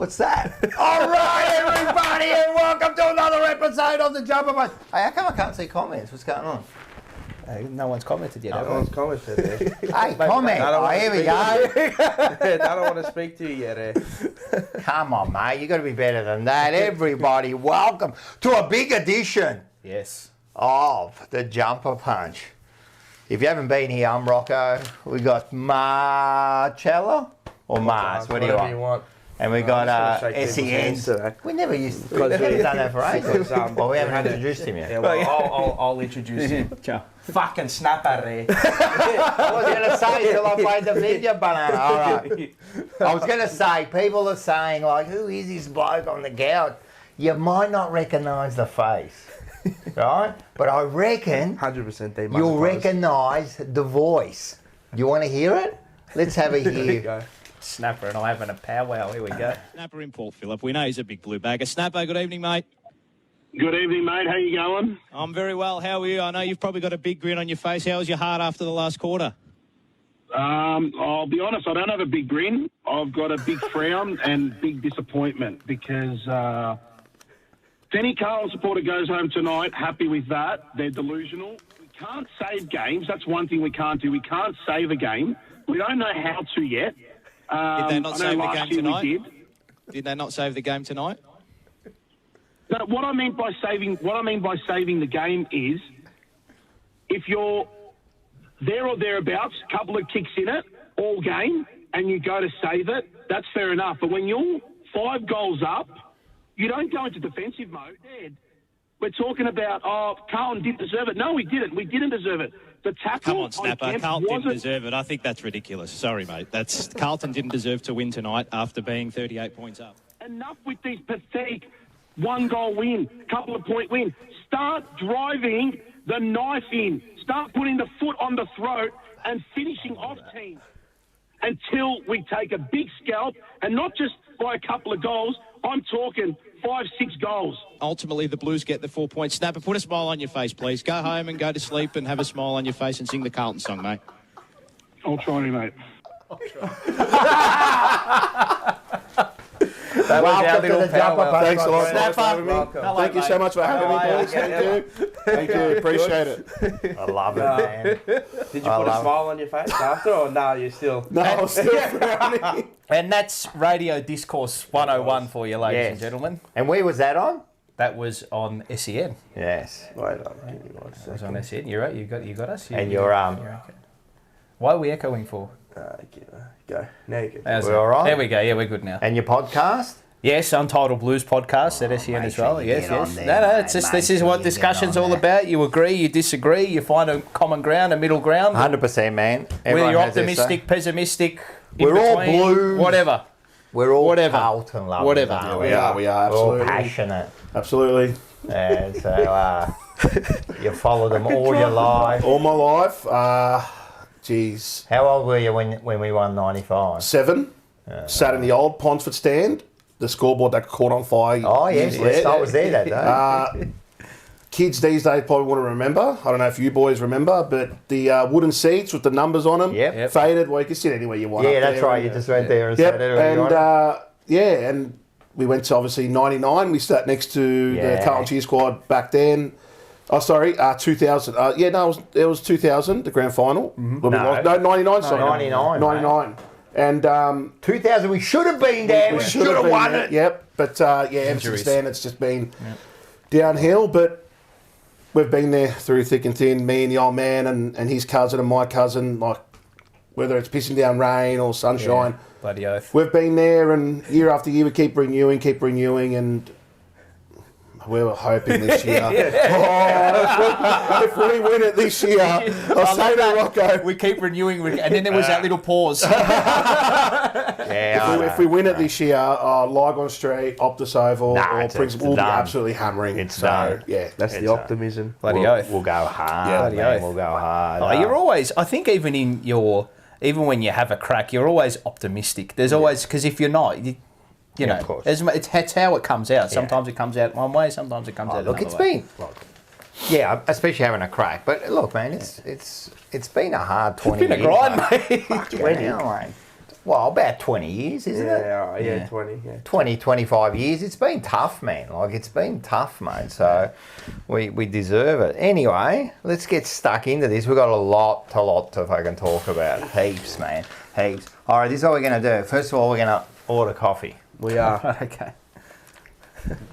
What's that? All right, everybody, and welcome to another episode of the Jumper Punch. Hey, how come I can't see comments? What's going on? No one's commented yet. No one's commented there. Hey, comment. Here we go. I don't want to speak to you yet. Come on, mate. You got to be better than that. Everybody, welcome to a big edition. Yes. Of the Jumper Punch. If you haven't been here, I'm Rocco. We got Marcella or Mars. What do you want? And we got SEN. We never used to. We haven't done that for ages. Well, we haven't introduced him yet. Yeah, well, I'll introduce him. Ciao. Fucking snapper there. I was going to say till I played the video banana. All right. I was going to say, people are saying, like, who is this bloke on the couch? You might not recognise the face, right? But I reckon 100% you'll recognise the voice. You want to hear it? Let's have a hear. Snapper and I having a powwow. Here we go. Snapper in Port Phillip. We know he's a big blue bagger. Snapper, good evening, mate. Good evening, mate. How you going? I'm very well. How are you? I know you've probably got a big grin on your face. How was your heart after the last quarter? I'll be honest, I don't have a big grin. I've got a big frown and big disappointment because if any Carlton supporter goes home tonight happy with that, they're delusional. We can't save games. That's one thing we can't do. We can't save a game. We don't know how to yet. Did they not save the game tonight? Did they not save the game tonight? But what I mean by saving the game is if you're there or thereabouts, couple of kicks in it all game, and you go to save it, that's fair enough. But when you're 5 goals up, you don't go into defensive mode. Ed, we're talking about, Carlton didn't deserve it. No, we didn't. We didn't deserve it. The tackle. Come on, Snapper. Carlton didn't deserve it. I think that's ridiculous. Sorry, mate. Carlton didn't deserve to win tonight after being 38 points up. Enough with these pathetic 1-goal win, couple of point win. Start driving the knife in. Start putting the foot on the throat and finishing off teams until we take a big scalp, and not just by a couple of goals. I'm talking 5-6 goals. Ultimately, the Blues get the 4 points. Snapper, put a smile on your face, please. Go home and go to sleep and have a smile on your face and sing the Carlton song, mate. I'll try to, mate. That was our little powwow. Thanks a lot, Snapper. guys, for having me. Thank you so much for having me, boys. Thank you. Thank you. Appreciate it. I love it, man. Did you put a smile on your face after, or no, you're still... No, I'm still frowning. And that's Radio Discourse 101 for you, ladies and gentlemen. And where was that on? That was on SEN. Yes. Wait up, give me 1 That was second. on SEN. You're right. You got us. And you're okay. Why are we echoing for? Go. Now you can. We're all right? There we go. Yeah, we're good now. And your podcast? Yes, Untitled Blues podcast at SEN as well. Yes. No, it's just this is what discussion's all about. You agree, you disagree, you find a common ground, a middle ground. 100%, man. Whether you're optimistic, pessimistic, we're all Blues. whatever. We're all whatever. Carlton lovers. Whatever. Yeah, we are. Absolutely. We're all passionate. Absolutely. And so you follow them all your life. All my life. Geez. How old were you when we won 95? 7. Sat in the old Ponsford stand. The scoreboard that caught on fire. Oh, yes. I was there that day. Kids these days probably want to remember. I don't know if you boys remember, but the wooden seats with the numbers on them, faded. Well, you can sit anywhere you want. Yeah, that's right. You just went there and sat anywhere you want. And we went to obviously 99. We sat next to the Carlton cheer squad back then. Oh, sorry, 2000. It was 2000, the grand final. Mm-hmm. No, 99. Sorry, 99. And 2000, we should have been there. We should have won it. Yep, but ever since then it's just been downhill. But we've been there through thick and thin. Me and the old man and his cousin and my cousin, like whether it's pissing down rain or sunshine. Yeah, bloody oath. We've been there, and year after year we keep renewing, and we were hoping this year. If we win it this year, I'll say to Rocco. We keep renewing, and then there was that little pause. If we win it this year, Lygon Street, Optus Oval, or Prince will be absolutely hammering. It's so, yeah, that's the optimism. Bloody oath. We'll go hard. Yeah, bloody oath. We'll go hard. Oh, you're always, I think even when you have a crack, you're always optimistic. There's always, because if you're not, you know, it's how it comes out. Sometimes it comes out one way, sometimes it comes out another way. Yeah, especially having a crack. But look, man, it's been a hard 20 years. It's been a grind, mate. Fucking hell, mate. well, about 20 years, isn't it? Yeah, 20. Yeah. 20, 25 years. It's been tough, man. Like, it's been tough, mate. So we deserve it. Anyway, let's get stuck into this. We've got a lot to fucking talk about. Heaps, man. Heaps. All right, this is what we're going to do. First of all, we're going to order coffee. We are. Okay.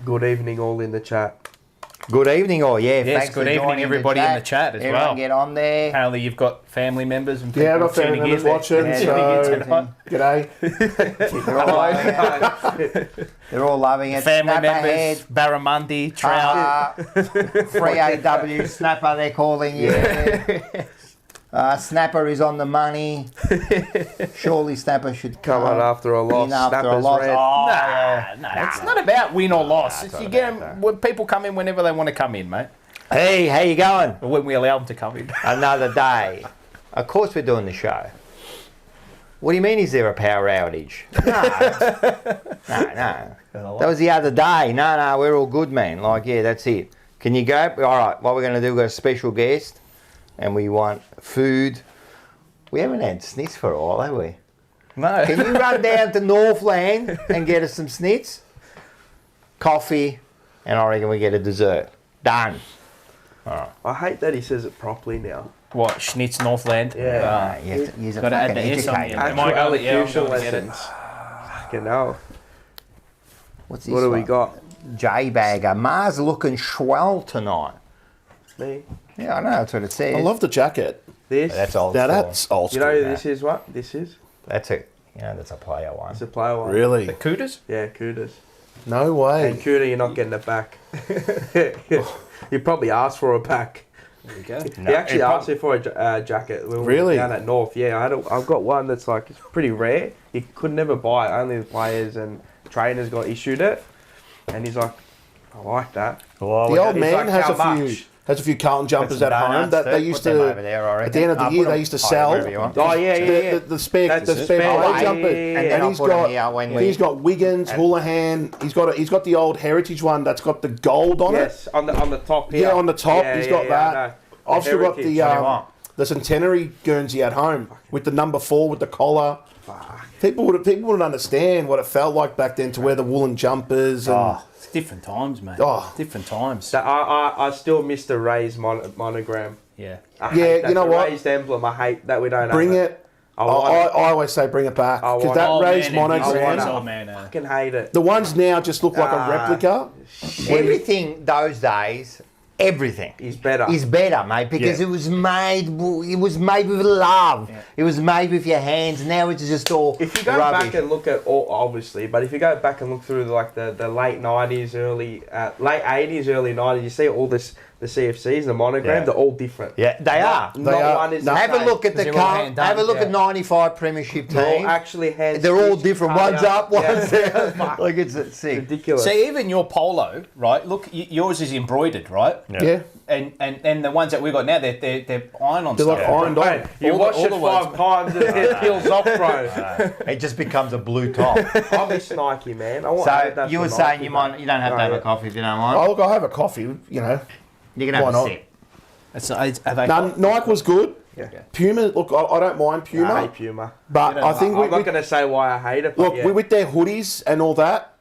Good evening, all in the chat. Good evening, all. Yeah, Yes, thanks good for evening, joining everybody in the chat as Everyone well. get on there. Apparently you've got family members and Yeah, I've people got family tuning members in. watching, Yeah, g'day. They're all loving it. family Snapper members, head. Barramundi, Trout. Free AW Snapper, they're calling you. Snapper is on the money. Surely Snapper should Come on after a loss. in after a Snapper's loss. red. Oh, It's not about win or loss. it's It's not you get about them, when people come in whenever they want to come in, mate. Hey, how you going? Or when we allow them to come in. Another day. Of course we're doing the show. What do you mean, is there a power outage? No. That was the other day. No, we're all good, man. Like, yeah, that's it. Can you go? All right, what we're going to do, we've got a special guest, and we want food. We haven't had snits for a while, have we? No. Can you run down to Northland and get us some snits? Coffee, and I reckon we get a dessert. Done. I hate that he says it properly now. What, Schnitz Northland? Yeah. You have to use a Gotta add fucking the S on educator. the end. Am I Actual going? Yeah, I'm elocution going to get it. lessons. Fucking hell. What's this What do we one? got? J-Bagger. Mars looking swell tonight. Me. Yeah, I know, that's what it says. I love the jacket. This. That's old Now school. that's old You school. know who this is what? This is? That's a, that's a player one. It's a player one. Really? The Cooters? Yeah, Kudas. No And way. Kuda, you're not getting it back. You probably asked for it back. There you go. He actually asked me for a jacket when we Really? were down at North. Yeah, I've got one that's like, it's pretty rare. You could never buy it. Only the players and trainers got issued it. And he's like, I like that. The old man like, has "How a few. much?" Has a few Carlton jumpers at home that they used to. At the end of the year, they used to sell Oh, yeah. the spare That's the the spare spare play one. jumpers. Yeah. And then And I'll he's put 'em got here when we- he's got Wiggins, Houlihan. He's got the old heritage one that's got the gold on Yes, on the top here. Yeah, on the top, he's got that. I know. I've still got Heritage. the centenary Guernsey at home with the number 4 with the collar. People would understand what it felt like back then to wear the woolen jumpers and It's different times, mate. Oh. Different times. I still miss the raised monogram. Yeah. I hate Yeah, that. you know the what? Raised emblem. I hate that we don't bring have it. I I want it. always say bring it back I because want that Old raised man and monogram. his want old man. I fucking hate it. The ones now just look like a Ah. replica. Everything those days, everything He's better. is better, mate, because Yeah. it was made with love. Yeah. It was made with your hands. Now it's just all If you go rubbish. back and look at all, obviously, but if you go back and look through like the late 90s, late 80s, early 90s, you see all this, the CFCs, the monogram, Yeah. they're all different. Yeah, they are. Not are. one is the Have a same. look at the Because they're all car. hand done, Have a look at yeah. 95 Premiership They're all team. actually hand They're all stitched, different. cut One's out. up, one's Yeah. down. Like it's sick. Ridiculous. See, even your polo, right? Look, yours is embroidered, right? Yeah. And the ones that we got now, they're iron-on They're stuff. like ironed on. Mate, you All the- wash all it the ones, 5 times and it peels off, bro. It just becomes a blue top. I miss Nike, man. I want So Adidas you were for saying Nike, you but- don't have to Oh, have a yeah. coffee if you don't Oh, want. look, I'll have a coffee. You know, You can have why a not? sip. It's not, have they Nike was good. Yeah. Puma, look, I don't mind Puma, I hate Puma. but I think I'm not going to say why I hate it, but look yeah. with their hoodies and all that.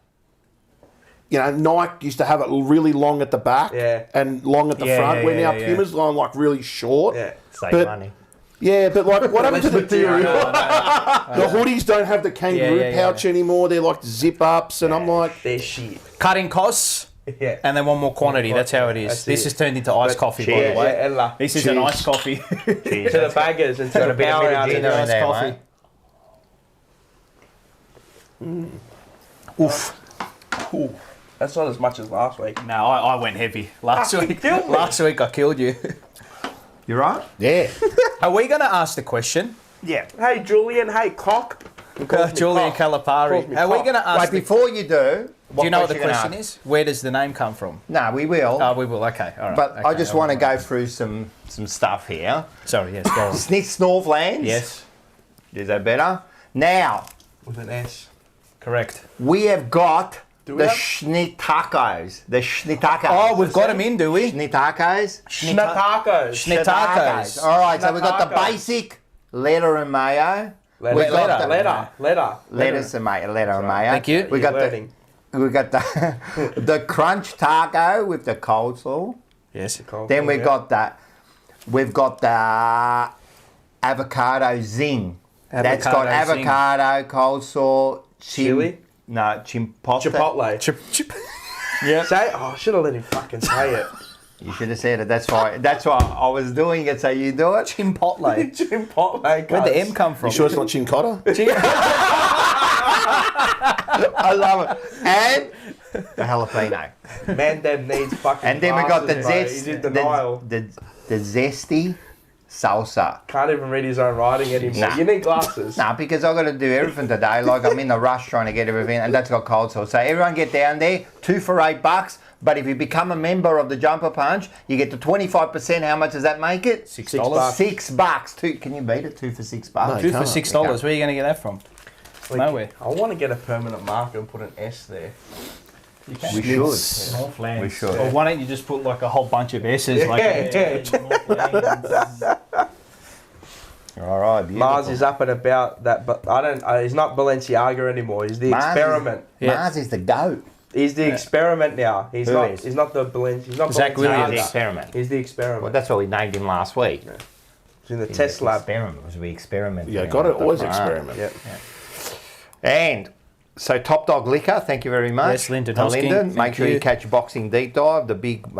You know, Nike used to have it really long at the back Yeah. and long at the Yeah, front. yeah, where yeah, now yeah. Puma's gone like really short. Yeah. Save But- money. Yeah, but like, what happened to the material. The hoodies don't have the kangaroo Yeah, yeah, pouch anymore. They're like zip ups, and I'm like, They're shit. cutting costs? Yeah. And they want more quantity. That's how it is. That's This it. has turned into iced coffee, by cheers. the way. Yeah, Ella. This is an Cheers. iced coffee. Cheers. To the baggers and to Got the a bit of power outs. Mediterranean in iced there, coffee. mate. Oof. That's not as much as last week. No, I went heavy last Fucking week. killed me. Last week I killed you. You right? yeah, Are we going to ask the question? Yeah. Hey, Julian. Hey, cock. Julian Calipari. Calls me Are we cock. going to ask? Wait, before you do, Do you know what the you gonna question ask? is? Where does the name come from? No, we will. Oh, we will. Okay, all right. but okay, I just all want to right. go through some stuff here. Sorry, yes, go on. Snitz Northlands. Yes, Is that better? Now, With an S. correct. we have got we the have? schnittacos. The schnittacos. Oh, we've got them in, do we? Schnittacos. Schnattacos. Schnittacos. All right, so we've got the Schnittacos. basic lettuce and mayo. Letter, mate. A letter, mate. Thank you. We got the crunch taco with the coleslaw. Yes. Then we've got the avocado zing. That's got avocado, coleslaw, chili. No, Chipotle. Yeah. Say. Oh, I should have let him fucking say it. You should have said it. That's why I was doing it. So you do it. Chipotle. Chipotle. Where'd the M come from? You sure it's not chincotta? I love it. And the jalapeno. Man, Dad needs fucking. And then we got the He's in denial. the zesty salsa. Can't even read his own writing anymore. Nah. You need glasses. Nah, because I've got to do everything today. Like I'm in the rush trying to get everything, and that's got coleslaw. So everyone get down there. 2 for $8. But if you become a member of the Jumper Punch, you get the 25%. How much does that make it? $6. $6. Can you beat it? 2 for $6. No, 2 for can't. $6. Where are you going to get that from? Nowhere. I want to get a permanent marker and put an S there. We should. Northland. We should. Or why don't you just put like a whole bunch of S's? All right, beautiful. Mars is up and about that, but I don't. He's not Balenciaga anymore. He's the experiment. Mars is the GOAT. He's the experiment now. He's Who not. is? He's not the Balenciaga. He's not Zach Balenciaga. Williams. The experiment. He's the experiment. Well, that's what we named him last week. He's in the test lab. Experiment was we experiment. Yeah, got it. Always experiment. Yeah. And so Top Dog Liquor, thank you very much. Yes, Lyndon Hosking. Lyndon, make Thank sure you you. catch Boxing Deep Dive. The big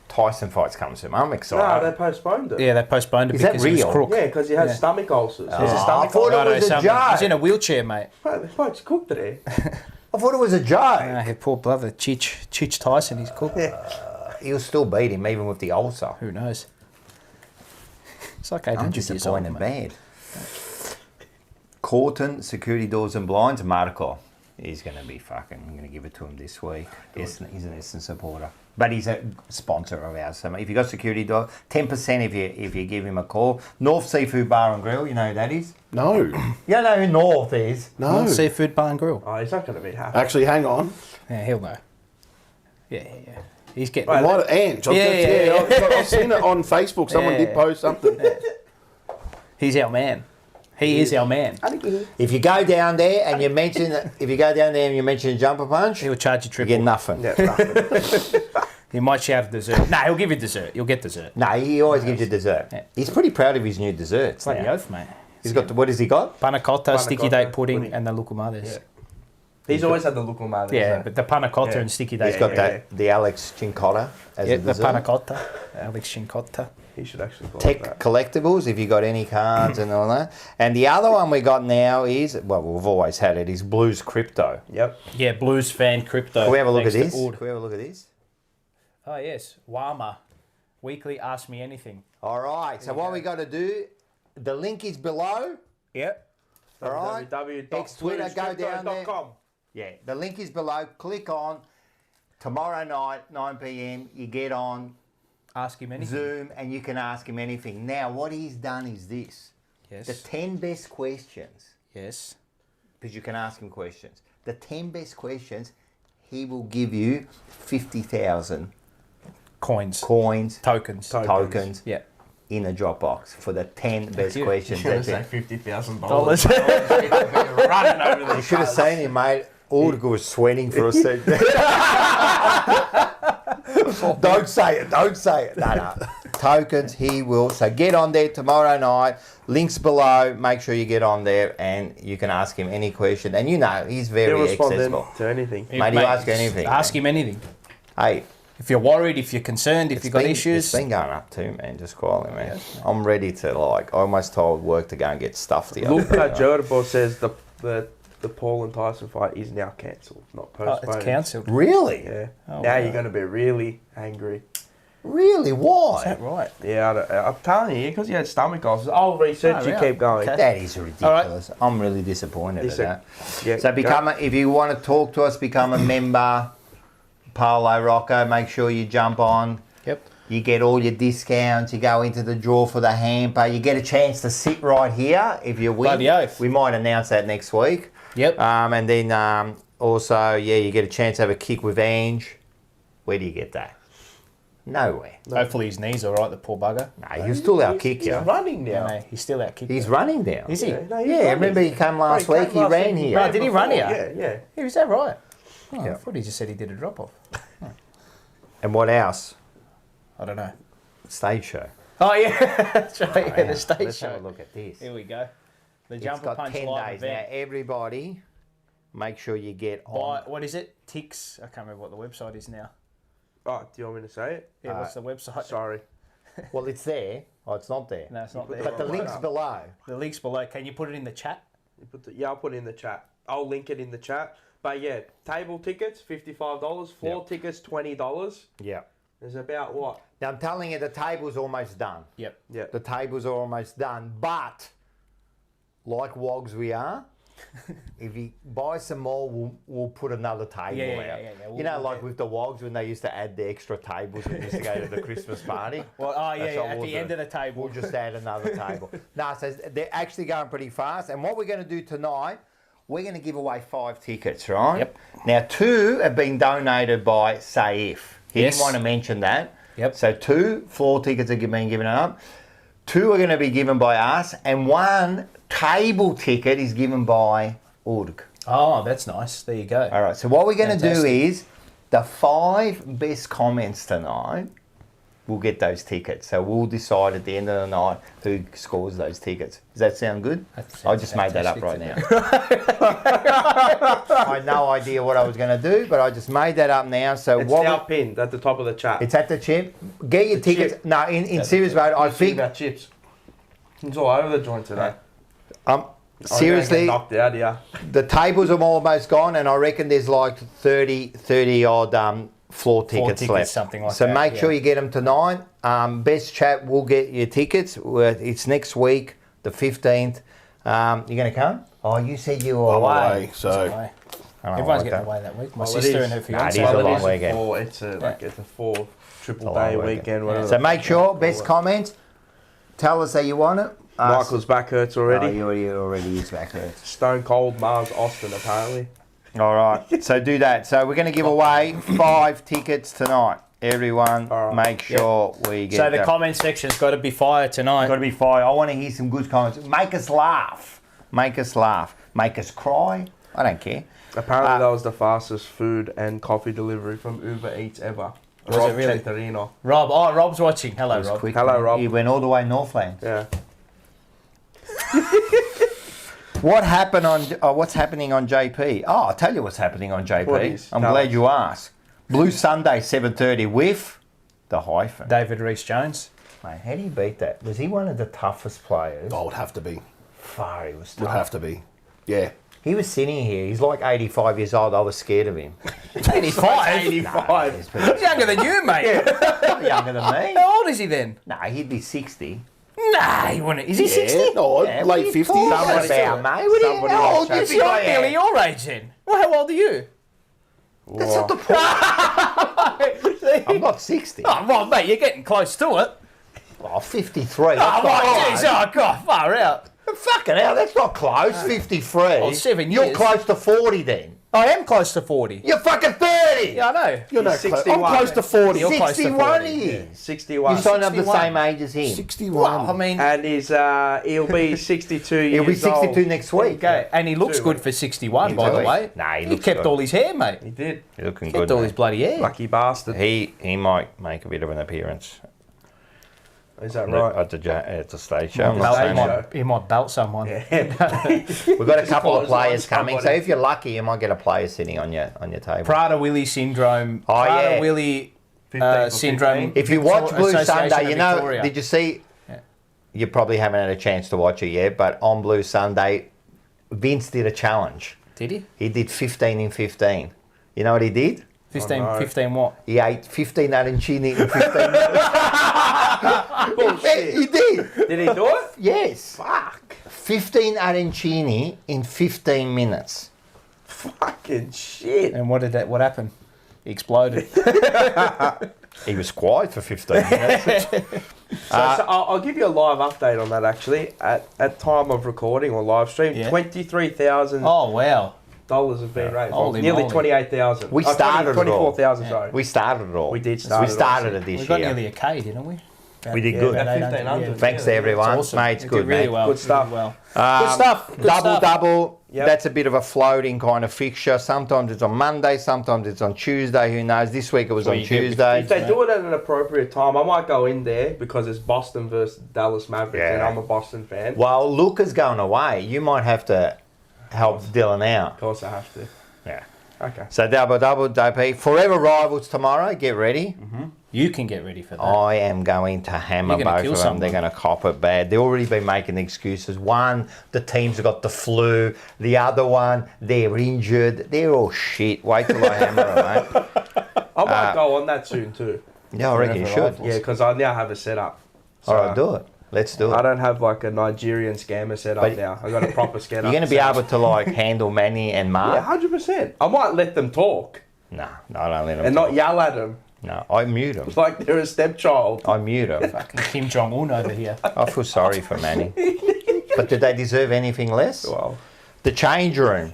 Tyson fight's coming soon. I'm No, excited. they postponed it. Yeah, they postponed it Is that because he was real? crook. Yeah, because he had stomach ulcers. He's a I stomach thought ulcer. it was a joke. He's in a wheelchair, mate. Mate, the bloke's cooked today. I thought it was a joke. His poor brother, Chich Tyson, he's cooked. He'll still beat him even with the ulcer. Who knows? It's like I'm 800 years old, disappointed mate. bad. Carlton Security Doors and Blinds, Marco. He's going to be fucking. I'm going to give it to him this week. He's an Essendon supporter, but he's a sponsor of ours. So if you got security door, 10% if you give him a call. North Seafood Bar and Grill, you know who that is? No. You don't know who North is? No. North Seafood Bar and Grill. Oh, he's not going to be happy. Actually, hang on. Yeah, he'll know. Yeah. He's getting... Right, what Ange? I've seen it on Facebook. Someone did post something. He's our man. He is our man. If you go down there and you mention Jumper Punch, He'll charge you you triple. get nothing. Yeah, nothing. He might shout dessert. Nah, he'll give you dessert. You'll get dessert. No, he always gives you dessert. Yeah. He's pretty proud of his new desserts. Bloody now. oath, mate. He's got what has he got? Panna cotta, sticky cotta, date pudding, pudding. and the lukumadas. Yeah. He's always had the look on man. Yeah, but the panna cotta and sticky date. He's got the Alex Chincotta as a the dessert. panna cotta, Alex Chincotta. He should actually call it Tech that. collectibles, if you got any cards and all that. And the other one we got now is, well, we've always had it, is Blues Crypto. Yep. Yeah, Blues fan crypto. Can we have a look at Thanks this? to Ord. Can we have a look at this? Oh yes, Wama, weekly Ask Me Anything. All right, so what we got to do, the link is below. Yep. All right. Ex-Twitter, go down there. Yeah, the link is below. Click on. Tomorrow night, 9 p.m, you get on Ask him anything. Zoom and you can ask him anything. Now, what he's done is this. Yes. The 10 best questions, Yes. because you can ask him questions. The 10 best questions, he will give you 50,000 Coins. coins, Tokens. tokens Yeah. in a Dropbox for the 10 best you. questions. Should have That's said it. $50,000. Running over You should have seen him, mate. Aldiger was sweating for a second. Don't say it. Don't say it. No. Tokens, he will. So get on there tomorrow night. Links below. Make sure you get on there and you can ask him any question. And you know, he's He'll very respond accessible. to anything. Mate, he'll ask you anything. Ask him anything. Hey, If you're worried, if you're concerned, if you've got issues. It's been going up too, man. Just quietly, man. I'm ready to, I almost told work to go and get stuff together. Luca Jodabo says the Paul and Tyson fight is now cancelled, not postponed. It's cancelled. Really? Yeah. Oh, now wow. you're going to be really angry. Really? Why? Is that right? Yeah, I'm telling you, because you had stomach ulcers. I'll research you, really? keep going. Okay. That is ridiculous. I'm really disappointed at that. Yeah, So if you want to talk to us, become a member. Polo Rocco, make sure you jump on. Yep. You get all your discounts. You go into the draw for the hamper. You get a chance to sit right here if you win. Bloody oath. We might announce that next week. Yep. And then also, you get a chance to have a kick with Ange. Where do you get that? Nowhere. Hopefully his knee's all right, the poor bugger. No, he'll still outkick you. He's running now. No, he's still out-kicking. He's running now. Is he? No, he's Yeah, running. remember he came last week, he ran here. Right, did he run here? Yeah. Yeah, is that right? Oh, Yeah. I thought he just said he did a drop-off. And what else? I don't know. Stage show. Oh, yeah. That's right. Yeah, the stage Let's have a show. look at this. Here we go. The It's Jumper got Punch 10 live days now. event. Everybody, make sure you get By, on. what is it? Tix. I can't remember what the website is now. Oh, do you want me to say it? Yeah, what's the website? Sorry. Well, it's there. Oh, it's not there. No, it's not there. But the link's below. The link's below. Can you put it in the chat? I'll put it in the chat. I'll link it in the chat. But yeah, table tickets $55, floor tickets $20. Yeah. There's about what? Now, I'm telling you, the table's almost done. Yep. Yeah. The tables are almost done. But, like wogs we are, if you buy some more, we'll put another table out. Yeah. You know, like with the wogs when they used to add the extra tables when we used to go to the Christmas party. Well, That's what at we'll the do. end of the table. We'll just add another table. No, so they're actually going pretty fast. And what we're going to do tonight, we're going to give away 5 tickets, right? Yep. Now, 2 have been donated by Saif. He Yes. didn't want to mention that. Yep. So 2 floor tickets are being given up. 2 are going to be given by us. And 1 table ticket is given by Urg. Oh, that's nice. There you go. All right, so what we're going to do Fantastic. is the 5 best comments tonight will get those tickets. So we'll decide at the end of the night who scores those tickets. Does that sound good? That I sounds just made that up right fantastic now. I had no idea what I was going to do, but I just made that up now. So It's what now pinned at the top of the chat. it's at the chip. Get your tickets. chip. No, in serious mode, I think about chips. It's all over the joint today. seriously, I'm gonna get knocked out here. the tables are almost gone, and I reckon there's like 30 odd floor tickets tickets, left. something like so that, make yeah. sure you get them tonight. Best chat will get your tickets. It's next week, the 15th. You going to come? Oh, you said you were I'm away. away, so Away. Oh, Everyone's okay. getting away that week. My Well, it sister is. and her Nah, it fiance. is a Well, long it is weekend. it's a 4 triple It's a long day weekend. weekend. Whatever. So make sure, best comments. Tell us that you want it. Michael's back hurts already. Oh, you already is back there. Stone Cold Mars Austin apparently. All right, so do that. So we're going to give away 5 tickets tonight. Everyone, All right. make sure we get So the that. comment section's got to be fire tonight. Got to be fire. I want to hear some good comments. Make us laugh. Make us laugh. Make us cry. I don't care. Apparently that was the fastest food and coffee delivery from Uber Eats ever. Was Rob it really? Cetarino. Rob. Oh, Rob's watching. Hello, It was Rob. quick, Hello, man. Rob. He went all the way Northland. Yeah. What happened on? What's happening on JP? Oh, I'll tell you what's happening on JP. What is? I'm Tell glad us. you asked. Blue Sunday 7:30 with the hyphen. David Rees-Jones. Mate, how do you beat that? Was he one of the toughest players? I would have to be. Far, he was Would tough. have to be. Yeah. He was sitting here. He's like 85 years old. I was scared of him. 85? 85. He's younger than you, mate. Not younger than me. How old is he then? Nah, he'd be 60. Nah, he wouldn't. Is he 60? No, Yeah, late what are you 50s. talking Somebody- about, mate? What are you, somebody how like old that. you Is think he I nearly am? your age then? Well, how old are you? That's not the point. I'm not 60. Oh, well, mate, you're getting close to it. Oh, 53. Oh, That's not right, close. jeez, oh, God, far out. Fucking hell, that's not close. 53. Oh, 7 You're years. close to 40 then. I am close to 40. You're fucking 30. Yeah, I know. You're no He's close. I'm 61. close to 40. You're close to 61 40, he is. 61. You signed up the 61. same age as him. 61. Well, I mean, And he'll be 62 years He'll be 62 old. next week. okay. And he looks good for 61, by the way. Nah, he He looks kept good. all his hair, mate. He did. He's looking Kept good. all mate. his bloody hair. Lucky bastard. He might make a bit of an appearance Is that right. right? at the stage show. I'm He not might saying belt- that. He might belt someone. We've got a couple of Close on players coming, so somebody. if you're lucky, you might get a player sitting on your table. Prader-Willi syndrome. Oh, yeah. Prader-Willi 15 for syndrome. 15. If you watch Blue Association Sunday, of you know, Victoria. did you see? Yeah. You probably haven't had a chance to watch it yet, but on Blue Sunday, Vince did a challenge. Did he? He did 15 in 15. You know what he did? 15, no. 15 what? He ate 15 arancini in 15 minutes. Bullshit. He did. Did he do it? Yes. Fuck. 15 arancini in 15 minutes. Fucking shit. And what happened? He exploded. He was quiet for 15 minutes. So I'll give you a live update on that actually. At time of recording or live stream, Yeah. 23,000 Oh, wow. have been raised. Nearly 28,000. We started 24,000. Sorry, we started it all. We did start. We started it this year. We got nearly a K, didn't we? We did good. About 1,500. Thanks to everyone, awesome. mate. It's good, really mate. well. Good stuff. Really well. Good stuff. Good stuff. Double. Yep. That's a bit of a floating kind of fixture. Sometimes it's on Monday, sometimes it's on Tuesday. Who knows? This week it was on Tuesday. If they do it at an appropriate time, I might go in there because it's Boston versus Dallas Mavericks, and I'm a Boston fan. Well, Luca's going away. You might have to help Dylan out. Of course, I have to. Yeah. Okay. So double, DP. Forever rivals tomorrow. Get ready. Mm-hmm. You can get ready for that. I am going to hammer both of them. They're going to cop it bad. They've already been making excuses. One, the teams have got the flu. The other one, they're injured. They're all shit. Wait till I hammer them, mate. I might go on that soon too. Yeah, I reckon you should. Yeah, because I now have a setup. So all right, do it. Let's do it. I don't have like a Nigerian scammer set up now. I got a proper setup. You're going to be able to like handle Manny and Mark? Yeah, 100%. I might let them talk. No, I don't let them and talk. not yell at them. No, I mute them. Like they're a stepchild. I mute them. Fucking Kim Jong-un over here. I feel sorry for Manny. But did they deserve anything less? Well, the change room.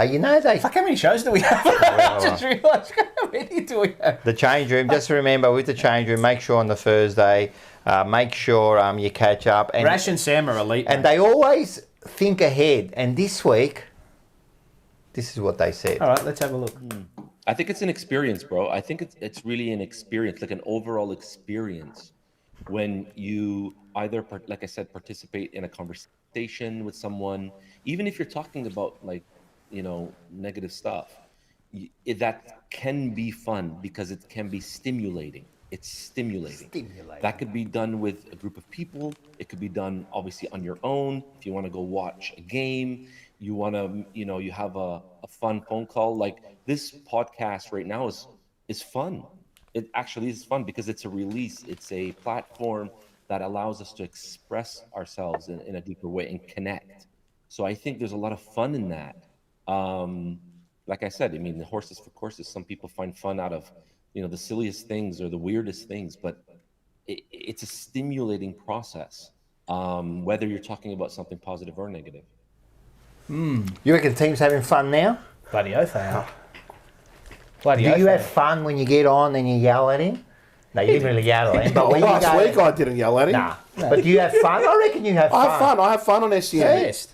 You know they... Fuck, how many shows do we have? I just realised, how many do we have? The change room, just remember with the change room, make sure on the Thursday, make sure you catch up. And Rash and Sam are elite. And they always think ahead. And this week, this is what they said. All right, let's have a look. I think it's an experience, bro. I think it's really an experience, like an overall experience when you either, like I said, participate in a conversation with someone, even if you're talking about like, you know, negative stuff, that can be fun because it can be stimulating. It's stimulating. That could be done with a group of people. It could be done obviously on your own. If you want to go watch a game, you want to, you know, you have a fun phone call. Like this podcast right now is fun. It actually is fun because it's a release. It's a platform that allows us to express ourselves in a deeper way and connect. So I think there's a lot of fun in that. Like I said, I mean, the horses for courses, some people find fun out of, you know, the silliest things or the weirdest things, but it's a stimulating process, whether you're talking about something positive or negative. You reckon teams having fun now? Bloody oath they are. Do you have fun when you get on and you yell at him? No, you didn't really yell at him. But when last week I didn't yell at him. Nah. But do you have fun? I reckon you have fun. I have fun on SCN. Yes.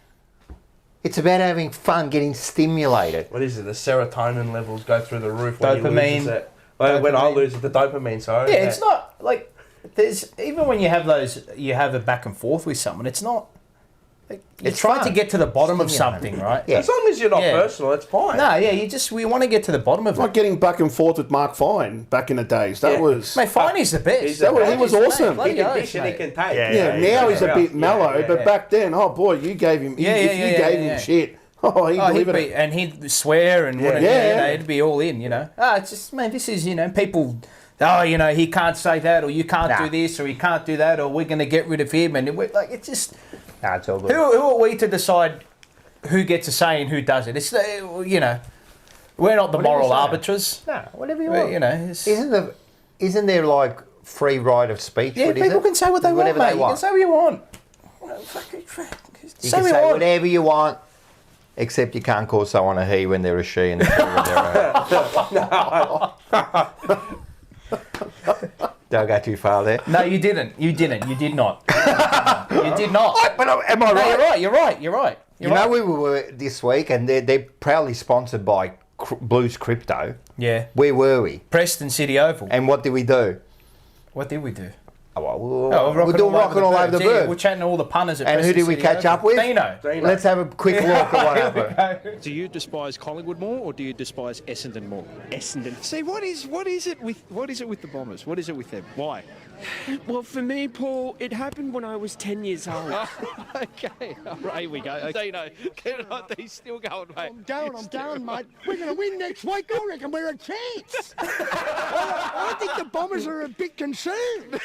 It's about having fun, getting stimulated. what is it? The serotonin levels go through the roof when Dopamine. you lose it. When I lose it, the dopamine, sorry. Yeah, it's not like there's even when you have those, you have a back and forth with someone. It's not. Like, you're It's trying fun. to get to the bottom of Stimulating. something, right? Yeah. As long as you're not personal, it's fine. No, yeah, we want to get to the bottom of Like it. getting back and forth with Mark Fine back in the days. That was... Mate, Fine is the best. He's the best. He was awesome. He Bloody can oath, dish and he mate. can take. Yeah, now he's a bit mellow, but back then, oh boy, you gave him... if you gave him shit, he'd deliver it. And he'd swear and wouldn't, Yeah. you know, he'd be all in, you know. It's just, man, this is, you know, people, you know, he can't say that, or you can't do this, or he can't do that, or we're going to get rid of him. And we're like, it's just, Nah, it's all good. who are we to decide who gets a say and who doesn't? It's, you know, we're not the moral arbiters. No, whatever you But, want. you know, it's, Isn't there like free right of speech? yeah, What is people it? can say what they want, Whatever mate. they You want. can say what you want. You Say can what you say want. whatever you want, except you can't call someone a he when they're a she and a she when they're a... Don't go too far there. No, you didn't. You did not. You did not. But am I right? You're right. You know, we were this week, and they're proudly sponsored by Blues Crypto. Yeah. Where were we? Preston City Oval. And what did we do? What did we do? We're doing rocking all over the bird. We're chatting to all the punters at And who Preston did we City catch Oval. up with? Dino. Let's have a quick look at what happened. Do you despise Collingwood more, or do you despise Essendon more? Essendon. See, what is it with the Bombers? What is it with them? Why? Well, for me, Paul, it happened when I was 10 years old. Okay, all right, here we go. Dino, he's still going, mate. I'm down, mate. We're going to win next week. I reckon we're a chance. I think the Bombers are a bit concerned.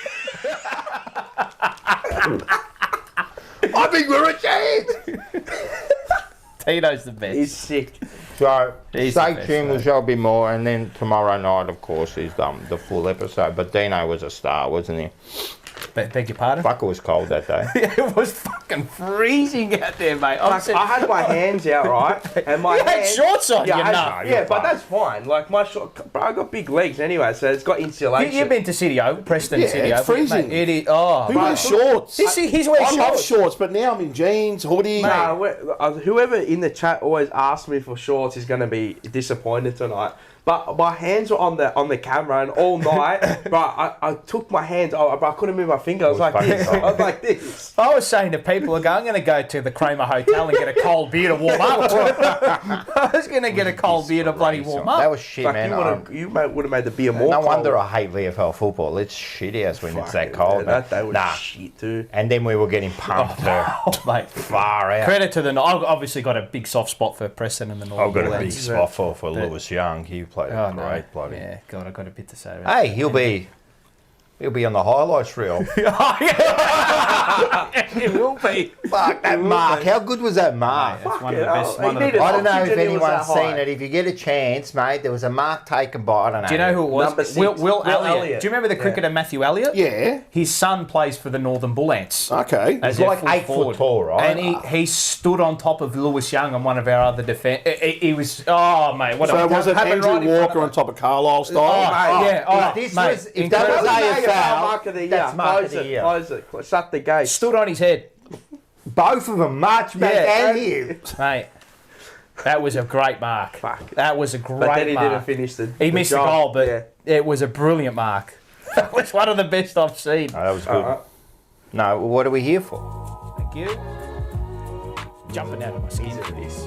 I think we're a chance. Tito's the best. He's sick. So, He's stay the best, tuned. We though. shall be more. And then tomorrow night, of course, is the full episode. But Dino was a star, wasn't he? Beg your pardon? Fuck, it was cold that day. It was fucking freezing out there, mate. Like, I had my hands out, right? And my You had hands, shorts on, yeah, you I had- know. yeah, but that's fine. Like my bro, I got big legs anyway, so it's got insulation. You've been to City Oval, Preston Yeah, City it's Oval. freezing. Mate, it is, oh, Who mate. wears shorts? He's wearing I love shorts. shorts, but now I'm in jeans, hoodie. Nah, whoever in the chat always asks me for shorts is going to be disappointed tonight. But my hands were on the camera, and all night, bro, I took my hands, but I couldn't move my finger. I was like this. I was like this. I was saying to people, I'm going to go to the Kramer Hotel and get a cold beer to warm up. I was going to get a cold beer to bloody warm That up. was shit, Like, man. you would have made the beer more No cold. wonder I hate VFL football. It's shit as when it's that cold, man. That was Nah. shit too. And then we were getting pumped too. Oh, mate. Far out. Credit to the... I've obviously got a big soft spot for Preston and the Northern I've got a big Bullets. spot for Lewis Young. He played Oh, no. great, bloody. Yeah, God, I've got a bit to say about Hey, he'll be on the highlights reel. It will be. Fuck that mark. How good was that mark? That's one of it, the best. oh, One of he the did best. I don't know if Oxygen, it was anyone's that seen high. it. If you get a chance, mate, there was a mark taken by, I don't know. Do you know who it was? Number 6, Will Will Elliott. Elliott. Do you remember the cricketer Matthew Elliott? Yeah. His son plays for the Northern Bull Ants. Okay. As He's their like full 8 foot forward. tall, right? And he stood on top of Lewis Young and one of our other defence. He was, oh, mate, what So a... was it happened Andrew right in front Walker of on us. top of Carlisle style? Oh, yeah, oh, If this mate, was, if that was incredible. AFL, Mark of the year. that's mark of Close the year. Close it. Shut the gate. Stood on his head. Both of them, March back Yeah. and him. Mate, that was a great mark. Fuck. That was a great But then he mark. didn't finish the He missed the job. goal, but Yeah. it was a brilliant mark. That was one of the best I've seen. Oh, that was good. No, what are we here for? Thank you. Jumping out of my skin for this.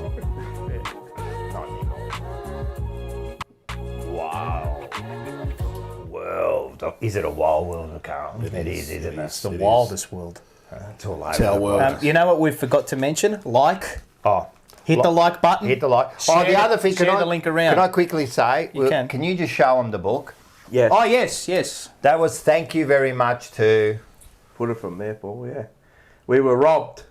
Not anymore. Wow. World. Is it a wild world, Carl? It is, isn't it? It's the wildest world. It's all over. It's our the world. place. You know what we forgot to mention? Like. Oh. Hit the like button. Hit the like. Share the other thing, share the link around. Can I quickly say, You can. can you just show them the book? Yes. Oh, yes. That was thank you very much to... Put it from there, Paul, yeah. We were robbed.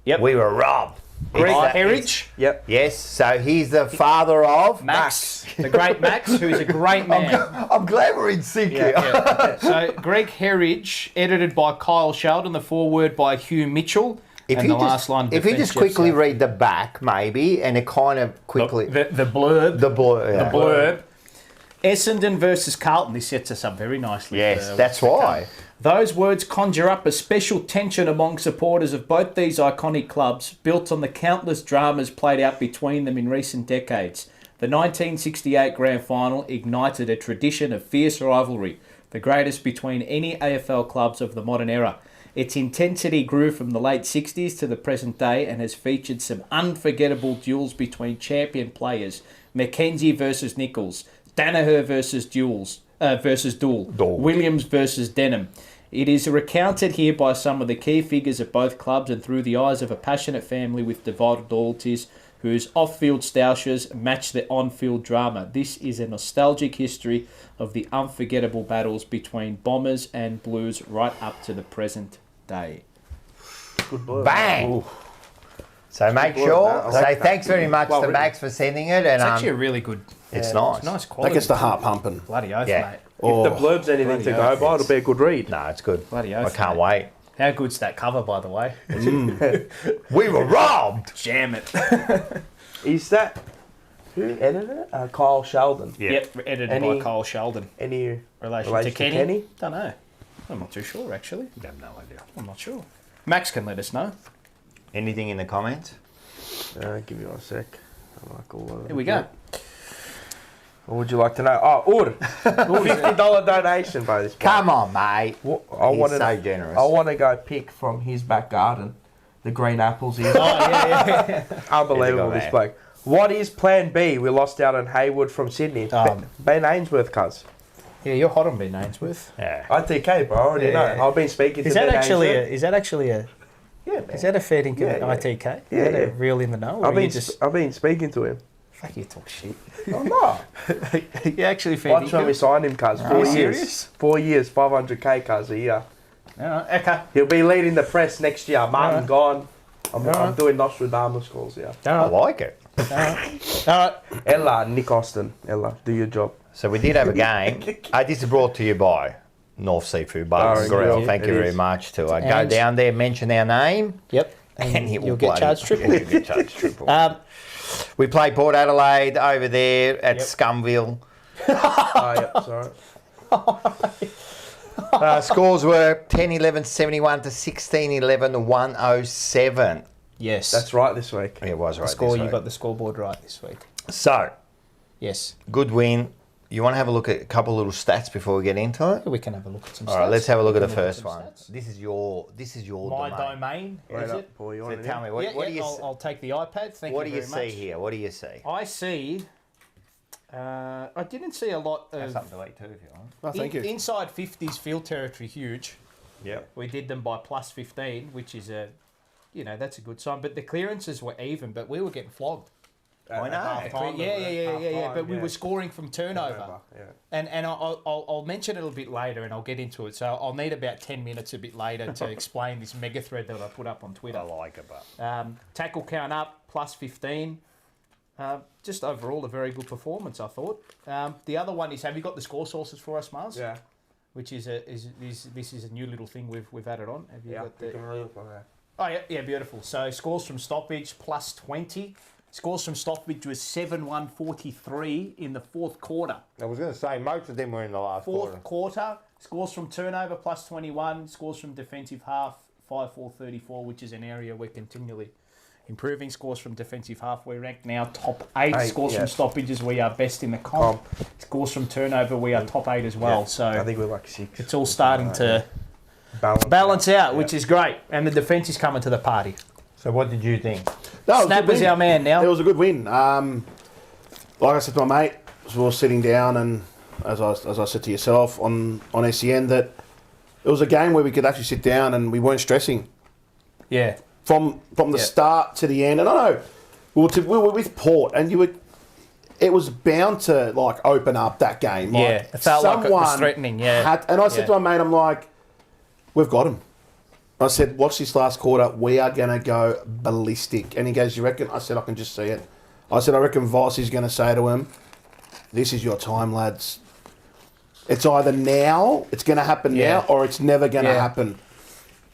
Yep. We were robbed. Greg It's- Herridge. Yep. Yes, so he's the father of... Max. The great Max, who's a great man. I'm glad we're in sync here. Yeah. So, Greg Herridge, edited by Kyle Sheldon, the foreword by Hugh Mitchell, and the last line. If you just quickly read the back, maybe, and it kind of quickly... the blurb. The blurb. The blurb. Essendon versus Carlton. This sets us up very nicely. Yes, for that's what's to why. come. Those words conjure up a special tension among supporters of both these iconic clubs, built on the countless dramas played out between them in recent decades. The 1968 Grand Final ignited a tradition of fierce rivalry, the greatest between any AFL clubs of the modern era. Its intensity grew from the late 60s to the present day and has featured some unforgettable duels between champion players, McKenzie versus Nichols, Danaher versus Dool, Williams versus Denham. It is recounted here by some of the key figures of both clubs and through the eyes of a passionate family with divided loyalties whose off-field stoushes match the on-field drama. This is a nostalgic history of the unforgettable battles between Bombers and Blues right up to the present day. Good boy. Bang! Ooh. So make Good sure, word, that. say thanks very much Well to written. Max for sending it. And It's actually a really good... it's nice. Nice That quality. gets the heart pumping. Bloody oath, Yeah. mate. If the blurb's anything to go by, it'll be a good read. No, it's good. Bloody I oath, can't mate. wait. How good's that cover, by the way? We were robbed! Jam it. Is that... Who edited it? Kyle Sheldon. Yep, edited by Kyle Sheldon. Any Relation to Kenny? Don't know. I'm not too sure, actually. I have no idea. I'm not sure. Max can let us know. Anything in the comments? Give me 1 sec. I like all of it. Here we go. What would you like to know? Oh, Ur. $50 donation, bro. This Come on, mate. I He's wanna- so generous. I want to go pick from his back garden the green apples. Here. Yeah. Unbelievable, Here they this go, bloke. What is plan B? We lost out on Haywood from Sydney. Ben Ainsworth, cuz. Yeah, you're hot on Ben Ainsworth. Yeah. ITK, bro. I already Yeah. know. I've been speaking Is to that Ben actually Ainsworth. Yeah, man. Is that a fair dinkum Yeah, yeah. ITK? Yeah, Is that yeah. a real in the know? Or I've are you been, just... I've been speaking to him. Fuck, you talk shit. I'm not. You actually fair Watch when we dinkum? sign him, cuz. Are 4 you years. serious? 4 years, 500k, cuz, a year. Alright, okay. He'll be leading the press next year. Martin Alright. gone. I'm Alright. doing Nostradamus calls, yeah. I like it. All right. Ella, Nick Austin. Ella, do your job. So we did have a game. This is brought to you by North Seafood Bar and Grill. Thank you very much to go down there, mention our name. Yep. And you'll get charged triple. You'll get charged triple. We played Port Adelaide over there at Scumville. Sorry. Scores were 10-11, 71 to 16-11, 107. Yes. That's right this week. It was right. You got the scoreboard right this week. So, yes. Good win. You want to have a look at a couple of little stats before we get into it? We can have a look at some stats. All right, let's have a look at the first one. This is your My domain, is it? Boy, So tell me, what do you I'll take the iPad. Thank you very much. What do you see here? What do you see? I see... I didn't see a lot of... Have something to eat too if you want. Oh, thank you. Inside 50s field territory, huge. Yep. We did them by plus 15, which is that's a good sign. But the clearances were even, but we were getting flogged. I know. Yeah. But we were scoring from turnover. Yeah. And I'll mention it a bit later, and I'll get into it. So I'll need about 10 minutes a bit later to explain this mega thread that I put up on Twitter. I like it, but... Tackle count up, plus 15. Just overall a very good performance, I thought. The other one is, have you got the score sources for us, Mars? Yeah. Which is this is a new little thing we've added on. Have you got the... You can really look like that. Oh yeah, beautiful. So scores from stoppage plus 20. Scores from stoppage was 7-1-43 in the fourth quarter. I was going to say, most of them were in the last Fourth quarter. Scores from turnover plus 21. Scores from defensive half 5-4-34, which is an area we're continually improving. Scores from defensive half, we're ranked now top 8. Scores from stoppages, we are best in the comp. Scores from turnover, we are top 8 as well. Yeah. So I think we're like 6. it's all starting to balance out, which is great. And the defence is coming to the party. So what did you think? No, Snapper's our man now. It was a good win. Like I said to my mate, as we were sitting down, and as I said to yourself on SEN, that it was a game where we could actually sit down and we weren't stressing. Yeah. From the start to the end. And I know we were with Port, and it was bound to like open up that game. Like, it felt like it was threatening. Yeah. And I said to my mate, I'm like, we've got him. I said, watch this last quarter. We are going to go ballistic. And he goes, you reckon? I said, I can just see it. I said, I reckon Voss is going to say to him, this is your time, lads. It's either now, it's going to happen now, or it's never going to happen.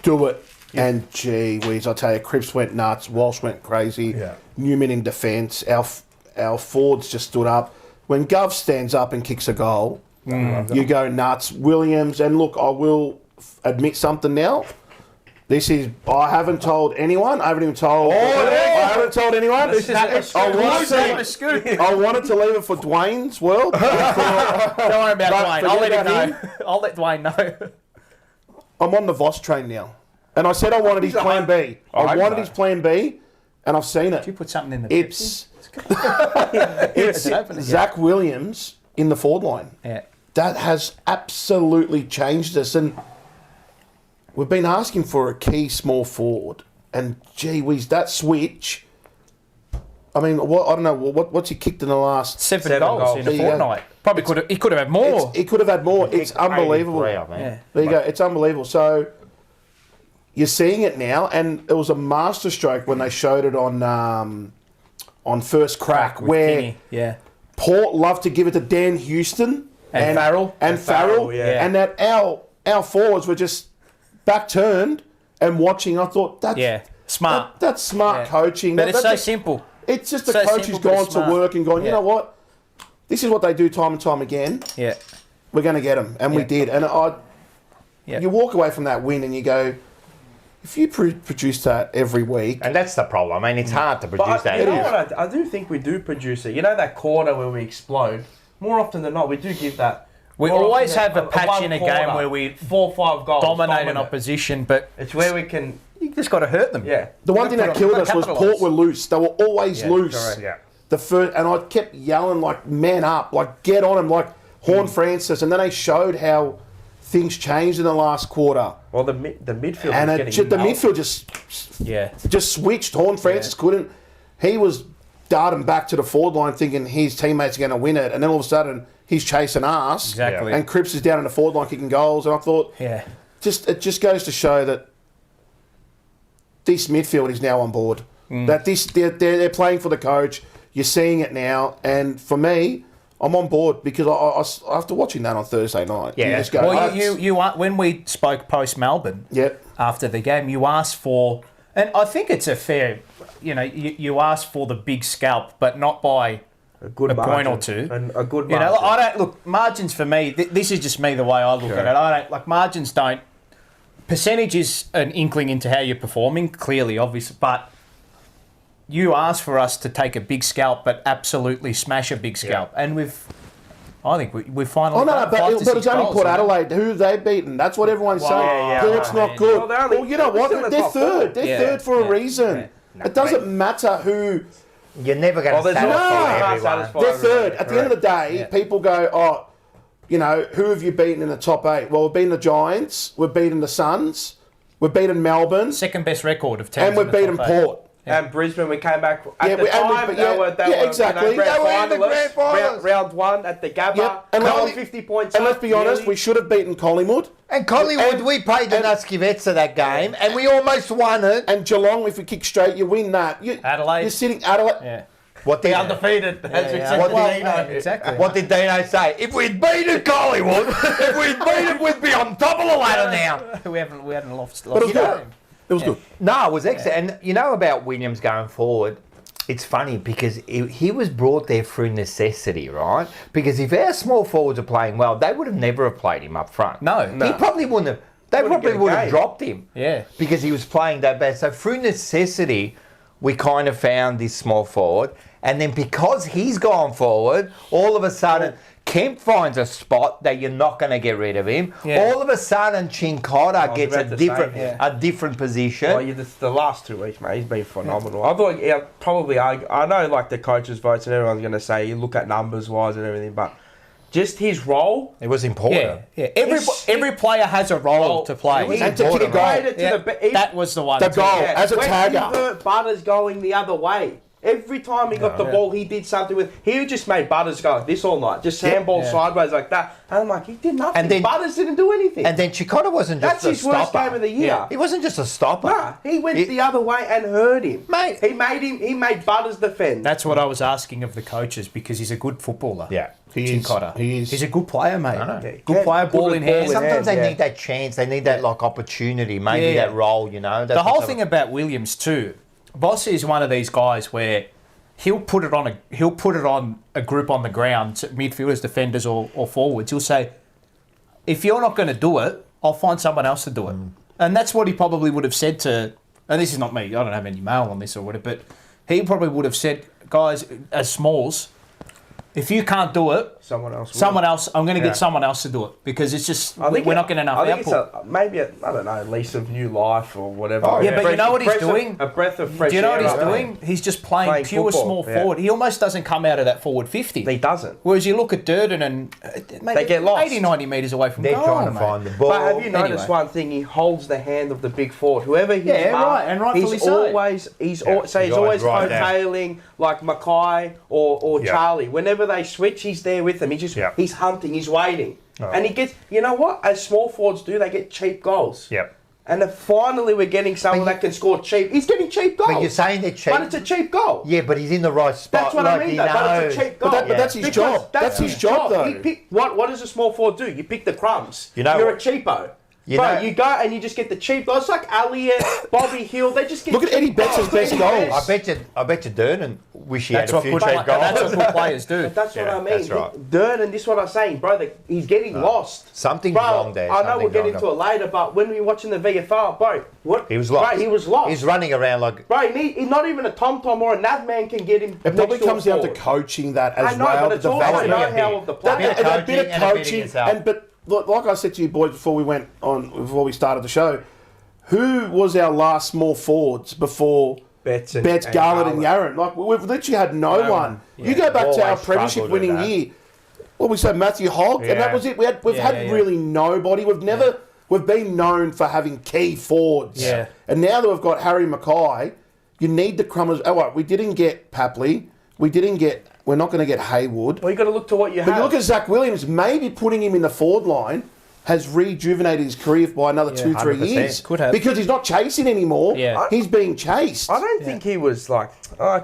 Do it. Yeah. And gee whiz, I tell you, Cripps went nuts. Walsh went crazy. Yeah. Newman in defence. Our forwards just stood up. When Gov stands up and kicks a goal, you go nuts. Williams, and look, I will admit something now. I haven't told anyone. I haven't even told. I haven't told anyone. I wanted to leave it for Dwayne's world. Don't worry about Dwayne. I'll let him know. I'll let Dwayne know. I'm on the Voss train now. And I said I wanted his plan B. I wanted his plan B, and I've seen it. Did you put something in the Pepsi? It's Zach Williams in the forward line. Yeah. That has absolutely changed us. And we've been asking for a key small forward. And gee whiz, that switch... I mean, I don't know, what's he kicked in the last... 7 goals in a fortnight. Probably he could have had more. He could have had more. It's unbelievable. There you go. It's unbelievable. So... You're seeing it now, and it was a masterstroke when they showed it on First Crack, where Port loved to give it to Dan Houston and Farrell, and that our forwards were just back turned and watching. I thought that's smart. That's smart coaching. But it's so simple. It's just the coach who's gone to work and gone. You know what? This is what they do time and time again. Yeah, we're going to get them, and we did. And you walk away from that win and you go, if you produce that every week... And that's the problem. I mean, it's hard to produce that. You know what? I do think we do produce it. You know that quarter where we explode? More often than not, we do give that... We always have a patch in a game where we 4 or 5 goals dominate an opposition, but... It's where we can... You just got to hurt them. Yeah. The one thing that killed us was Port were loose. They were always loose. Correct. Yeah. The first, and I kept yelling, like, man up, like, get on them, like Horn Francis. And then they showed how... things changed in the last quarter. Well, the midfield and the midfield just switched. Horn Francis couldn't. He was darting back to the forward line, thinking his teammates are going to win it, and then all of a sudden he's chasing us. Exactly. And Cripps is down in the forward line kicking goals, and I thought, it just goes to show that this midfield is now on board. That they're playing for the coach. you're seeing it now. And for me, I'm on board because I after watching that on Thursday night, Yeah. you just go, Well, you when we spoke post Melbourne, after the game, you asked for, and I think it's a fair, you asked for the big scalp, but not by a good point or two, and a good margin. I don't look margins for me. This is just me the way I look at it. I don't like margins. Don't percentage is an inkling into how you're performing, clearly, obvious, but. You asked for us to take a big scalp, but absolutely smash a big scalp, and I think we finally. Oh no, but it's only Port Adelaide. Who they've beaten? That's what everyone's saying. Perth's not good. Well, you know what? They're third. They're third for a reason. It doesn't matter who. You're never going to satisfy everyone. They're third. At the end of the day, people go, who have you beaten in the top 8? Well, we've beaten the Giants. We've beaten the Suns. We've beaten Melbourne. Second best record of teams. And we've beaten Port. And Brisbane, we came back at the time. They were exactly. Grand They were in the grand finalists. Round 1 at the Gabba. And 50 points. And let's be honest, we should have beaten Collingwood. And Collingwood, we played the Nuskivets that game, and we almost won it. And Geelong, if we kick straight, you win that. Adelaide. You're sitting Adelaide. Yeah. What the undefeated. Exactly. What did Dino say? If we'd beaten Collingwood, we'd be on top of the ladder now. We hadn't lost. But it was good. No, it was excellent. And about Williams going forward, it's funny because he was brought there through necessity, right? Because if our small forwards are playing well, they would have never have played him up front. No. He probably wouldn't have. They probably would have dropped him. Yeah. Because he was playing that bad. So through necessity, we kind of found this small forward. And then because he's gone forward, all of a sudden... Kemp finds a spot that you're not going to get rid of him. Yeah. All of a sudden, Chincotta gets a different position. Well, the last 2 weeks, mate, he's been phenomenal. I thought, I know like the coaches' votes and everyone's going to say you look at numbers-wise and everything, but just his role... It was important. Yeah. Every player has a role to play. And to kick a goal. That was the one. The goal, as a tagger. When Butters going the other way... Every time he got the ball, he did something with... He just made Butters go like this all night. Just handball sideways like that. And I'm like, he did nothing. And then, Butters didn't do anything. And then Chincotta wasn't just a stopper. That's his worst game of the year. Yeah. He wasn't just a stopper. Nah, he went the other way and hurt him. Mate. He made Butters defend. That's what I was asking of the coaches because he's a good footballer. Yeah. Chincotta. He is. He's a good player, mate. Good player, ball in hand. Sometimes they need that chance. They need that opportunity, maybe that role, The whole thing about Williams too, Boss is one of these guys where... He'll put it on a group on the ground, midfielders, defenders, or forwards. He'll say, "If you're not going to do it, I'll find someone else to do it." And that's what he probably would have said to. And this is not me. I don't have any mail on this or whatever. But he probably would have said, "Guys, as smalls, if you can't do it, someone else. I'm going to get someone else to do it because it's just we're not getting enough output." Maybe I don't know, lease of new life or whatever. But you know what he's doing? A breath of fresh air. Do you know what he's doing? He's just playing pure football, small forward. He almost doesn't come out of that forward 50. He doesn't. Whereas you look at Durden and they get lost 80, 90 metres away from goal. They're trying to find the ball. But have you noticed one thing? He holds the hand of the big forward. Whoever he's rightfully so. He's always coattailing like Mackay or Charlie. Whenever they switch, he's there with them. He's hunting, he's waiting. And he gets, you know what? As small forwards do, they get cheap goals. Yep. And if finally we're getting someone that can score cheap. He's getting cheap goals. But you're saying they're cheap. But it's a cheap goal. Yeah, but he's in the right spot. That's what I mean, though. But it's a cheap goal. But that's his job. That's his job, though. What does a small forward do? You pick the crumbs. You're a cheapo. You go and you just get the cheap goals. It's like Elliott, Bobby Hill. They just get. Look at Eddie Betts' best goals. I bet you Durden wish he had a few cheap goals. That's what good players do. But that's what I mean. That's right. Durden, this is what I'm saying, bro. He's getting lost. Something's wrong there. I know we'll get into it later, but when we were watching the VFR, bro, what? He was lost. Bro, he was lost. He's running around like. Bro, he's not even a tom-tom or a nav man can get him. It probably comes down to coaching that as well. I know, but it's also know-how of the player. A bit of coaching, but. Like I said to you boys before we started the show, who was our last small forwards before Betts, Garlett and Yarran? Like we've literally had no one. Yeah. You go back to our premiership winning year. Well, we said Matthew Hogg, and that was it. We've had really nobody. We've been known for having key forwards. Yeah. And now that we've got Harry Mackay, you need the crumbers. Oh, right, we didn't get Papley. We're not going to get Haywood. Well, you got to look to what you have. But you look at Zach Williams, maybe putting him in the forward line has rejuvenated his career by another 2-3 years. Could have. Because he's not chasing anymore. Yeah. He's being chased. I don't think he was like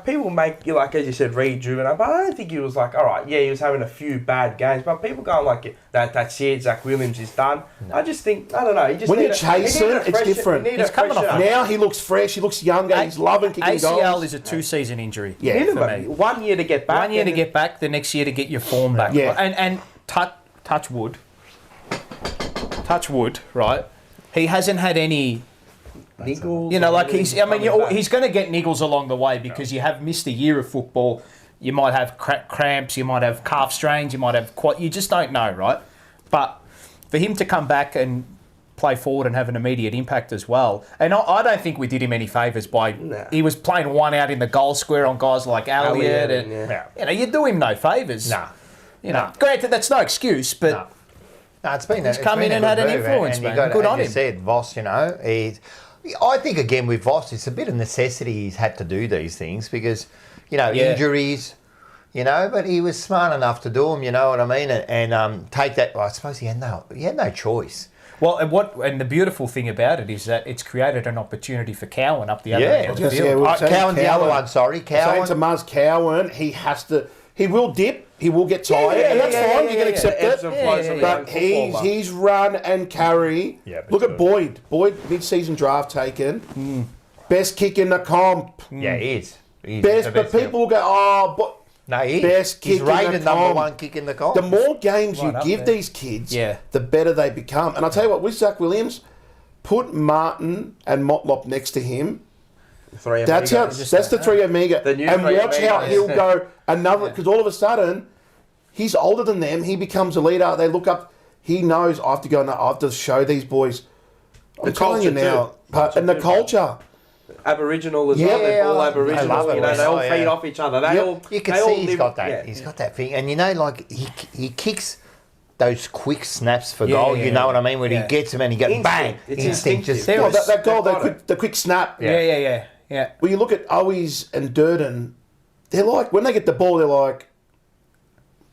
people make you like, as you said, rejuvenate, but I don't think he was like, all right, yeah, he was having a few bad games, but people going like that's it, Zach Williams is done. No. I just think, I don't know, he just when you chase him, it's different. He's coming off now. He looks fresh. He looks younger. He's loving kicking goals. ACL is a 2-season injury. Yeah, for me. 1 year to get back. 1 year to get back. The next year to get your form back. Yeah, and touch wood. Touch wood, right? He hasn't had any niggles. You know, like he's going to get niggles along the way because you have missed a year of football. You might have cramps. You might have calf strains. You might have you just don't know, right? But for him to come back and play forward and have an immediate impact as well, and I don't think we did him any favours by he was playing one out in the goal square on guys like Elliott, and you know, you do him no favours. No, you know, granted that's no excuse, but. No. No, it's been he's come in and had an influence, man. Good on him. You said Voss, you know, I think again with Voss, it's a bit of necessity he's had to do these things because, you know, injuries, you know, but he was smart enough to do them, you know what I mean, and take that. Well, I suppose he had no choice. Well, and the beautiful thing about it is that it's created an opportunity for Cowan up the other end of the field. Cowan's the other one. Sorry, Cowan. Saying to Muzz Cowan, he will dip. He will get tired, and that's fine. You can accept it. But he's run and carry. Yeah, look at Boyd. Boyd, mid-season draft taken. Best kick in the comp. Yeah, he is. Best, but people will go, but no, he best kick he's rated in the number comp. one kick in the comp. The more games you give these kids, the better they become. And I'll tell you what, with Zach Williams, put Martin and Motlop next to him. That's the three Omega. And watch how he'll go another, because all of a sudden, he's older than them. He becomes a leader. They look up. He knows I have to go and I have to show these boys. I'm telling you now. And the culture. Aboriginal as well. They're all Aboriginal. You know, they all feed off each other. You can see he's got that. Yeah. He's got that thing. And you know, like he kicks those quick snaps for goal. You know what I mean? When he gets them and he goes bang. It's instinctive. That goal, the quick snap. Yeah. Well, you look at Owies and Durden. They're like, when they get the ball, they're like,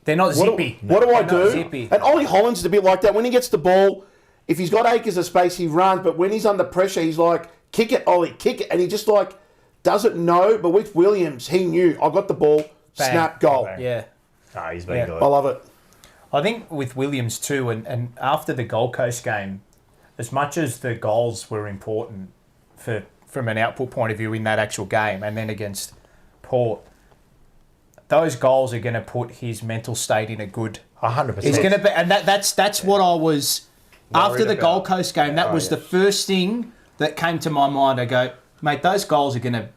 they're not zippy. What do I do? And Ollie Hollands is a bit like that. When he gets the ball, if he's got acres of space, he runs. But when he's under pressure, he's like, kick it, Ollie, kick it. And he just like doesn't know. But with Williams, he knew, I got the ball, snap, goal. Bang. Yeah. Oh, he's been good. I love it. I think with Williams too, and after the Gold Coast game, as much as the goals were important from an output point of view in that actual game, and then against Port, those goals are going to put his mental state in a good 100%. He's going to be, and that's what I was after the Gold Coast game. That was the first thing that came to my mind. I go, mate, those goals are going to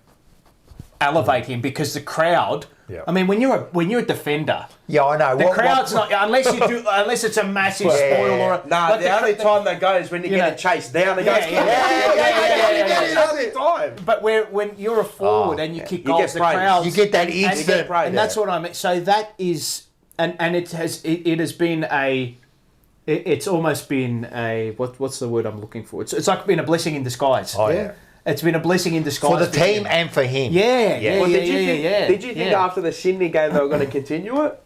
elevate him because the crowd. Yeah. I mean, when you're a defender, I know the crowd's not unless it's a massive spoil or a, no. The only time they go is when you get chased down. But when you're a forward and you kick goals, the crowd you get that instant, and that's what I mean. So that is, and it has been a. It's almost been a what's the word I'm looking for? It's like been a blessing in disguise. Oh yeah. It's been a blessing in disguise for the team and for him. Did you think after the Sydney game they were going to continue it?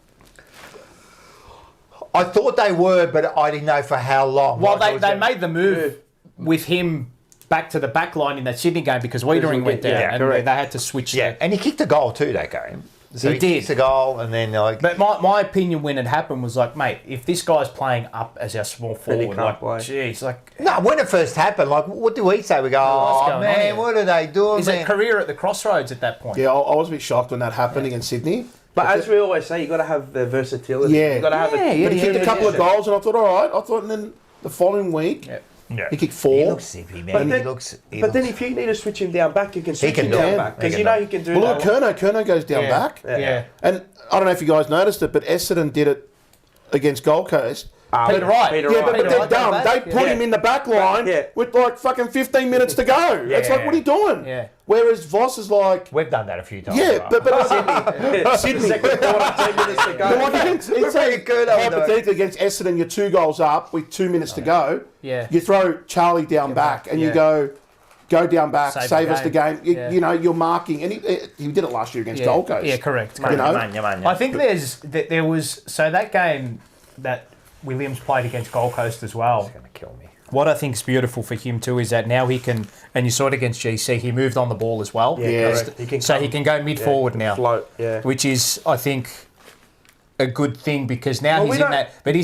I thought they were, but I didn't know for how long. Well, they made the move with him back to the back line in that Sydney game because Wiedering went down and they had to switch. Yeah, and he kicked a goal too that game. So he did. Kicked a goal and then like... But my opinion when it happened was like, mate, if this guy's playing up as our small forward, like, geez, like... No, when it first happened, like, what do we say? We go, oh, man, what are they doing? He's a career at the crossroads at that point. Yeah, I was a bit shocked when that happened against Sydney. But as we always say, you've got to have the versatility. Yeah. You've got to have it. But he kicked a couple of goals and I thought, all right. And then the following week... Yeah. He kicked 4. He looks zippy, man. But then if you need to switch him down back, you can switch him down back. Because you know he can do that. Well, look, Kerno goes down back. Yeah. And I don't know if you guys noticed it, but Essendon did it against Gold Coast. Peter Wright. But they're dumb. They put him in the back line with like fucking 15 minutes to go. It's like, what are you doing? Yeah. Whereas Voss is like... We've done that a few times. Yeah, but Sydney. Second quarter, 10 minutes to go. It's hypothetically against Essendon, you're 2 goals up with 2 minutes to go. Yeah. You throw Charlie down back and you go down back, save us the game. You know, you're marking. And he did it last year against Gold Coast. Yeah, correct. I think there was... So that game that Williams played against Gold Coast as well. He's going to kill me. What I think is beautiful for him too is that now he can, and you saw it against GC, he moved on the ball as well. Yeah, he can go mid-forward now. Float, which is, I think, a good thing because now he's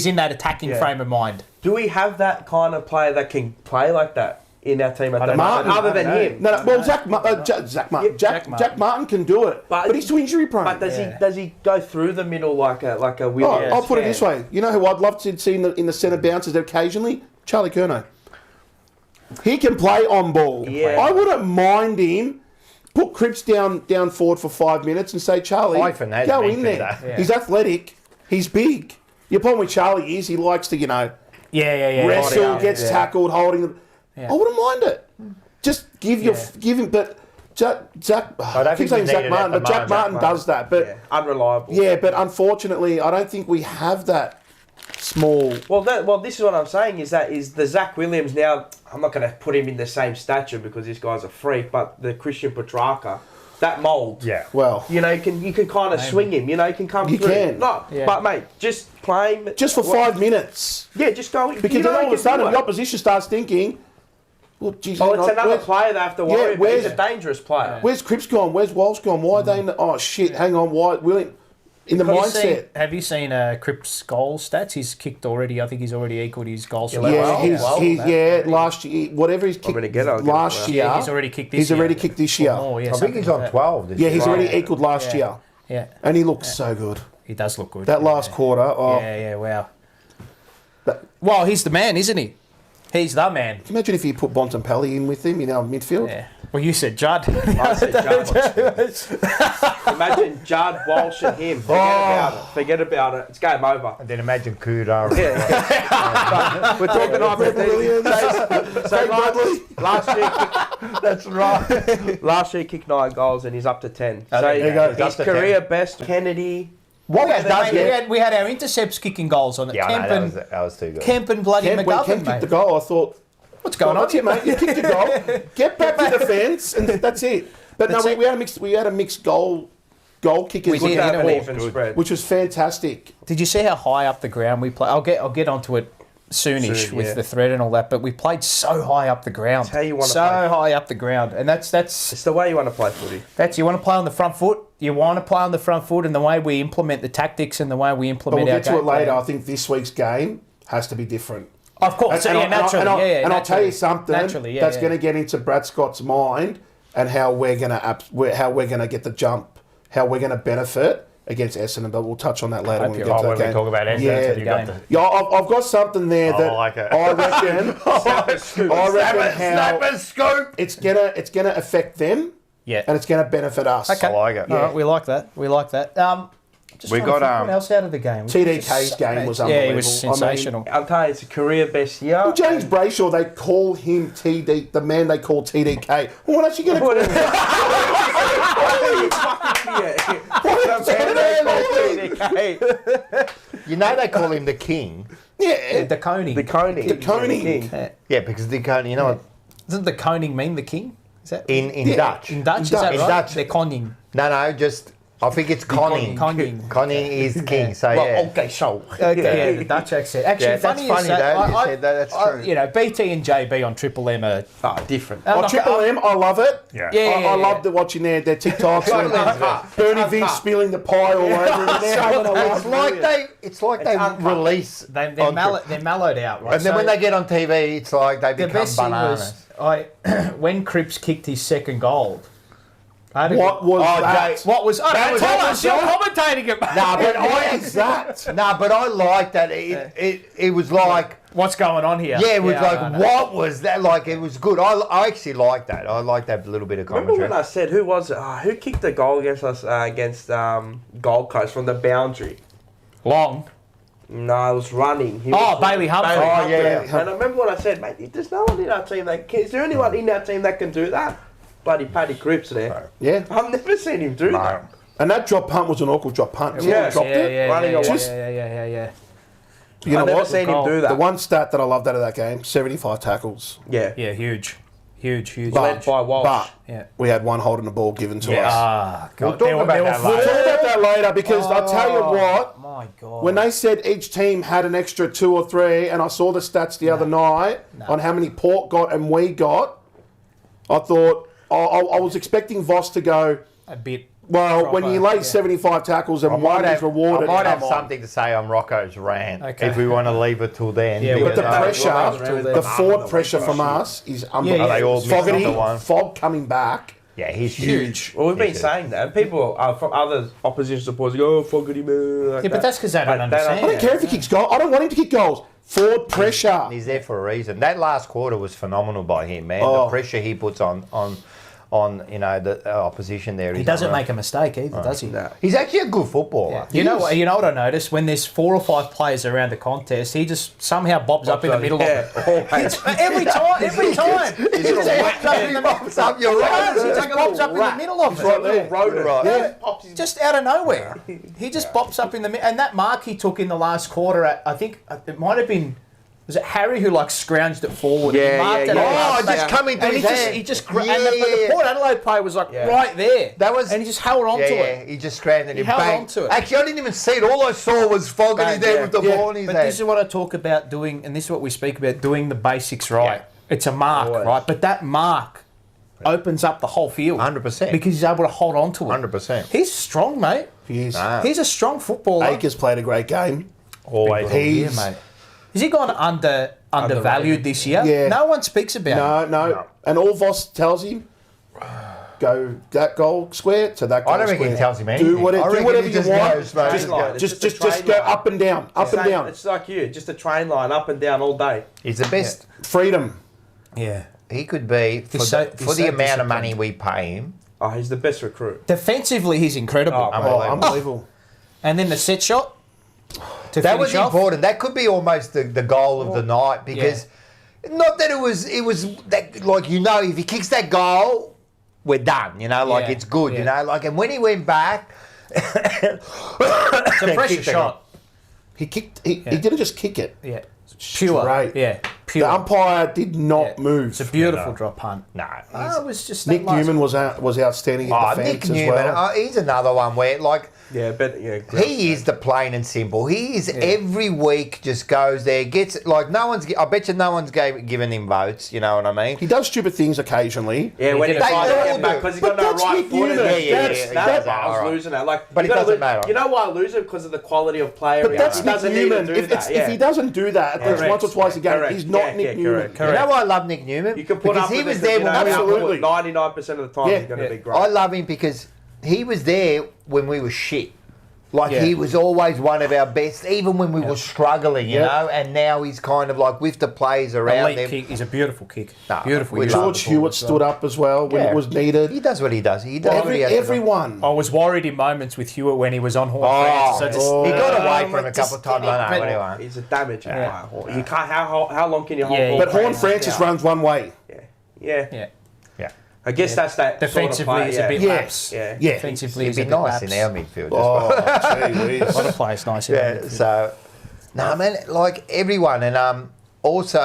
in that attacking frame of mind. Do we have that kind of player that can play like that in our team at the moment, other than him? No, well, Jack Martin can do it, but he's too injury prone. But does he go through the middle like a Williams? I'll put it this way. You know who I'd love to see in the centre bounces occasionally? Charlie Curnow. He can play on ball. Yeah. I wouldn't mind him. Put Cripps down forward for 5 minutes and say, Charlie, go in there. Yeah. He's athletic. He's big. Your problem with Charlie is he likes to, wrestle, gets tackled, holding them. Yeah. I wouldn't mind it. Just give him, but Jack Martin, but Jack Martin does that. But unreliable. Yeah, but unfortunately, I don't think we have that small. Well, this is what I'm saying is the Zach Williams now. I'm not going to put him in the same stature because this guy's a freak, but the Christian Petrarca, that mould. Yeah. Well, you can kind of swing him. You can come through. Can. But mate, just play him just for 5 minutes. Yeah, just go in. Because then all of a sudden the opposition starts thinking, well, geez, it's another player they have to worry about. He's a dangerous player. Where's Cripps gone? Where's Walsh gone? Why are they in the... Oh, shit, hang on. Why... William... In the mindset. Have you seen Cripps' goal stats? He's kicked already. I think he's already equaled his goals. Last year, whatever he's kicked last year. Yeah, he's already kicked this year. He's already kicked this year. I think he's on 12 this year. Yeah, he's already equaled last year. Yeah. And he looks so good. He does look good. That last quarter. Oh. Yeah, wow. Well, he's the man, isn't he? He's the man. Can you imagine if you put Bontempelli in with him in our midfield? Yeah. Well, you said Judd. I said Judd. Imagine Judd, Walsh and him. Forget about it. It's game over. And then imagine Kuda. We're talking hypothetically. So last year, that's right. Last year kicked 9 goals and he's up to 10. So his career best, Kennedy. We had our intercepts kicking goals on it. Yeah, that was too good. Kemp and bloody McGovern, when Kemp kicked the goal, I thought, what's going on here, mate? You kicked the goal, get back to defence, and that's it. But we had a mixed goal kickers, which was fantastic. Did you see how high up the ground we play? I'll get onto it soonish with the thread and all that, but we played so high up the ground. That's how you want to play. So high up the ground, and that's it's the way you want to play footy. You want to play on the front foot. You want to play on the front foot, and the way we implement the tactics and the way we implement. But we'll get to it later. I think this week's game has to be different. Of course, naturally. I'll tell you something that's going to get into Brad Scott's mind and how we're going to get the jump, how we're going to benefit against Essendon. But we'll touch on that later when we get to that game. We talk about Essendon. I've got something there that I reckon. Snapper scoop. It's gonna affect them. Yeah, and it's going to benefit us. Okay. I like it. All right, we like that. We got what else out of the game? TDK's game was unbelievable. Yeah, he was sensational. I'll tell you, it's a career best year. Well, James Brayshaw, they call him TD, the man they call TDK. Well, what else are you going to call him? You know they call him the king. Yeah, the Koning. The Koning. Yeah, because the Koning. You know what? Doesn't the Koning mean the king? Is that in Dutch? In Dutch, is that right? Dutch. They're Koning. No, just. I think it's Koning. Koning is king. So okay, so the Dutch accent. Actually, that's funny though. You said that. That's true. You know, BT and JB on Triple M are different. Triple M, I love it. Yeah, I love watching their TikToks. Bernie Vince spilling the pie all over. It's like they release. They're mellowed out, right? And then when they get on TV, it's like they become bananas. When Cripps kicked his second goal. What was that? What was? Tell us. You're commentating it. But I like that. It was like, what's going on here? Yeah, it was what was that? Like, it was good. I actually like that. I like that little bit of commentary. Remember when I said who was it? Who kicked the goal against us against Gold Coast from the boundary? Long. No, it was running. Bailey Humphrey. Yeah. And I remember what I said, mate. There's no one in our team that can. Is there anyone in our team that can do that? Bloody Paddy Cripps there. Yeah. I've never seen him do that. And that drop punt was an awkward drop punt. Yeah. You know I've never seen him do that. The one stat that I loved out of that game, 75 tackles. Yeah. Yeah, huge. Huge. Led by Walsh. But we had one holding the ball given to us. Ah, God. We'll talk about that later because I'll tell you what. My God. When they said each team had an extra 2 or 3, and I saw the stats the other night on how many Port got and we got, I thought I was expecting Voss to go a bit. Well, when you lay 75 tackles and one is rewarded, I might have something to say on Rocco's rant if we want to leave it till then. Yeah, but the pressure, the forward pressure from us is unbelievable. They all Fogg coming back. Yeah, he's huge. Well, we've been saying that. People from other opposition supporters go, Fogarty, man. But that's because they don't understand. I don't care if he kicks goals. I don't want him to kick goals. Forward pressure. He's there for a reason. That last quarter was phenomenal by him, man. The pressure he puts on the opposition there. He doesn't make a mistake either, does he? No. He's actually a good footballer. Yeah. You know what I noticed? When there's 4 or 5 players around the contest, he just somehow bobs up in the middle of it. Every time. He just bobs up in the middle of it. Just out of nowhere. He just bops up in the middle. And that mark he took in the last quarter, I think it might have been... Was it Harry who scrounged it forward? Just coming to his hand. And the Port Adelaide player was right there. And he just held on to it. He just scrounged it. He held on to it. Actually, I didn't even see it. All I saw was Fogarty there with the ball in his hand. But this is what I talk about doing, and this is what we speak about, doing the basics right. Yeah. It's a mark, right? But that mark opens up the whole field. 100%. Because he's able to hold on to it. 100%. He's strong, mate. He is. He's a strong footballer. Akers played a great game. Always. Mate. Has he gone undervalued this year? Yeah. No one speaks about him. No. And all Voss tells him, go that goal square to that goal I don't square. think he tells him anything. Do whatever you want. Just go up and down, up and down. It's like you, just a train line, up and down all day. He's the best. Freedom. Yeah. He could be, for the amount of money we pay him. Oh, he's the best recruit. Defensively, he's incredible. Unbelievable. And then the set shot. That was important. That could be almost the goal of the night because not that it was that, like, if he kicks that goal, we're done. It's good. And when he went back, it's a pressure shot. He kicked. He didn't just kick it. Yeah, pure. Straight. Yeah, pure. The umpire did not move. It's a beautiful drop punt. No, it was just Nick Newman was outstanding in defence as well. He's another one where he is the plain and simple. He is every week just goes there, gets I bet you no one's given him votes. You know what I mean? He does stupid things occasionally. Yeah, when he tries to get back because he's got no right foot. I was losing that. But it doesn't matter. You know why I lose it? Because of the quality of player. But that's Nick Newman. If he doesn't do that at least once or twice a game, he's not Nick Newman. You know why I love Nick Newman? You can put up he with was there when absolutely 99% of the time. He's going to be great. I love him because he was there when we were shit. He was always one of our best, even when we were struggling, you know. And now he's kind of with the players around him. Kick is a beautiful kick. Beautiful. George Hewitt stood up as well when it was needed. He does what he does. He does everyone. I was worried in moments with Hewitt when he was on Horn. He got away from him a couple of times. Anyway, he's a damage player. You can't. How long can you hold? But Horn Francis runs one way. Yeah. I guess that's that. Defensively, sort of it's a bit lapse. Yeah. Defensively, it'd be nice in our midfield. Gee whiz. A lot of players nice in our midfield. So, no, man, everyone, and also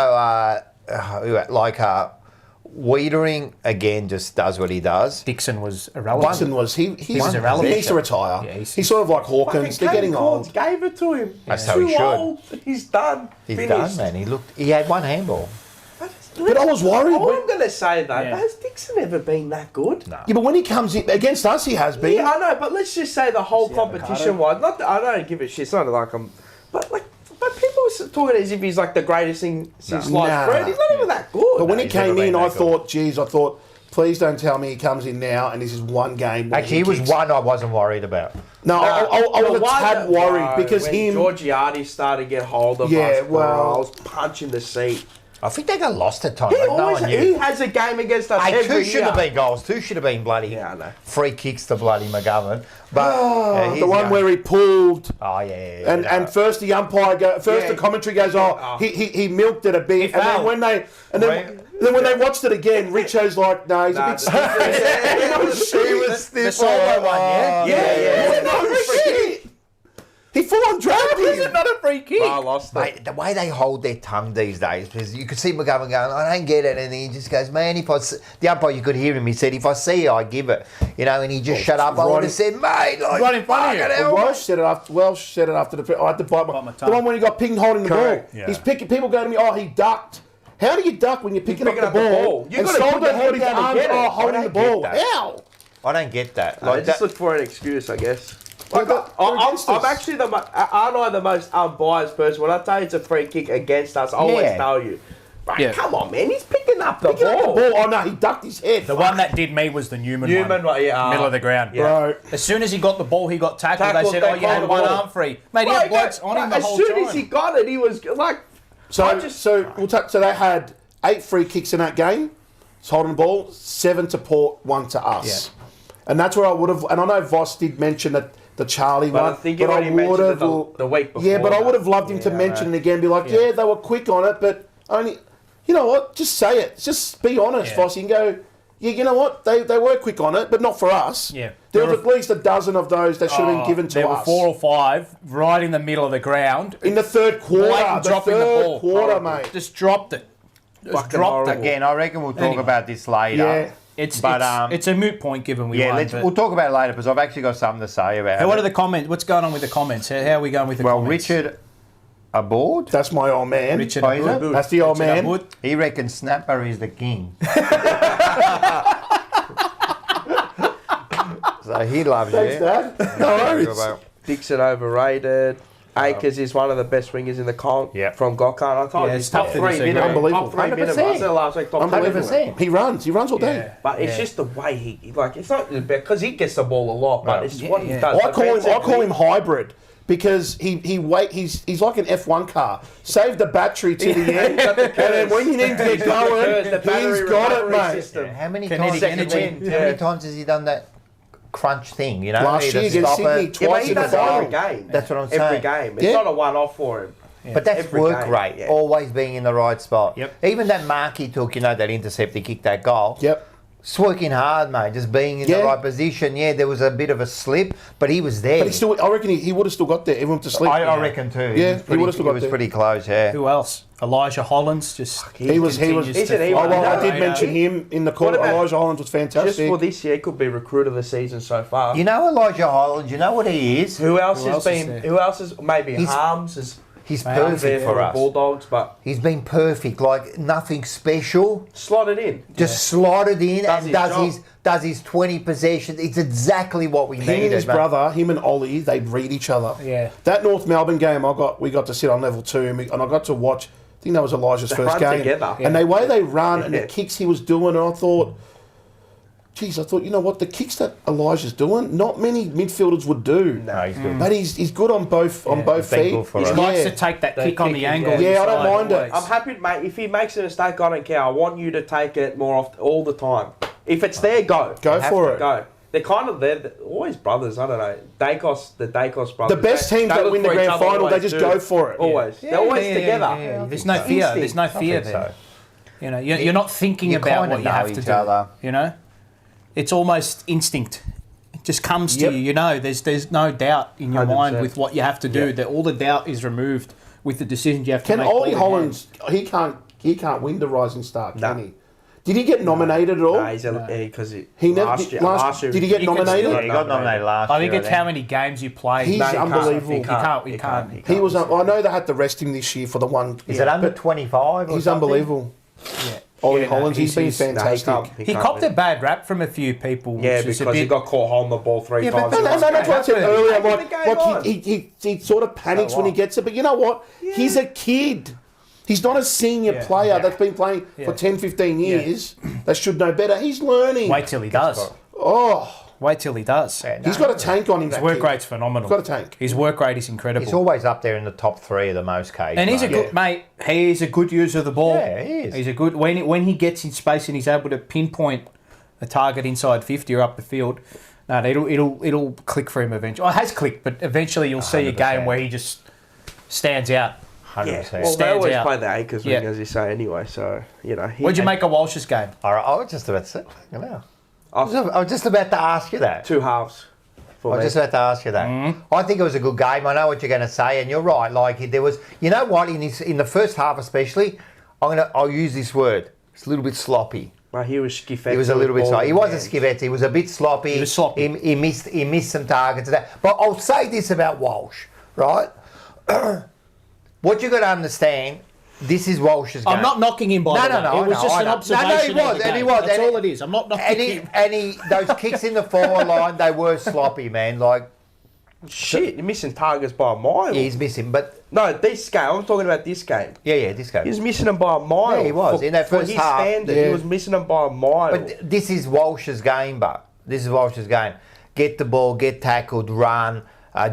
Wiedering again just does what he does. Dixon was irrelevant. He's irrelevant. He needs to retire. Yeah, he's sort of like Hawkins. They're getting old. Gave it to him. That's how he should. Old. He's done. He's done, man. He had one handball. But I was worried. All I'm going to say, though, has Dixon ever been that good? No. Yeah, but when he comes in against us, he has been. Yeah, I know, but let's just say the whole competition-wise. Not that I don't give a shit. It's not like I'm... But people are talking as if he's the greatest thing since sliced bread. He's not even that good. But when he came in, I thought, please don't tell me he comes in now and this is one game. Actually, he was one I wasn't worried about. No, I was a tad worried because when Georgiades started to get hold of us, I was punching the seat. I think they got lost at times. He has a game against us every year. 2 should have been goals. 2 should have been bloody free kicks to bloody McGovern. But the one where he pulled. Oh yeah. And first the umpire the commentary goes, he milked it a bit, and then when they watched it again, Richo's like, no, he's a bit stiff. He was stiff. The solo one, yeah. He full on dragged him. Is it not a free kick? I lost it. Mate, the way they hold their tongue these days, because you could see McGovern going, I don't get it, and then he just goes, man, the umpire, you could hear him, he said, if I see you, I give it, and he just shut up. I would have said, mate, like, right in front of you. Welsh said it after the. I had to bite my tongue. The one when he got pinged holding the ball. Yeah. He's picking. People go to me, he ducked. How do you duck when you're picking up the ball? You got to put your head down and get it. Holding the ball. How? I don't get that. Like, just look for an excuse, I guess. Like, I'm actually aren't I the most unbiased person? When I tell you it's a free kick against us, I always tell you. Right, come on, man, he's picking up the ball. Oh, no, he ducked his head. The one that did me was the Newman one. Middle of the ground. Yeah. Bro. As soon as he got the ball, he got tackled. They said, you had one arm free. Mate, he had blokes on him the whole time. As soon as he got it, he was like... So they had 8 free kicks in that game. It's holding the ball, 7 to Port, 1 to us. Yeah. And that's where I would have... And I know Voss did mention that the Charlie one. I think I would have the week before. Yeah, but I would have loved him to mention it again. Be like, they were quick on it, but only... You know what? Just say it. Just be honest, Voss. You can go, you know what? They were quick on it, but not for us. Yeah. There was at least a dozen of those that should have been given to us. There were 4 or 5 right in the middle of the ground. In the third quarter. Dropping the ball. Quarter, mate. Just dropped it. Just dropped it. Again, I reckon we'll talk about this later. Yeah. It's a moot point given we won. We'll talk about it later because I've actually got something to say about it. What are the comments? What's going on with the comments? How are we going with the comments? Well, Richard Aboard. That's my old man. Richard Aboard. That's the old man. Aboard. He reckons Snapper is the king. So he loves Thanks, you. Dad. No worries. Dixon overrated. Akers is one of the best wingers in the comp from Gokhan. I told you, it's top 3 minutes. Unbelievable. Top 3 minutes. I said last week, top 3 minutes. He runs all day. But it's just the way he, like, it's not because he gets the ball a lot, but it's what he does. I call him hybrid. Because he's like an F1 car. Save the battery to the end, and then when you need to get going, he's got it, mate. Yeah, how many times has he done that crunch thing? Last year against Sydney, twice in the every game. That's what I'm saying. Every game. It's not a one-off for him. Yeah. But that's work rate, always being in the right spot. Yep. Even that mark he took, that intercept, he kicked that goal. Yep. It's working hard, mate. Just being in the right position. Yeah, there was a bit of a slip, but he was there. But I reckon he would have still got there. Everyone to slip. I reckon too. Yeah, he would have still got there. He was pretty close. Yeah. Who else? Elijah Hollands. He was. I did mention him in the call. Elijah Hollands was fantastic. Just for this year, could be recruit of the season so far. Elijah Hollands. You know what he is? Who else has maybe Harms? He's perfect for us. Bulldogs, but he's been perfect. Like nothing special. Slotted in. Just slotted in and does his 20 possessions. It's exactly what we needed. Him and his brother, him and Ollie, they'd read each other. Yeah. That North Melbourne game, we got to sit on level 2 and I got to watch. I think that was Elijah's first game. Together. And the way they run and the kicks he was doing, and I thought, you know what? The kicks that Elijah's doing, not many midfielders would do. No, he's good. But he's good on both feet. He likes to take that kick on the angle. Yeah, I don't mind it. I'm happy, mate. If he makes a mistake, I don't care. I want you to take it more often, all the time. If it's there, go. Go for it. Go. They're always brothers. I don't know. The Dacos brothers. The best teams that win the grand final, they just go for it. Always. They're always together. Yeah. There's no fear. There's no fear there. You're not thinking about what you have to do. It's almost instinct. It just comes to you. There's no doubt in your 100%. Mind with what you have to do. That all the doubt is removed with the decisions you have to make. Can Ollie Hollands? He can't win the Rising Star, can he? Did he get nominated at all? No, because last year. Did he get nominated? Yeah, he got nominated last year. I think it's how many games you play. He's unbelievable. He can't. He was. I know they had to rest him this year for the one. Is it under 25? He's unbelievable. Yeah. Ollie Hollands, he's been fantastic. He copped a bad rap from a few people. Yeah, because he got caught holding the ball 3 times. That's what I said earlier. He sort of panics when he gets it. But you know what? Yeah. He's a kid. He's not a senior player that's been playing for 10, 15 years. That should know better. He's learning. Wait till he does. Wait till he does. Yeah, he's got a tank on him. His work rate's phenomenal. He's got a tank. His work rate is incredible. He's always up there in the top 3 of the most cases. And he's a good mate. He's a good user of the ball. Yeah, he is. He's a good when he gets in space and he's able to pinpoint a target inside 50 or up the field. No, it'll click for him eventually. It has clicked, but eventually you'll see a game where he just stands out. 100%. Yeah. Well, they always play the Akers wing, as you say, anyway. So What'd you make of Walsh's game? All right, I was just about to say. I was just about to ask you that. 2 halves. I was just about to ask you that. I think it was a good game. I know what you're going to say, and you're right. Like there was, you know what? In the first half, especially, I'll use this word. It's a little bit sloppy. Well, he was Schifetti. He was a little bit sloppy. He wasn't Schifetti. He was a bit sloppy. He was sloppy. He missed some targets. And that. But I'll say this about Walsh, right? What you got to understand. This is Walsh's game. I'm not knocking him by the way. It was just an observation. No, he was. That's all it is. I'm not knocking him. Those kicks in the forward line, they were sloppy, man. Like, shit, you're missing targets by a mile. Yeah, he's missing, but no, this game. I'm talking about this game. Yeah, this game. He was missing them by a mile. Yeah, he was in that first for his half. Standard, he was missing them by a mile. But this is Walsh's game, This is Walsh's game. Get the ball, get tackled, run,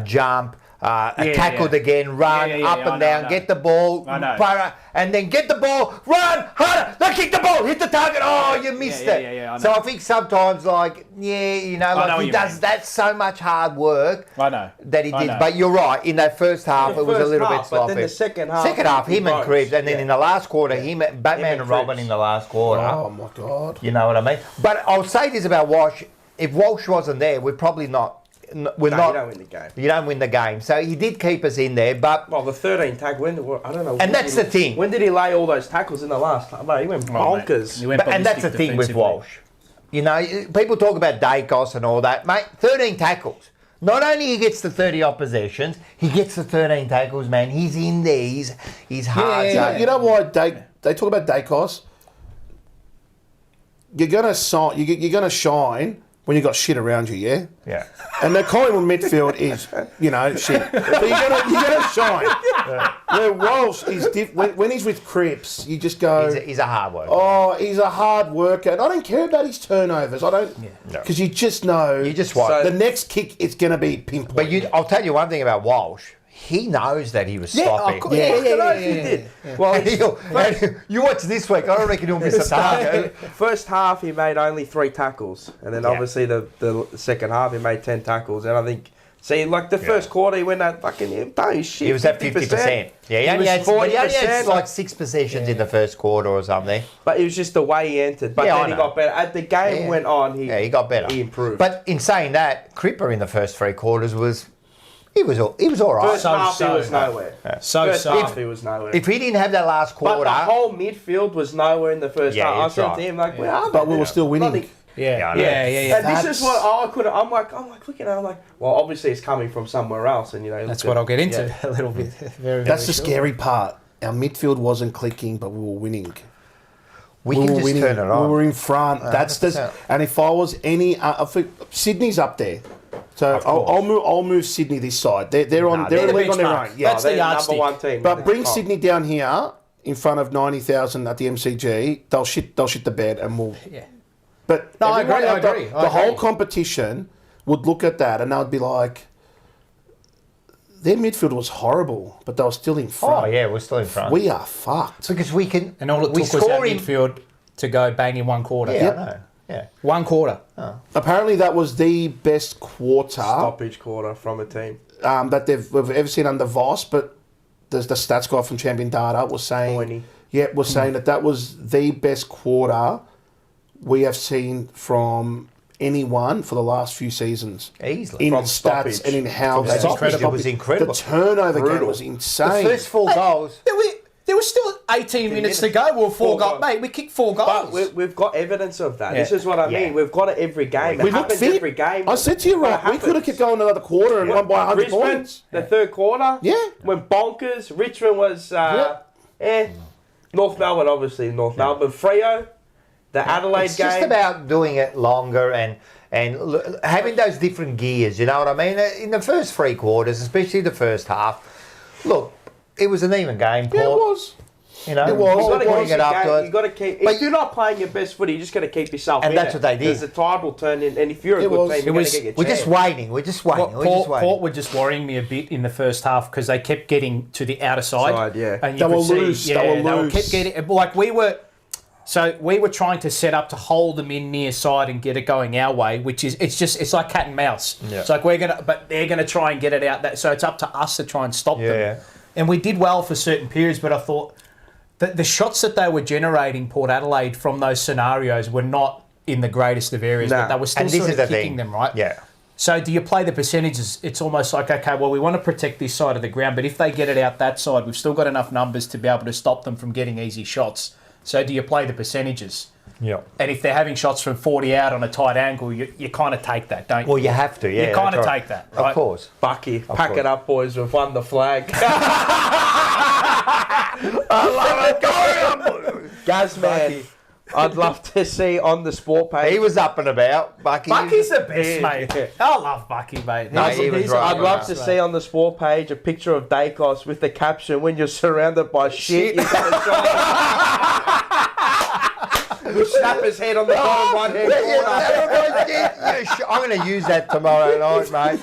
jump. Tackled again, run up and down, get the ball, and then get the ball, run harder, then kick the ball, hit the target. Oh, you missed it. So I think sometimes, he does. That's so much hard work. I know that he did. But you're right. In that first half, it was a little bit sloppy. But then the second half, him and Cribs, and then in the last quarter, Batman and Robin in the last quarter. Oh my God! You know what I mean? But I'll say this about Walsh: if Walsh wasn't there, we're probably not. You don't win the game. You don't win the game. So he did keep us in there, but... Well, the 13 tackle, I don't know... And that's the thing. When did he lay all those tackles in the last... Mate, he went bonkers. And that's the thing with Walsh. You know, people talk about Dacos and all that. Mate, 13 tackles. Not only he gets the 30 odd possessions, he gets the 13 tackles, man. He's in there. He's hard. You know why they talk about Dacos? You're gonna shine when you got shit around you, yeah? Yeah. And the Collingwood midfield is, shit. But you're gonna shine. Where Walsh is when he's with Cripps, you just go. He's a hard worker. Oh, he's a hard worker. And I don't care about his turnovers. I don't, because you just know. You just watch. The next kick is gonna be pinpoint. But I'll tell you one thing about Walsh. He knows that he was sloppy. He did. Well, you watch this week. I don't reckon he'll miss a target. First half, he made only 3 tackles, and then obviously the second half, he made 10 tackles. And I think, first quarter, he went at fucking shit. He was at 50%. Yeah, he only had like 6 possessions in the first quarter or something. But it was just the way he entered. But then he got better. As the game went on, he got better. He improved. But in saying that, Cripper in the first 3 quarters was. He was all right. First half, he was nowhere. First half, he was nowhere. If he didn't have that last quarter... But the whole midfield was nowhere in the first half. I said to him, where are they? But we were still winning. Yeah. And this is what I could... I'm like, looking at it, I'm like, well, obviously it's coming from somewhere else. And, that's what I'll get into a little bit. That's the scary part. Our midfield wasn't clicking, but we were winning. We can just turn it on. We were in front. And if I was Sydney's up there. So I'll move Sydney this side. They're on their own. Yeah, that's the number 1 team. But bring Sydney down here in front of 90,000 at the MCG. They'll shit the bed and we'll. Yeah. But I agree. The whole competition would look at that and they would be like, their midfield was horrible, but they were still in front. Oh yeah, we're still in front. We are fucked because we can. And all it took was our midfield to go bang in 1 quarter. Yeah, I know. Yeah. 1 quarter. Oh. Apparently that was the best quarter. Stoppage quarter from a team. That we've ever seen under Voss, but the stats guy from Champion Data was saying... saying that was the best quarter we have seen from anyone for the last few seasons. Easily. In stats stoppage. And in how... It was incredible. The turnover game was insane. The first 4 goals... There was still 18 minutes to go. We're 4 goals. Mate, we kicked 4 goals. But we've got evidence of that. Yeah. This is what I mean. We've got it every game. It happens every game. I said to you, right, we could have kept going another quarter and won by 100 points. The third quarter. Yeah. Went bonkers. Richmond was, North Melbourne, obviously. North Melbourne. Freo. The Adelaide game. It's just about doing it longer and having those different gears. You know what I mean? In the first 3 quarters, especially the first half, look, it was an even game, Paul. Yeah, it was. You know, it was. You've got to keep. If you're not playing your best footy, you just got to keep yourself in. And that's what they did. Because the tide will turn in, and if you're a good team, you're going to get your chance. We're just waiting. Port were just worrying me a bit in the first half because they kept getting to the outer side. And they were loose. They kept getting like we were. So we were trying to set up to hold them in near side and get it going our way, which is it's like cat and mouse. Yeah. It's like but they're gonna try and get it out. So it's up to us to try and stop them. And we did well for certain periods, but I thought that the shots that they were generating, Port Adelaide, from those scenarios were not in the greatest of areas, but they were still sort of kicking them, right? Yeah. So do you play the percentages? It's almost like, okay, well, we want to protect this side of the ground, but if they get it out that side, we've still got enough numbers to be able to stop them from getting easy shots. So do you play the percentages? Yeah. And if they're having shots from 40 out on a tight angle, you kind of take that, don't you? Well, you have to, yeah. You kind of take that, right? Of course. Bucky, pack it up, boys. We've won the flag. I love it. Go on. Gaz, man. I'd love to see on the sport page. He was up and about. Bucky's the best, mate. I love Bucky, mate. No, he was right. I'd love to see on the sport page a picture of Dacos with the caption, "When you're surrounded by shit, you got a shot." We'll snap his head on the bottom right-hand corner. I'm going to use that tomorrow night, mate.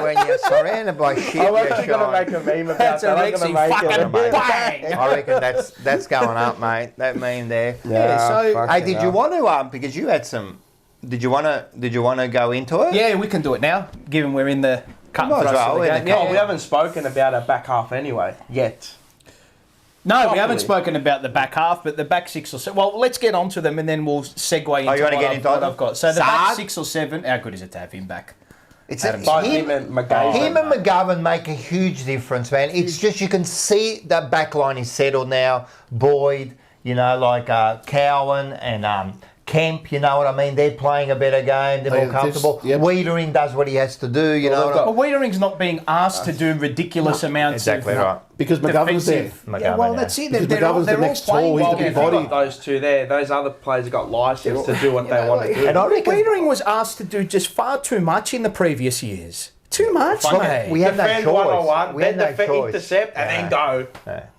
When you're surrounded by shit, I'm you actually going to make a meme about that. I'm going to make it. Bang! I reckon that's going up, mate. That meme there. Yeah. So, hey, did you want to because you had some? Did you want to go into it? Yeah, we can do it now, given we're in the cut and thrust of the game. Yeah, we haven't spoken about our back half anyway yet. No, we haven't spoken about the back half, but the back 6 or 7. Well, let's get on to them and then we'll segue into what I've got. So the back 6 or 7, how good is it to have him back? It's him and McGovern make a huge difference, man. It's just you can see that back line is settled now. Boyd, Cowan and Kemp, you know what I mean? They're playing a better game. They're more comfortable. Wiedering does what he has to do, you know. But Wiedering's not being asked to do ridiculous amounts exactly of right. Because McGovern's there. Yeah, well, that's it. They're all the next playing tall. He's the big body. Those two there. Those other players have got license to do what they want to do. And I reckon Wiedering was asked to do just far too much in the previous years. Too much, mate. We had no choice. 1-on-1, we had no choice. Intercept and then go.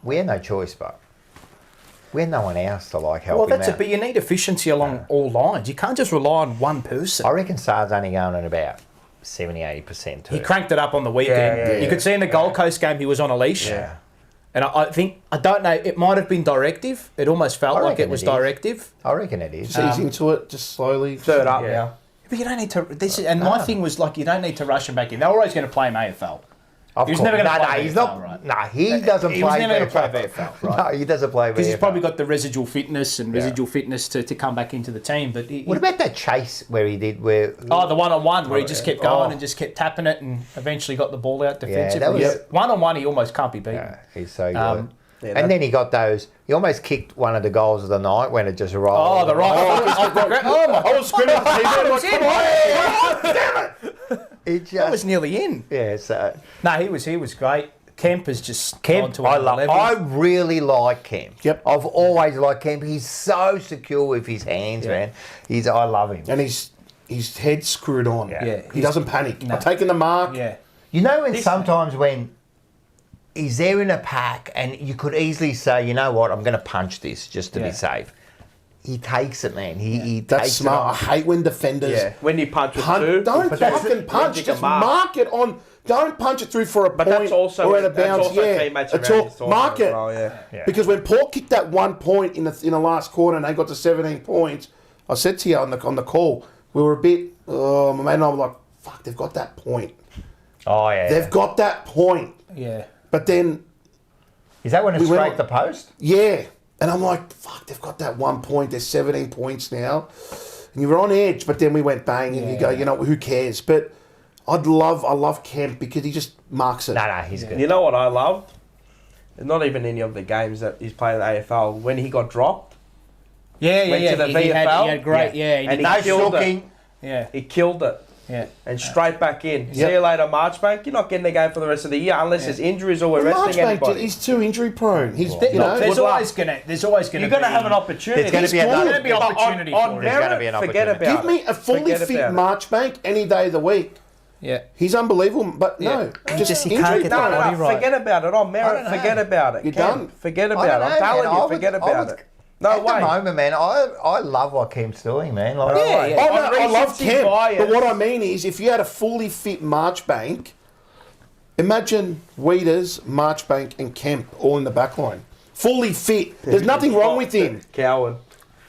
We had no choice, but we had no one else to help him that's out. it. But you need efficiency along all lines. You can't just rely on one person. I reckon Saar's only going at about 70-80% too. He cranked it up on the weekend. You could see in the Gold Coast game he was on a leash. Yeah. And I don't know, it might have been directive. It almost felt like it was directive. I reckon it is. Ease into it, just slowly. Third up now. But you don't need to. My thing was you don't need to rush him back in. They're always going to play him AFL. Of He was course. never going to play he's VFL, not. right? No, he doesn't play. He was never going to play VFL. VFL, right? No, he doesn't play VFL. Because he's probably got the residual fitness to come back into the team. But what about that chase where he did the 1-on-1 where he just kept going and just kept tapping it and eventually got the ball out defensively. Yeah, 1-on-1 he almost can't be beaten. Yeah, he's so good. And then he got those. He almost kicked one of the goals of the night when it just rolled. Oh, the right. I was screaming. Damn it! That was nearly in. Yeah. So no, he was great. Kemp is just gone to another level. I really like Kemp. Yep. I've always liked Kemp. He's so secure with his hands, man. I love him. And his head's screwed on. Yeah. He doesn't panic. No. I'm taking the mark. Yeah. You know when he's there in a pack and you could easily say, you know what, I'm going to punch this just to be safe. He takes it, man. He That's takes smart. it. I hate when defenders. Yeah. When you punch with two. Don't fucking punch. Just mark it on. Don't punch it through for a point that's also, or in a bounce. Mark it. Well, yeah. Because when Port kicked that 1 point in the last quarter and they got to 17 points, I said to you on the call, we were a bit. My mate and I were like, "Fuck, they've got that point. Oh yeah, they've got that point." Yeah. But then, is that when it's straight the post? Yeah. And I'm like, "Fuck, they've got that 1 point. There's 17 points now." And you were on edge, but then we went bang, and you go, you know, who cares? But I love Kemp because he just marks it. No, he's good. You know what I loved? Not even any of the games that he's played in the AFL. When he got dropped, went to the VFL, he had great, and he killed it. Yeah, he killed it. Yeah, and straight back in. See you later, Marchbank. You're not getting the game for the rest of the year unless there's injuries or we're resting anybody. He's too injury prone. He's there's always gonna. You're gonna have an opportunity. There's going to be opportunity for him. There's going to be an opportunity. Give me a fully fit Marchbank any day of the week. Yeah, he's unbelievable, but no, just he can't get the body right. Forget about it. On merit, forget about it. You're done. Forget about it. I'm telling you, forget about it. No way. At the moment, man, I love what Kemp's doing, man. Like, I love Kemp. But what I mean is, if you had a fully fit Marchbank, imagine Weeders, Marchbank, and Kemp all in the back line. Fully fit. There's nothing wrong with him. Cowan.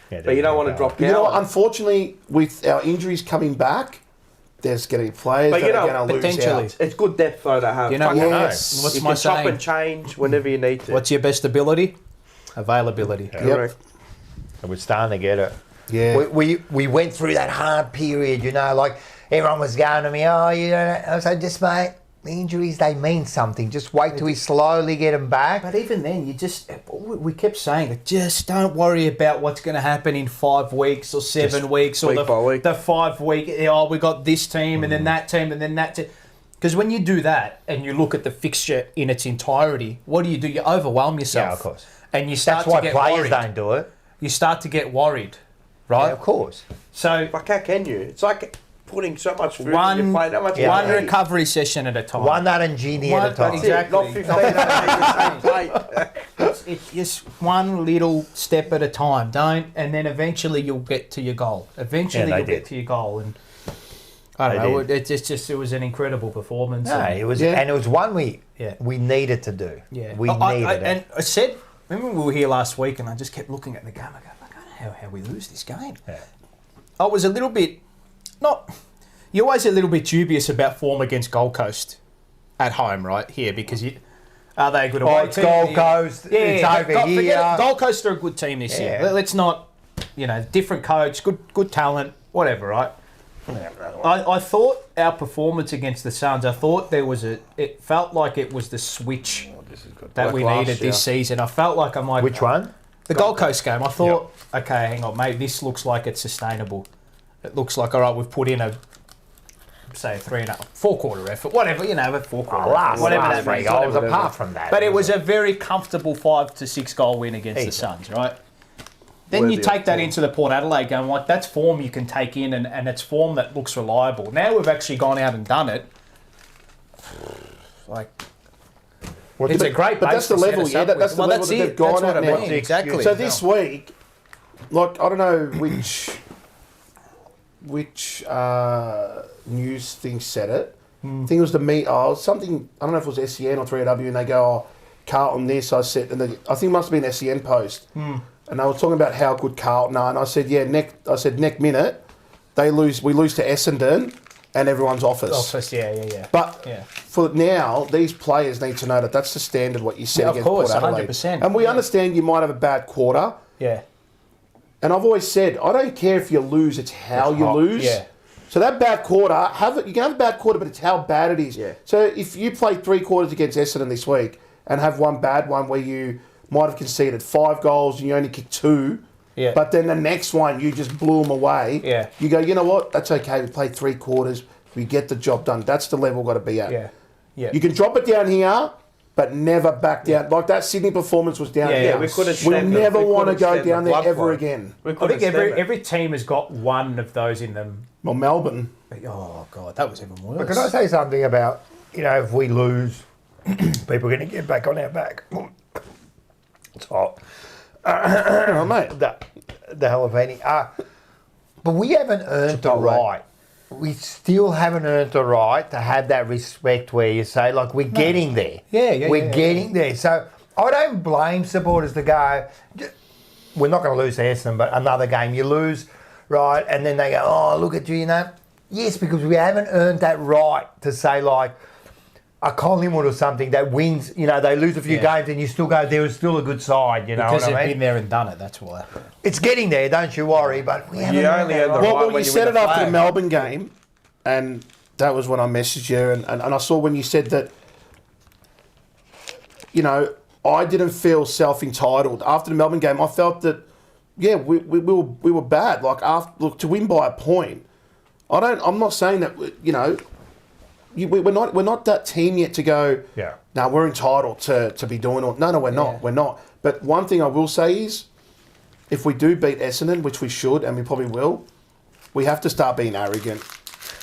But you don't want to drop Cowan. You know what? Unfortunately, with our injuries coming back, there's going to be players that are going to lose out. It's good depth, though, to have. You know, what's my saying? Chop and change whenever you need to. What's your best ability? Availability. Correct. We're starting to get it. Yeah. We went through that hard period, you know, like everyone was going to me, oh, you know, I was like, just mate, the injuries, they mean something. Just wait till we slowly get them back. But even then, we kept saying it, just don't worry about what's going to happen in 5 weeks or 7 weeks or the 5 week. Oh, we got this team and then that team and then that team. Because when you do that and you look at the fixture in its entirety, what do? You overwhelm yourself. Yeah, of course. And you start That's to get why players worried. don't do it. You start to get worried, right? Yeah, of course. So, like, how can you? It's like putting so much food in your plate. How much one recovery session at a time. One Narangini at a time. Exactly. Not 15 at the same plate. It's just one little step at a time. And then eventually you'll get to your goal. Eventually you'll get to your goal. And I don't know. It was an incredible performance. No, it was, and it was one we needed to do. Yeah, we needed it. And I said, remember we were here last week, and I just kept looking at the game. I go, I don't know how we lose this game. Yeah. I was a little bit you're always a little bit dubious about form against Gold Coast at home, right here, because are they a good away it's team? Gold Coast. It's over here. Gold Coast are a good team this year. Let's not, different coach, good talent, whatever, right? I thought our performance against the Suns, it felt like it was the switch that we needed this season. I felt like I'm like... Which one? The Gold Coast game. I thought, okay, hang on, mate, this looks like it's sustainable. It looks like, all right, we've put in a 4-quarter effort, whatever, but 4-quarter effort. Whatever that means. Apart from that. But it was a very comfortable 5 to 6 goal win against the Suns, right? Then you take that into the Port Adelaide game, like that's form you can take in and it's form that looks reliable. Now we've actually gone out and done it. It's a great base. But that's the level, that's the level that they've gone at now. Exactly. So this week, I don't know which news thing said it. I think it was something, I don't know if it was SEN or 3AW, and they go, Carlton this, I said, and I think it must have been SEN post. And they were talking about how good Carlton are, and I said, next minute, we lose to Essendon, and everyone's office. Yeah. But for now, these players need to know that that's the standard what you set against Port Adelaide. 100%. And we understand you might have a bad quarter. Yeah. And I've always said, I don't care if you lose, it's how you lose. Yeah. So that bad quarter, you can have a bad quarter, but it's how bad it is. Yeah. So if you play 3 quarters against Essendon this week and have one bad one where you might have conceded 5 goals and you only kicked 2, but then the next one you just blew them away, you go, you know what, that's okay, we played 3 quarters, we get the job done. That's the level we've got to be at. Yeah. You can drop it down here, but never back down. Like that Sydney performance was down here. We never want to go down there ever again. I think every team has got one of those in them. Well, Melbourne. Oh, God, that was even worse. But can I say something about, if we lose, people are going to get back on our back. It's hot. Oh, mate. The jalapeno. But we haven't earned the right. We still haven't earned the right to have that respect where you say, we're getting there. We're getting there. So I don't blame supporters to go, we're not going to lose to Essendon, but another game you lose, right? And then they go, oh, look at you, Yes, because we haven't earned that right to say, a Collingwood or something that wins, they lose a few games and you still go, there was still a good side, you know because what I mean? Because they've been there and done it, that's why. It's getting there, don't you worry, but we haven't only earned the right. Well, you said it after the Melbourne game, and that was when I messaged you, and I saw when you said that, I didn't feel self-entitled. After the Melbourne game, I felt that, we were bad. To win by a point, I'm not saying that, we're not that team yet to go, no, we're entitled to be doing all... No, we're not. We're not. But one thing I will say is, if we do beat Essendon, which we should, and we probably will, we have to start being arrogant.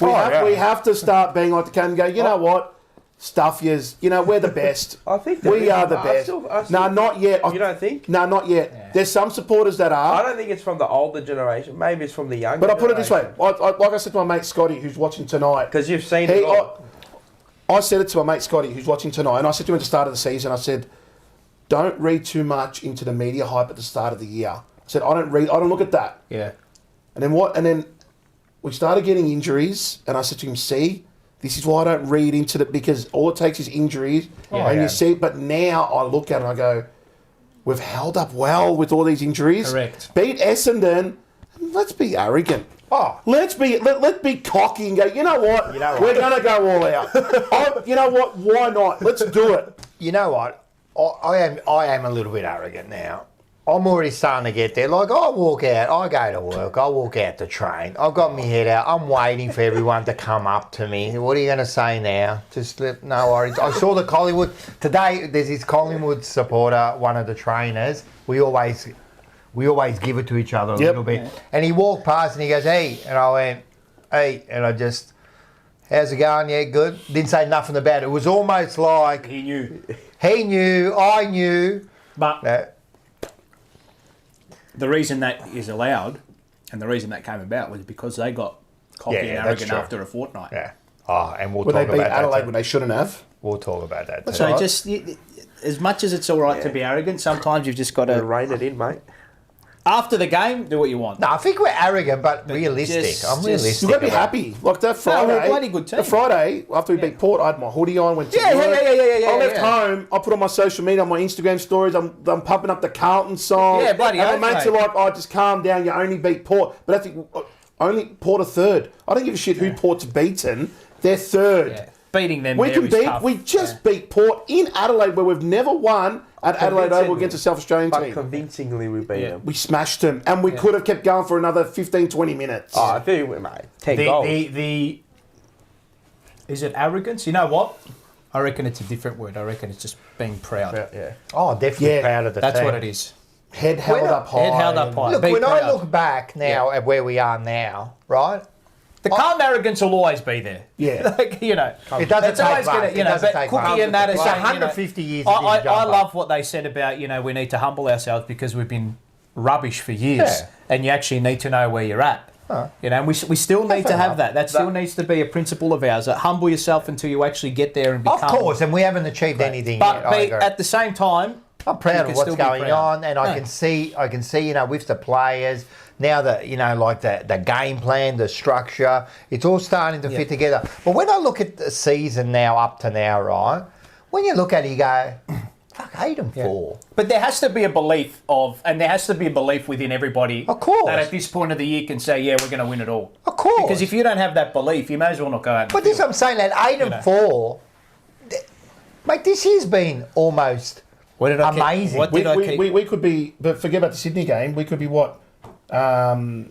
We have to start being like the can and go, you know what? Stuff yous. We're the best. I think we are the best. No, not yet. You don't think? No, not yet. Yeah. There's some supporters that are. I don't think it's from the older generation. Maybe it's from the younger generation. But I'll put it this way. Like I said to my mate Scotty, who's watching tonight. Because you've seen it all. I said it to my mate Scotty, who's watching tonight, and I said to him at the start of the season, I said, don't read too much into the media hype at the start of the year. I said, I don't look at that. Yeah. And then what? And then we started getting injuries, and I said to him, see, this is why I don't read into it, because all it takes is injuries, you see. But now I look at it and I go, we've held up well with all these injuries. Correct. Beat Essendon, let's be arrogant. let's be cocky and go, you know what? We're going to go all out. You know what? Why not? Let's do it. You know what? I am a little bit arrogant now. I'm already starting to get there. Like, I walk out, I go to work, I walk out to train. I've got my head out. I'm waiting for everyone to come up to me. What are you going to say now? No worries. I saw the Collingwood. Today, there's this Collingwood supporter, one of the trainers. We always give it to each other a little bit. Yeah. And he walked past and he goes, hey. And I went, hey. And I just, how's it going? Yeah, good. Didn't say nothing about it. It was almost like... He knew. He knew, I knew. But the reason that is allowed and the reason that came about was because they got cocky and arrogant after a fortnight. Yeah. Oh, and we'll talk about that. They beat Adelaide when they shouldn't have. We'll talk about that too. So just, as much as it's all right to be arrogant, sometimes you've just got to... rein it in, mate. After the game, do what you want. No, I think we're arrogant, but realistic. I'm realistic. You've got to be happy. Like that Friday. No, we're a bloody good team. The Friday, after we beat Port, I had my hoodie on, went to work. I left home, I put on my social media, on my Instagram stories, I'm pumping up the Carlton song. Yeah, bloody and my mates are like, just calm down, you only beat Port. But I think only Port are third. I don't give a shit who Port's beaten. They're third. Yeah. Beating them tough. We just beat Port in Adelaide, where we've never won at Adelaide Oval against a South Australian team. Convincingly we beat them. We smashed them, and we could have kept going for another 15, 20 minutes. I think we made 10 goals. Is it arrogance? You know what? I reckon it's a different word. I reckon it's just being proud. Yeah. Oh, definitely proud of the team. That's what it is. Head held up high. Head held up high. Look, when I look back now at where we are now, right? The calm arrogance will always be there. Yeah. It doesn't take much. But Cookie and that is saying, 150 years. I love what they said about, we need to humble ourselves because we've been rubbish for years, and you actually need to know where you're at. And we still need to have that. That still needs to be a principle of ours. That humble yourself until you actually get there and become. Of course, and we haven't achieved anything yet. But at the same time, I'm proud of what's going on, and I can see, with the players. Now that, like the game plan, the structure, it's all starting to fit together. But when I look at the season now, up to now, right, when you look at it, you go, fuck, 8-4. But there has to be a belief within everybody. Of course. That at this point of the year can say, yeah, we're going to win it all. Of course. Because if you don't have that belief, you may as well not go out. But this, I'm saying that 8-4, mate, this year's been almost amazing. We could be, but forget about the Sydney game, we could be what? Only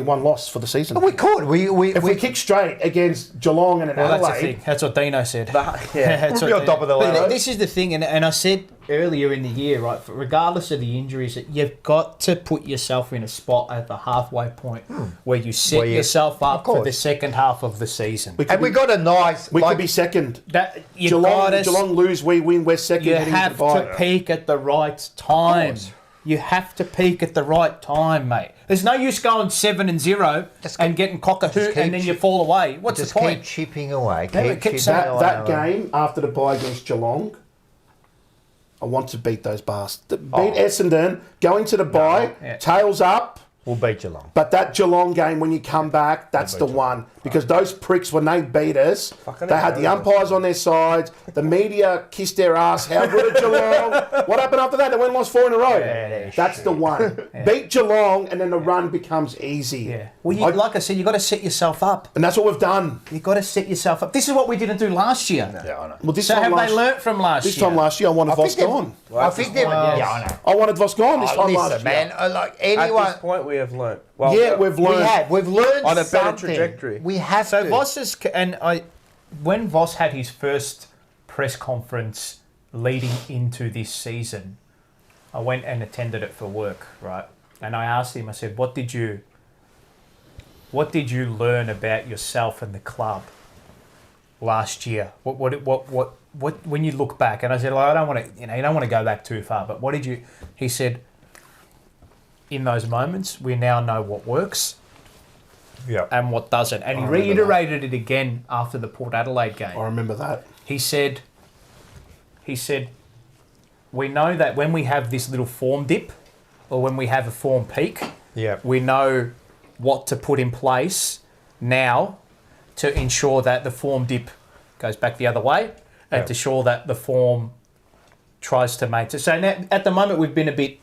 one loss for the season. We could. If we kick straight against Geelong and Adelaide. That's the thing. That's what Dino said. We'll be on top of the ladder. This is the thing, and I said earlier in the year, right, regardless of the injuries, that you've got to put yourself in a spot at the halfway point where you set yourself up for the second half of the season. We could be second. Geelong lose, we win, we're second. You have to peak at the right time. You have to peak at the right time, mate. There's no use going 7-0 and getting cock-a-hoot and then you fall away. What's the point? Keep chipping away. That game after the bye against Geelong, I want to beat those bastards. Beat Essendon, go into the bye, tails up. We'll beat Geelong. But that Geelong game, when you come back, that's the one. Because those pricks, when they beat us, they had the umpires on their sides. The media kissed their ass. How good at Geelong? What happened after that? They went and lost 4 in a row. That's the one. Beat Geelong, and then the run becomes easy. Yeah. Well, like I said, you've got to set yourself up. And that's what we've done. You've got to set yourself up. This is what we didn't do last year. Yeah, I know. Well, have they learnt from last year? This time last year, I wanted Voss gone. I think they were. Yeah, I know. I wanted Voss gone this time last year. Man, like anyone. At this point, we have learnt. Well, we've learned. We've learned on a something. better trajectory. We have so to. Voss is, when Voss had his first press conference leading into this season, I went and attended it for work, right? And I asked him, I said, what did you learn about yourself and the club last year? What when you look back? And I said, well, I don't want to, you don't want to go back too far, but what did you? He said, in those moments, we now know what works. Yeah. And what doesn't. And he reiterated it again after the Port Adelaide game. I remember that. He said, we know that when we have this little form dip or when we have a form peak, we know what to put in place now to ensure that the form dip goes back the other way and to ensure that the form tries to maintain. So now, at the moment, we've been a bit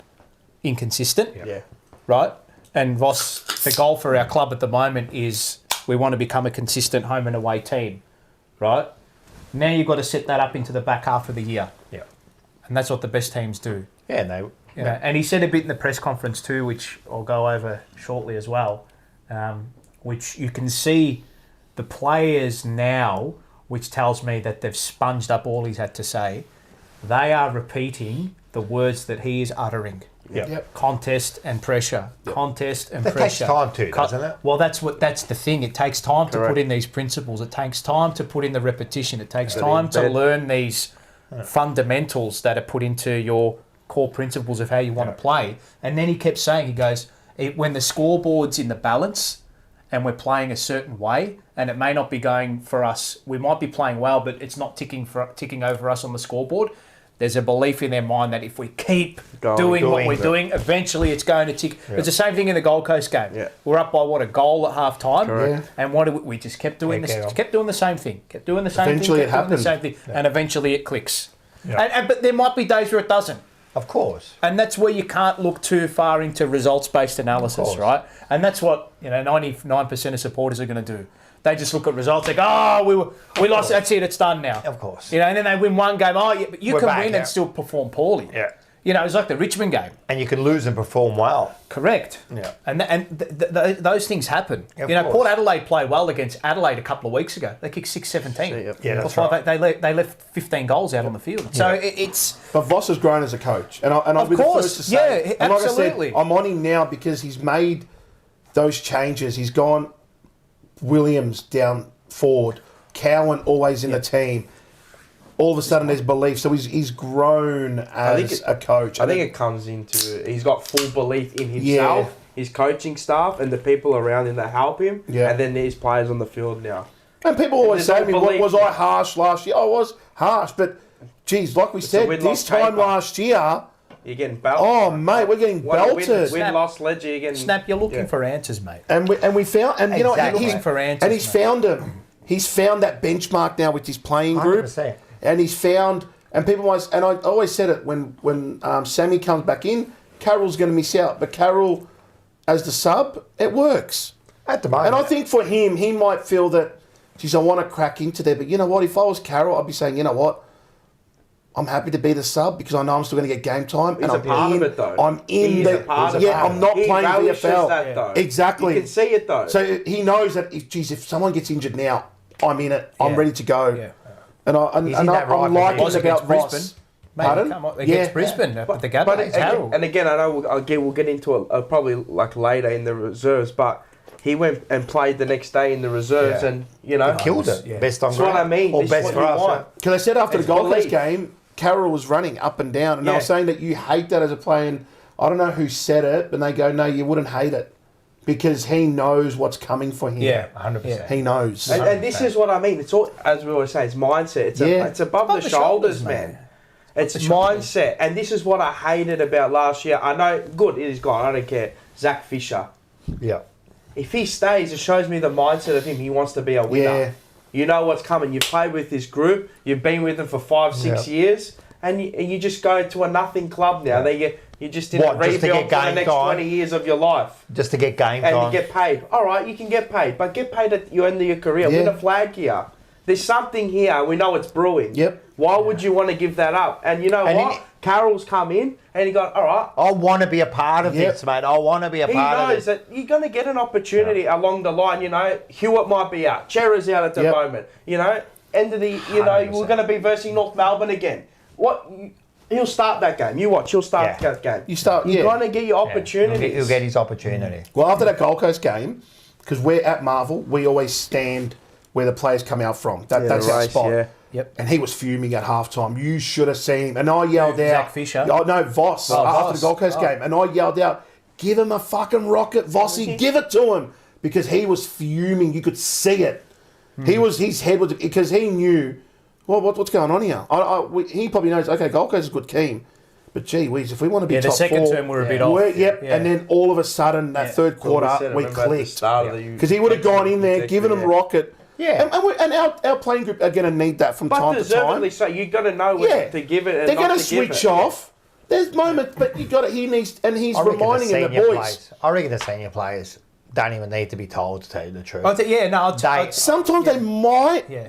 inconsistent. Yeah. Right? and Voss, the goal for our club at the moment is we want to become a consistent home and away team, right? Now you've got to set that up into the back half of the year. Yeah. And that's what the best teams do. Yeah, You know, and he said a bit in the press conference too, which I'll go over shortly as well, which you can see the players now, which tells me that they've sponged up all he's had to say. They are repeating the words that he is uttering. Yep. Contest and pressure. Yep. Contest and that pressure. It takes time too, doesn't it? Well, that's the thing. It takes time to put in these principles. It takes time to put in the repetition. It takes time to learn these fundamentals that are put into your core principles of how you want to play. And then he kept saying, he goes, when the scoreboard's in the balance and we're playing a certain way, and it may not be going for us, we might be playing well, but it's not ticking over us on the scoreboard. There's a belief in their mind that if we keep doing what we're doing, eventually it's going to tick. Yeah. It's the same thing in the Gold Coast game. Yeah. We're up by a goal at half time, and we just kept doing this, kept doing the same thing, kept doing the same eventually thing, kept doing the same thing, and eventually it clicks. Yeah. But there might be days where it doesn't. Of course. And that's where you can't look too far into results-based analysis, right? And that's what 99% of supporters are going to do. They just look at results, like, we lost, that's it, it's done now. Of course. And then they win one game, but you can win and still perform poorly. Yeah. It's like the Richmond game. And you can lose and perform well. Correct. Yeah. And those things happen. Port Adelaide played well against Adelaide a couple of weeks ago. They kicked 6-17. Yeah, that's right. They left 15 goals out on the field. So it's... But Voss has grown as a coach. And I'll be the first to say... Yeah, absolutely. Like I said, I'm on him now because he's made those changes. He's gone Williams down forward, Cowan always in the team. All of a sudden, there's belief. So he's grown as a coach. I think it comes into he's got full belief in himself, his coaching staff, and the people around him that help him. Yeah. And then there's players on the field now. And people always say to me, was I harsh last year? I was harsh, but geez, like we said, this time last year, you're getting belted. Oh, mate, we're getting belted. Win-loss ledger, you're getting... Snap, you're looking for answers, mate. And we found... And you know, looking for answers, and he's found them. He's found that benchmark now with his playing group. 100%. And he's found... And people always... And I always said it, when Sammy comes back in, Carroll's going to miss out. But Carroll, as the sub, it works. At the moment. And I think for him, he might feel that, geez, I want to crack into there. But you know what? If I was Carroll, I'd be saying, you know what? I'm happy to be the sub because I know I'm still going to get game time. He's a part of it, though. I'm in the... I'm not playing VFL. That, though. Exactly. You can see it, though. So he knows that, if someone gets injured now, I'm in it. I'm ready to go. Yeah. And I'm liking it about Voss. Pardon? Against Brisbane at the Gabba. And again, I know we'll get into it probably like later in the reserves, but he went and played the next day in the reserves and, He killed it. Yeah. Best on ground. That's what I mean. Or best for us. Because I said after the Gold Coast game, Carroll was running up and down, and they were saying that you hate that as a player. And I don't know who said it, but they go, no, you wouldn't hate it because he knows what's coming for him. Yeah, 100%. He knows. And this is what I mean. It's all, as we always say, it's mindset. It's above the shoulders, man. It's mindset. And this is what I hated about last year. I know, good, it is gone. I don't care. Zach Fisher. Yeah. If he stays, it shows me the mindset of him. He wants to be a winner. Yeah. You know what's coming. You've played with this group. You've been with them for 5-6 years. And you just go to a nothing club now. You're just in a rebuild for the next 20 years of your life. Just to get game time. And you get paid. All right, you can get paid. But get paid at the end of your career. Win a flag here. There's something here. We know it's brewing. Yep. Why would you want to give that up? And you know what? Carroll's come in and he got, all right. I want to be a part of this, mate. I want to be a part of it. He knows that you're going to get an opportunity along the line. Hewitt might be out. Chera's out at the moment. End of the, we're going to be versing North Melbourne again. He'll start that game. You watch. He'll start that game. You're going to get your opportunities. He'll get his opportunity. Well, after that Gold Coast game, because we're at Marvel, we always stand where the players come out from. That's our spot. Yeah. Yep. And he was fuming at halftime. You should have seen him. And I yelled out. Zach Fisher? Oh, no, Voss. After the Gold Coast game. And I yelled out, give him a fucking rocket, Vossy. Give it to him. Because he was fuming. You could see it. His head was... Because he knew, well, what's going on here? He probably knows, okay, Gold Coast is a good team. But gee whiz, if we want to be top 4... the second term we're a bit off. And then all of a sudden, that third quarter, we clicked. Because he would have gone in there, given him rocket... Yeah, and our playing group are going to need that from time to time. So you've got to know when to give it. And they're going to switch off. there's moments, but you got it. He's reminding him the boys. I reckon the senior players don't even need to be told, to tell you the truth. Sometimes they might. Yeah.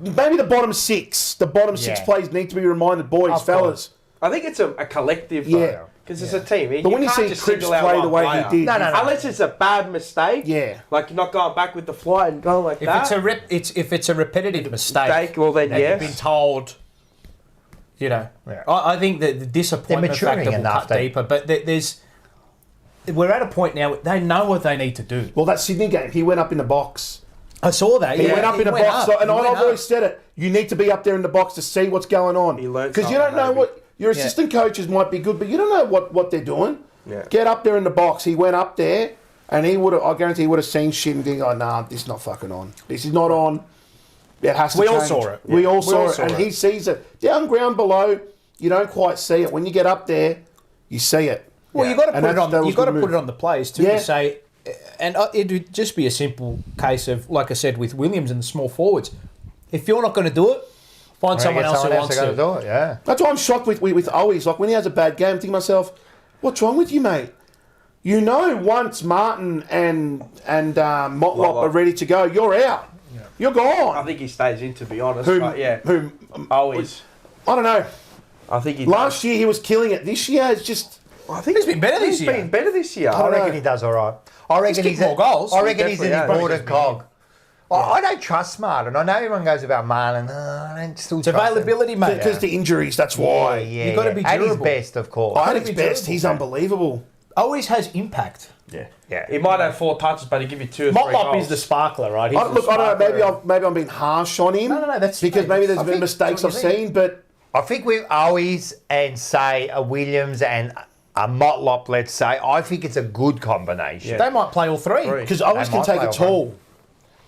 Maybe the bottom six. The bottom six players need to be reminded, boys, fellas. I think it's a collective, though. Because it's a team. But when you see Cripps play the way he did, unless it's a bad mistake, like you're not going back with the fly and going like that. If it's a repetitive mistake, well then you've been told. You know, I think that the disappointment factor will cut deeper. But we're at a point now. They know what they need to do. Well, that Sydney game, he went up in the box. I saw that. He went up in the box, and I've always said it. You need to be up there in the box to see what's going on. Because you don't know what. Your assistant coaches might be good, but you don't know what they're doing. Yeah. Get up there in the box. He went up there, and I guarantee he would have seen shit and think, oh, nah, this is not fucking on. This is not on. It has to change. We all saw it. We all saw it, and he sees it. Down ground below, you don't quite see it. When you get up there, you see it. Well, you've got to put it on. You've got to put it on the players too to say, and it would just be a simple case of, like I said, with Williams and the small forwards. If you're not going to do it, find someone else who wants to do it. Yeah, that's why I'm shocked with Owies. Like when he has a bad game, I think to myself, what's wrong with you, mate? You know, once Martin and Motlop are ready to go, you're out. Yeah. You're gone. I think he stays in, to be honest. Owies. I don't know. I think last year he was killing it. This year it's just. I think he's been better this year. He's been better this year. I reckon he does all right. I reckon he's more goals. I reckon he's an important cog. I don't trust Martin. I know everyone goes about Martin. I don't still trust availability, mate. Because the injuries, that's why. You've got to be durable. At his best, of course. At his best, he's unbelievable. Always has impact. Yeah. He might have 4 touches, but he give you 2 or 3 goals. Motlop is the sparkler, right? I don't know. Maybe I'm being harsh on him. No. That's because maybe there's been mistakes I've seen, but I think with Owies and say a Williams and a Motlop, let's say, I think it's a good combination. Yeah. They might play all 3 because Owies can take a tall.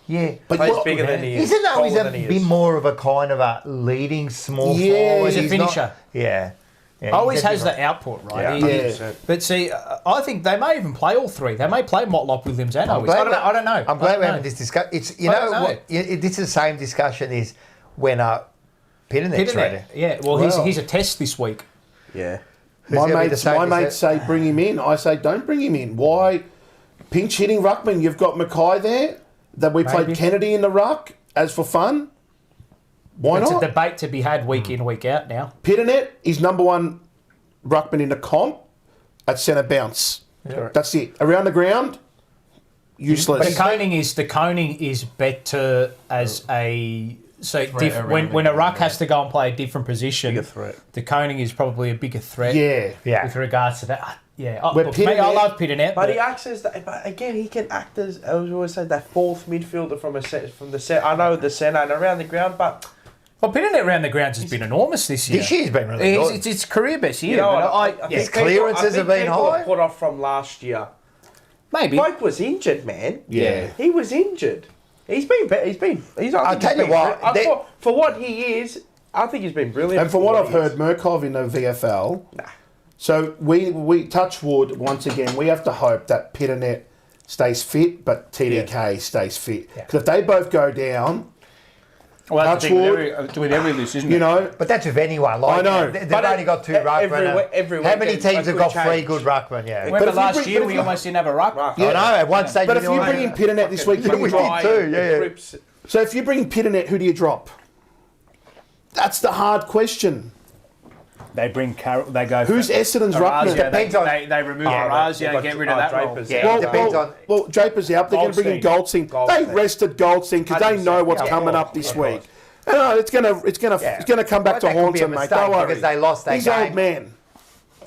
Yeah, but he's bigger than he is. Isn't Owies a bit more of a kind of a leading small forward? He's a finisher. Always has the output, right? Yeah. But see, I think they may even play all 3. They may play Motlop, Williams, and Owies. I don't know. I'm glad we're having this discussion. It's this is the same discussion as when Pittenet's ready. Yeah. Well, he's a test this week. Yeah. My mates say bring him in. I say don't bring him in. Why? Pinch hitting ruckman. You've got Mackay there. That we played Kennedy in the ruck as for fun. Why not? It's a debate to be had week in, week out now. Pittenet is number 1 ruckman in the comp at centre bounce. Yeah. That's it. Around the ground, useless. But the coning is better as a when a ruck has to go and play a different position. Bigger threat. The coning is probably a bigger threat. Yeah. With regards to that. Yeah, I love Pittenet. But he acts as that. But again, he can act as I always say that 4th midfielder from the set. I know the centre and around the ground, but Pittenet around the grounds has been enormous this year. This year's been really good. It's career best year. You know, his clearances have been high. Put off from last year. Maybe. Bloke was injured, man. Yeah, he was injured. He's been better. I'll tell you what. For what he is, I think he's been brilliant. And from what I've heard, Murkov in the VFL. Nah. So we touch wood once again. We have to hope that Pittenet stays fit, but TDK stays fit. Because if they both go down, touch wood, with every list, isn't it? You know, but that's with anyone. Like, I know. They've only got 2 ruckmen. How many teams have got 3 good ruckmen? Yeah. Remember last year we almost didn't have a ruck. I know. At one stage, but if you bring in Pittenet this week, who do you drop? So if you bring Pittenet, who do you drop? That's the hard question. They bring Carroll. They go. Who's Essendon's ruckman? Depends on they remove Arazia and get rid of that Drapers. role. Well, Draper's out. They're going to bring in Goldstein. They rested Goldstein because they know what's coming up this week. It's going to come back to haunt them, mate. Don't worry. Because they lost that He's game. old man.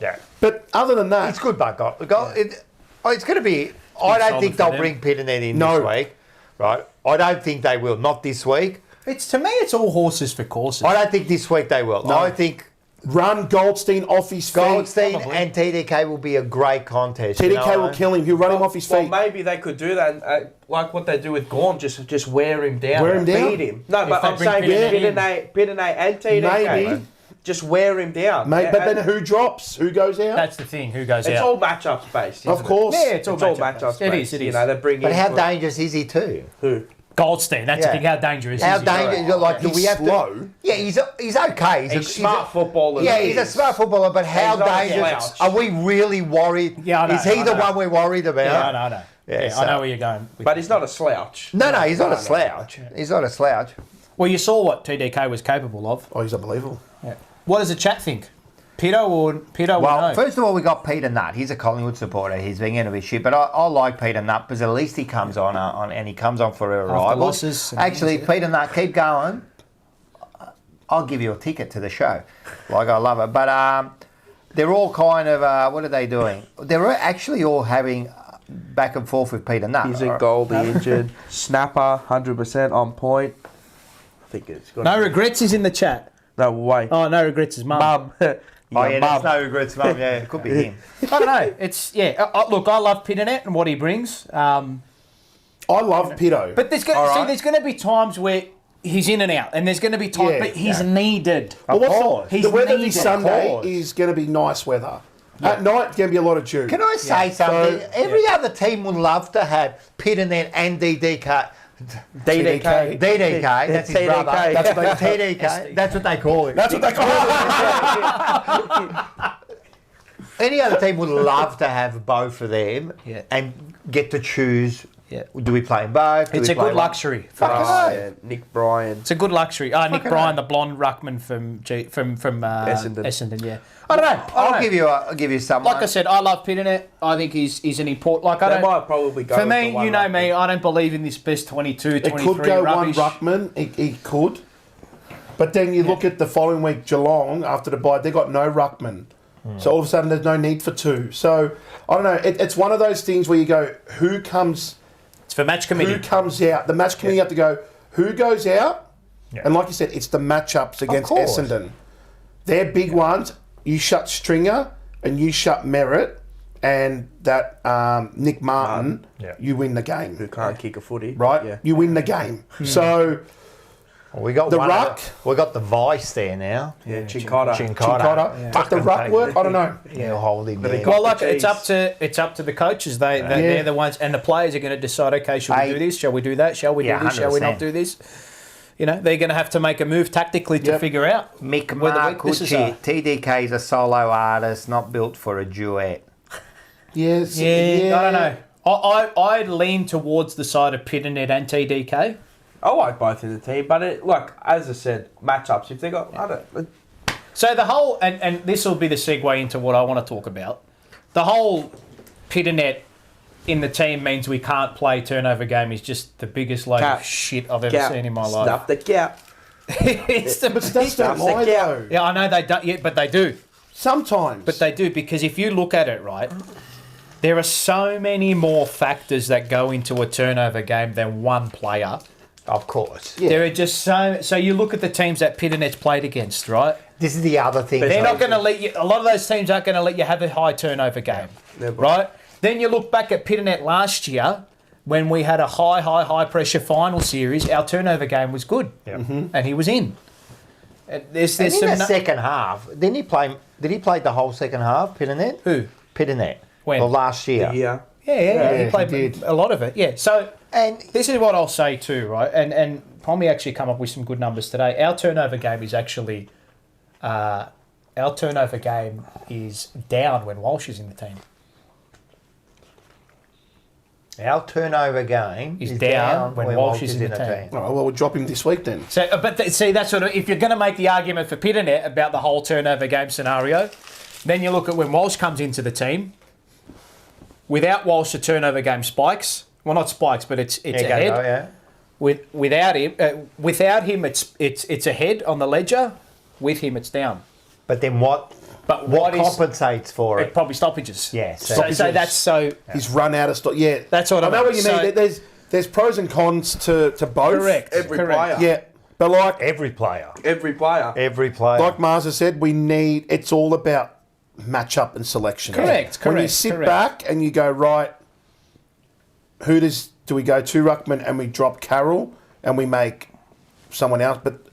Yeah. But other than that, it's good, but it's going to be. I don't think they'll bring Pittenet in this week, right? I don't think they will. Not this week. To me, it's all horses for courses. I don't think this week they will. No. I think. Run Goldstein off his feet. Goldstein and TDK will be a great contest. TDK will kill him. He'll run him off his feet. Well, maybe they could do that, like what they do with Gawn, just wear him down. Beat him. No, but I'm saying Pittenet and TDK, just wear him down. Mate, but then who drops? Who goes out? That's the thing. Who goes out? It's all matchups based. Of course. Yeah, it's all matchups based. It is. You know, they bring. But how dangerous is he too? Who? Goldstein, that's the thing. How dangerous How is he? dangerous? Like, do we have slow. to? Yeah, he's okay. He's smart footballer. Yeah, he's a smart footballer, but how not a dangerous? slouch. Are we really worried? Yeah, I know, is he I the know. one we're worried about? Yeah, I know. Yeah, I know where you're going. But he's not a slouch. No, he's not a slouch. He's not a slouch. Well, you saw what TDK was capable of. Oh, he's unbelievable. Yeah. What does the chat think? Peter or Well, no? first of all, we got Peter Nutt. He's a Collingwood supporter. He's being into his shit, but I like Peter Nutt because at least he comes on and he comes on for a rival. losses. Actually, Peter Nutt, keep going. I'll give you a ticket to the show. Like, I love it. But they're all kind of, what are they doing? They're actually all having back and forth with Peter Nutt. He's in Goldie injured. Snapper, 100% on point. I think it's got No regrets is in the chat. No way. Oh, no regrets is mum. Mum. There's no regrets, mum. Yeah, it could be him. I don't know. It's look, I love Pitternet and what he brings. I love Pito. But there's going to be times where he's in and out, and there's going to be times, but he's needed. The weather this Sunday is going to be nice weather. Yeah. At night, it's going to be a lot of dew. Can I say something? Every other team would love to have Pitternet and DDK. DDK. That's his brother. That's what they, TDK. That's what they call it. That's what they call it. Any other team would love to have both of them and get to choose. Yeah. Do we play them both? It's a good luxury for us. Nick Bryan. It's a good luxury. Nick Bryan, the blonde ruckman from Essendon. Yeah. I don't know. I'll give you some. Like I said, I love Pitternet. I think he's an important. Like I They might probably go for with me, the one you know ruckman. me. I don't believe in this best 22, 23 It could go rubbish. one ruckman. He could. But then you look at the following week, Geelong, after the bye, they got no ruckman. So all of a sudden there's no need for two. So, I don't know. It's one of those things where you go, who comes... It's for match committee. Who comes out? The match committee have to go, who goes out? Yeah. And like you said, it's the matchups against Essendon. They're big ones. You shut Stringer and you shut Merritt and that Nick Martin, you win the game. Who can't kick a footy. Right? Yeah. You win the game. So... We got the ruck. We got the vice there now. Yeah, Chincotta. Yeah. But the ruck work, I don't know. Yeah, hold him. Well, like it's up to the coaches. They're the ones, and the players are going to decide. Okay, shall we do this? Shall we do that? Shall we do this? Shall we not do this? You know, they're going to have to make a move tactically to figure out Mick where the weaknesses are. TDK is a solo artist, not built for a duet. Yes. Yeah. I don't know. I lean towards the side of Pitternet and TDK. I like both in the team, but as I said, matchups. If they got, I don't. So the whole, and this will be the segue into what I want to talk about. The whole Pitternet in the team means we can't play turnover game is just the biggest load of shit I've ever seen in my life. Stuff the cap. It's the biggest lie, though. Yeah, I know they don't yet, but they do. Sometimes. But they do, because if you look at it, right, there are so many more factors that go into a turnover game than one player. Of course. Yeah. There are just so you look at the teams that Pitternet's played against, right? This is the other thing. They're not going to let you, a lot of those teams aren't going to let you have a high turnover game, right? Then you look back at Pitternet last year when we had a high pressure final series, our turnover game was good. Yep. And he was in. There's in the second half, did he play the whole second half, Pitternet? Who? Pitternet. When? Well, last year. Yeah, he played a lot of it. Yeah. So and this is what I'll say too, right? And Pommy actually come up with some good numbers today. Our turnover game is actually down when Walsh is in the team. Our turnover game is down when Walsh is in the team. Oh, well, we'll drop him this week then. So, see, that's sort of, if you're going to make the argument for Pitternet about the whole turnover game scenario, then you look at when Walsh comes into the team. Without Walsh, the turnover game spikes. Well, not spikes, but it's ahead. Without him, it's ahead on the ledger. With him, it's down. But then what? But what compensates for it? Probably stoppages. Yeah. So that's so. He's run out of stock. Yeah, that's what I know. What you mean? There's pros and cons to both. Correct. Every player. Yeah, but like every player. Like Marza said, it's all about matchup and selection. Correct. When you sit back and you go, right, do we go to ruckman and we drop Carroll and we make someone else? But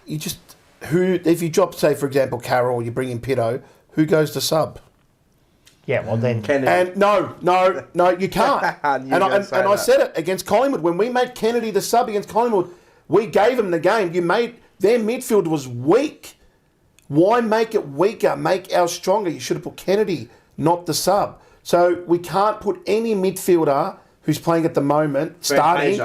you just if you drop, say for example, Carroll, you bring in Pitto, who goes to sub? Yeah, well then... Kennedy. And no, you can't. and I said it against Collingwood. When we made Kennedy the sub against Collingwood, we gave them the game. Their midfield was weak. Why make it weaker? Make ours stronger. You should have put Kennedy, not the sub. So we can't put any midfielder who's playing at the moment starting.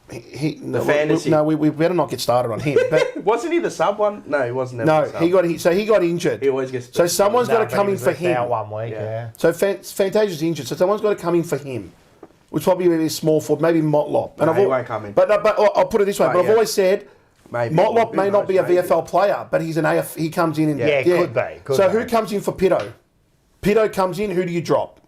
We better not get started on him. But wasn't he the sub one? No, he wasn't. He got injured. He always gets. So someone's got to come in for him. 1 week. Yeah. So Fantasia's injured. So someone's got to come in for him. Which probably be a small forward, maybe Motlop. And he won't come in. But I'll put it this way. But I've always said Motlop may not be a VFL player, but he's an AF. He comes in and could be. Who comes in for Pitto? Pitto comes in. Who do you drop?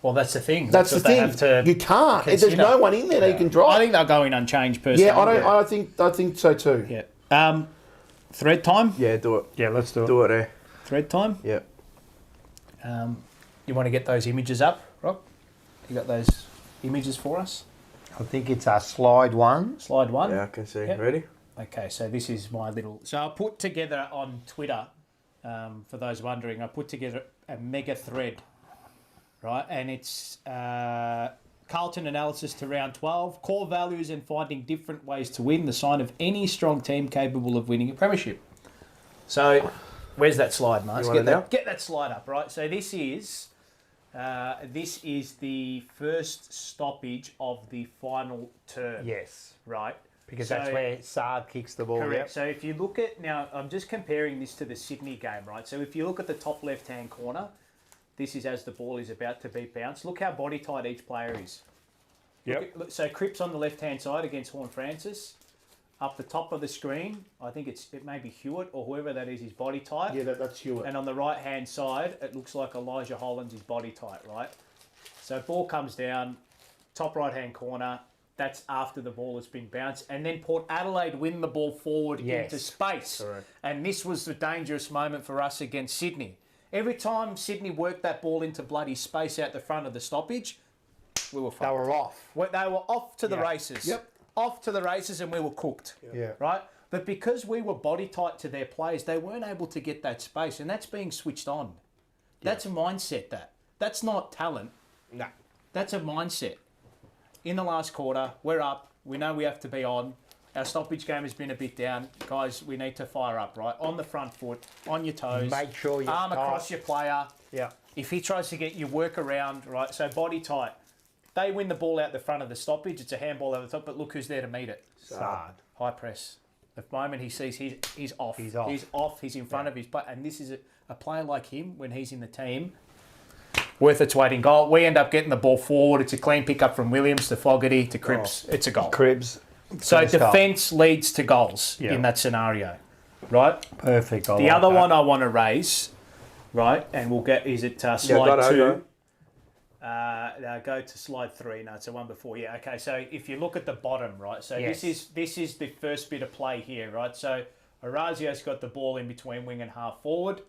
Well, that's the thing. That's the thing. You can't. There's no one in there that you can drop. I think they'll go in unchanged personally. Yeah, I think so too. Yeah. Thread time? Yeah, do it. Yeah, let's do it. Do it there. Thread time? Yeah. You want to get those images up, Rob? You got those images for us? I think it's slide 1. Slide 1? Yeah, I can see. Yep. Ready? Okay, so this is my little... So I put together on Twitter, for those wondering, I put together a mega thread, right? And it's Carlton analysis to round 12, core values and finding different ways to win, the sign of any strong team capable of winning a premiership. So where's that slide, Mars? Get that slide up, right? So this is the first stoppage of the final term. Yes. Right? Because that's where Saad kicks the ball. Correct. Yep. So if you look at... Now, I'm just comparing this to the Sydney game, right? So if you look at the top left-hand corner, this is as the ball is about to be bounced. Look how body tight each player is. Yep. So Cripps on the left-hand side against Horne-Francis. Up the top of the screen, I think it may be Hewitt or whoever that is body tight. Yeah, that's Hewitt. And on the right-hand side, it looks like Elijah Hollands is body tight, right? So ball comes down, top right-hand corner. That's after the ball has been bounced. And then Port Adelaide win the ball forward into space. Correct. And this was the dangerous moment for us against Sydney. Every time Sydney worked that ball into bloody space out the front of the stoppage, we were fucked. They were off. They were off to the races. Yep. Off to the races and we were cooked. Yeah. Right? But because we were body tight to their players, they weren't able to get that space. And that's being switched on. That's a mindset, That's not talent. No. That's a mindset. In the last quarter, we're up. We know we have to be on. Our stoppage game has been a bit down. Guys, we need to fire up, right? On the front foot, on your toes. Make sure you're arm across your player. Yeah. If he tries to get you, work around, right? So body tight. They win the ball out the front of the stoppage. It's a handball over the top, but look who's there to meet it. Saad. High press. The moment he sees he's off. He's off. He's off. He's in front of his player. And this is a player like him, when he's in the team, worth its weight in gold. We end up getting the ball forward. It's a clean pickup from Williams to Fogarty to Cripps. It's a goal. Cribs. So defence leads to goals in that scenario, right? Perfect. The other one I want to raise, right, and we'll get, is it slide 2? Go to slide 3. No, it's the one before. Yeah, okay. So if you look at the bottom, right, so this is the first bit of play here, right? So Orazio's got the ball in between wing and half forward.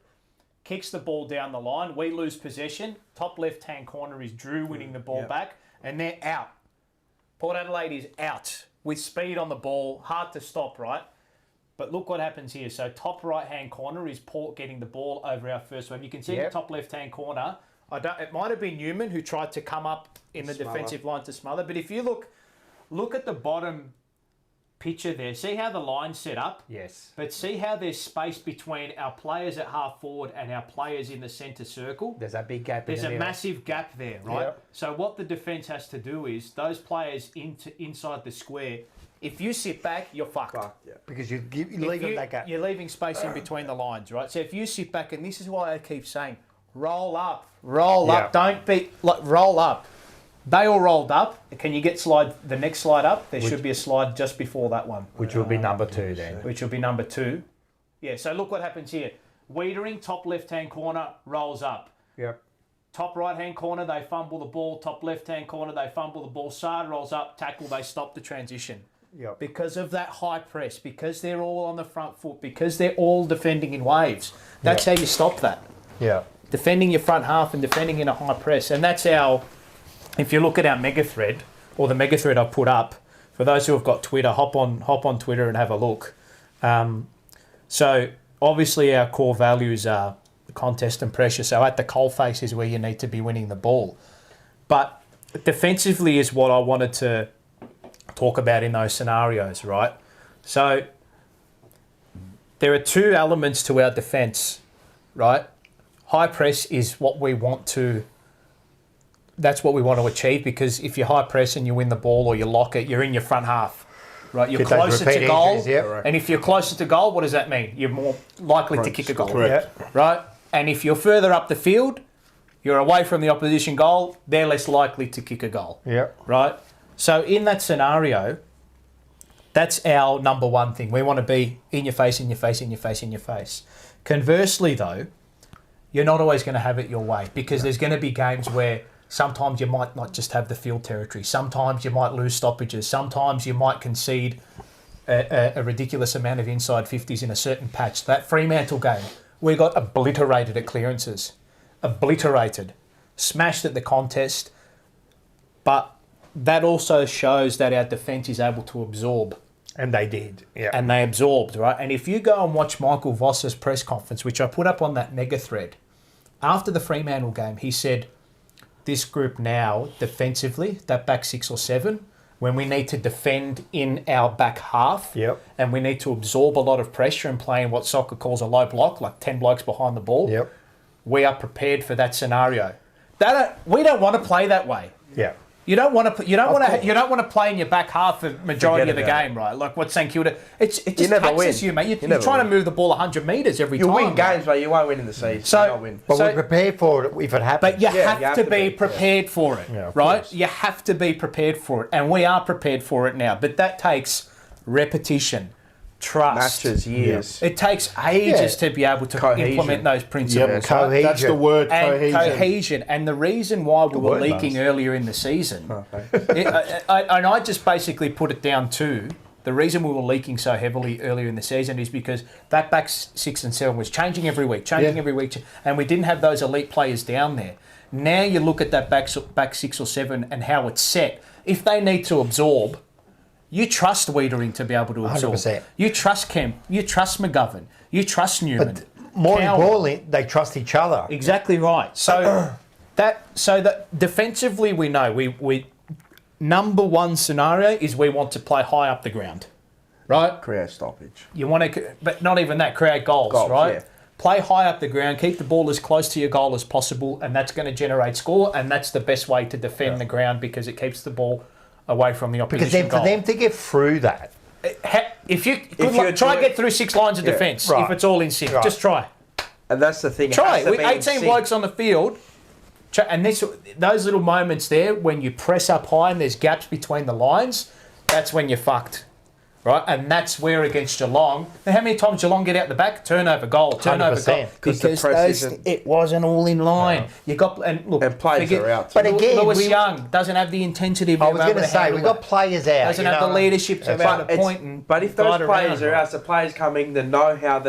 Kicks the ball down the line. We lose possession. Top left-hand corner is Drew winning the ball back. And they're out. Port Adelaide is out with speed on the ball. Hard to stop, right? But look what happens here. So top right-hand corner is Port getting the ball over our first wave. You can see the top left-hand corner. It might have been Newman who tried to come up in the defensive line to smother. But if you look at the bottom picture there. See how the line's set up? Yes. But see how there's space between our players at half forward and our players in the centre circle? There's a big gap. There's a massive gap there, right? Yep. So what the defence has to do is those players inside the square. If you sit back, you're fucked. Because you're leaving that gap. You're leaving space in between the lines, right? So if you sit back, and this is why I keep saying, roll up. Don't be roll up. They all rolled up. Can you get the next slide up? There should be a slide just before that one. Which will be number 2 then. Which will be number 2. Yeah, so look what happens here. Wiedering, top left-hand corner, rolls up. Yep. Top right-hand corner, they fumble the ball. Top left-hand corner, they fumble the ball. Saad rolls up, tackle, they stop the transition. Yep. Because of that high press, because they're all on the front foot, because they're all defending in waves. That's how you stop that. Yeah. Defending your front half and defending in a high press. And that's our... If you look at our mega thread, or the mega thread I put up, for those who have got Twitter, hop on Twitter and have a look. So obviously our core values are contest and pressure. So at the coalface is where you need to be winning the ball. But defensively is what I wanted to talk about in those scenarios, right? So there are two elements to our defence, right? High press is what we want to... That's what we want to achieve, because if you high press and you win the ball or you lock it, you're in your front half, right? You're closer to goal. And if you're closer to goal, what does that mean? You're more likely to kick a goal. Correct. Right? And if you're further up the field, you're away from the opposition goal, they're less likely to kick a goal. Yeah. Right? So in that scenario, that's our number one thing. We want to be in your face, in your face, in your face, in your face. Conversely, though, you're not always going to have it your way, because there's going to be games where sometimes you might not just have the field territory. Sometimes you might lose stoppages. Sometimes you might concede a ridiculous amount of inside 50s in a certain patch. That Fremantle game, we got obliterated at clearances. Obliterated. Smashed at the contest. But that also shows that our defence is able to absorb. And they did, yeah. And they absorbed, right? And if you go and watch Michael Voss's press conference, which I put up on that mega thread, after the Fremantle game, he said, this group now, defensively, that back 6 or 7, when we need to defend in our back half, and we need to absorb a lot of pressure and play in what soccer calls a low block, like 10 blokes behind the ball, we are prepared for that scenario. We don't want to play that way. Yeah. You don't want to play in your back half for majority of the game, right? Like what St Kilda, it just taxes you, mate. You're trying to move the ball 100 metres every time. You win games, but you won't win in the season. But we're prepared for it if it happens. But you have to be prepared for it, right? You have to be prepared for it, and we are prepared for it now. But that takes repetition, trust, matches, years. It takes ages to be able to implement those principles. Cohesion. That's the word, cohesion. And the reason why we were leaking earlier in the season, and I just basically put it down to, the reason we were leaking so heavily earlier in the season is because that back 6 and 7 was changing every week, and we didn't have those elite players down there. Now you look at that back 6 or 7 and how it's set. If they need to absorb, you trust Wiedering to be able to absorb. 100%. You trust Kemp. You trust McGovern. You trust Newman. But more importantly, they trust each other. Exactly right. So that defensively, we know we number one scenario is we want to play high up the ground, right? Create stoppage. You want to, but not even that. Create goals right? Yeah. Play high up the ground. Keep the ball as close to your goal as possible, and that's going to generate score. And that's the best way to defend the ground, because it keeps the ball away from the opposition. Because then for them to get through that, if you try and get through 6 lines of defence, if it's all in sync, just try. And that's the thing. Try. With 18 blokes on the field, and those little moments there when you press up high and there's gaps between the lines, that's when you're fucked. Right, and that's where against Geelong. Now, how many times Geelong get out the back? Turnover goal. 100%. Because it wasn't all in line. No. You got and players are out. But again, Lewis Young doesn't have the intensity. I was going to say we got players out. Doesn't have the leadership to be able to point. But if those players are out, the players coming, the know-how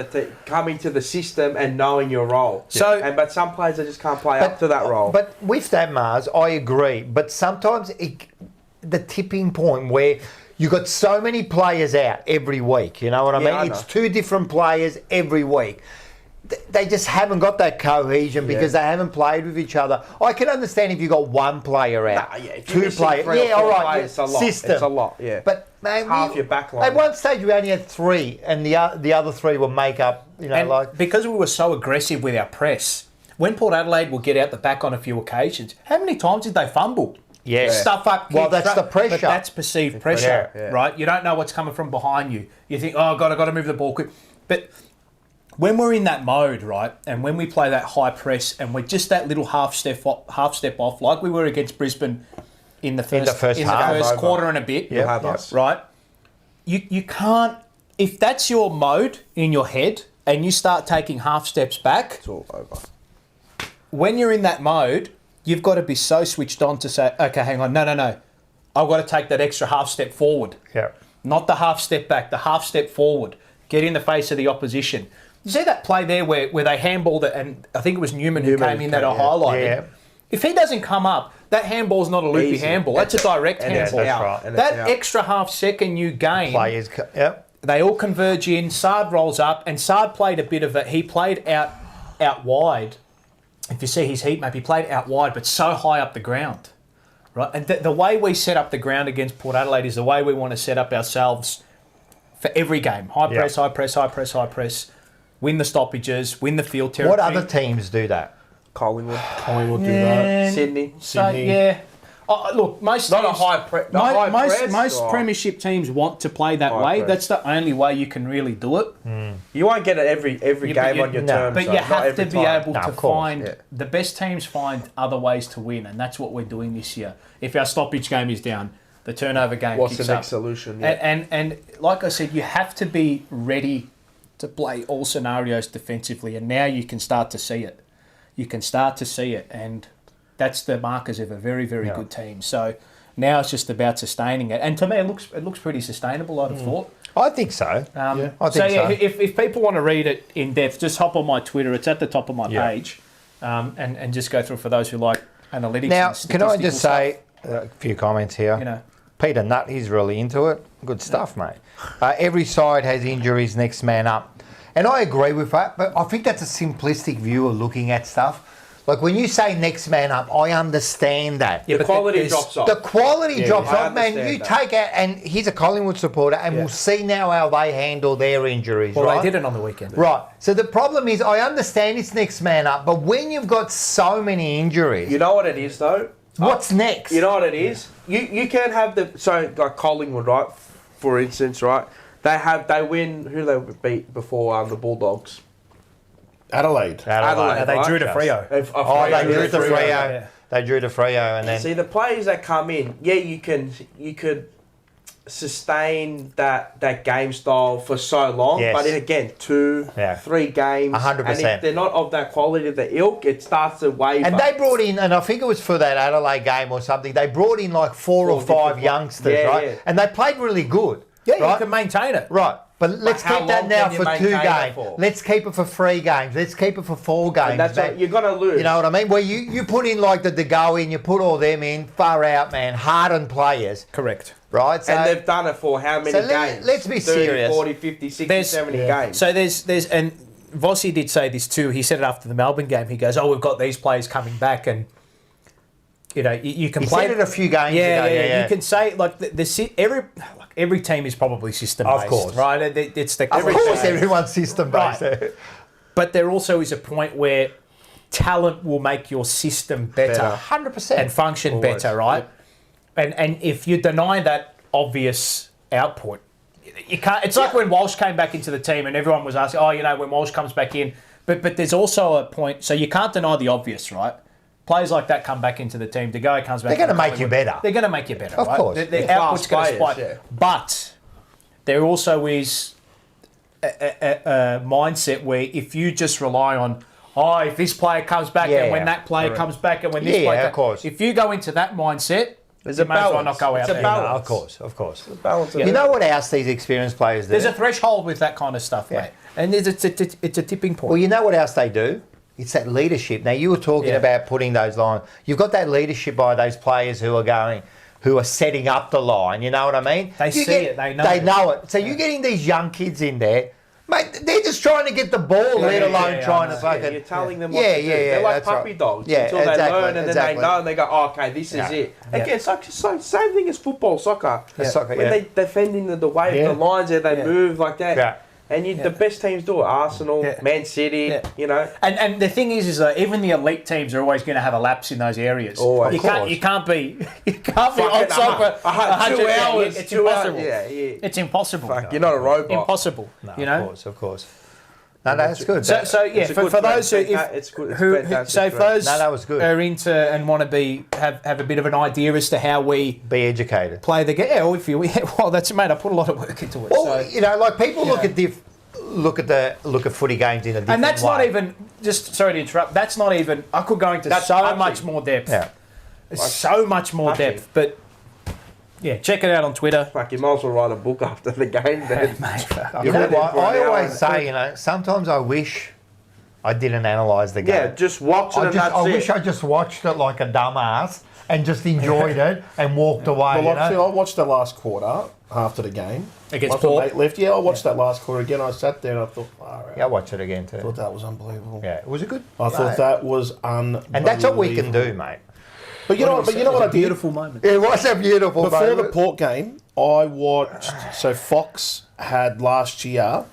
coming to the system and knowing your role. But some players just can't play up to that role. But with that, Mars, I agree. But sometimes the tipping point where you got so many players out every week, you know what I mean? It's 2 different players every week. They just haven't got that cohesion because they haven't played with each other. I can understand if you got 1 player out, 2 players. All right, it's a lot. System. It's a lot, yeah. But man, half your back line. At one stage we only had 3, and the other 3 will make up. Because we were so aggressive with our press, when Port Adelaide will get out the back on a few occasions, how many times did they fumble? Yeah. Stuff up. Well, that's the pressure. But that's perceived pressure, right? You don't know what's coming from behind you. You think, oh, God, I've got to move the ball quick. But when we're in that mode, right, and when we play that high press and we're just that little half step off, like we were against Brisbane in the first quarter and a bit, right? You can't, if that's your mode in your head and you start taking half steps back, it's all over. When you're in that mode, you've got to be so switched on to say, okay, hang on, no. I've got to take that extra half step forward. Yeah. Not the half step back, the half step forward. Get in the face of the opposition. You see that play there where they handballed it, and I think it was Newman who came in that I highlighted. Yeah. If he doesn't come up, that handball's not a loopy handball. That's a direct handball. That's right. That extra half second you gain, players, they all converge in. Sard rolls up, and Sard played a bit of it. He played out out wide. If you see his heat map, he played out wide, but so high up the ground, right? And the way we set up the ground against Port Adelaide is the way we want to set up ourselves for every game. High press, high press, high press, high press. Win the stoppages, win the field territory. What other teams do that? Collingwood Collingwood do that. Sydney. So, yeah. Oh, look, most not teams, a high press. Most premiership teams want to play that way. That's the only way you can really do it. You won't get it every game on your terms. But you have to be able to find the best teams find other ways to win, and that's what we're doing this year. If our stoppage game is down, the turnover game what's kicks the next up. solution? And like I said, you have to be ready to play all scenarios defensively, and now you can start to see it. You can start to see it, and that's the markers of a very, very good team. So now it's just about sustaining it. And to me, it looks pretty sustainable, I'd have thought. I think so. I think so. If people want to read it in depth, just hop on my Twitter. It's at the top of my page. And just go through for those who like analytics. Now, and can I just stuff. say a few comments here? You know, Peter Nutt, he's really into it. Good stuff, mate. Every side has injuries, next man up. And I agree with that, but I think that's a simplistic view of looking at stuff. Like when you say next man up, I understand that. Yeah, the quality drops off. The quality drops off, man. You take out, and he's a Collingwood supporter, and we'll see now how they handle their injuries. Well, right? they did it on the weekend. Right. So the problem is, I understand it's next man up, but when you've got so many injuries, you know what it is though. What's next? You know what it is. You can't have like Collingwood, right? For instance, right? They win. Who they beat before the Bulldogs? Adelaide. They drew to Freo. They drew to Freo. They drew to Freo, and then see the players that come in. Yeah, you could sustain that game style for so long, but again, 2-3 games, 100%. And if they're not of that quality, the ilk, it starts to waver. And they brought in, and I think it was for that Adelaide game or something. They brought in like four or five youngsters, right? Yeah. And they played really good. Yeah, right? you can maintain it. Right. But let's keep that now for 2 games. Let's keep it for 3 games. Let's keep it for 4 games. And that's what you're going to lose. You know what I mean? Where you put in like the Go in, you put all them in, far out, man, hardened players. Correct. Right? So, and they've done it for how many games? Let's be 30, serious. 40, 50, 60, 70 games. So there's and Vossi did say this too. He said it after the Melbourne game. He goes, we've got these players coming back, and you know, you can play. He said it a few games ago. Yeah. You can say like every team is probably system based, of course, right? It's the of course everyone's system based, right. But there also is a point where talent will make your system better, 100%, and function better, right? Yep. And if you deny that obvious output, you can't. It's like when Walsh came back into the team, and everyone was asking, when Walsh comes back in, but there's also a point. So you can't deny the obvious, right? Players like that come back into the team. De Goey comes back. They're going to make you better. They're going to make you better, of right? course. Their output's going to spike. Yeah. But there also is a mindset where if you just rely on, if this player comes back and when that player comes back and when this player of course. If you go into that mindset, there's a balance. Well not go out there. Balance. No, of course. It's a balance. You know what else these experienced players do? There's a threshold with that kind of stuff, mate. And it's a tipping point. Well, you know what else they do? It's that leadership. Now, you were talking about putting those lines. You've got that leadership by those players who are setting up the line. You know what I mean? They see it. They know They know it. So you're getting these young kids in there. Mate, they're just trying to get the ball, let alone trying to fucking... You're telling them what to do. They're like puppy dogs until they learn and then they know and they go, okay, this is it. Again, it's like same thing as football, soccer. When they defend in the way of the lines there, they move like that. Yeah. And the best teams do it. Arsenal, Man City, you know. And the thing is that even the elite teams are always going to have a lapse in those areas. Always. You can't be on soccer for 100 hours. It's impossible. It's impossible. Fuck, you're not a robot. Impossible. No, you know. Of course. No, that's good. So for those who that was good. Are into and want to have a bit of an idea as to how we be educated, play the game. That's mate. I put a lot of work into it. Well, you know, like people look at footy games in a different way. And that's not even. Just sorry to interrupt. That's not even. I could go into much more depth. Yeah, so much more depth, but. Yeah, check it out on Twitter. Fuck, you might as well write a book after the game then. Mate, you know what? I always say, sometimes I wish I didn't analyse the game. Yeah, just watch it I wish I just watched it like a dumbass and just enjoyed it and walked away. Well, I watched the last quarter after the game. Against Once the Port. mate left. Yeah, I watched that last quarter again. I sat there and I thought, Yeah, I watched it again too. I thought that was unbelievable. Yeah, it was a good. I thought that was unbelievable. And that's what we can do, mate. But you know what I did? Beautiful moment. It was a beautiful Before moment. the Port game, I watched. So Fox had last year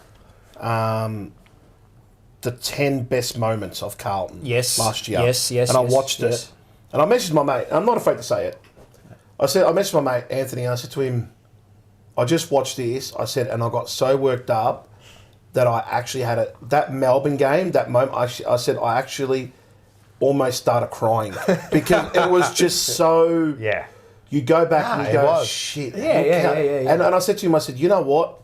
the 10 best moments of Carlton. Yes. Last year. Yes. And I watched it. And I messaged my mate. I'm not afraid to say it. I messaged my mate Anthony. And I said to him, I just watched this. I said, and I got so worked up that I actually had that Melbourne game. That moment, I said I actually almost started crying because it was just so. Yeah. You go back and you go, was. shit. Yeah. And I said to him, I said, you know what?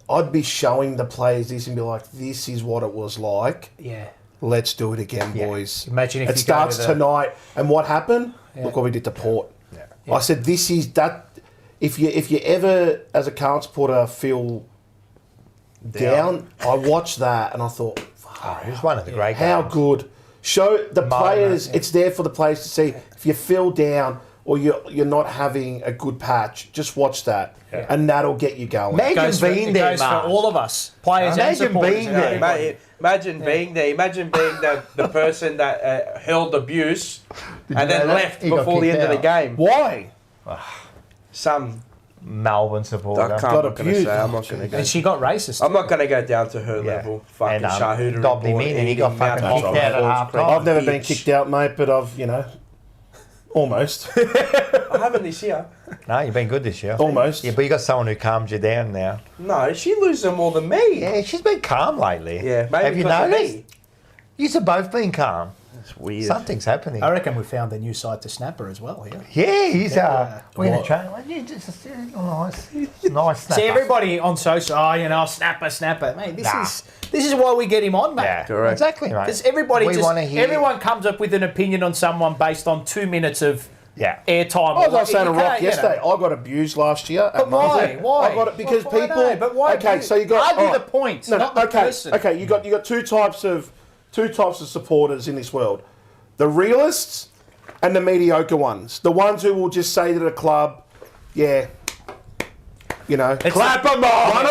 I'd be showing the players this and be like, this is what it was like. Yeah. Let's do it again, boys. Imagine if it starts tonight. And what happened? Look what we did to Port. Yeah. I said, this is that. If you ever, as a Carlton supporter, feel down, I watched that and I thought, it was one of the great how games. good. Show the players, it's there for the players to see. If you feel down or you're not having a good patch, just watch that. Yeah. And that'll get you going. Imagine being there, for all of us, players and Imagine supporters. being there. Imagine being there. Imagine being the person that hurled abuse and then left He got before the end kicked of the out. game. Why? Some Melbourne supporter. I can't. Got I'm not going to abused. say. I'm not going to go. And she got racist. I'm not going to go down to her level. Fucking And, Shahooda dobbed him in and he got fucking kicked out at half time. I've never been kicked out, mate, but I've, almost. I haven't this year. No, you've been good this year. Almost. Yeah, but you got someone who calms you down now. No, she loses more than me. Yeah, she's been calm lately. Yeah, maybe Have you because of noticed? me. You've both been calm. That's weird. Something's happening. I reckon we found the new side to Snapper as well here. Yeah, he's we're going What? to try. You just nice snapper. See, everybody on social, Snapper. Mate, this is why we get him on, mate. Yeah, Correct. exactly, mate. Because everybody We wanna hear- everyone comes up with an opinion on someone based on 2 minutes of airtime. I was saying to You Rock can't, yesterday, I got abused last year. But why? Why? I got it because Why people. no? But why? Okay, so you got argue the point, not the person. Okay, you got two types of supporters in this world: the realists and the mediocre ones. The ones who will just say to the club, "Yeah, clap them on."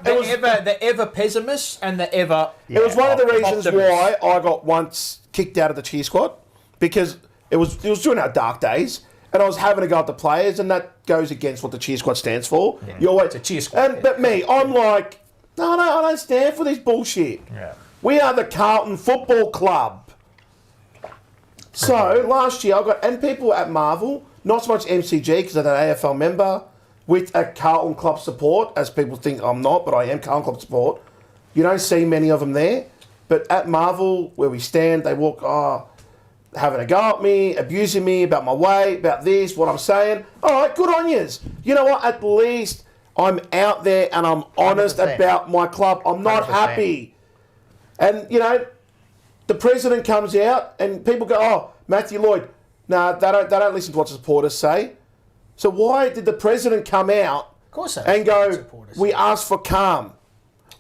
The ever pessimists and the ever. It was one of the reasons optimists. why I got once kicked out of the cheer squad because it was during our dark days, and I was having a go at the players, and that goes against what the cheer squad stands for. Yeah. You always, It's a cheer squad, But me, I'm like, no, I don't stand for this bullshit. Yeah. We are the Carlton Football Club. So last year I got, and people at Marvel, not so much MCG because I'm an AFL member, with a Carlton Club support, as people think I'm not, but I am Carlton Club support. You don't see many of them there. But at Marvel, where we stand, they walk, having a go at me, abusing me about my weight, about this, what I'm saying. All right, good on yous. You know what? At least I'm out there and I'm honest 100%. about my club. I'm not 100%. happy. And, the president comes out and people go, oh, Matthew Lloyd. No, they don't listen to what the supporters say. So why did the president come out and go, we asked for calm?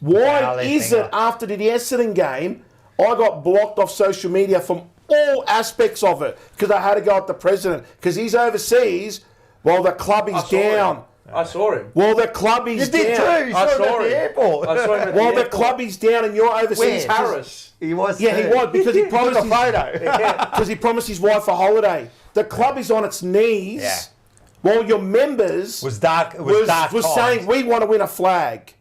Why is it after the Essendon game, I got blocked off social media from all aspects of it because I had to go at the president because he's overseas while the club is down. I saw him. Well, the club is down. You did too. You saw him at the airport. I saw him at the While the airport. club is down and you're overseas. Paris. He was. Yeah, he was because he promised Took a photo. because he promised his wife a holiday. The club is on its knees. Yeah. While your members Was dark. It was dark. was times. saying we want to win a flag.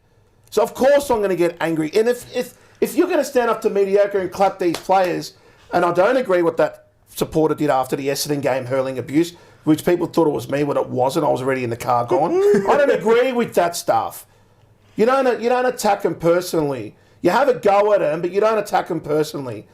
So of course I'm going to get angry. And if you're going to stand up to mediocre and clap these players, and I don't agree with that supporter did after the Essendon game hurling abuse, which people thought it was me when it wasn't. I was already in the car gone. I don't agree with that stuff. You don't attack them personally. You have a go at them, but you don't attack them personally.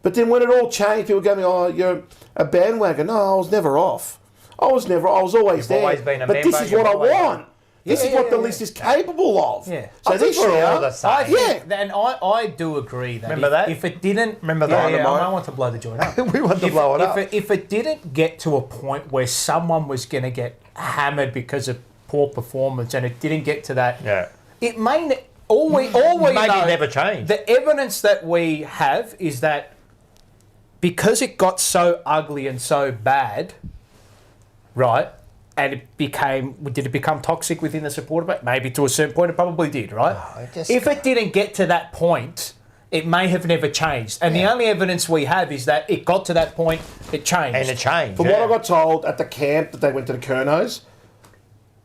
But then when it all changed, people go, "Oh, you're a bandwagon." No, I was never off. I was always You've there. always been a but member, this is you've what I always- want. This is what the list is capable of. Yeah. So I think this we're year, all the same. And I do agree that Remember that? if it didn't... Remember that? Yeah, I want to blow the joint up. We want to blow it up. If it didn't get to a point where someone was going to get hammered because of poor performance and it didn't get to that, it may... All we Maybe know, never change. The evidence that we have is that because it got so ugly and so bad, right, and did it become toxic within the supporter base? Maybe to a certain point it probably did, right? If it didn't get to that point, it may have never changed. And the only evidence we have is that it got to that point, it changed. And it changed. From what I got told at the camp that they went to the Kernos,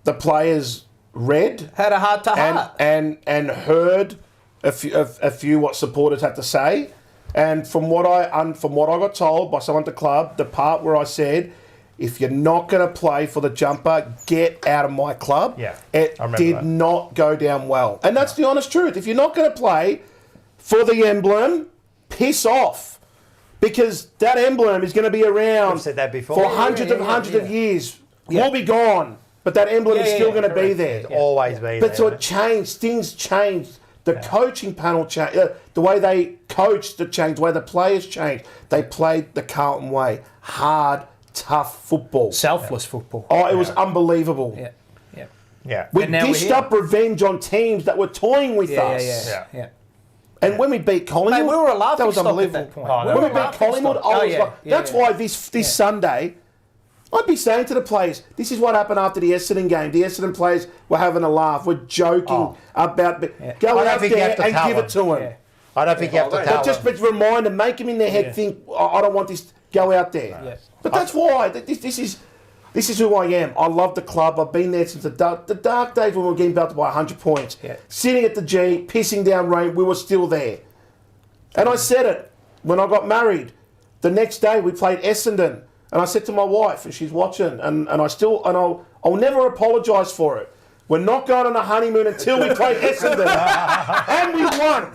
the players read, had a heart-to-heart, and heard a few what supporters had to say. And from what I got told by someone at the club, the part where I said, if you're not going to play for the jumper, get out of my club. Yeah, it did not go down well. And that's the honest truth. If you're not going to play for the emblem, piss off. Because that emblem is going to be around I've said that before. for hundreds of years. We'll be gone. But that emblem is still going to be there. It'll always be there. But so it changed. Things changed. The coaching panel changed. The way they coached changed. The way the players changed. They played the Carlton way. Hard, tough football. Selfless football. Oh, it was unbelievable. Yeah. We dished up revenge on teams that were toying with us. Yeah. And when we beat Collingwood, Mate, we were a laughing that was stock at unbelievable. that point. When we beat Collingwood, that's why this Sunday, I'd be saying to the players, this is what happened after the Essendon game. The Essendon players were having a laugh. We're joking about... Go out there and give it to them. I don't think you have to tell them. But remind them, make them in their head think, I don't want this... Go out there. No. But that's why. This is who I am. I love the club. I've been there since the dark days when we were getting belted by 100 points. Sitting at the G, pissing down rain, we were still there. And I said it when I got married. The next day we played Essendon. And I said to my wife, and she's watching, and I'll never apologise for it. We're not going on a honeymoon until we play Essendon. And we won.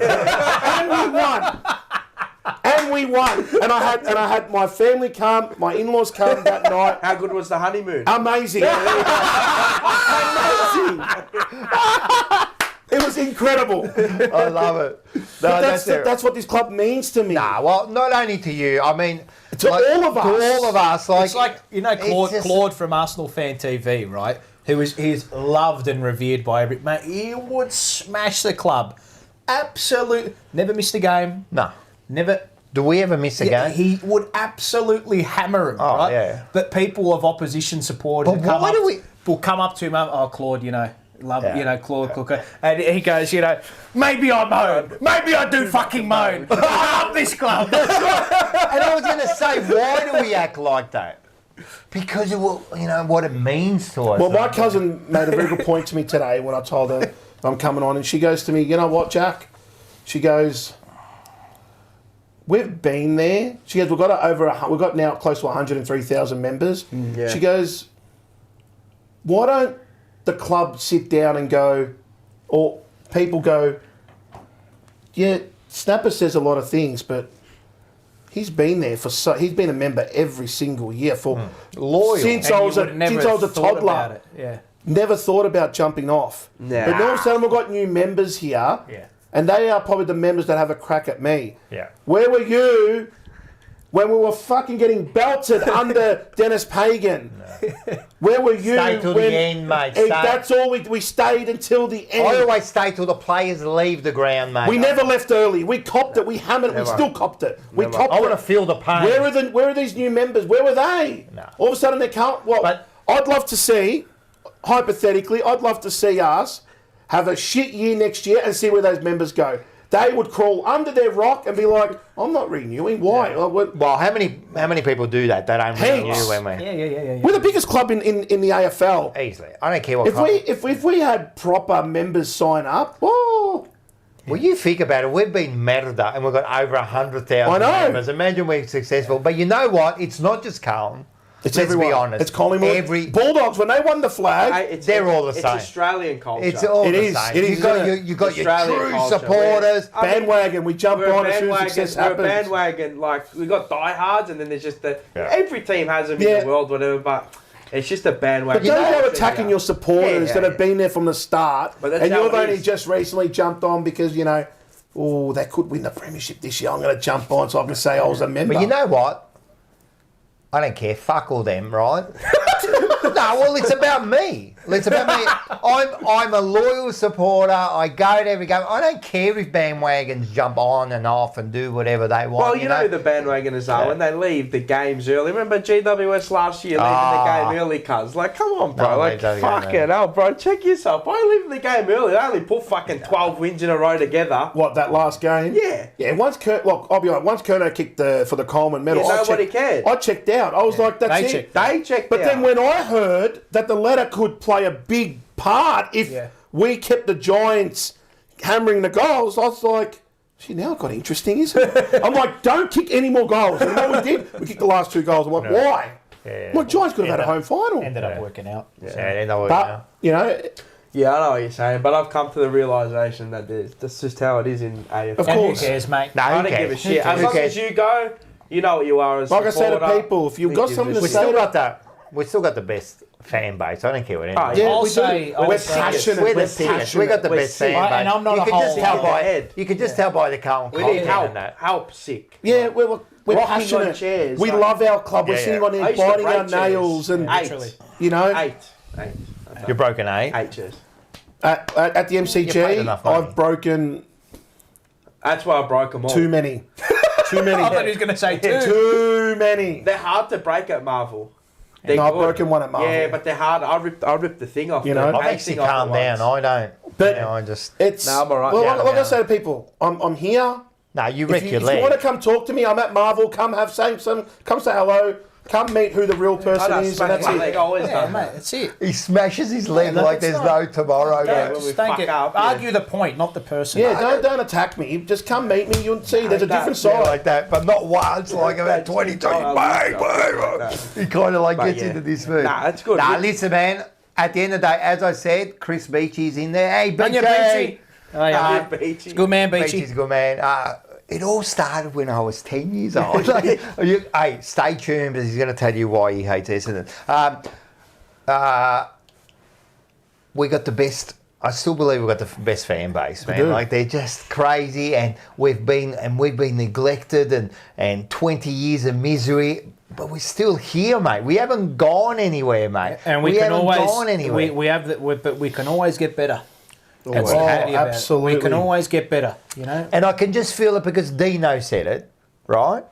And we won. And I had my family come, my in-laws come that night. How good was the honeymoon? Amazing. It was incredible. I love it. No, that's what this club means to me. Nah, well, not only to you. I mean, to all of us. To all of us. It's like Claude from Arsenal Fan TV, right? He's loved and revered by every mate. He would smash the club. Absolutely. Never missed a game. No. Never. Do we ever miss a game? He would absolutely hammer him, right? Yeah. But people of opposition supporters will come up to him, oh, Claude, Claude Cooker. And he goes, maybe I moan. Maybe I do fucking moan. I love this club. And I was going to say, why do we act like that? Because of what it means to us. Well, my cousin made a very good point to me today when I told her I'm coming on, and she goes to me, you know what, Jack? She goes, we've been there. She goes, we've got now close to 103,000 members. She goes, why don't the club sit down and go, or people go, yeah, Snapper says a lot of things, but he's been there he's been a member every single year for loyal. Since I was a toddler. Never thought about jumping off. Nah. But now all of a sudden we've got new members here, and they are probably the members that have a crack at me. Yeah. Where were you when we were fucking getting belted under Dennis Pagan? No. Where were you? Stay till the end, mate. That's all we stayed until the end. I always stay till the players leave the ground, mate. We never left early. We copped it. We hammered it. We still copped it. We copped it. I want to feel the pain. Where are these new members? Where were they? No. All of a sudden they can't. Well, I'd love to see, hypothetically, I'd love to see us have a shit year next year and see where those members go. They would crawl under their rock and be like, I'm not renewing. Why? Yeah. Well, how many people do that? They don't renew when we... Yeah. We're the biggest club in the AFL. Easily. I don't care what if we had proper members sign up, well, you think about it. We've been Merda and we've got over 100,000 members. Imagine we're successful. But you know what? It's not just Carlton. Let's be honest. It's Collingwood. Bulldogs, when they won the flag, they're all the same. It's Australian culture. It's all the same. You've got your true supporters. Bandwagon. We jump on as soon as success happens. We're a bandwagon. Like, we got diehards, and then there's just every team has them in the world, whatever, but it's just a bandwagon. But don't go attacking your supporters that have been there from the start, and you've only just recently jumped on because, they could win the premiership this year. I'm going to jump on so I can say I was a member. But you know what? I don't care. Fuck all them, right? No, well, it's about me. Listen, I'm a loyal supporter. I go to every game. I don't care if bandwagons jump on and off and do whatever they want. Well, you know who the bandwagoners are when they leave the games early. Remember GWS last year leaving the game early, cuz? Like, come on, bro. Like, fucking hell, bro. Check yourself. Why are you leaving the game early? They only put fucking 12 wins in a row together. What, that last game? Yeah. Yeah, once I'll be honest, once Kerno kicked for the Coleman medal, nobody cared. I checked out. I was like, that's it. They checked But out. then when I heard that the letter could play a big part if we kept the Giants hammering the goals, I was like, see, now it got interesting, isn't it? I'm like, don't kick any more goals. And what we did, we kicked the last 2 goals. I'm like, why? Yeah. My Giants could have had a home final. Ended up working out. But, you know... Yeah, I know what you're saying, but I've come to the realisation that that's just how it is in AFL. Of course. Who cares, mate? No, I don't give a shit. As long as you go, you know what you are as a like supporter. I said to people, if you've got something to We've say... still got the best fan base. I don't care what anyone Yeah, I'll we say, do. We're passionate. We're passionate. We got the best fan base. And I'm not you a can just whole- tell by head. You can just tell by the Carlton. We need help. And that. Help sick. Yeah, we're Rocking on passionate. chairs, We like- love our club. We're Yeah, sitting yeah. on I there used to biting break our nails chairs. and, Eight. you know... Eight. You're broken, eh? 8 chairs. At the You paid MCG, enough money. I've broken That's why I broke them all. too many. Too many. I thought he was going to say 2. Too many. They're hard to break at Marvel. They're No, I've good. broken one at Marvel. Yeah, but they're hard. I ripped the thing off. You know? the I've casing actually off calmed the down. ones. I don't. But I just. it's... No, I'm all right. Well, Yeah, like I yeah. say to people, I'm here. No, you If wreck you, your if leg. you want to come talk to me, I'm at Marvel. Come have some come say hello. Come meet who the real I person don't is, and smack that's my it. leg. I always Yeah, done mate, that. that's it. He smashes his leg no, like it's there's not. no tomorrow. Yeah, mate. when we Just don't fuck get, up, yeah. argue the point, not the person. Yeah, don't attack me. Just come meet me. You'll see. There's a different Yeah, side. like that, but not once, like about 20 times. Bang, bang. He kind of like But gets yeah. into this mood. Nah, that's good. Nah, listen, man. At the end of the day, as I said, Chris Beachy's in there. Hey, On your Beachy. Beachy. Oh, yeah. Beachy. Good man, Beachy. Beachy's a good man. It all started when I was 10 years old. Hey, stay tuned because he's going to tell you why he hates Essendon. We got the best. I still believe we've got the best fan base, man. do. Like they're just crazy, and we've been neglected, and 20 years of misery. But we're still here, mate. We haven't gone anywhere, mate. And we can haven't always gone anywhere. we have that, but we can always get better. That's Oh, the reality about it. absolutely. We can always get better. You know. And I can just feel it because Dino said it, right?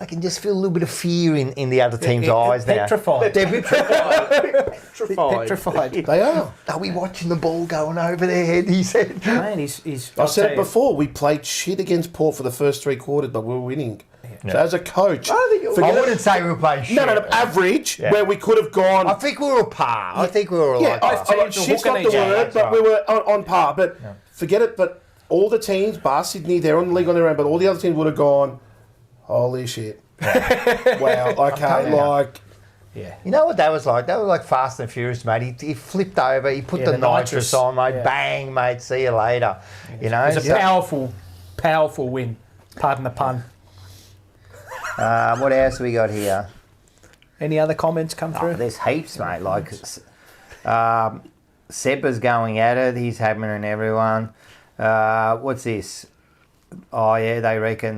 I can just feel a little bit of fear in the other team's eyes now. Petrified. They're petrified. Petrified. They are. Are we watching the ball going over their head? He said. Man, he's. I said it before. We played shit against Port for the first 3 quarters, but we were winning. So as a coach, I wouldn't say we were playing shit. no, average where we could have gone. I think we were par. I think we were Yeah, like shit's not the word, but we were on par. But forget it. But all the teams, bar Sydney, they're on the league on their own. But all the other teams would have gone, holy shit! Wow. Okay, like. Yeah. You know what that was like? That was like Fast and Furious, mate. He flipped over. He put the nitrous on, mate. Yeah. Bang, mate. See you later. You know. It was a powerful win. Pardon the pun. What else we got here? Any other comments come through? There's heaps, mate. Like, Seppa's going at it. He's hammering everyone. What's this? Oh, yeah, they reckon,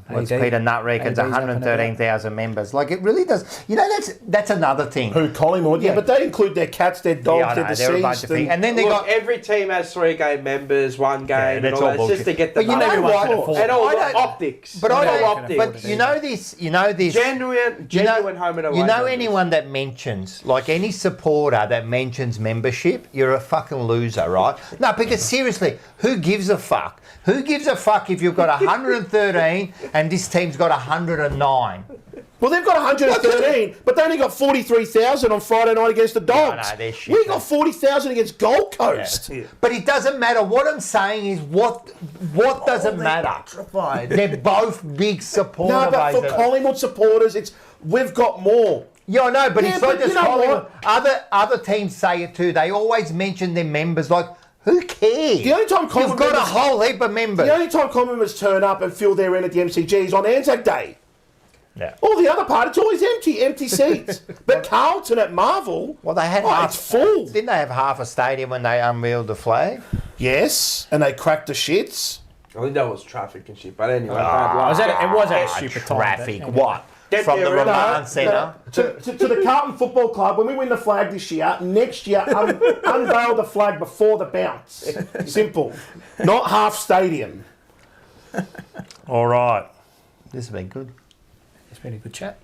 Peter Nutt reckons 113,000 members. Like, it really does. You know, that's another thing. Who, Collingwood? Yeah, but they include their cats, their dogs, their deceased. They're a bunch of things. And then they got... Every team has 3 game members, 1 game, and all that. It's just to get the But you know what? And all the optics. But I don't... optics. But you know this... Genuine home and away. You know members. anyone that mentions, like any supporter that mentions membership, you're a fucking loser, right? No, because seriously, who gives a fuck? Who gives a fuck if you've got 113 and this team's got 109? Well, they've got 113, but they only got 43,000 on Friday night against the Dogs. No, they're shit. We got 40,000 against Gold Coast. Yeah. But it doesn't matter. What I'm saying is, what doesn't matter? They're both big supporter No, but for bases. Collingwood supporters, we've got more. Yeah, I know, but Yeah, it's not but just you know Collingwood. what? Other teams say it too. They always mention their members. Like, who cares? The only time You've got a whole heap of members. The only time Collingwood members turn up and fill their end at the MCG is on Anzac Day. Yeah. All the other part, it's always empty seats. But Carlton at Marvel, Well, they had it's full. Didn't they have half a stadium when they unveiled the flag? Yes, and they cracked the shits. I think that was traffic and shit, but anyway. It was at a stupid time. Traffic. but- What? from the Remand Centre. To the Carlton Football Club, when we win the flag this year, next year, unveil the flag before the bounce. Simple. Not half stadium. All right. This has been good. It's been a good chat.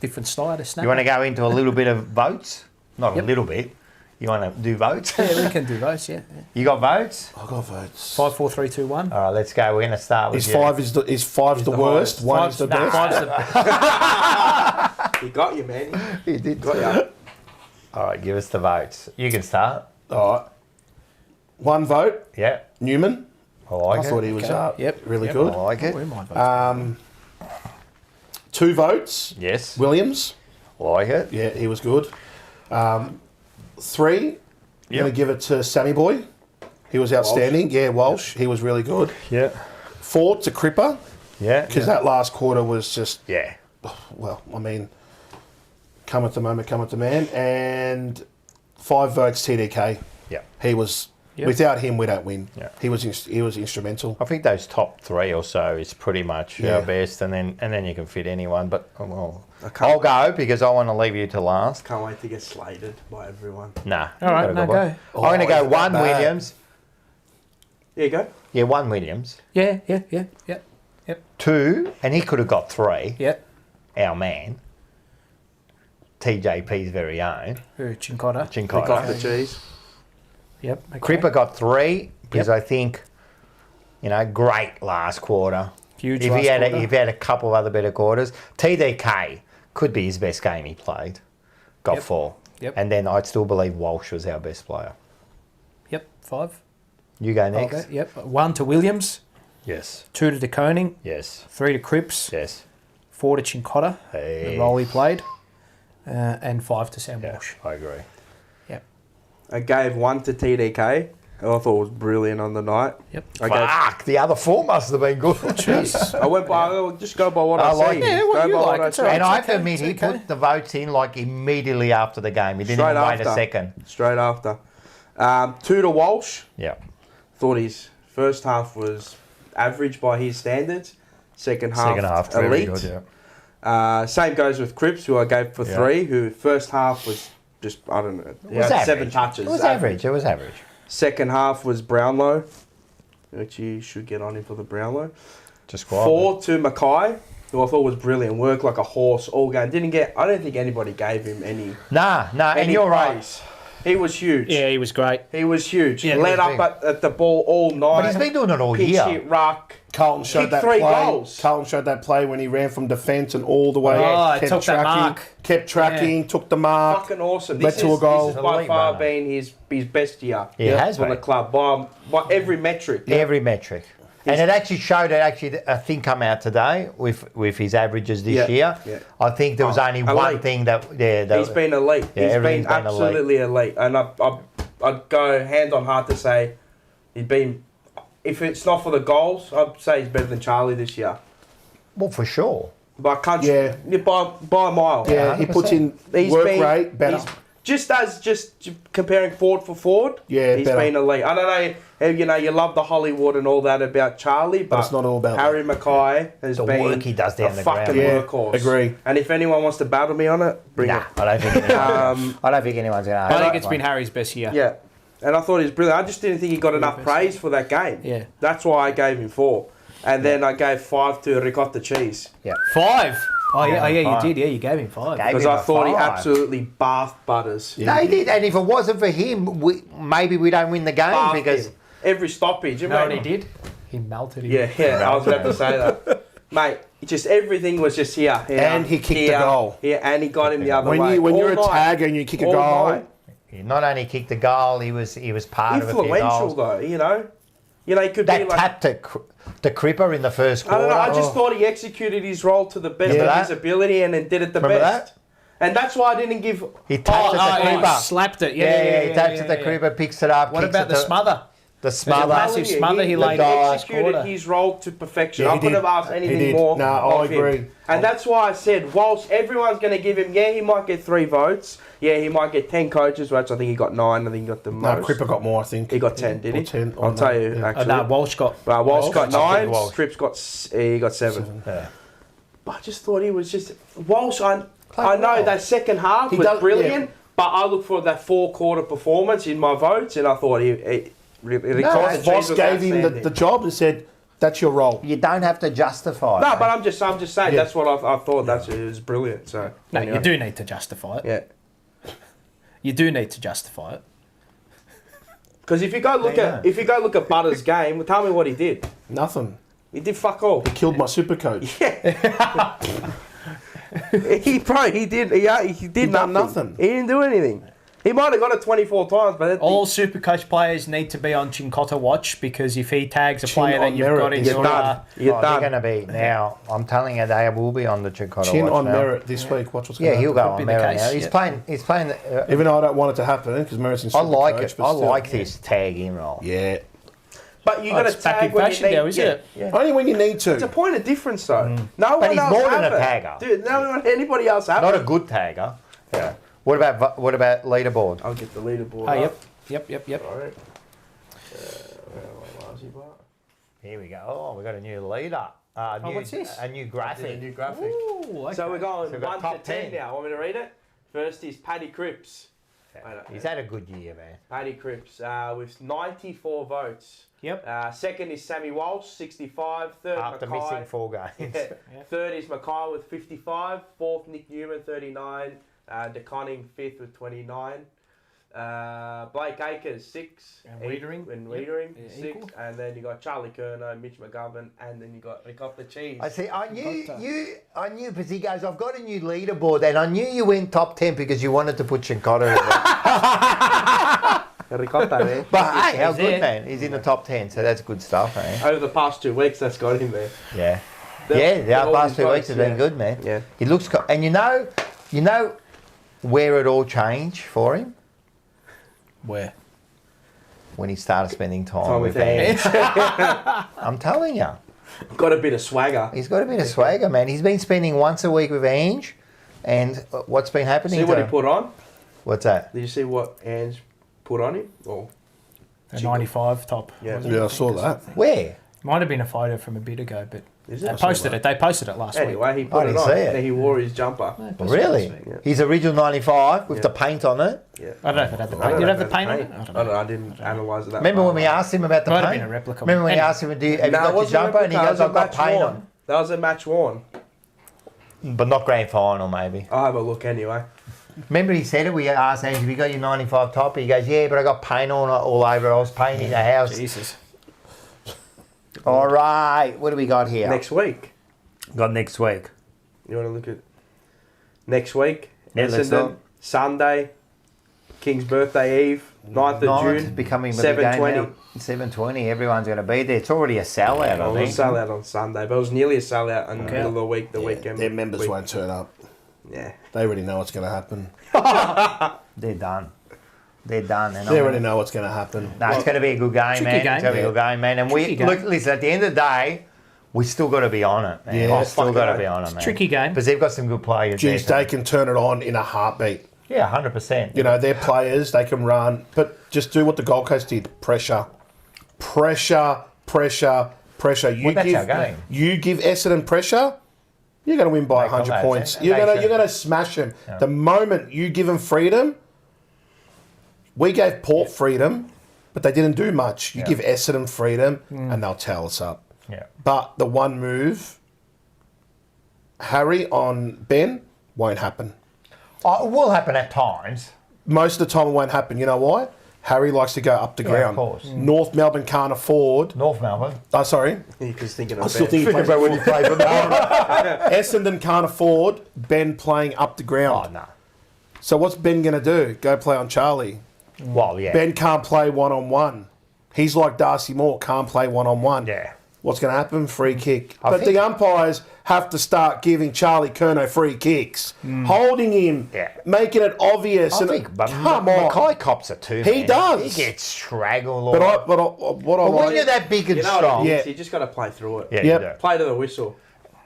Different style to snap. You want to go into a little bit of votes? Not a little bit. You want to do votes? Yeah, we can do votes, yeah. You got votes? I got votes. 5, 4, 3, 2, 1. All right, let's go. We're going to start with Is five's the worst? One is the best? He got you, man. He did. Got you. All right, give us the votes. You can start. All right. 1 vote. Yeah. Newman. I like it. I thought he was really I good. like it. 2 votes. Yes. Williams. Like it. Yeah, he was good. 3, I'm going to give it to Sammy Boy. He was outstanding. Walsh. Yeah, Walsh. He was really good. Yeah. 4 to Cripper. Yeah. Because that last quarter was just... Yeah. Well, I mean, come at the moment, come at the man. And 5 votes TDK. Yeah. He was... Yep. Without him, we don't win. Yeah. He was instrumental. I think those top 3 or so is pretty much our best, and then you can fit anyone. But I'll go because I want to leave you to last. Can't wait to get slated by everyone. Nah. All right, no, go. I'm going to go 1 Williams. There you go. Yeah, 1 Williams. Yeah. 2, and he could have got 3. Yeah. Our man. TJP's very own. Chincotta. Pick off the cheese. Yep. Okay. Cripper got 3 because I think, great last quarter. Huge if last he had quarter. if he had a couple of other better quarters, TDK could be his best game he played. Got 4. Yep. And then I'd still believe Walsh was our best player. Yep. 5. You go next. Okay. Yep. 1 to Williams. Yes. 2 to De Koning. Yes. 3 to Cripps. Yes. 4 to Chincotta. Hey. The role he played. And 5 to Sam Walsh. I agree. Yep. I gave 1 to TDK. who I thought was brilliant on the night. Yep. Fuck, the other 4 must have been good. Jeez. I'll just go by what I like see. Yeah, what you like. It's all right. And I have to admit, he put the votes in like immediately after the game. He didn't even wait a second. Straight after. 2 to Walsh. Yeah. Thought his first half was average by his standards. Second half very elite. good, yeah. Same goes with Cripps, who I gave for 3, who first half was just, I don't know, It was 7 touches. It was average. Second half was Brownlow, which you should get on him for the Brownlow. Just quiet. 4 to Mackay, who I thought was brilliant. Worked like a horse all game. I don't think anybody gave him any. Nah, and you're right. He was huge. Yeah, he was great. He was huge. Yeah, Led up at the ball all night. But he's been doing it all Pinch year. hit, ruck. Carlton showed that 3 play. goals. Carlton showed that play when he ran from defence and all the way. Took that mark. Kept tracking, took the mark. Fucking awesome. Led to a goal. This has by Elite far runner. been his best year. Yeah, it has for been. the club by every metric. Every metric. And it actually showed a thing come out today with his averages this year. Yeah. I think there was only one thing that he's been elite. Yeah, He's everything's been been absolutely elite. And I'd go hand on heart to say he's been. If it's not for the goals, I'd say he's better than Charlie this year. Well, for sure. By country, by a mile. Yeah, he puts in work rate better. Just comparing forward for forward, he's better. been elite. I don't know, you love the Hollywood and all that about Charlie, but it's not all about Harry Mackay has been work he does down a the fucking ground. workhorse. Agree. And if anyone wants to battle me on it, bring it. I don't think anyone's going to. I think it's been Harry's best year. Yeah. And I thought he was brilliant. I just didn't think he got enough praise for that game. Yeah. That's why I gave him 4. And then I gave 5 to ricotta cheese. Yeah. 5? Oh, yeah, 5. you did. Yeah, you gave him 5. Because I thought he absolutely bathed Butters. No, he did. And if it wasn't for him, maybe we don't win the game Bathed because him. Every stoppage. You know what he did? He melted him. Yeah, I was about to say that. Mate, just everything was just here. And he kicked the goal. Yeah, and he got him the other way. When you're a tagger and you kick a goal... He not only kicked the goal, he was part of a few influential goals. though, you know, he could that be like tap to Cripper in the first quarter. I don't know. I just thought he executed his role to the best of his ability and then did it the Remember best. that? And that's why I didn't give. He tapped at the Cripper. Slapped it. He taps at the Cripper, picks it up. What about the smother? The smother. Massive smother he laid executed his role to perfection. Yeah, I couldn't have asked anything more. No, I agree. Him. And that's why I said, whilst everyone's going to give him, he might get 3 votes. Yeah, he might get 10 coaches votes. I think he got 9. I think he got the most. No, Cripper got more, I think. He got 10, did he? 10. I'll tell you, actually. No, Walsh got... Walsh got 9. Walsh. Cripps got 7. Yeah. I just thought he was just... Whilst I know that second half was brilliant, but I look for that 4-quarter performance in my votes, and I thought he really... Voss gave him the job and said, that's your role. You don't have to justify it. No, but I'm just saying, that's what I thought. It was brilliant. So no, anyway. You do need to justify it. Yeah. You do need to justify it. Because if you go look at Butters' game, tell me what he did. Nothing. He did fuck all. He killed my super coach. Yeah. he did nothing. He didn't do anything. He might have got it 24 times, but all Supercoach players need to be on Chincotta watch, because if he tags a player that you've got in your they're going to be now. I'm telling you, they will be on the Chincotta watch. Chin on now. merit this week. Watch what's going to happen. He'll go on merit now. He's playing. He's playing. Even though I don't want it to happen because Merit's in Supercoach. I like it. I like this tag in role. Yeah. But you got to tag when you need. Now, is it? Yeah. Only when you need to. It's a point of difference, though. No but one he's else more than a it. tagger, dude. No one, anybody else have Not it. a good tagger. Yeah. What about leaderboard? I'll get the leaderboard. Oh, up. Yep. All right. Here we go. Oh, we got a new leader. What's this? A new graphic. Ooh, okay. So we're going So 1 top to 10 10 now. Want me to read it? First is Paddy Cripps. He's had a good year, man. Paddy Cripps with 94 votes. Yep. Second is Sammy Walsh, 65. Third, After Mackay. missing 4 games. Yeah. Third is Mackay with 55. Fourth, Nick Newman, 39. DeConning, 5th with 29. Blake Akers, 6. And Wiedering. 6. And then you got Charlie Curnow, Mitch McGovern, and then you got Ricotta Cheese. I see. I knew because he goes, I've got a new leaderboard, and I knew you went top 10 because you wanted to put Chincotta in there. Ricotta, man. But hey, how good, man. He's in the top 10, so that's good stuff, eh? Over the past 2 weeks, that's got him there. Yeah. The past 2 weeks have been good, man. Yeah. He looks, and you know where it all changed for him? Where? When he started spending time with Ange. I'm telling you. Got a bit of swagger. He's got a bit of swagger, man. He's been spending once a week with Ange, and what's been happening? See what he put on? What's that? Did you see what Ange put on him? Or a 95 top. Yeah, I saw that. Where? Might have been a photo from a bit ago, but Is they it? posted it. They posted it last week. Anyway, he put it on. And he wore his jumper. Really? Yeah. His original 95 with the paint on it? Yeah. I don't know if it had the paint. Did it have the paint on it? I don't know. I didn't analyse it that Remember when we asked him about the Might paint? have been a replica. Remember when we asked him, have you got your jumper? And he goes, I've got paint on. That was a match worn. But not grand final, maybe. I'll have a look anyway. Remember he said it, we asked Ange, have you got your 95 top? He goes, yeah, but I got paint on it all over. I was painting the house. Jesus. All right, what do we got here? Next week. Got next week. You want to look at next week? Yeah, let's Essendon, look. Sunday, King's birthday eve, 9th of June, becoming 7:20. 7:20, everyone's going to be there. It's already a sellout, It was a sellout on Sunday, but it was nearly a sellout in the middle of the week, the weekend. Their members won't turn up. Yeah. They already know what's going to happen. They're done. They're done. They already know what's going to happen. No, it's going to be a good game, man. It's going to be a good game, man. And look, listen, at the end of the day, we still got to be on it, man. Yeah, We've still got to be on it, man. Tricky game. Because they've got some good players. Jeez, they can turn it on in a heartbeat. Yeah, 100%. You know, they're players, they can run, but just do what the Gold Coast did. Pressure. Pressure, pressure, pressure. You that's our game. You give Essendon pressure, you're going to win by 100 points. You're going to smash them. Yeah. The moment you give them freedom, we gave Port freedom, but they didn't do much. You give Essendon freedom, and they'll towel us up. Yeah. But the one move, Harry on Ben, won't happen. It will happen at times. Most of the time it won't happen. You know why? Harry likes to go up the ground. Of course. North Melbourne can't afford. North Melbourne? Oh, sorry. Because thinking I'm still thinking about when he played for Essendon can't afford Ben playing up the ground. Oh, no. So what's Ben going to do? Go play on Charlie? Well, yeah. Ben can't play one-on-one. He's like Darcy Moore, can't play one-on-one. Yeah. What's going to happen? Free kick. But the umpires have to start giving Charlie Curnow free kicks, holding him, making it obvious. Come on. Mackay cops it too, He man. does. He gets straggled. But when you're that big and strong... You just got to play through it. Yeah, you do. Play to the whistle.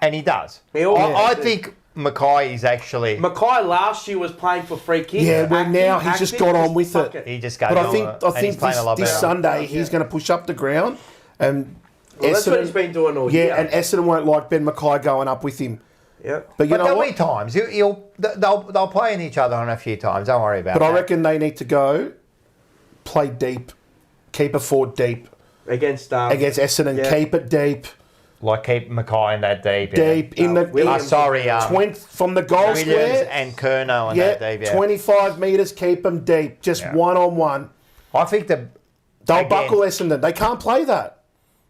And he does. I think Mackay is actually... Mackay last year was playing for free kicks. Yeah, well now he's just got on with it. He just goes... But I think this Sunday he's going to push up the ground and... Well, that's what he's been doing all year. Yeah, and Essendon won't like Ben Mackay going up with him. Yep. But there'll be times. They'll play in each other on a few times. Don't worry about that. But I reckon they need to go play deep, keep a forward deep. Against Essendon, keep it deep. Like keep Mackay in that deep. Deep in the... from the goal Williams square. and Curnow in that deep, 25 metres, keep them deep. Just one-on-one. I think they'll buckle Essendon. They can't play that.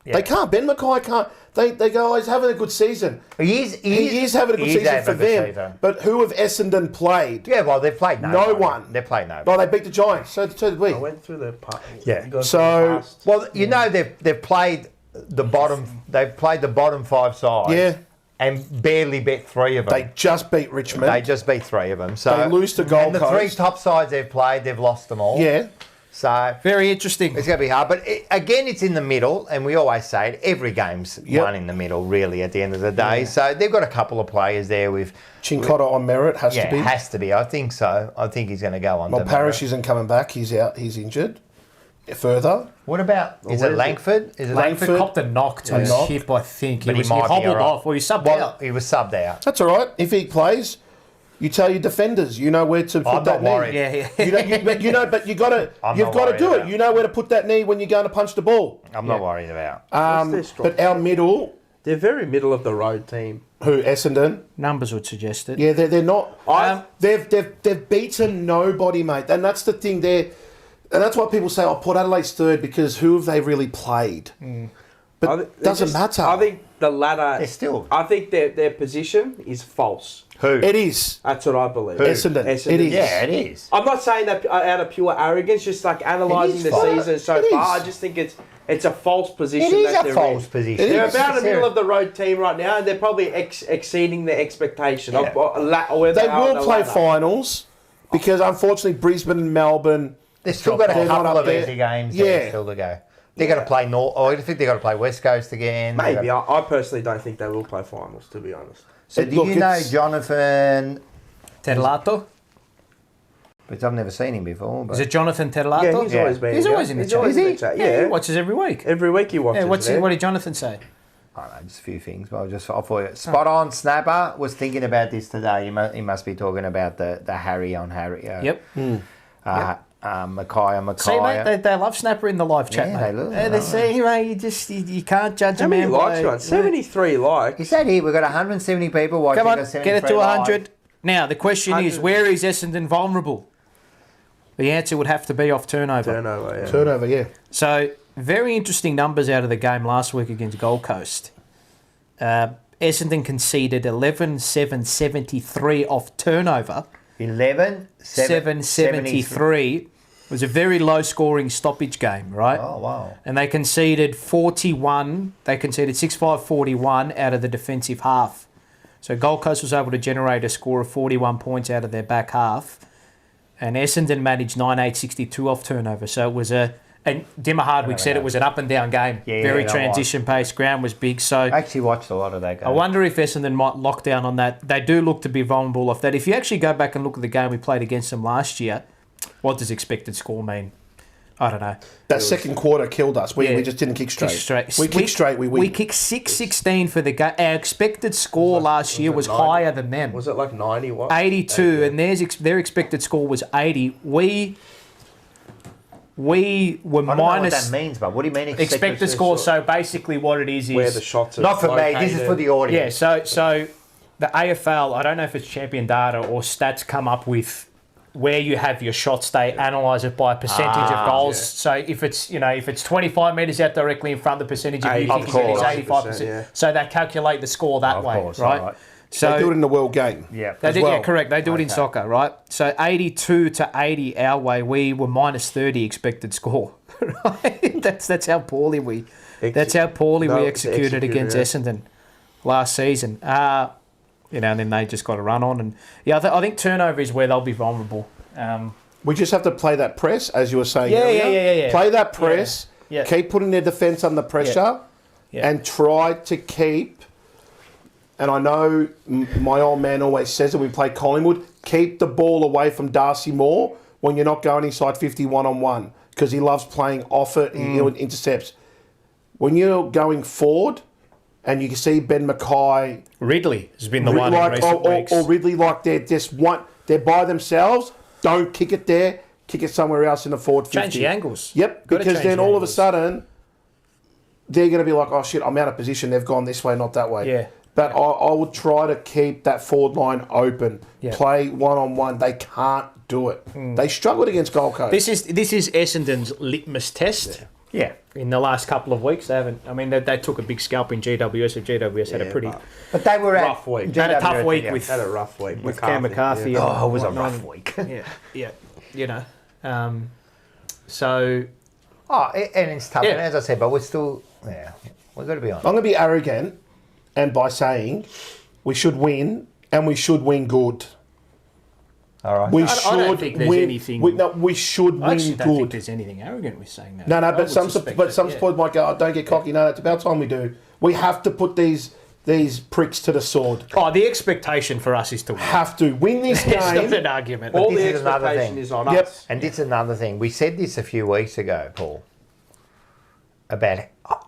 Yeah. They can't. Ben Mackay can't. They go, he's having a good season. He is having a good season for them. But who have Essendon played? Yeah, well, they've played no one. They've played no one. Well, they beat the Giants. So did we. I went through the part. Yeah. So, well, they've played the bottom. They've played the bottom 5 sides. Yeah. And barely beat 3 of them. They just beat Richmond. They just beat 3 of them. So they lose to Gold Coast. And the 3 top sides they've played, they've lost them all. Yeah. So very interesting. It's going to be hard, but again, it's in the middle, and we always say it. Every game's won in the middle, really, at the end of the day. Yeah. So they've got a couple of players there with Chincotta on merit has to be. Yeah, has to be. I think so. I think he's going to go on. Well, Parrish isn't coming back. He's out. He's injured. Further. What about? Is it Langford? Langford copped a knock to his hip, I think. But he hobbled off, or he subbed out. He was subbed out. That's all right. If he plays. You tell your defenders, you know where to put that knee. Worried. But you've got to do it. You know where to put that knee when you're going to punch the ball. I'm not worried about. But our middle, they're very middle of the road team. Who Essendon? Numbers would suggest it. Yeah, they're not. They've beaten nobody, mate, and that's the thing. And that's why people say, Port Adelaide's third because who have they really played? But it doesn't matter. I think the latter. They're still. I think their position is false. Who? It is. That's what I believe. Essendon. It is. Yeah, it is. I'm not saying that out of pure arrogance, just like analysing the season so far. I just think it's a false position. It is a false position. They're about a middle of the road team right now, and they're probably exceeding their expectation. They will play finals because unfortunately Brisbane and Melbourne. They've still got a couple of easy games still to go. They're going to play North. I think they've got to play West Coast again. Maybe. I personally don't think they will play finals, to be honest. So do you know Jonathan Terlato? But I've never seen him before. But... Is it Jonathan Terlato? Yeah, he's always been. He's always in the chat. Is he? Yeah, he watches every week. Every week he watches. What did Jonathan say? I don't know, just a few things. But I thought spot on. Snapper was thinking about this today. He must be talking about the Harry on Harry. Yep. Mackay. See, mate, they love Snapper in the live chat, mate. They love they see, mate, you can't judge a man. How many likes, 73 likes. He said here, we've got 170 people watching. Come on, get it to 100. Now, the question is, where is Essendon vulnerable? The answer would have to be off turnover. Turnover, yeah. So, very interesting numbers out of the game last week against Gold Coast. Essendon conceded 11-7-73 off turnover. 11-7-73. It was a very low-scoring stoppage game, right? Oh, wow. And they conceded 41. They conceded 6-5-41 out of the defensive half. So Gold Coast was able to generate a score of 41 points out of their back half. And Essendon managed 9-8-62 off turnover. So it was and Dimmer Hardwick said it was an up-and-down game. Yeah, very transition-paced. Ground was big. So I actually watched a lot of that game. I wonder if Essendon might lock down on that. They do look to be vulnerable off that. If you actually go back and look at the game we played against them last year, what does expected score mean? I don't know. That second quarter killed us. We just didn't kick straight. We kicked straight, we win. We kicked 6-16 for the game. Our expected score last year was higher than them. Was it like 90? What? 82, and their expected score was 80. We were I don't minus. know what that means, but what do you mean expected score? So basically, what it is where the shots are not for located. me. This is for the audience. Yeah. So the AFL. I don't know if it's champion data or stats come up with where you have your shots. They analyse it by a percentage of goals. Yeah. So if it's 25 metres out directly in front, the percentage of you kicking it is 85%. Yeah. So they calculate the score that way, right? Right. So they do it in the world game. Yeah, yeah, correct. They do it in soccer, right? So 82-80 our way. We were minus 30 expected score. Right? That's how poorly we executed against Essendon last season. And then they just got a run on, and I think turnover is where they'll be vulnerable. We just have to play that press, as you were saying earlier. Yeah. Play that press. Yeah. Keep putting their defence under pressure, and try to keep. And I know my old man always says that we play Collingwood. Keep the ball away from Darcy Moore when you're not going inside 50 1-on-1 because he loves playing off it. He intercepts. When you're going forward, and you can see Ben Mackay. Ridley has been the one in recent weeks. Or Ridley, like they're by themselves. Don't kick it there. Kick it somewhere else in the forward 50. Change the angles. Yep, because then all of a sudden, they're going to be like, oh shit, I'm out of position. They've gone this way, not that way. Yeah. But I would try to keep that forward line open. Yeah. Play one-on-one. They can't do it. They struggled against Gold Coast. This is Essendon's litmus test. Yeah. In the last couple of weeks, they haven't. I mean, they took a big scalp in GWS. If GWS had a pretty but they were rough week. Had a tough week Had a rough week with Cam McCarthy. Yeah. Oh, it was a rough week. yeah. You know, so. Oh, and it's tough. And as I said, but we're still. Yeah, we've got to be honest. I'm going to be arrogant, and by saying we should win, and we should win good. All right. I don't think there's anything. We should win I actually don't think good. there's anything arrogant with saying that. No, but some supporters might go, oh, don't get cocky. No, it's about time we do. We have to put these pricks to the sword. Oh, the expectation for us is to win. Have to win this game. It's not an argument. All this the is another expectation thing. is on us. And this is another thing. We said this a few weeks ago, Paul, about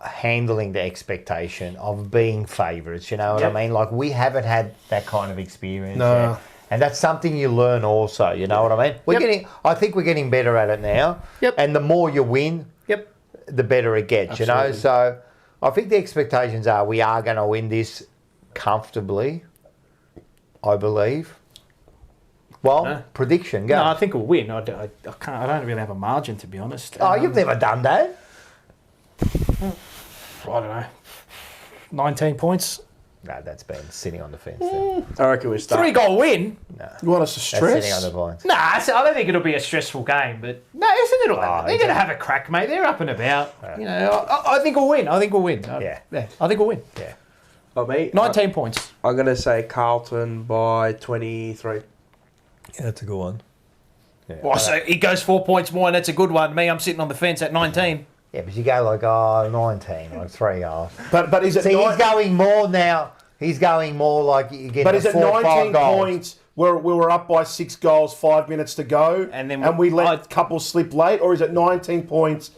handling the expectation of being favourites. You know what I mean? Like, we haven't had that kind of experience yet. And that's something you learn also, you know what I mean? I think we're getting better at it now. Yep. And the more you win, the better it gets, Absolutely. you know? So I think the expectations are we are going to win this comfortably, I believe. Well, prediction, go. No, I think we'll win. I don't really have a margin, to be honest. Oh, you've never done that. I don't know. 19 points. No, that's been sitting on the fence. There. I reckon we start. 3-goal win. No. You want us to That's stress? sitting on the points. Nah, I don't think it'll be a stressful game, but no, they're going to have a crack, mate. They're up and about. You know, I think we'll win. I think we'll win. Yeah. I think we'll win. Yeah. But me, 19 points. I'm going to say Carlton by 23. Yeah, that's a good one. Yeah. Well, so he goes 4 points more, and that's a good one. Me, I'm sitting on the fence at 19. Yeah, but you go like, 19, like 3 goals. But is it? See, he's going more now. He's going more like you get. But is it 4 or 5 19 goals. points where we were up by 6 goals, 5 minutes to go, and we let a couple slip late, or is it 19 points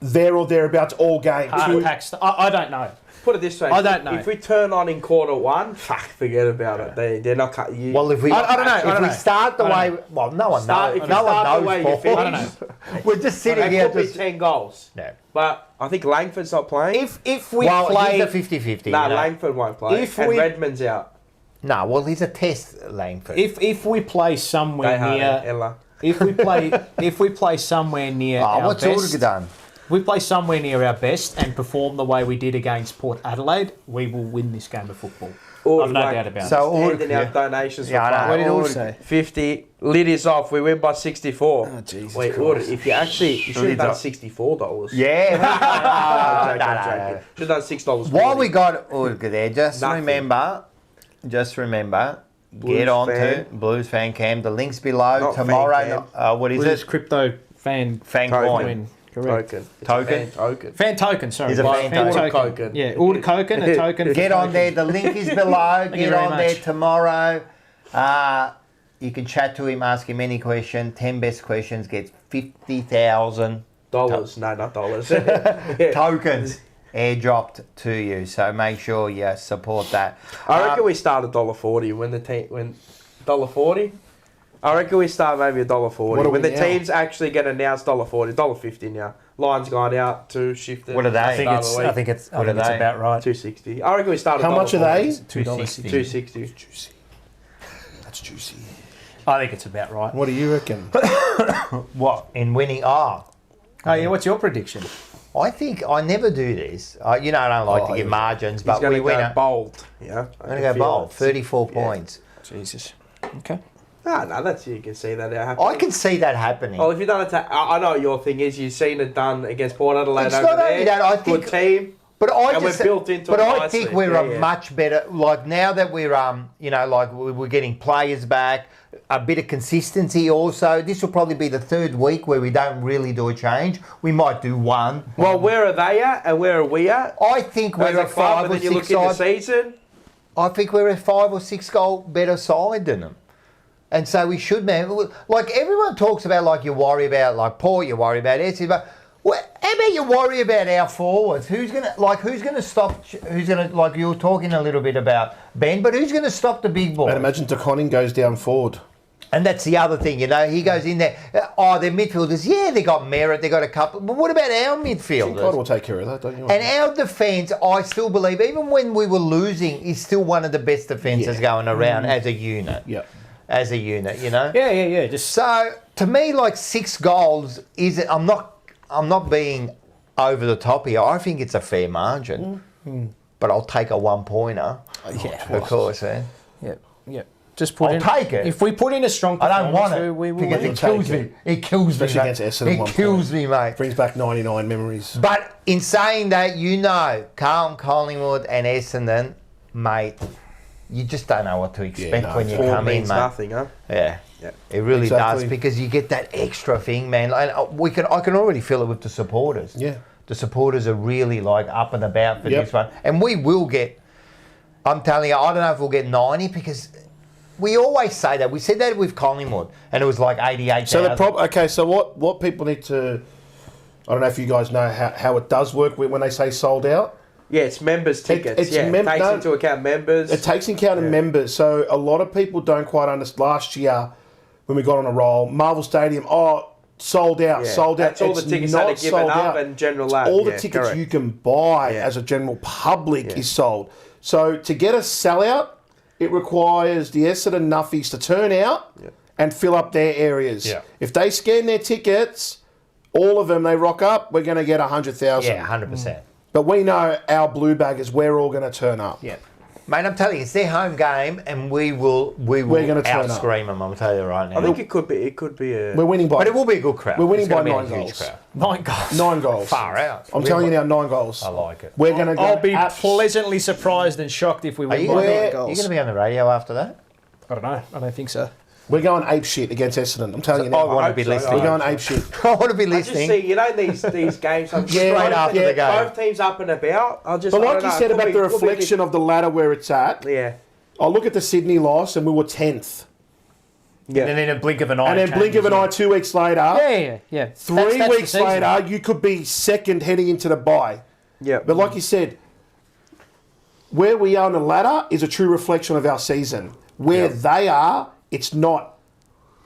there or thereabouts all games? I don't know. Put it this way. I don't know. If we turn on in quarter one, forget about it. They're not cut. Well, if we, I don't know. If we start the way, well, no one knows. If we No one start the way knows. you Paul. finish, We're just sitting it here. could be Just 10 goals. no. But I think Langford's not playing. If we Well, play, he's a 50-50. Nah, you know? Langford won't play. If And we- Redmond's out. No, well, he's a test, Langford. if we play somewhere near, Ella. if we play somewhere near our what's best, Order done? we play somewhere near our best and perform the way we did against Port Adelaide, we will win this game of football. I've no doubt about it. So Handing out donations. Yeah, I know. What did Order say? 50. Lid is off. We win by 64. Oh, Jesus Wait, Christ. Order, if you actually... You should have done off. $64. Yeah. No. Should have done $6. While we got Urga there, just Nothing. remember, Blues get on fan. to Blues Fan Cam. The link's below. Not Tomorrow, fan what is Blues it? crypto fan Fan Token. coin. Correct. Token. It's a Token? fan token. Fan token, sorry. He's a fan token. Token. Yeah, order token, a token. Get on there. The link is below. you Get very on there much. tomorrow. You can chat to him, ask him any question. 10 best questions get $50,000 Dollars. No, not dollars. tokens airdropped to you. So make sure you support that. I reckon we start $1.40 when the team $1.40. I reckon we start maybe $1.40 when the teams actually get announced. $1.40, $1.50 now. Line's gone out to shift it. What are they? I think it's about right. $2.60. I reckon we start. How much are they? $2.60. $2.60. That's juicy. I think it's about right. What do you reckon? What? In winning? Oh yeah, what's your prediction? I think I never do this. I don't like to give margins, He's but going we to win go it. bold. Yeah, I'm going to go bold. 34 Yeah. points. Jesus. Okay. No, that's you can see that happening. I can see that happening. Well, if you've done it, I know what your thing is. You've seen it done against Port Adelaide It's over not there. only that, I think- Good team. But I And just, we're built into but it I nicely. think we're Yeah. much better. Like now that we're, like we're getting players back, a bit of consistency also. This will probably be the third week where we don't really do a change. We might do one. Well, where are they at and where are we at? I think As we're a a club, 5 and or then you look 6 in the side. season. I think we're a 5 or 6 goal better side than them. And so we should, man. Like everyone talks about, like you worry about, like Port, you worry about Essie, but Well, how about you worry about our forwards? Who's gonna stop? Who's gonna like? You were talking a little bit about Ben, but who's gonna stop the big boys? And imagine De Koning goes down forward. And that's the other thing, he goes in there. Their midfielders, they got merit, they got a couple. But what about our midfielders? God will take care of that, don't you? And our defence, I still believe, even when we were losing, is still one of the best defences going around as a unit. Yeah. As a unit, Yeah. So to me, like 6 goals is. I'm not being over the top here. I think it's a fair margin, but I'll take a 1-pointer. Of course, man. Yeah. Take it. If we put in a strong I don't want it we will because it kills me. It kills me. Especially against Essendon. It kills me, mate. Brings back 99 memories. But in saying that, Carlton, Collingwood and Essendon, mate, you just don't know what to expect when you come in, mate. Nothing, huh? Yeah. It really does, because you get that extra thing, man. And I can already feel it with the supporters. Yeah. The supporters are really like up and about for this one. And we will get, I'm telling you, I don't know if we'll get 90, because we always say that. We said that with Collingwood, and it was like 88,000. So what people need to, I don't know if you guys know how it does work when they say sold out. Yeah, it's members' tickets. It takes into account members. It takes into account members. So a lot of people don't quite understand. Last year, when we got on a roll, Marvel Stadium, sold out, sold out. That's all the tickets that are given up and general lab. All the tickets you can buy as a general public is sold. So to get a sellout, it requires the Essendon Nuffies to turn out and fill up their areas. Yeah. If they scan their tickets, all of them, they rock up, we're going to get 100,000. Yeah, 100%. But we know our blue baggers, we're all going to turn up. Yeah. Mate, I'm telling you, it's their home game, and we're going to outscream them. I'm telling you right now. I think it could be a. We're winning by. But it will be a good crowd. We're winning by 9 goals. 9 goals. 9 goals. Far out. I'm telling you now, 9 goals. I like it. We're going to go. I'll be pleasantly surprised and shocked if we win by 9 goals. Are you going to be on the radio after that? I don't know. I don't think so. We're going ape shit against Essendon. I'm telling you now. I want to be listening. We're going ape shit. I want to be listening. I just see, these games. Straight after the game. Both teams up and about. But like you said about the reflection of the ladder where it's at. Yeah. I look at the Sydney loss and we were 10th. Yeah. And then in a blink of an eye. And then blink of an eye 2 weeks later. Yeah. 3 weeks later, you could be second heading into the bye. Yeah. But like you said, where we are on the ladder is a true reflection of our season. Where they are, it's not.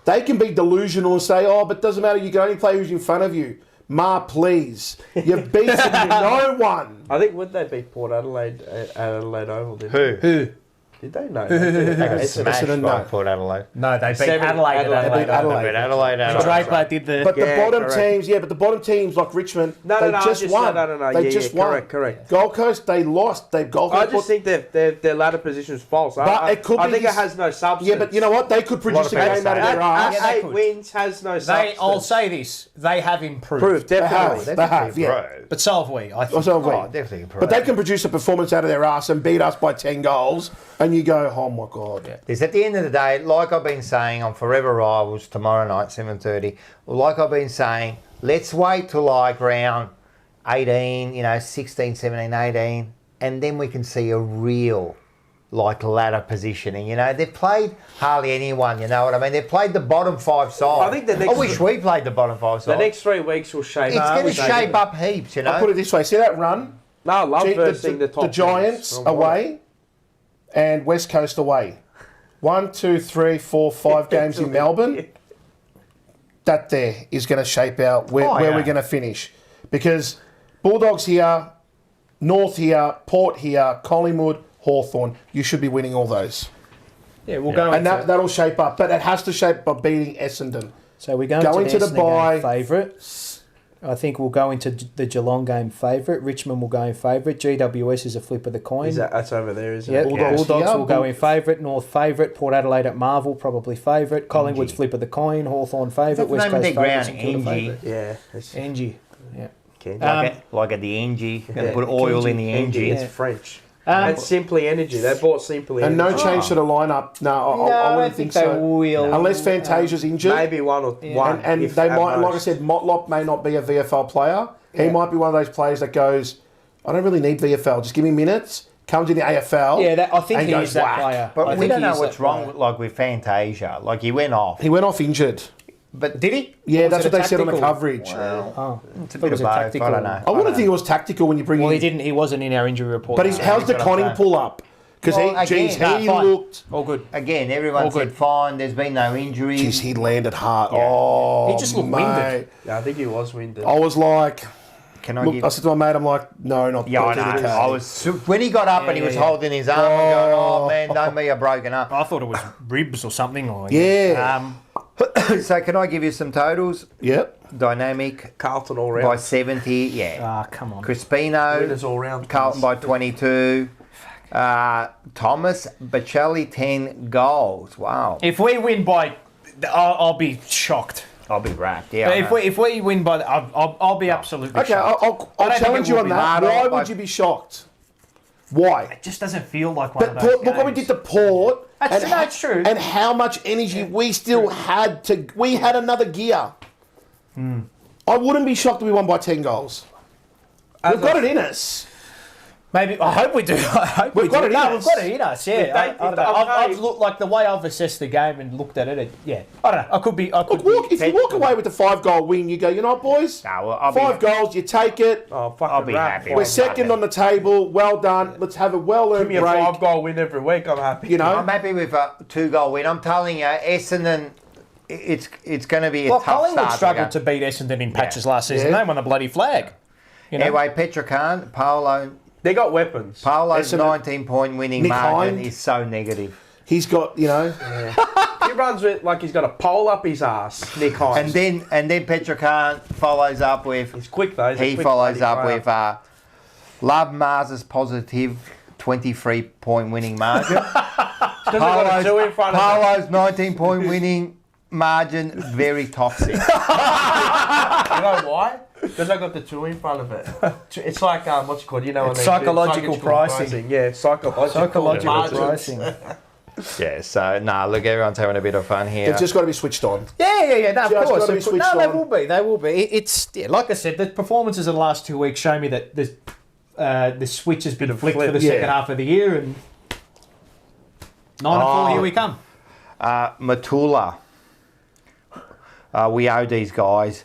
They can be delusional and say, but it doesn't matter, you can only play who's in front of you. Please. You've beaten no one. I think, would they beat Port Adelaide at Adelaide Oval? Who? Did they? No. They got smashed by Port Adelaide. No, they beat Adelaide at Adelaide. Draper did the... But the bottom teams, but the bottom teams like Richmond, they just won. They just won. Correct. Gold Coast, they lost. Gold Coast. I just think their ladder position is false. I think it has no substance. Yeah, but you know what? They could produce a game out of their ass. 8 wins has no substance. I'll say this. They have improved. Definitely. They have, yeah. But so have we, I think. Definitely improved. But they can produce a performance out of their ass and beat us by 10 goals, and you go, oh my God. Yeah. It's at the end of the day, like I've been saying on Forever Rivals tomorrow night, 7:30, like I've been saying, let's wait till like round 18, 16, 17, 18, and then we can see a real ladder positioning. They've played hardly anyone, you know what I mean? They've played the bottom 5 sides. I wish we played the bottom 5 sides. The next 3 weeks will shape up. It's going to shape up heaps, I'll put it this way. See that run? No, I love versing the top the Giants away and West Coast away. 1, 2, 3, 4, 5 games in Melbourne. That there is going to shape out where we're going to finish. Because Bulldogs here, North here, Port here, Collingwood, Hawthorn, you should be winning all those. Yeah, we'll go and that'll shape up. But it has to shape by beating Essendon. So we're going to the bye favourite. I think we'll go into the Geelong game favourite. Richmond will go in favourite. GWS is a flip of the coin. That's over there, isn't it? Bulldogs will go in favourite. North favourite. Port Adelaide at Marvel probably favourite. Collingwood's flip of the coin. Hawthorn favourite. West Coast favourite. Angie. Yeah. Angie. Yeah. Like at the Angie. Going to put oil in the Angie. It's French. It's Simply Energy. They bought Simply and Energy. no change to the lineup. No, I wouldn't think so. Will. Unless Fantasia's injured. Maybe one. And they might, like I said, Motlop may not be a VFL player. He might be one of those players that goes, I don't really need VFL. Just give me minutes. Comes in the AFL. Yeah, I think he is that player. But we don't know what's wrong with Fantasia. Like, he went off. He went off injured. But did he? Yeah, Or that's was what it they said on the tactical? coverage. Well, It's a bit bit of both, I don't know. I wouldn't think it was tactical when you bring Well, in. he didn't. He wasn't in our injury report. But how's the Conning pull up? Because Well, he fine. looked. all good. again, everyone All said good. fine. There's been no injuries. Jeez, he landed hard. Yeah. Oh, He just looked mate. winded. Yeah, I think he was winded. I was like, Can I look, give? I said to my mate, I'm like, no, not Yeah, I 13K. know. I was when he got up and he was holding his arm. I'm going, oh man, don't be a broken up. I thought it was ribs or something. Or Yeah. So can I give you some totals? Yep. Dynamic Carlton all by round. 70. Yeah. Ah, come on. Crispino. Winners all round. Carlton by 22. Thomas Bocelli 10 goals. Wow. If we win by, I'll be shocked. I'll be wrapped. Yeah. But if we win by, I'll be absolutely Okay, shocked. I'll I don't challenge think it you will on be that. hard Why on, would but- you be shocked? Why? It just doesn't feel like one But of those look what we games. did to Port. That's true. And how much energy we still had to. We had another gear. I wouldn't be shocked if we won by 10 goals. We've got it in us. Maybe I hope we do. I hope We've we got do. it in No, us. we've got it in us. Yeah, If they- I don't know. I've looked like the way I've assessed the game and looked at it. Yeah, I don't know. I could be. Look, if you walk away with a 5-goal win, you go, you know what, boys? No, well, I'll 5 goals, you take it. Oh, fucking I'll be wrap. happy. We're second on the table. Well done. Let's have a well-earned Give me a break. 5-goal win every week. I'm happy. You know, I'm happy with a 2-goal win. I'm telling you, Essendon, it's going to be a Well, tough Collingwood start. struggled to beat Essendon in patches last season. Yeah. They won the bloody flag. You know? Anyway, Petrochan, Paolo's They got weapons. Essendon. 19-point winning Nick margin Hind. is so negative. he's got, you know, He runs with like he's got a pole up his ass. Nick Hines. And then Petrochan follows up with. he's quick though. He's a He quick follows bloody up player. with Love Mars's positive 23-point winning margin. Because they've got a 2 in front of him. Paolo's 19-point winning margin, very toxic. You know why? Because I got the 2 in front of it. It's like what's it called? You know, when It's they do psychological pricing. Yeah, psychological margins. pricing. Yeah, so, look, everyone's having a bit of fun here. they've just got to be switched on. Yeah. No, Just of course. gotta be switched They on. will be. They will be. It's like I said. The performances of the last 2 weeks show me that the switch has been flicked for the second half of the year, and 9-4. Here we come. Matula. We owe these guys.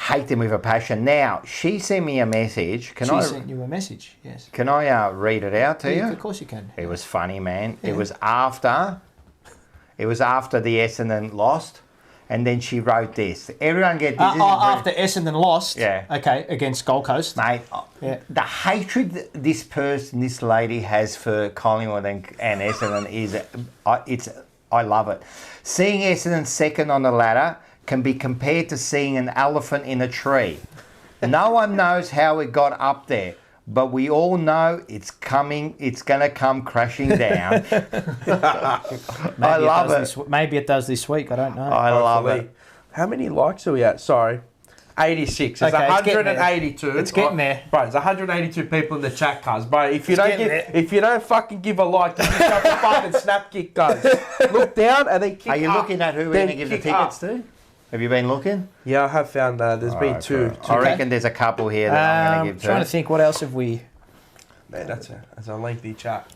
Hate them with a passion. Now, she sent me a message. She sent you a message. Yes. Can I read it out to you? Of course you can. It was funny, man. Yeah. It was after the Essendon lost, and then she wrote this. Everyone get this. After Essendon lost. Yeah. Okay, against Gold Coast. Mate, Yeah. the hatred this lady has for Collingwood and Essendon I love it. Seeing Essendon second on the ladder can be compared to seeing an elephant in a tree. No one knows how it got up there, but we all know it's going to come crashing down. I love it. Maybe it does this week. I don't know. I love it. How many likes are we at? Sorry. 86. It's Okay, it's getting 182. It's getting there. Bro, there's 182 people in the chat, cuz. Bro, if you getting don't fucking give a like, you just a fucking snap kick, cuz. Look down and then kick up. Are you looking at who we're then going to give the kick tickets up. to? Have you been looking? Yeah, I have found there's been two. I reckon there's a couple here that I'm going to give to. Trying to think, what else have we? Man, that's a lengthy chat.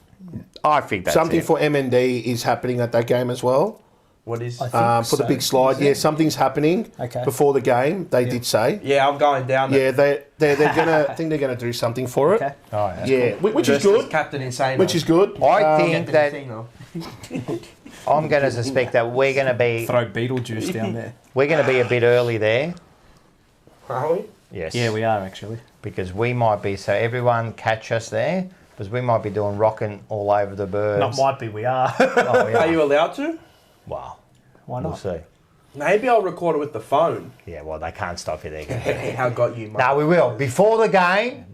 I think that's Something it. for MND is happening at that game as well. What is? For the big slide, yeah, something's happening before the game. They did say. Yeah, I'm going down there. Yeah, they're gonna. I think they're gonna do something for it. Okay. Oh, Yeah, which is good. Captain Insane. Which is good. I think that I'm going to suspect that we're going to be Throw Beetlejuice down there. we're going to be a bit early there. Are we? Yes. Yeah, we are actually. Because we might be, so everyone catch us there, because we might be doing rocking all over the birds. Not might be, we are. Oh, yeah. Are you allowed to? Wow. Why We'll not? see. Maybe I'll record it with the phone. Yeah, well, they can't stop you there. How got you, mate? No, we will. Before the game,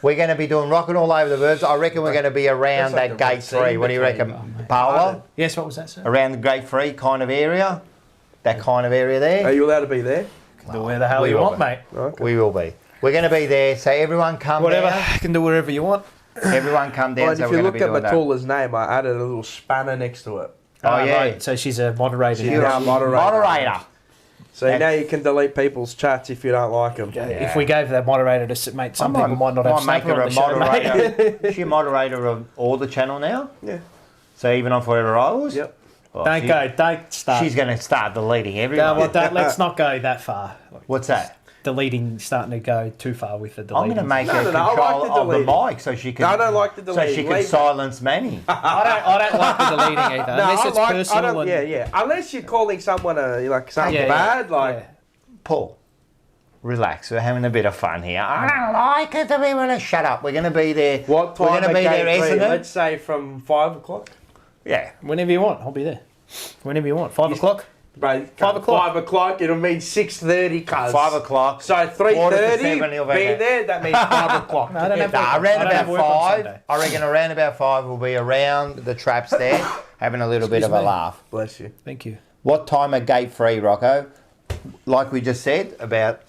we're going to be doing rocking all over the birds. I reckon we're going to be around That's like that a gate Red Sea 3. What do you between- reckon, Paolo? Yes, what was that, sir? Around the gate 3 kind of area? That kind of area Are there? you allowed to be there? Do where the hell we you will want, be. mate. Okay. We will be. We're going to be there, so everyone come Whatever. down. You can do wherever you want. Everyone come down, Well, so if we're you going to look be at doing that. Matula's name, I added a little spanner next to it. Oh, yeah. Right. So she's a moderator. You're now. a moderator. So now you can delete people's chats if you don't like them. If we gave that moderator to mate, some people might not have make snapper her on a the show, mate. moderator. Is she a moderator of all the channel now? Yeah. So even on Forever Isles? Yep. Don't start. She's going to start deleting everyone. Let's not go that far. What's that? Starting to go too far with the deleting. I'm going to make her control of the mic so she can. I don't like the deleting. So she can silence Manny. I don't like the deleting either. Unless it's personal. Unless you're calling someone something bad, Paul. Relax. We're having a bit of fun here. I don't like it to be able to shut up. We're going to be there. What time? We're going to be there, isn't it? Let's say from 5 o'clock. Yeah. Whenever you want, I'll be there. Whenever you want. 5 o'clock? Bro, 5 o'clock. 5 o'clock, it'll mean 6:30, cuz. 5 o'clock. So 3:30, be there, that means 5 o'clock. No, I don't have around about 5. I reckon around about 5 we'll be around the traps there, having a little bit of a laugh. Bless you. Thank you. What time are gate free, Rocco? Like we just said, about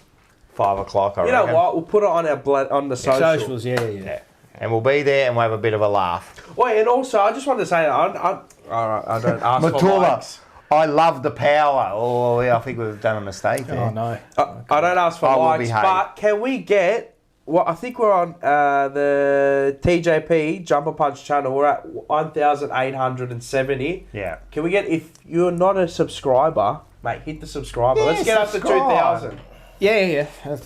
5 o'clock, I reckon. You know what? We'll put it on on the socials, yeah. And we'll be there and we'll have a bit of a laugh. Well, and also, I just wanted to say, I don't ask for mics. I love the power. Oh, yeah, I think we've done a mistake there. Oh, no. I don't ask for likes, but can we get... Well, I think we're on the TJP Jumper Punch channel. We're at 1,870. Yeah. Can we get... If you're not a subscriber, mate, hit the subscriber. Yeah, let's get up to 2,000. Yeah. How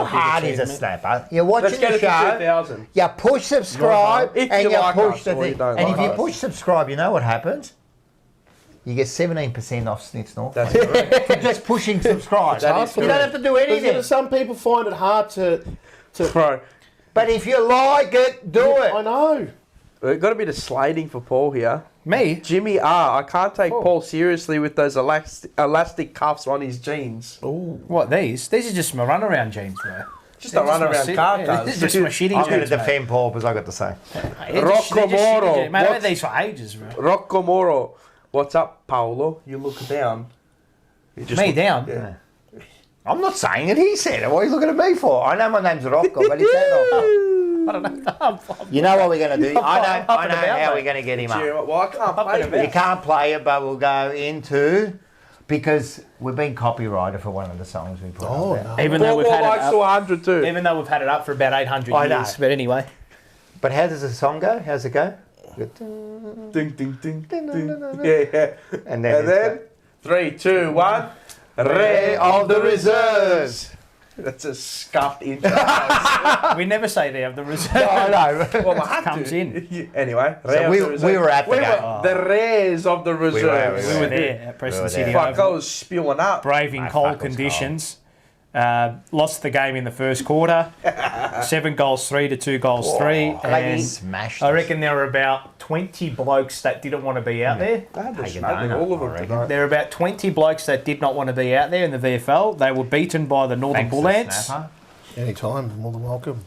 hard is a snapper? You're watching the show. 2,000. You push subscribe If and you like push us the or you thing. don't And like if you us. push subscribe, you know what happens? You get 17% off Snit's North. That's correct. For just pushing subscribe. That is You don't have to do anything. Some people find it hard to Bro, But if you like it, do it. I know. we've got a bit of slating for Paul here. Me? Jimmy R. I can't take Paul seriously with those elastic cuffs on his jeans. Ooh. What, these? These are just my runaround jeans, bro. Just a runaround car This is just my shitty I'm going to jeans, defend Paul because I got to say. Roccomoro. Mate, I've had these for ages, bro. Roccomoro. What's up, Paolo? You look down. Me down? Yeah. I'm not saying it. He said it. What are you looking at me for? I know my name's Rocco, but he said it. I don't know. You know what we're going to do? I know about, how mate. we're going to get him up. Well, I can't play it. You can't play it, but we'll go into... Because we've been copyrighted for one of the songs we put on there. No. Even though we've had it up, 100 too. even though we've had it up for about 800 I know. years. But anyway. But how does the song go? How's it go? Ding, ding, ding, ding. Yeah. And then 3, 2, 1. Ray of the Reserves. That's a scuffed intro. We never say they have the reserve. I know. Well, I had Comes to. in. Anyway, So we were at the game. The rares of the reserves. We were there at Preston City. Fuck, I Oval. was spewing up. Braving cold conditions. Lost the game in the first quarter. 7 goals 3 to 2 goals 3. And smashed I reckon there were about 20 blokes that didn't want to be out there. All of them tonight. There were about 20 blokes that did not want to be out there in the VFL. They were beaten by the Northern Bull Ants. Anytime, more than welcome.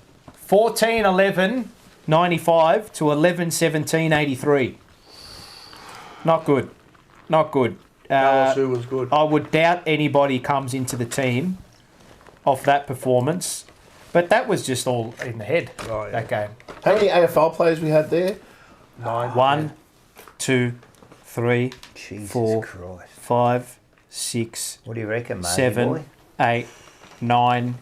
14-11-95 to 11-17-83. Not good. Not good. Who was good? I would doubt anybody comes into the team off that performance. But that was just all in the head, that game. How many AFL players we had there? 9. 1, 2, 3, Jesus 4, Christ. 5, 6, What do you reckon, mate? 7, 8, 9,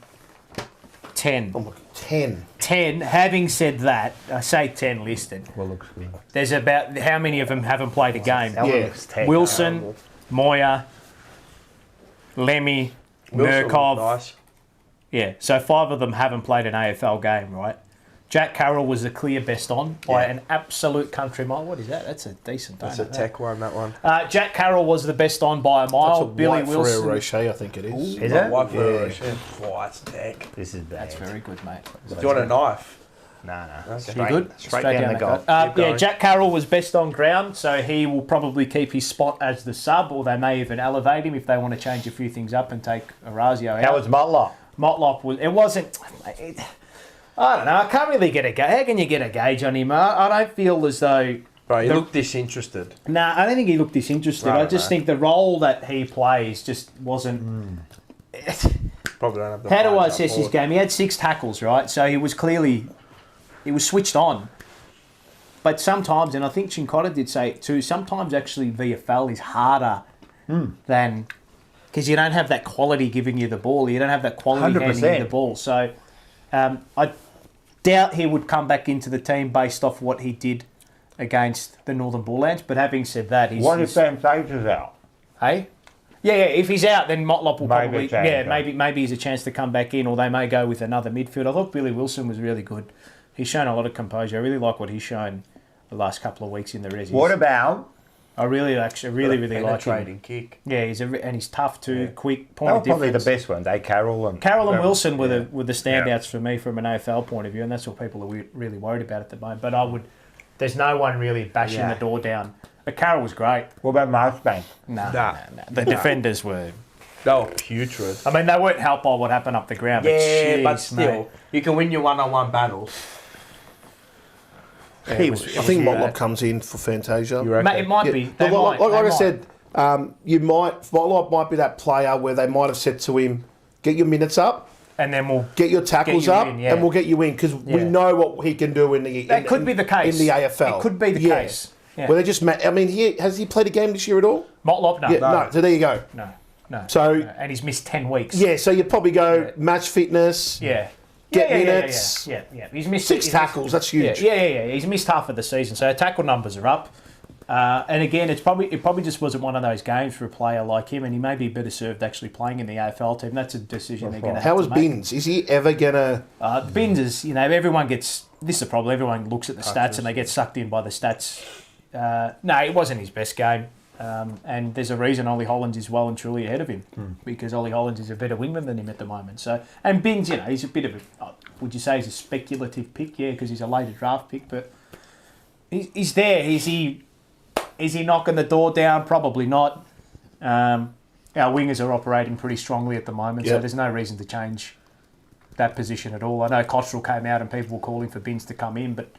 10. Oh my God, 10. 10. Having said that, I say 10 listed. Well, looks good. There's about how many of them haven't played a game? That one looks 10. Wilson, Moya, Lemmy, Murkov. Nice. Yeah, so 5 of them haven't played an AFL game, right? Jack Carroll was the clear best on by an absolute country mile. What is that? That's a decent donut. That's a tech one, that one. Jack Carroll was the best on by a mile. That's a Billy white Wilson. Ferrero Rocher, I think it is. Is it? White Yeah. Ferrero. Oh, that's tech. This is bad. That's very good, mate. Do you want a knife? No. You good? Straight down the goal. Yeah, Jack Carroll was best on ground, so he will probably keep his spot as the sub, or they may even elevate him if they want to change a few things up and take Orazio out. How was Motlop? Motlop was. It wasn't. I don't know. I can't really get a gauge. How can you get a gauge on him? I don't feel as though. Bro, he looked disinterested. Nah, I don't think he looked disinterested. I just think the role that he plays just wasn't. Probably don't have the How do I lines assess up his for it. game? He had 6 tackles, right? So he was clearly. He was switched on. But sometimes, and I think Chincotta did say it too, sometimes actually VFL is harder than. Because you don't have that quality giving you the ball. You don't have that quality 100%. handing you the ball. So I doubt he would come back into the team based off what he did against the Northern Bullants. But having said that, what if Sam Sage is out? Hey? Yeah, if he's out, then Motlop will Maybe probably... maybe he's a chance to come back in, or they may go with another midfield. I thought Billy Wilson was really good. He's shown a lot of composure. I really like what he's shown the last couple of weeks in the Resi. What about... I really like him. Kick. Yeah, and he's tough too, quick, point of probably difference. the best ones, Carroll and Wilson were the standouts for me from an AFL point of view, and that's what people are really worried about at the moment. But there's no one really bashing the door down. But Carroll was great. What about Marchbank? No. The defenders were... They were putrid. I mean, they weren't helped by what happened up the ground. But still, you can win your one-on-one battles. I think Motlop comes in for Fantasia. It might be. Like I said, Motlop might be that player where they might have said to him, get your minutes up, and then we'll get your tackles up, and we'll get you in, because we know what he can do in the that could be the case in the AFL. It could be the case. Yeah. Where they just, I mean, has he played a game this year at all? Motlop, no. No. So there you go. No. So and he's missed 10 weeks. Yeah. So you'd probably go match fitness. Yeah. Get minutes. Yeah. He's missed 6 tackles. That's huge. Yeah. He's missed half of the season, so tackle numbers are up. And again, it probably just wasn't one of those games for a player like him, and he may be better served actually playing in the AFL team. That's a decision they're going to have to make. How is Binns? Is he ever going to... Binns is, everyone gets... This is the problem. Everyone looks at the stats and they get sucked in by the stats. No, it wasn't his best game. And there's a reason Ollie Hollands is well and truly ahead of him, because Ollie Hollands is a better wingman than him at the moment. So, and Binns, he's a bit of a... Would you say he's a speculative pick? Yeah, because he's a later draft pick, but he's there. Is he knocking the door down? Probably not. Our wingers are operating pretty strongly at the moment, so there's no reason to change that position at all. I know Cottrell came out and people were calling for Binns to come in, but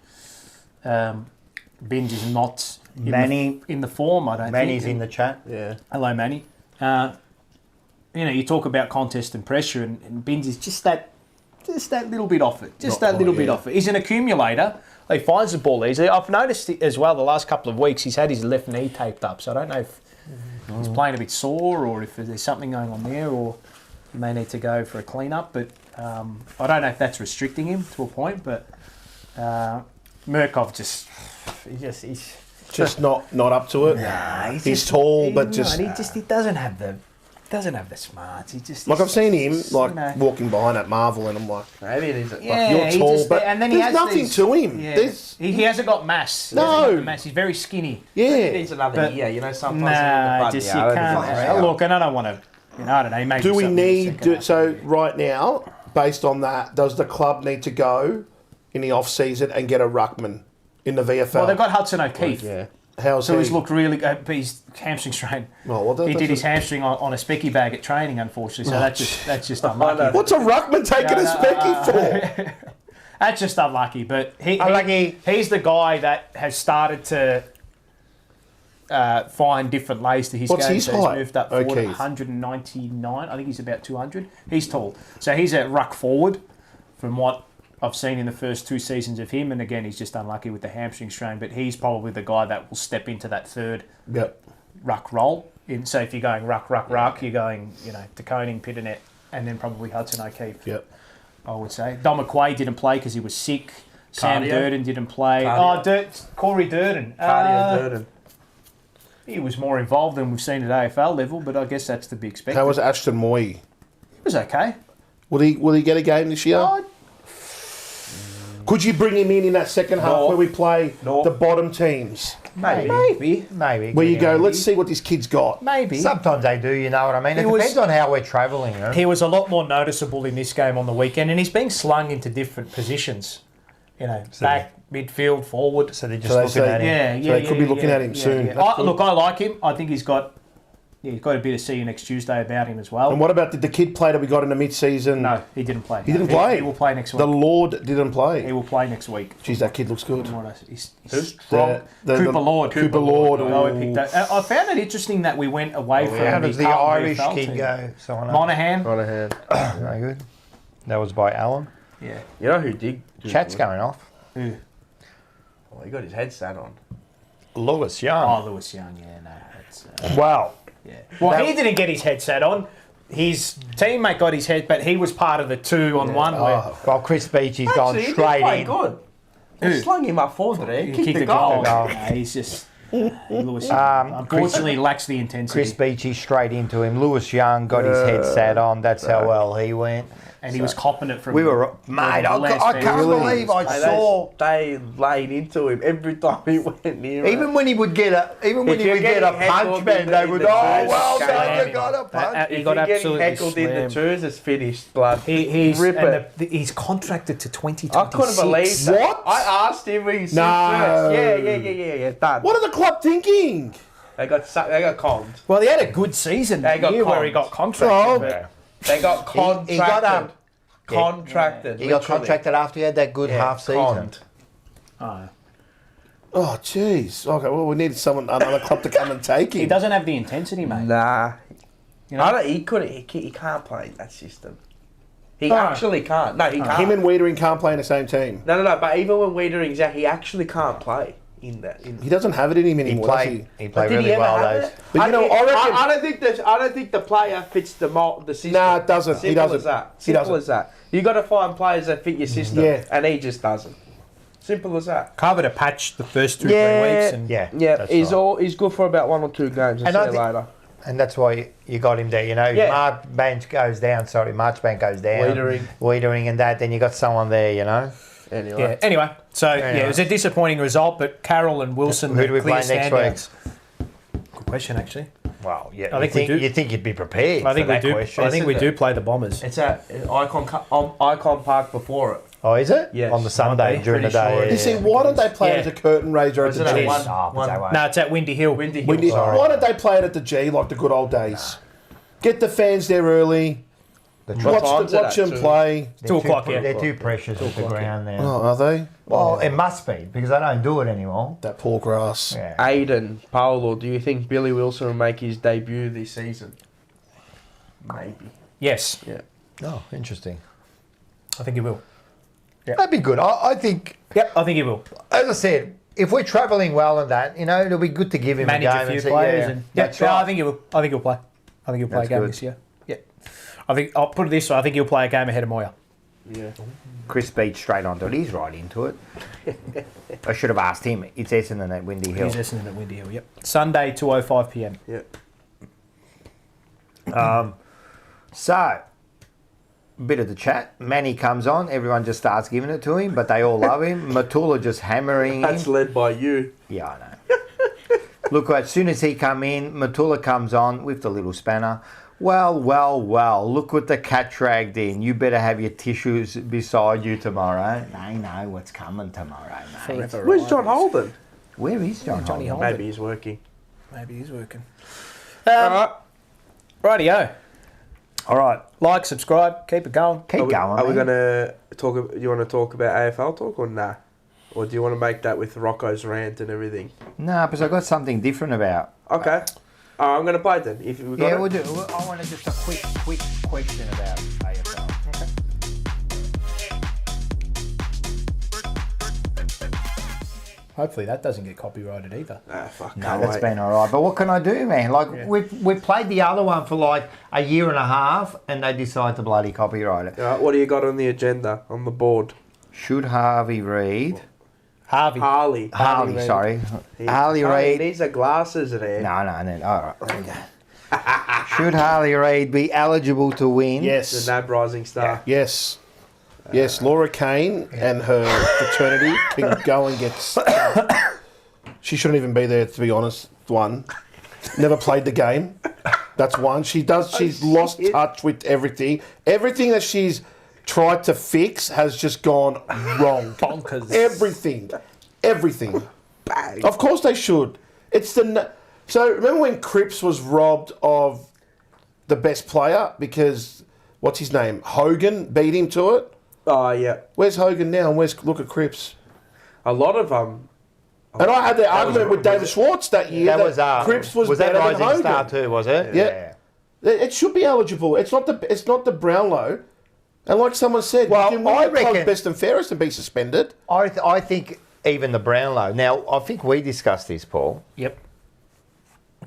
Binns is not in the form, I don't think. Manny's in the chat. Yeah. Hello, Manny. You talk about contest and pressure, and Binns is just that little bit off it. Bit off it. He's an accumulator. He finds the ball easily. I've noticed as well the last couple of weeks he's had his left knee taped up, so I don't know if he's playing a bit sore or if there's something going on there, or he may need to go for a clean-up, but I don't know if that's restricting him to a point, but Murkov he's just not up to it. Nah, he's tall, but he doesn't have the smarts. He just I've seen him walking behind at Marvel, and I'm like, maybe it is. You're tall, but and then there's nothing to him. Yeah. He hasn't got mass. He's very skinny. Yeah, he needs another year. Sometimes. You can't. Look, and I don't want to. I don't know. Do we need so right now? Based on that, does the club need to go in the off season and get a ruckman in the VFL? Well, they've got Hudson O'Keefe. Yeah. He's looked really good. He's hamstring strain. He did his hamstring on a specky bag at training, unfortunately. So that's just unlucky. What's a ruckman taking a specky for? That's just unlucky. But he's the guy that has started to find different lays to his game. His height? He's moved up forward 199. I think he's about 200. He's tall. So he's a ruck forward from what I've seen in the first 2 seasons of him, and again, he's just unlucky with the hamstring strain, but he's probably the guy that will step into that third ruck role. So if you're going ruck, you're going, De Koning, Pitternet, and then probably Hudson O'Keefe. Yep. I would say. Dom McQuaid didn't play because he was sick. Sam Durden didn't play. Corey Durden. Durden. He was more involved than we've seen at AFL level, but I guess that's to be expected. How was Ashton Moy? He was okay. Will he get a game this year? Could you bring him in that second half where we play the bottom teams? Maybe. Where you go, let's see what this kid's got. Maybe. Sometimes they do, you know what I mean? It depends on how we're travelling. He was a lot more noticeable in this game on the weekend, and he's being slung into different positions. Back, midfield, forward. So they're just looking at him. So they could be looking at him soon. I like him. I think he's got a bit of see you next Tuesday about him as well. And what about the kid play that we got in the mid-season? No, he didn't play. He didn't play? He will play next week. The Lord didn't play? He will play next week. Jeez, that kid looks good. He's strong. Cooper Lord. I found it interesting that we went away from how does the Irish kid go? Monahan. Very good. That was by Alan. Yeah. You know who did? Chat's going off. Who? Oh, he got his headset on. Lewis Young. Oh, Lewis Young, yeah, no. That's, wow. Yeah. Well, he didn't get his headset on. His teammate got his head, but he was part of the 2-on-1. Well, Chris Beachy's gone straight in. Good. They slung him up for today. He Kicked kicked the the goal. goal. Yeah, he's just... Lewis unfortunately lacks the intensity. Chris Beachy straight into him. Lewis Young got his head sat on. That's how well he went. And he was copping it from... We were... Mate, I can't believe I saw... They laid into him every time he went near him. Even when he would get a punch, man, they would, oh, well done, you got a punch. He got absolutely heckled in the twos, it's finished, blood. He's contracted to 2026. I couldn't believe that. What? I asked him when he said No. Yeah, done. What are the club thinking? They got conned. Well, he had a good season They got where he conned. got contracted. Oh. They got contracted. He got contracted. He got contracted after he had that good half season. Conned. Oh, jeez. Okay, well, we need another club to come and take him. He doesn't have the intensity, mate. Nah. You know? He can't play that system. He actually can't. No, he can't. Him and Wiedering can't play in the same team. No. But even when Wiedering's out, he actually can't play in that. He doesn't have it in him anymore. He played really well those. But you know, I don't think the player fits the system. Nah, it doesn't. Simple He doesn't. as that. He Simple doesn't. as that. You got to find players that fit your system. Yeah. And he just doesn't. Simple as that. Covered a patch the first 2-3 weeks. And He's good for about 1 or 2 games. And see you later. And that's why you got him there. You know, Marchbank goes down. Wiedering and that. Then you got someone there, you know. Anyway, so it was a disappointing result, but Carroll and Wilson. Who do we play next week? Good question, actually. Well, yeah, I think we do. You think you'd be prepared? I think for we that do. question. I think we do play the Bombers. It's at Icon Park before it. Oh, is it? Yes. On the Sunday during the day. You see, why don't they play it at the curtain raiser at the G? No, it's at Windy Hill. Windy Hill. Why don't they play it at the G like the good old days? Get the fans there early. Watch them play. 2 o'clock, They're too precious with the ground there. Oh, are they? Well, it must be because they don't do it anymore. That poor grass. Yeah. Aiden, Paolo, do you think Billy Wilson will make his debut this season? Maybe. Yes. Yeah. Oh, interesting. I think he will. Yeah. That'd be good. I think. Yep, I think he will. As I said, if we're travelling well and that, you know, it'll be good to give him Manage a game a few and see, players. yeah, And, that's right. right. I think he will. I think he'll play. I think he'll play a game this year. Yeah. I think I'll put it this way. I think he'll play a game ahead of Moya. Yeah. Chris beat straight onto it. He's right into it. I should have asked him. It's Essendon at Windy Hill. He's Essendon at Windy Hill. Yep. Sunday, 2:05 p.m. Yep. So, bit of the chat. Manny comes on. Everyone just starts giving it to him, but they all love him. Matula just hammering That's him. led by you. Yeah, I know. Look, as soon as he come in, Matula comes on with the little spanner. Well, look what the cat dragged in. You better have your tissues beside you tomorrow. They know what's coming tomorrow, mate. Where's John Holden? Where is John Holden? Maybe he's working. Maybe he's working. All right. Rightio. All right. Like, subscribe, keep it going. Keep going, Are we man. going to talk? You want to talk about AFL talk or nah? Or do you want to make that with Rocco's rant and everything? No, because I've got something different about. Okay. I'm going to play it then. If we got Yeah, it. we'll do. I want just a quick question about AFL. Hopefully that doesn't get copyrighted either. Fuck. No, that's been all right. But what can I do, man? Like, we've played the other one for like a year and a half, and they decide to bloody copyright it. All right, what do you got on the agenda, on the board? Should Harvey Reid... Harley, Reid. Sorry. Harley Reid... These are glasses there. No. All right. There we go. Should Harley Reid be eligible to win? Yes. The NAB Rising Star. Yes. Yes, Laura Kane and her fraternity can go and get stuff. She shouldn't even be there, to be honest. One. Never played the game. That's one. She's lost touch with everything. Everything that she's tried to fix has just gone wrong. Bonkers. Everything. Of course they should. So remember when Cripps was robbed of the best player because, what's his name? Hogan beat him to it? Oh, yeah. Where's Hogan now and look at Cripps? A lot of them. And I had that argument with David Schwartz that year. That was Cripps was that better than Rising Hogan. Star too, was it? Yeah. It should be eligible. It's not the Brownlow. And like someone said, Well, you can I win the reckon- best and fairest and be suspended. I think even the Brownlow. Now, I think we discussed this, Paul. Yep.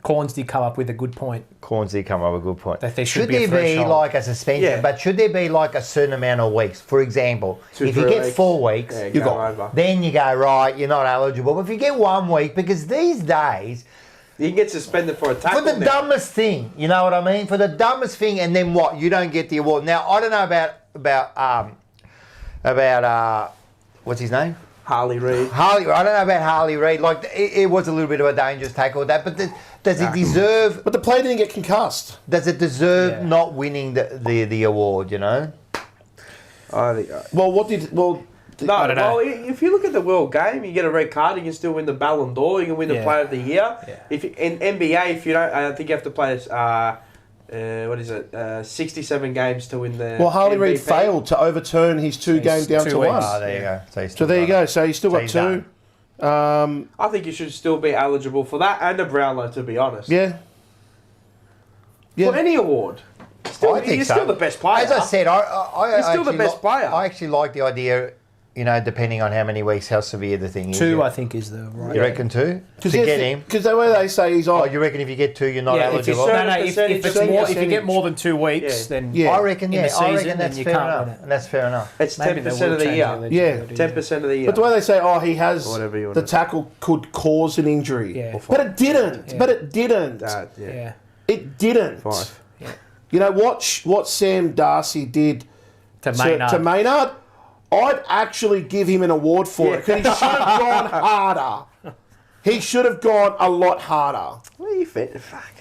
Corns did come up with a good point. That there should there be like a suspension, but should there be like a certain amount of weeks? For example, if you get 4 weeks, then you go, right, you're not eligible. But if you get 1 week, because these days... You can get suspended for a tackle. For the dumbest thing, you know what I mean? For the dumbest thing, and then what? You don't get the award. Now, I don't know about what's his name? Harley Reid. I don't know about Harley Reid. Like, it was a little bit of a dangerous tackle with that, but does it deserve... But the player didn't get concussed. Does it deserve not winning the award, you know? I think... Well, if you look at the World Game, you get a red card, you can still win the Ballon d'Or, you can win the Player of the Year. Yeah. If in NBA, if you don't, I think you have to play 67 games to win the. Well, Harley Reid MVP. failed to overturn his 2 game down to 1. Oh, there you go. So there you go. So he's still got 2. I think you should still be eligible for that and a Brownlow, to be honest. Yeah. For any award. You're still the best player. As I said, you're still the best player. I actually like the idea, you know, depending on how many weeks, how severe the thing is. 2, I think, is the right. You reckon 2? To get him? Because the way they say he's on... Oh, you reckon if you get 2, you're not eligible? If you get more than 2 weeks, then... I reckon, in the season, I reckon that's fair enough. And that's fair enough. It's 10% of the year. Yeah. 10% of the year. But the way they say, he has... The tackle could cause an injury. Yeah. But it didn't. Yeah. But it didn't. Yeah. It didn't. 5. Yeah. You know, watch what Sam Darcy did to Maynard. I'd actually give him an award for it because he should have gone harder. He should have gone a lot harder. What are you thinking? Fuck.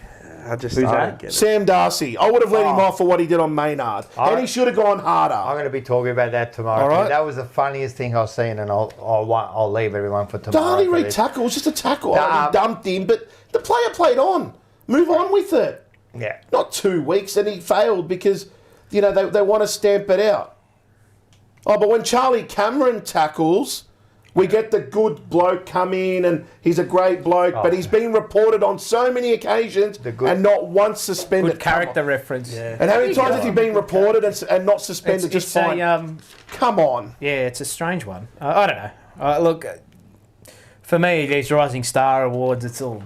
I just Who's don't that? get it. Sam Darcy. I would have let him off for what he did on Maynard. And he should have gone harder. I'm going to be talking about that tomorrow. All right. That was the funniest thing I've seen, and I'll leave everyone for tomorrow. The Harley Reid tackle was just a tackle. He dumped him, but the player played on. Move on with it. Yeah. Not 2 weeks, and he failed because, you know, they want to stamp it out. Oh, but when Charlie Cameron tackles, we get the good bloke come in, and he's a great bloke, but he's been reported on so many occasions and not once suspended. Good character reference. Yeah. And how many times has he been reported and not suspended? Just fine. Come on. Yeah, it's a strange one. I don't know. Look, for me, these Rising Star Awards, it's all...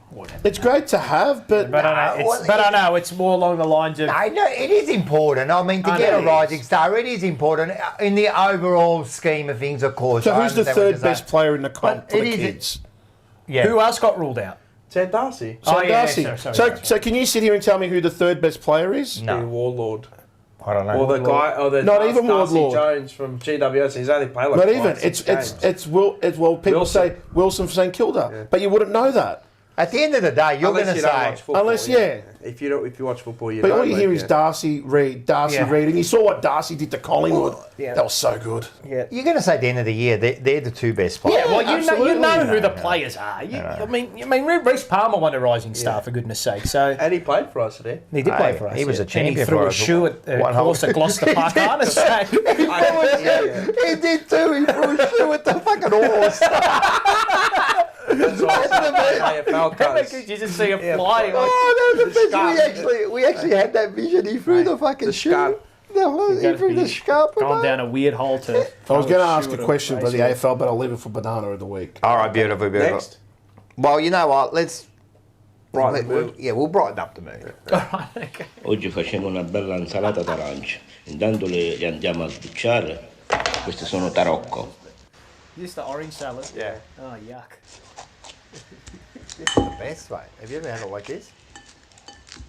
Whatever. It's great to have, but I know it's more along the lines of. I know it is important. I mean, to get a rising star, it is important in the overall scheme of things, of course. So who's the third best player in the comp for the kids? Yeah. Who else got ruled out? Sam Darcy. Darcy. So can you sit here and tell me who the third best player is? No. Warlord. I don't know. Or the guy, or the not even Darcy Warlord Jones from GWS. He's only played like not even. It's people say Wilson for St Kilda, but you wouldn't know that. At the end of the day, you're going to say... If you watch football, you but know. But all you hear is Darcy Reid, and you saw what Darcy did to Collingwood. That was so good. Yeah. You're going to say at the end of the year, they're the 2 best players. Yeah, well, you know who the players are. I mean, Reece Palmer won a Rising Star, for goodness sake. So and he played for us today. He did play for us. He was a champion. And he threw a shoe at the course at Gloucester Park. He did too. He threw a shoe at the fucking horse. That's awesome. You just see him flying. Oh, no, the best. We actually had that vision. He threw the fucking shoe. He threw the scarp. Gone down a weird hole to. I was going to ask a question for the AFL, but I'll leave it for Banana of the Week. All right, beautiful. Next. Well, you know what? We'll brighten up the mood. Oggi facciamo una bella insalata d'arancia. Intanto le andiamo a sbucciare. Queste sono tarocco. Is this the orange salad? Yeah. Oh, yuck. This is the best, mate. Have you ever had it like this?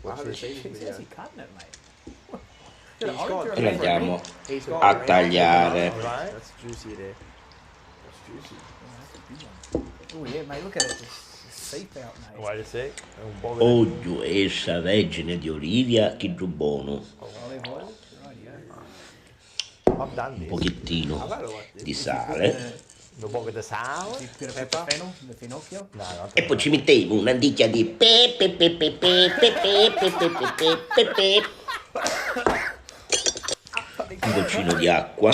I haven't seen it. How's he cutting it, mate? E le andiamo a tagliare. That's juicy there. That's juicy. Oh, yeah, mate, look at it. Just seep out, mate. Wait a sec. Olio extravergine di olivia, che giù buono. Un pochettino di sale. Un po' di sale. E poi ci mettevo un'anticchia di pepe. Un goccino di acqua.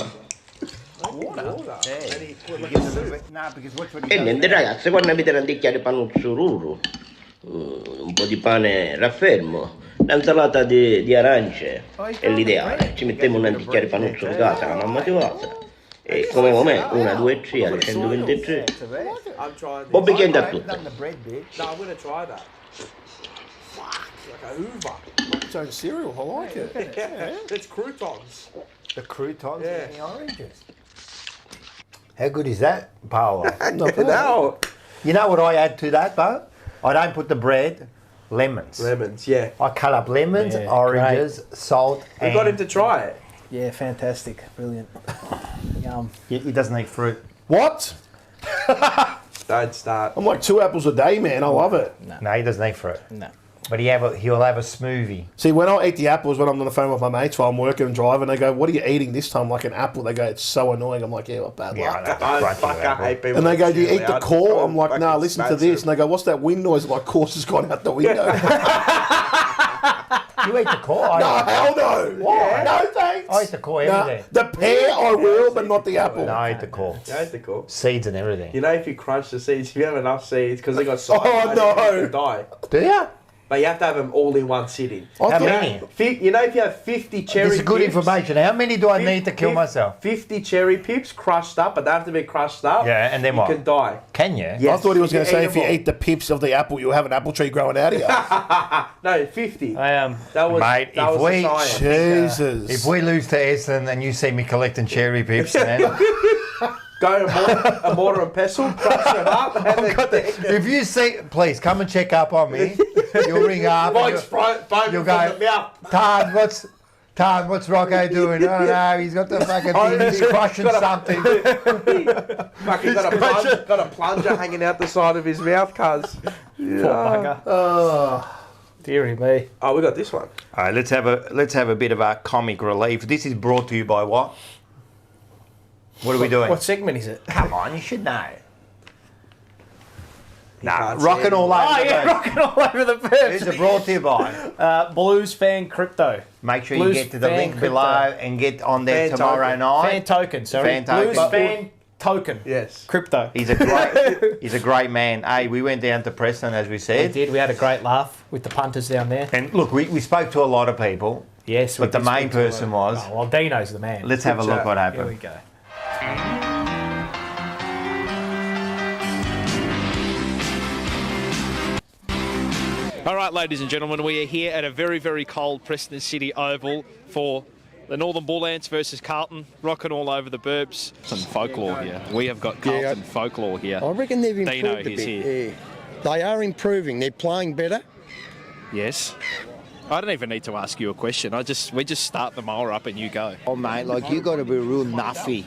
E niente ragazzi, quando avete un'anticchia di panuzzo ruro, un po' di pane raffermo, l'insalata di arance è l'ideale. Ci mettiamo un'anticchia di panuzzo di casa, la mamma di casa. E come com'è? 1, 2, 3 alle 123. Bobby che è da tutto. No, I'm gonna try that. Fuck, like a Hoover. Its own cereal. I like it. Yeah, it's croutons. The croutons Yeah. and the oranges. How good is that, Paolo? No. You know what I add to that, Bo? I don't put the bread, lemons. Lemons, yeah. I cut up lemons, Yeah, oranges, salt, We and... got him to try it. Yeah, fantastic. Brilliant. Yum. He doesn't eat fruit. What? Don't start. I'm like 2 apples a day, man. I love it. No, he doesn't eat fruit. No. But he'll have a smoothie. See, when I eat the apples, when I'm on the phone with my mates while I'm working and driving, they go, "What are you eating this time?" Like an apple. They go, "It's so annoying." I'm like, "Yeah, what bad luck." I hate people. And they go, "Do you that eat the out. core?" I'm like, "No, Fucking listen to smash this." it. And they go, "What's that wind noise?" My course has gone out the window. You eat the core? No, hell no. Why? No, thanks. I eat the core every day. The pear I will, but not the apple. No, I eat the core. Yeah, it's the core. Seeds and everything. You know, if you crunch the seeds, if you have enough seeds, because they got so no. you die. Do you? But you have to have them all in one sitting. How many? You know, if you have 50 cherry This is good pips, information. How many do I need to kill myself? 50 cherry pips crushed up, but they have to be crushed up. Yeah, and then what? You can die. Can you? Yes. I thought he was going to say if you them all. eat the pips of the apple, you'll have an apple tree growing out of you. No, 50. I That was, Mate, that if was the we- science. Jesus. If we lose to Essendon and you see me collecting cherry pips, man, Go to a mortar and pestle, crush it up, and then if you see, please come and check up on me. You'll ring up. and you'll go, Tan, what's Rocco doing? Oh no, he's got the fucking thing. He's crushing something. Fucking got a plunger hanging out the side of his mouth, cuz. Poor bugger. Oh, dearie me. Oh, we got this one. All right, let's have a bit of a comic relief. This is brought to you by what? What are we doing? What segment is it? Come on, you should know. Nah, can't rocking see all over. Oh, the yeah, place. rocking all over the birds. Who's it brought to you by? Blues Fan Crypto. Make sure Blues you get to the Fan link Crypto. below and get on there Fan tomorrow token. night. Fan Token, sorry. Fan token. Blues Fan Token. Yes. Crypto. He's a great man. Hey, we went down to Preston, as we We said. did. We had a great laugh with the punters down there. And look, we spoke to a lot of people. Yes. But the did main speak to person was... Oh, well, Dino's the man. Let's have a look what Here we happened. go. All right, ladies and gentlemen, we are here at a very, very cold Preston City Oval for the Northern Bull Ants versus Carlton, rocking all over the burbs. Some folklore here. We have got Carlton folklore here. I reckon they've improved Dino, a he's bit. here. Yeah. They are improving. They're playing better. Yes. I don't even need to ask you a question. We just start the mower up and you go. Oh mate, like you got to be real nuffy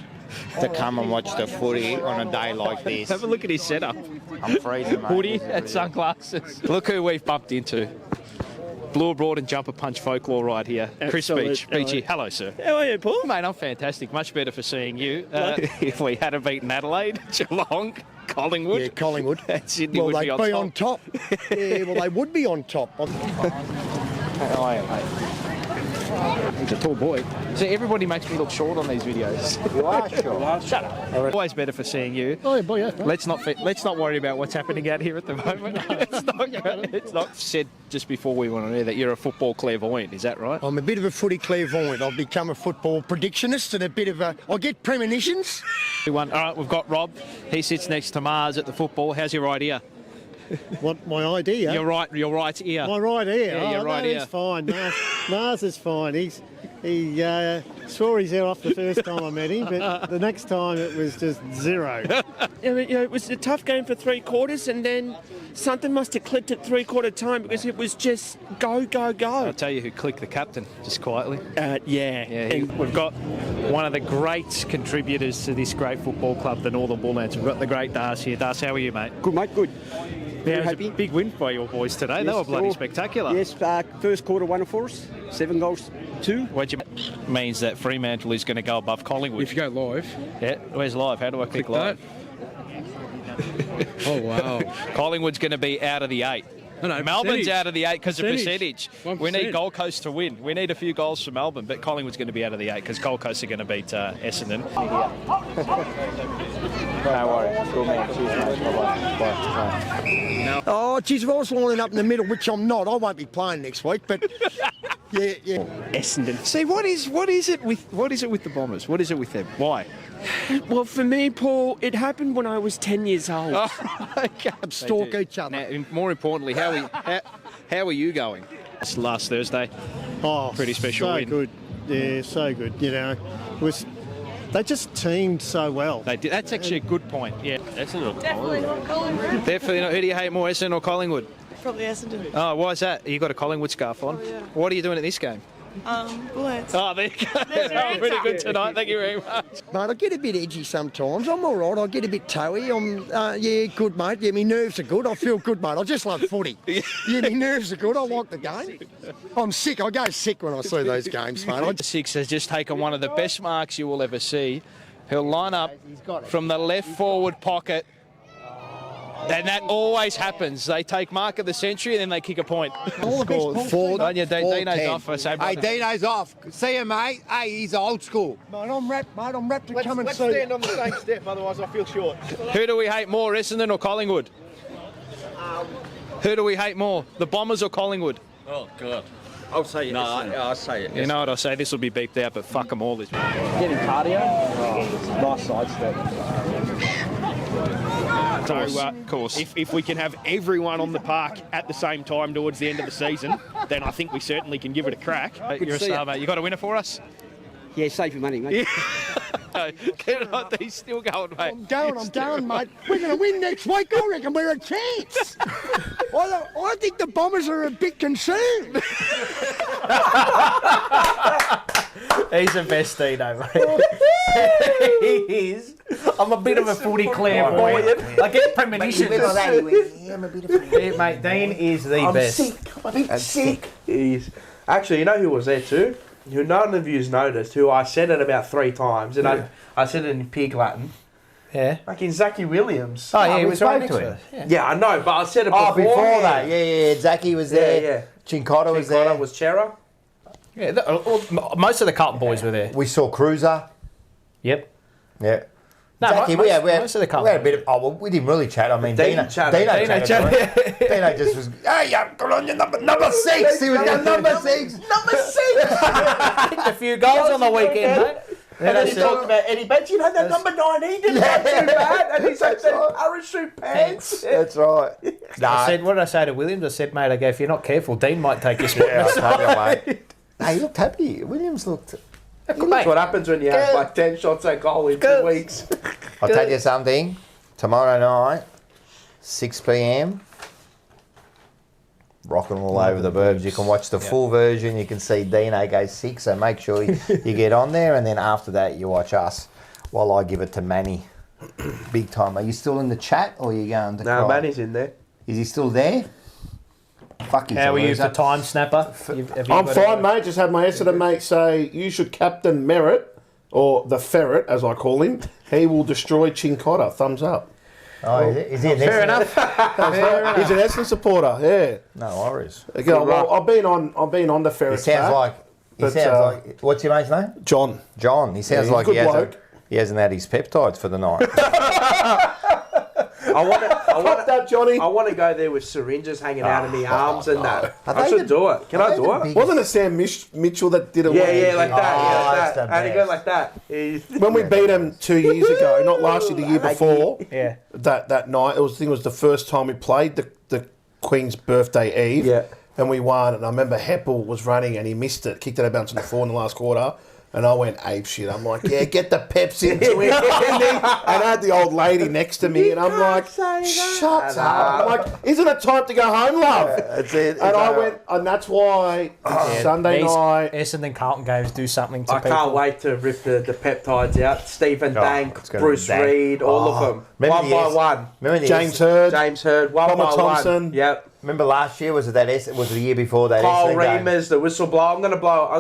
to come and watch the footy on a day like this. Have a look at his setup. I'm freezing, mate. Hoodie and sunglasses. Look who we've bumped into. Blue Abroad and Jumper Punch folklore right here. Chris Beach. Beachy, hello, sir. How are you, Paul? Mate, I'm fantastic. Much better for seeing you. If we had beaten Adelaide, Geelong, Collingwood. Yeah, Collingwood. And Sydney Well, would they'd be on top. Yeah, well, they would be on top. How are you, mate? He's a tall boy. So everybody makes me look short on these videos. You are sure. Shut up. Always better for seeing you. Oh, yeah, boy, yeah. Let's not worry about what's happening out here at the moment. It's not said just before we went on air that you're a football clairvoyant. Is that right? I'm a bit of a footy clairvoyant. I've become a football predictionist and a bit of a... I get premonitions. All right, we've got Rob. He sits next to Mars at the football. How's your right ear? What, my idea? Your right ear. My right ear? Yeah, your right ear. He's fine. Mars is fine. He swore his ear off the first time I met him, but the next time it was just zero. It was a tough game for 3 quarters, and then something must have clicked at 3/4 time because it was just go, go, go. I'll tell you who clicked the captain, just quietly. Yeah. We've got one of the great contributors to this great football club, the Northern Bull Ants. We've got the great Das here. Das, how are you, mate? Good, mate, good. Yeah, it was happy. a big win by your boys today. They Yes, were bloody sure. spectacular. Yes, first quarter won for us. 7 goals, 2. Which means that Fremantle is going to go above Collingwood. If you go live. Yeah, where's live? How do I click live? Oh, wow. Collingwood's going to be out of the 8. No, Melbourne's percentage. out of the 8 because of percentage. 1%. We need Gold Coast to win. We need a few goals from Melbourne, but Collingwood's going to be out of the 8 because Gold Coast are going to beat Essendon. No worries. Cool, man. Cheers, mate. Bye-bye. Oh, geez, if I was lining up in the middle, which I'm not, I won't be playing next week, but Yeah. Essendon. See, what is it with the Bombers? What is it with them? Why? Well, for me, Paul, it happened when I was 10 years old. Okay. Stalk each other. Now, more importantly, how are you going? It's last Thursday. Oh, pretty special so win. good. Yeah, so good. You know, they just teamed so well. They did. That's actually a good point. Yeah, Essendon or Collingwood? definitely not. Who do you hate more, Essendon or Collingwood? Probably Essendon. Oh, why is that? You got a Collingwood scarf on. Oh, yeah. What are you doing at this game? Bullets. Oh, there you go. Oh, pretty good tonight. Thank you very much. Mate, I get a bit edgy sometimes. I'm all right. I get a bit toey. Yeah, good, mate. Yeah, my nerves are good. I feel good, mate. I just love footy. Yeah, my nerves are good. I like the game. I'm sick. I go sick when I see those games, mate. Six has just taken one of the best marks you will ever see. He'll line up from the left forward pocket. And that always happens. They take mark of the century and then they kick a point. Dino's off. Hey, Dino's off. See you, mate. Hey, he's old school. Mate, I'm wrapped to come and see. Let's stand on the same step, otherwise I feel short. Who do we hate more, Essendon or Collingwood? Who do we hate more, the Bombers or Collingwood? Oh, God. I'll say it. No, I'll say it. You know what I'll say? This will be beeped out, but fuck them all. This. Getting cardio. Nice sidestep. So, of course, if we can have everyone on the park at the same time towards the end of the season, then I think we certainly can give it a crack. You're a star, mate. You got a winner for us? Yeah, save your money, mate. He's still going, mate. I'm going, mate. We're going to win next week. I reckon we're a chance. I think the Bombers are a bit concerned. He's the best Dino, mate. He is. I'm a bit of a footy clairvoyant. I get premonitions. Mate, Dean is the best. I'm a bit sick. He's actually, you know who was there too? Who none of you's noticed, who I said it about 3 times, and I said it in pig Latin. Yeah. Fucking Zachy Williams. Oh, yeah, we spoke to him. Yeah, I know, but I said it before. Oh, before that. Yeah. Zachy was there. Yeah. Chincotta was there. Was Chera. Yeah, most of the Carlton boys were there. We saw Cruiser. Yep. Yeah. No, Zachy, most of the Carlton. We had a bit of. Oh, well, we didn't really chat. I mean, Dino chatted. Dino just was. Hey, yeah, good on you, number 6. He was going number 6. Number 6. Kicked a few goals on the weekend, mate. And then he talked about Eddie Betts. You know that number 9, he didn't have too bad. And he's like parachute pants. That's right. I said, what did I say to Williams? I said, mate, I go, if you're not careful, Dean might take your spot. Yeah, I'll tell you, mate. Hey, he looked happy. Williams looked. That's what happens when you have like 10 shots at goal in 2 weeks. I'll tell you something. Tomorrow night, 6 p.m. Rocking all over the burbs. You can watch the full version. You can see Dino go 6. So make sure you get on there, and then after that you watch us while I give it to Manny. Big time. Are you still in the chat, or are you going to? No, Manny's in there. Is he still there? Fuck you. How are you for time snapper? I'm fine, mate. Just had my Essendon mate say you should captain Merritt, or the Ferret, as I call him. He will destroy Chincotta. Thumbs up. Oh, is he an fair enough? He's an Essendon supporter. Yeah. No worries. Again, well, I've been on the Ferret. He sounds like. What's your mate's name? John. John. He sounds like he hasn't had his peptides for the night. I want to go there with syringes hanging out of my arms and that. I should do it. Can I do it? Wasn't it Sam Mitchell that did it? Yeah, like that. And he goes like that. When we beat him 2 years ago, not last year, the year before. Yeah. That night, I think it was the first time we played the Queen's birthday eve. Yeah. And we won. And I remember Heppel was running and he missed it, kicked it out of bounds on the floor in the last quarter. And I went ape shit. I'm like, yeah, get the peps into it. And I had the old lady next to me, and I'm like, shut up. I'm like, isn't it time to go home, love? Yeah, that's it. And I went, and that's why Sunday night. Essendon Carlton games do something to people. I can't wait to rip the peptides out. Stephen Dank, Bruce Reid, all of them. One by one. Remember James Hurd, one by Thompson. One. Yep. Remember last year? Was it the year before that? Kyle Reimers, the whistleblower. I'm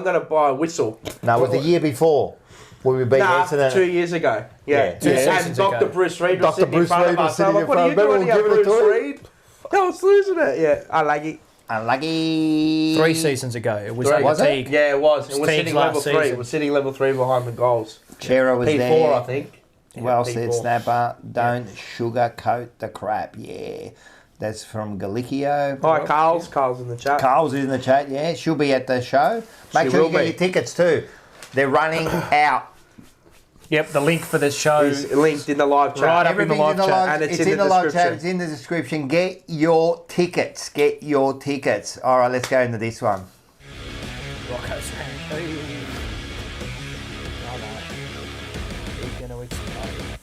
gonna buy a whistle. No, it was the year before when we beat Essendon. 2 years ago. Yeah. And Dr. Bruce Reid was sitting in front of us. I'm like, what are you doing here, Bruce Reid? I was losing it. Yeah, Unlucky. 3 seasons ago. It was Teague. Yeah, it was. It was sitting level 3. It was sitting level 3 behind the goals. Chera was P4, there. I think. Well said, Snapper. Don't sugarcoat the crap. Yeah. That's from Galicchio. Hi, Carl's. Carl's in the chat. Carl's in the chat, yeah. She'll be at the show. Make sure you get your tickets too. They're running out. Yep, the link for this show is linked in the live chat. Right up in the live chat. And it's in the live chat. It's in the description. Get your tickets. Get your tickets. All right, let's go into this one. Rocco's hand. He's going to explode.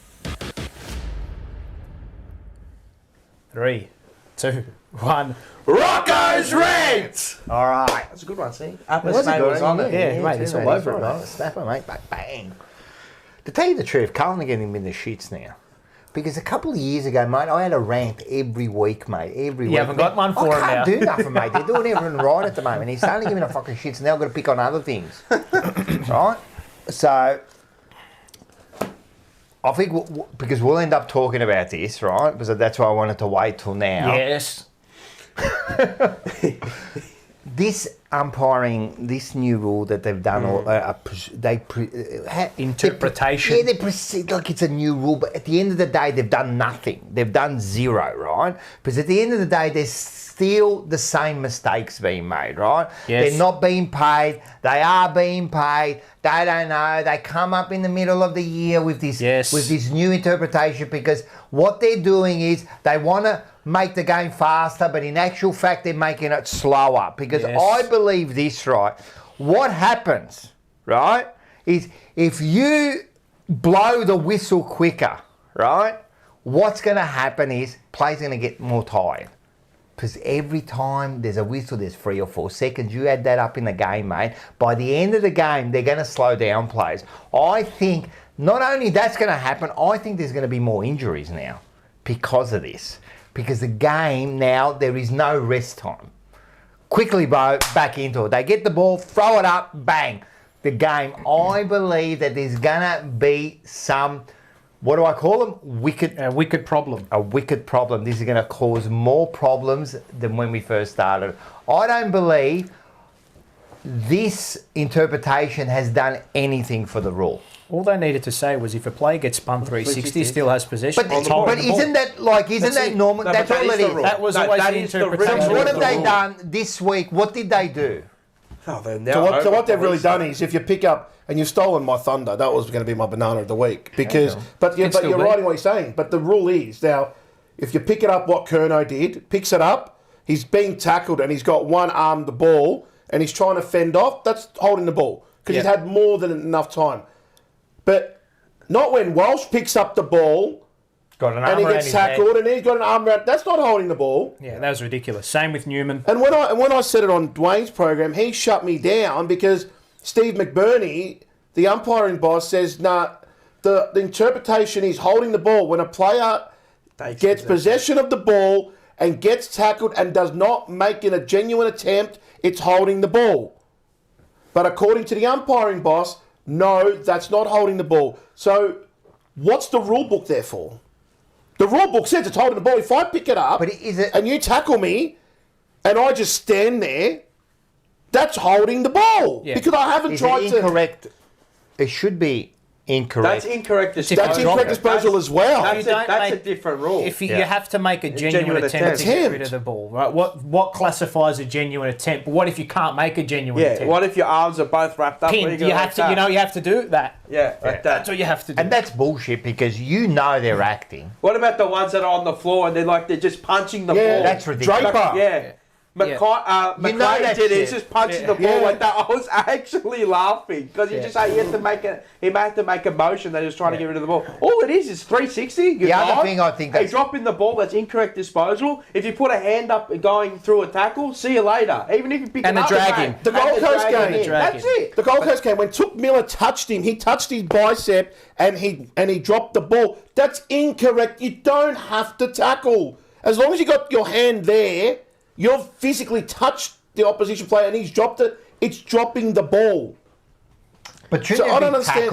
3, 2, 1. Rocco's rant! All right. That's a good one, see? Was on it. Yeah, mate, it's all over it, mate. Snapper, mate. Bang. To tell you the truth, Carlton are getting in the shits now. Because a couple of years ago, mate, I had a rant every week, mate. Every week. You haven't got one for him now. I can't do nothing, mate. They're doing everything right at the moment. He's starting to give me the fucking shits, and now I've got to pick on other things. Right? So, I think, because we'll end up talking about this, right? Because that's why I wanted to wait till now. Yes. This umpiring, this new rule that they've done, interpretation. They proceed like it's a new rule, but at the end of the day, they've done nothing. They've done zero, right? Because at the end of the day, there's still the same mistakes being made, right? Yes. They're not being paid. They are being paid. They don't know. They come up in the middle of the year with this new interpretation, because what they're doing is they want to make the game faster, but in actual fact, they're making it slower. Because I believe this, right? What happens, right, is if you blow the whistle quicker, right, what's going to happen is players are going to get more tired. Because every time there's a whistle, there's 3 or 4 seconds. You add that up in the game, mate. By the end of the game, they're going to slow down players. I think not only that's going to happen, I think there's going to be more injuries now because of this. Because the game now, there is no rest time. Quickly, bro, back into it. They get the ball, throw it up, bang. The game. I believe that there's going to be some, what do I call them? A wicked problem. A wicked problem. This is going to cause more problems than when we first started. I don't believe this interpretation has done anything for the rule. All they needed to say was if a player gets spun 360, still has possession. But isn't that normal? No, that's all it is. That was always the interpretation. So what have they done this week? What did they do? So what they've really done is, if you pick up, and you've stolen my thunder, that was going to be my banana of the week. Because, but you're right in what you're saying. But the rule is, now, if you pick it up, what Curnow did, picks it up, he's being tackled and he's got one arm the ball and he's trying to fend off, that's holding the ball. Because he's had more than enough time. But not when Walsh picks up the ball and he gets tackled and he's got an arm around. That's not holding the ball. Yeah, that was ridiculous. Same with Newman. And when I said it on Dwayne's program, he shut me down because Steve McBurney, the umpiring boss, says, nah, the interpretation is holding the ball. When a player gets possession of the ball and gets tackled and does not make a genuine attempt, it's holding the ball. But according to the umpiring boss, no, that's not holding the ball. So what's the rule book there for? The rule book says it's holding the ball. If I pick it up and you tackle me and I just stand there, that's holding the ball. Yeah. Because I haven't tried to... incorrect? It should be incorrect. That's incorrect disposal. That's incorrect disposal as well. That's a different rule. If you have to make a genuine attempt to get rid of the ball, right? What classifies a genuine attempt? But what if you can't make a genuine attempt? What if your arms are both wrapped up? Pinned. You have to do that. That's what you have to do. And that's bullshit because you know they're acting. What about the ones that are on the floor and they're just punching the ball? That's ridiculous. Draper. Yeah. McLean did it. He's just punching the ball like that. I was actually laughing because he had to make a motion. They're just trying to get rid of the ball. All it is 360. The other thing I think that's... dropping the ball, that's incorrect disposal. If you put a hand up going through a tackle, see you later. Even if you pick it up. The Gold Coast game. That's it. The Gold Coast game, when Took Miller touched him, he touched his bicep and he dropped the ball. That's incorrect. You don't have to tackle. As long as you got your hand there, you've physically touched the opposition player and he's dropped it, it's dropping the ball. But shouldn't I don't understand.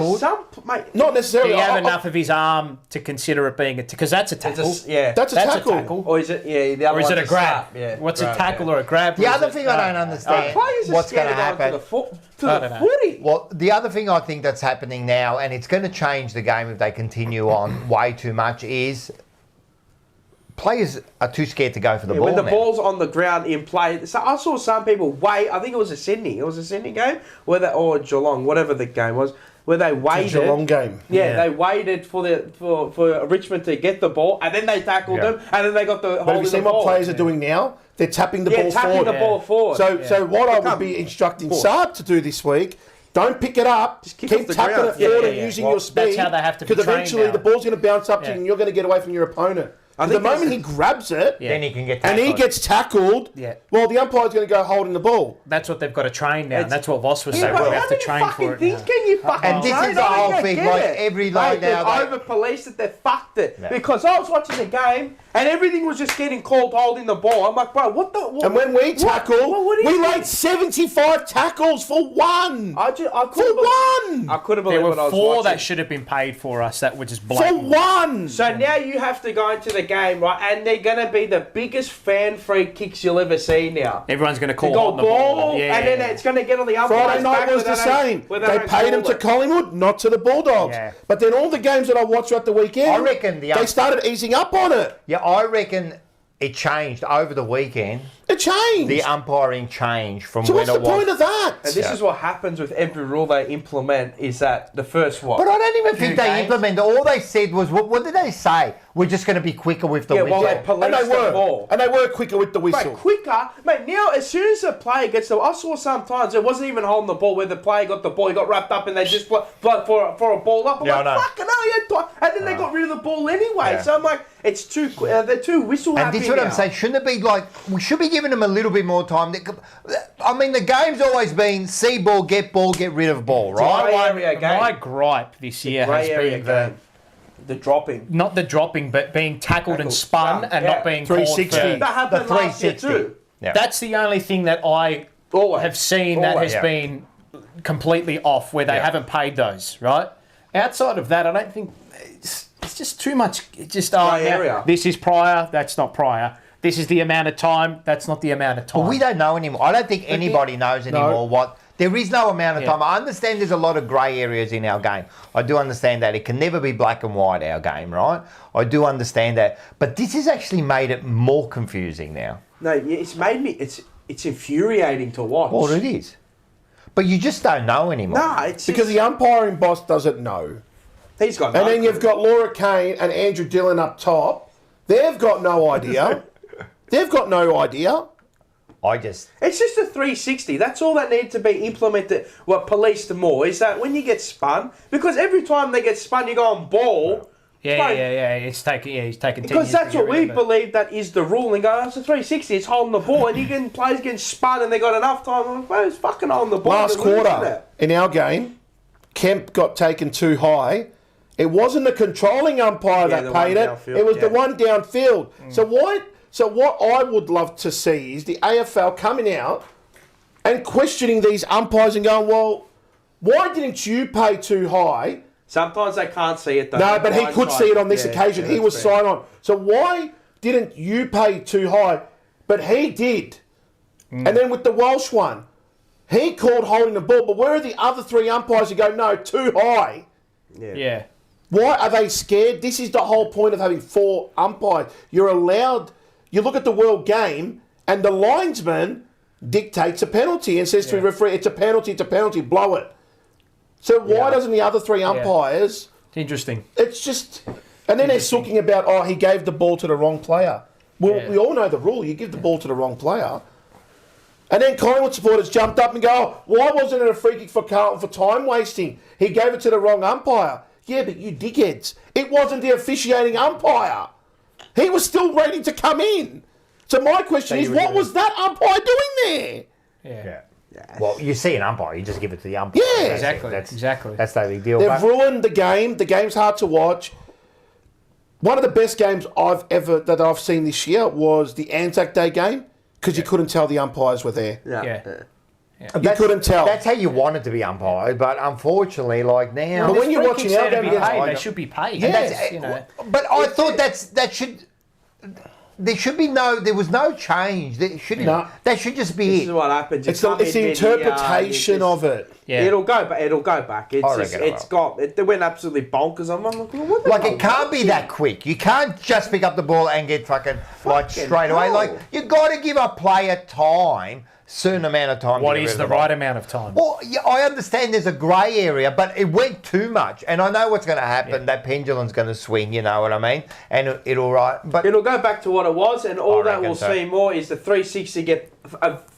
Not necessarily. Do you have enough of his arm to consider it being because that's a tackle. That's a tackle. Or is it? Yeah, the other or is it a grab? What's a tackle or a grab? The other thing I don't understand what's going to happen to the footy. Well, the other thing I think that's happening now, and it's going to change the game if they continue on way too much, is players are too scared to go for the ball when the now. ball's on the ground in play. So I saw some people wait. I think it was a Sydney. It was a Sydney game or Geelong, whatever the game was, where they waited. It's a Geelong game. Yeah, they waited for Richmond to get the ball, and then they tackled them, and then they got the. But have you seen what players are doing now? They're tapping the ball forward. The ball forward. So what I would be instructing Saab to do this week. Don't pick it up. Just keep tapping it forward and using your speed. That's how they have to be because eventually the ball's going to bounce up to you and you're going to get away from your opponent. The moment he grabs it, then he can get tackled. And he gets tackled, well, the umpire's going to go holding the ball. That's what they've got to train now. And that's what Voss was saying. We have to train for it. Can you fucking and this is the whole thing. Like every line now, they've over-policed it. They fucked it because I was watching the game and everything was just getting called holding the ball. I'm like, bro, what the? And when we tackle, we laid 75 tackles for one. I couldn't believe what I was watching. 4 that should have been paid for us. That were just blatant. For one. So now you have to go into the game, right? And they're going to be the biggest fan free kicks you'll ever see now. Everyone's going to call on the ball. And then it's going to get on the umpire's Friday night was the same. They paid him to Collingwood, not to the Bulldogs. Yeah. But then all the games that I watched throughout the weekend, I reckon they started easing up on it. Yeah, I reckon it changed over the weekend. It changed. The umpiring changed from so when what's the point of that? And this is what happens with every rule they implement is that the first one. But I don't even think they implemented. All they said was, what did they say? We're just going to be quicker with the whistle. Well, they policed the ball. And they were quicker with the whistle. Mate, quicker. Mate, now as soon as the player gets the... I saw sometimes it wasn't even holding the ball where the player got the ball, he got wrapped up and they just blood for a ball up. I'm like, fucking hell, and then they got rid of the ball anyway. Yeah. So I'm like, it's too... they're too whistle happy. And this is what I'm saying. Shouldn't it be like... We should be giving them a little bit more time. I mean, the game's always been see ball, get rid of ball, right? My gripe this year has been the dropping. Not the dropping, but being tackled and spun and not being 360. called for... That happened last year too. Yeah. That's the only thing that I have seen that has been completely off, where they haven't paid those, right? Outside of that, I don't think... It's just too much... Just area. This is prior, that's not prior. This is the amount of time, that's not the amount of time. Well, we don't know anymore. I don't think anybody knows anymore what... There is no amount of time. I understand there's a lot of grey areas in our game. I do understand that. It can never be black and white, our game, right? I do understand that. But this has actually made it more confusing now. No, it's made me... It's infuriating to watch. Well, it is. But you just don't know anymore. No, it's because the umpiring boss doesn't know. He's got no And then you've got Laura Kane and Andrew Dillon up top. They've got no idea. They've got no idea. It's just a 360. That's all that needs to be implemented. Policed more is that when you get spun, because every time they get spun, you go on ball. Yeah. He's taking. Because that's what we believe that is the rule. And go, it's a 360. It's holding the ball, and you get players getting spun, and they got enough time. I'm like, well, it's fucking holding the ball. Last quarter in our game, Kemp got taken too high. It wasn't the controlling umpire that paid it. It was the one downfield. So what I would love to see is the AFL coming out and questioning these umpires and going, well, why didn't you pay too high? Sometimes they can't see it though. No, but he could see it on this occasion. He was side on. So why didn't you pay too high? But he did. And then with the Welsh one, he called holding the ball. But where are the other 3 umpires who go, no, too high? Yeah. Why are they scared? This is the whole point of having 4 umpires. You're allowed... You look at the world game, and the linesman dictates a penalty and says to the referee, it's a penalty, blow it. So why doesn't the other 3 umpires... It's interesting. It's just... And then they're talking about, he gave the ball to the wrong player. Well, we all know the rule. You give the ball to the wrong player. And then Collingwood supporters jumped up and go, why wasn't it a free kick for Carlton for time wasting? He gave it to the wrong umpire. Yeah, but you dickheads. It wasn't the officiating umpire. He was still waiting to come in. So my question is, what was that umpire doing there? Yeah. Well, you see an umpire, you just give it to the umpire. Yeah. Exactly. That's no big deal. They've ruined the game. The game's hard to watch. One of the best games I've seen this year was the Anzac Day game, because you couldn't tell the umpires were there. You couldn't tell. That's how you want it to be umpired, but unfortunately, like now... But when you're watching our game, they should be paid. Yes. But I thought that should... there was no change. That should just be This it. is what happens. It's the interpretation of it. Yeah. It'll go back. They went absolutely bonkers. I'm like, what the Like, it can't be that quick. You can't just pick up the ball and get fucking straight away. Like, you got to give a player time, certain amount of time. What is the right amount of time? Well, yeah, I understand there's a grey area, but it went too much, and I know what's going to happen. Yeah. That pendulum's going to swing. You know what I mean? And it'll but it'll go back to what it was, and all that we'll see more is the 360 get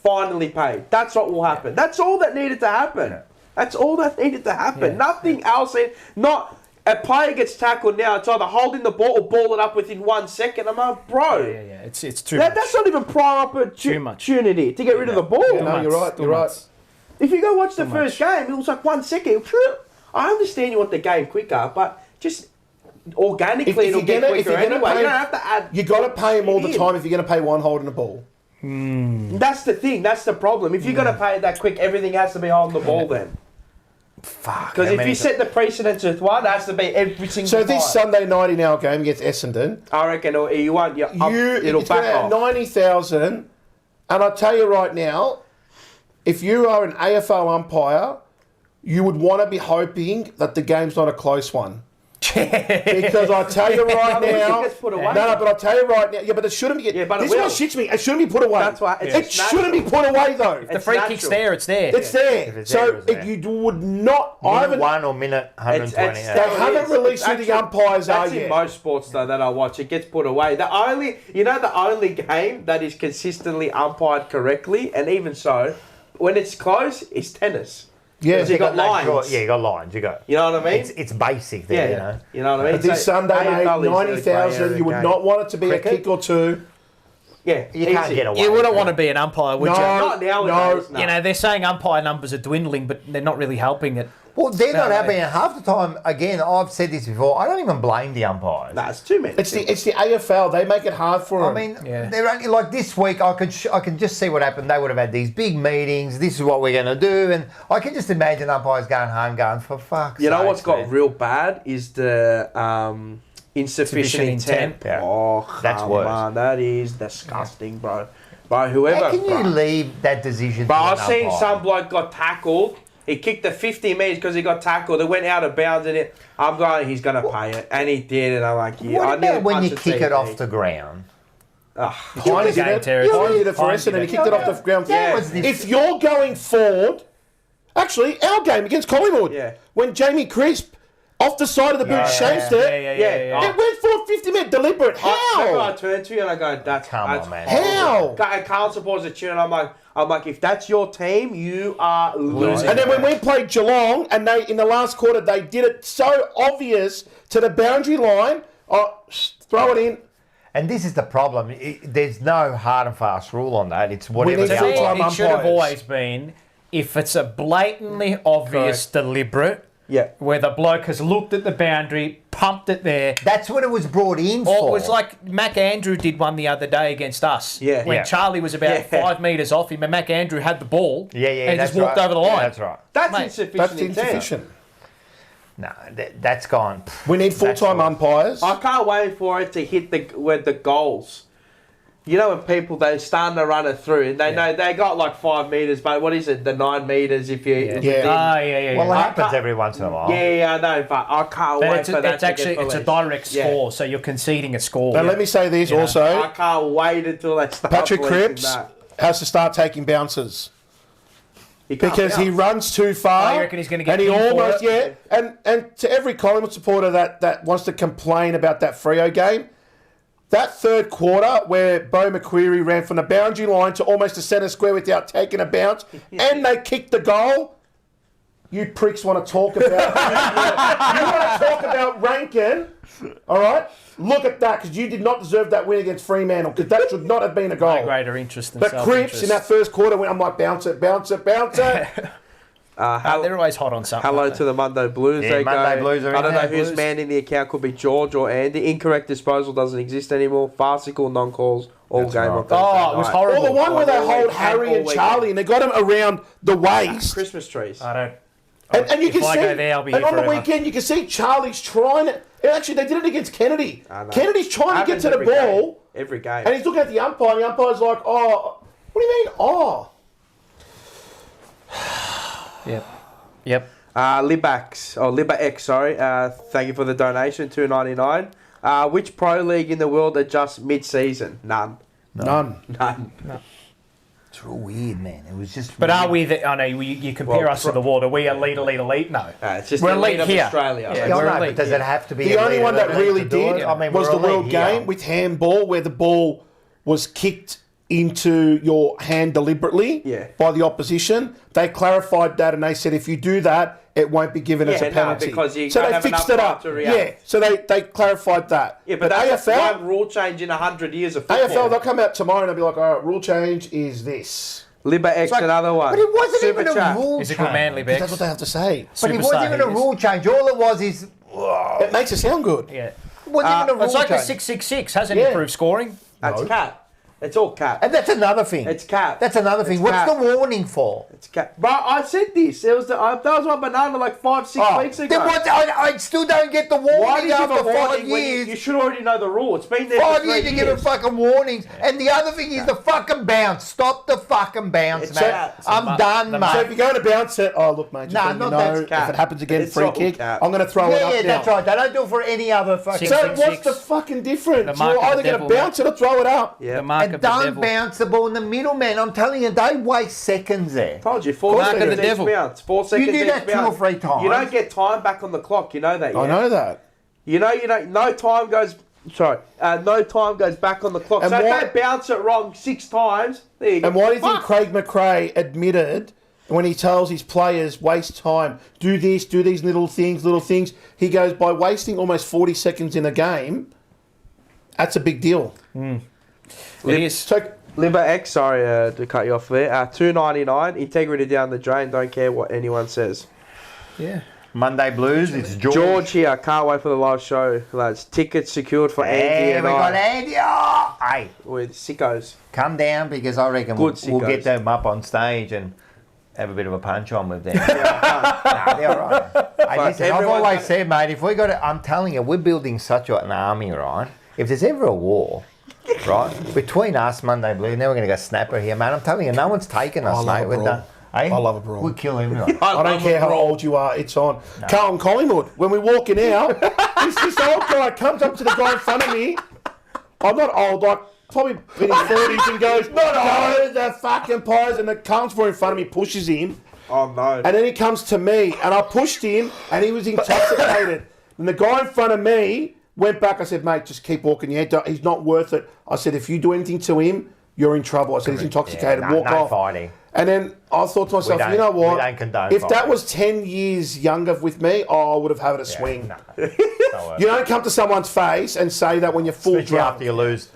finally paid. That's what will happen. Yeah. That's all that needed to happen. Yeah. That's all that needed to happen. Yeah. Nothing else. Not a player gets tackled now. It's either holding the ball or ball it up within 1 second. I'm like, bro. Yeah. It's too much. That's not even prime opportunity to get rid of the ball. No, you're right. You're right. If you go watch the first game, it was like 1 second. I understand you want the game quicker, but just organically it'll get quicker anyway. You don't have to add. You got to pay him all the time if you're going to pay one holding the ball. That's the thing. That's the problem. If you're going to pay it that quick, everything has to be holding the ball then. Fuck. Because if you set the precedence with one, it has to be every single So time. this Sunday night in our game against Essendon, I reckon you won't. It'll back off. 90,000, and I'll tell you right now, if you are an AFL umpire, you would want to be hoping that the game's not a close one. Because I tell you right now, but I tell you right now, but it shouldn't be. This is what shits me. It shouldn't be put away. That's why it shouldn't be put away though. If the free kick's there, it's there. It's there. So you would not. Minute 1 or minute 120. They haven't released who the umpires are yet. That's in most sports though that I watch. It gets put away. The only game that is consistently umpired correctly, and even so, when it's close, is tennis. Yeah, you got lines. You got lines. You know what I mean? It's basic there, You know what I mean? But this Sunday, mate, 90,000, you would not want it to be a kick or two. Yeah, you can't get away. You wouldn't want to be an umpire, would you? Not nowadays. No. You know, they're saying umpire numbers are dwindling, but they're not really helping it. Well, they're not happy. And half the time, again, I've said this before, I don't even blame the umpires. Nah, it's too many. It's the AFL. They make it hard for them. I mean, they're only like this week. I can just see what happened. They would have had these big meetings. This is what we're going to do, and I can just imagine umpires going home, going for fuck's sake. You know what's got real bad is the insufficient intent. Yeah. Oh, that's worse. Man, that is disgusting, bro. Bro, whoever. How can you leave that decision? But I've seen some bloke got tackled. He kicked the 50 metres because he got tackled. It went out of bounds in it. I'm going, he's going to pay it. And he did. And I'm like, what about when you kick it off the ground? He did it for Essendon. He kicked it off the ground. If you're going forward, actually, our game against Collingwood, when Jamie Crisp, off the side of the boot, chased it. It went for a 50-minute deliberate. How? I turn to you and I go, that's man. How? And Carlton supporters are cheering. I'm like, if that's your team, you are losing. And then when we played Geelong, and they in the last quarter, they did it so obvious to the boundary line. Throw it in. And this is the problem. There's no hard and fast rule on that. It's whatever the umpire. It should have always been, if it's a blatantly obvious, deliberate, where the bloke has looked at the boundary, pumped it there. That's what it was brought in for. Or it was like Mac Andrew did one the other day against us. When Charlie was about 5 metres off him and Mac Andrew had the ball. And he just walked over the line. Yeah, that's right. That's insufficient. No, that's gone. We need full-time umpires. I can't wait for it to hit the goals. You know when people, they're starting to run it through and they know they got like 5 metres, but what is it, the 9 metres if you... Well, it happens every once in a while. Yeah, I know, but I can't wait for that to get It's a direct score, so you're conceding a score. But let me say this also. I can't wait until they start Patrick Cripps has to start taking bounces. Because he runs too far. I reckon he's going to get and he almost, and to every Collingwood supporter that wants to complain about that Freo game, that third quarter where Beau McQuarrie ran from the boundary line to almost the centre square without taking a bounce, and they kicked the goal, you pricks want to talk about you want to talk about Rankin, all right? Look at that, because you did not deserve that win against Fremantle, because that should not have been a goal. No greater interest than But Cripps in that first quarter went, I'm like, bounce it, bounce it, bounce it. They're always hot on something. Hello to the Monday Blues. Yeah, Monday Blues are I don't know in there. whose man in the account could be George or Andy. Incorrect disposal doesn't exist anymore. Farcical non-calls all game on Thursday it was night. horrible. Or the one where they hold Harry and Charlie and they got him around the waist. Christmas trees. I don't... And you can I see, go there, I'll be and here on the forever. weekend, you can see Charlie's trying it. Actually, they did it against Kennedy. Kennedy's trying to get to the ball. Every game. And he's looking at the umpire, and the umpire's like, oh, what do you mean, oh? Yep. Libax, sorry. Thank you for the donation, $2.99. Which pro league in the world adjusts mid-season? None. It's real weird, man. It was just. But are we? I know you compare us to the world. Are we elite? No. It's just we're the elite of here. Australia. Yeah, Yeah, we're I know, elite. but does it have to be? The only elite one that elite really to do did it? I mean, was we're the World elite here. Game with handball, where the ball was kicked into your hand deliberately by the opposition. They clarified that, and they said if you do that, it won't be given as a penalty. Because you so don't they have fixed enough it time up. to react. Yeah, so they clarified that. Yeah, but that's AFL, one rule change in 100 years of football. AFL, they'll come out tomorrow and they'll be like, all right, rule change is this. Liba X, another one. But it wasn't Super even chat. a rule He's a change. good man, Libex. That's what they have to say. But it wasn't even a rule change. All it was is. It makes it sound good. Yeah. It wasn't even a rule It's like change. the 666 hasn't improved scoring. That's cap. It's all cap. And that's another thing. It's cap. That's another thing. It's What's cap. the warning for? It's cap. But I said this. There was that was my banana like 5-6 weeks ago. Then what, I still don't get the Why warning did you after give a 5 warning when years. you should already know the rule. It's been there 5 for years 3 to give a fucking warnings. And the other thing is the fucking bounce. Stop the fucking bounce, It's mate. cap. I'm done, mate. So if you're going to bounce it, oh, look, mate, just Nah, let not you know, that's cap. if it happens again, It's free all kick, cap. I'm going to throw it up Yeah, now. that's right. They don't do it for any other fucking... So what's the fucking difference? The mark You're of either the going to devil, bounce it or throw it up. Yeah. The mark And of the don't devil. bounce the ball in the middle, man. I'm telling you, they waste seconds there. Told you, 4 Mark of seconds the each devil. bounce. 4 seconds do that each 2 or bounce. 3 times. You don't get time back on the clock. You know that, yeah? I know that. You don't. No time goes. No time goes back on the clock. And so why- if they bounce it wrong 6 times, there you go. And why do you think Fuck. Craig McRae admitted when he tells his players, waste time, do this, do these little things, he goes, by wasting almost 40 seconds in a game, that's a big deal. It is. So, Limber X, sorry to cut you off there. $2.99. Integrity down the drain. Don't care what anyone says. Yeah. Monday Blues, it's George. George here. Can't wait for the live show, lads. Tickets secured for Andy Hey, and we got I. Andy. Oh, hey, With sickos. come down because I reckon Good we'll get sickos. them up on stage and have a bit of a punch on with them. Nah, they're all right. Hey, listen, I've everyone's always gonna- said, mate, if we got it, I'm telling you, we're building such an army, right? If there's ever a war, right, between us, Monday Blue, now we're going to go snapper here, mate. I'm telling you, no one's taken us, I love mate. a We're brawl. done. Hey? I love a brawl. We'll kill him. Right? I don't care how old you are, it's on. Carlton Collingwood, when we're walking out, this old guy comes up to the guy in front of me. I'm not old, like probably in his 30s, and goes, no, the fucking pies, and the Carlton's in front of me, pushes him. Oh, no. And then he comes to me, and I pushed him, and he was intoxicated. And the guy in front of me went back. I said, mate, just keep walking. He's not worth it. I said, if you do anything to him, you're in trouble. I said, he's intoxicated. Yeah, Walk no off. fighting. And then I thought to myself, don't- you know what? we don't condone If that fighting. was 10 years younger with me, I would have had a swing. No. You don't come to someone's face and say that when you're full Especially drunk. after you lose.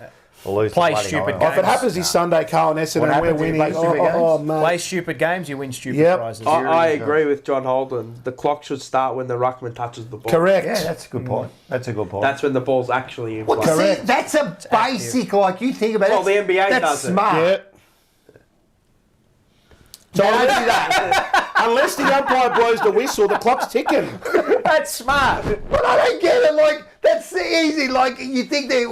Play stupid If it happens this Sunday, Carl Essendon, What and we're happens if you winning, play stupid games? mate. Play stupid games, you win stupid Yep. prizes. I agree with John Holden. The clock should start when the ruckman touches the ball. Correct. Yeah, that's a good point. That's a good point. That's when the ball's actually in Well, play. see, that's a basic, like you think about it. Well, the NBA that's does it. smart. Yeah. So unless the umpire blows the whistle, the clock's ticking. That's smart. But I don't get it. Like, that's easy. Like, you think they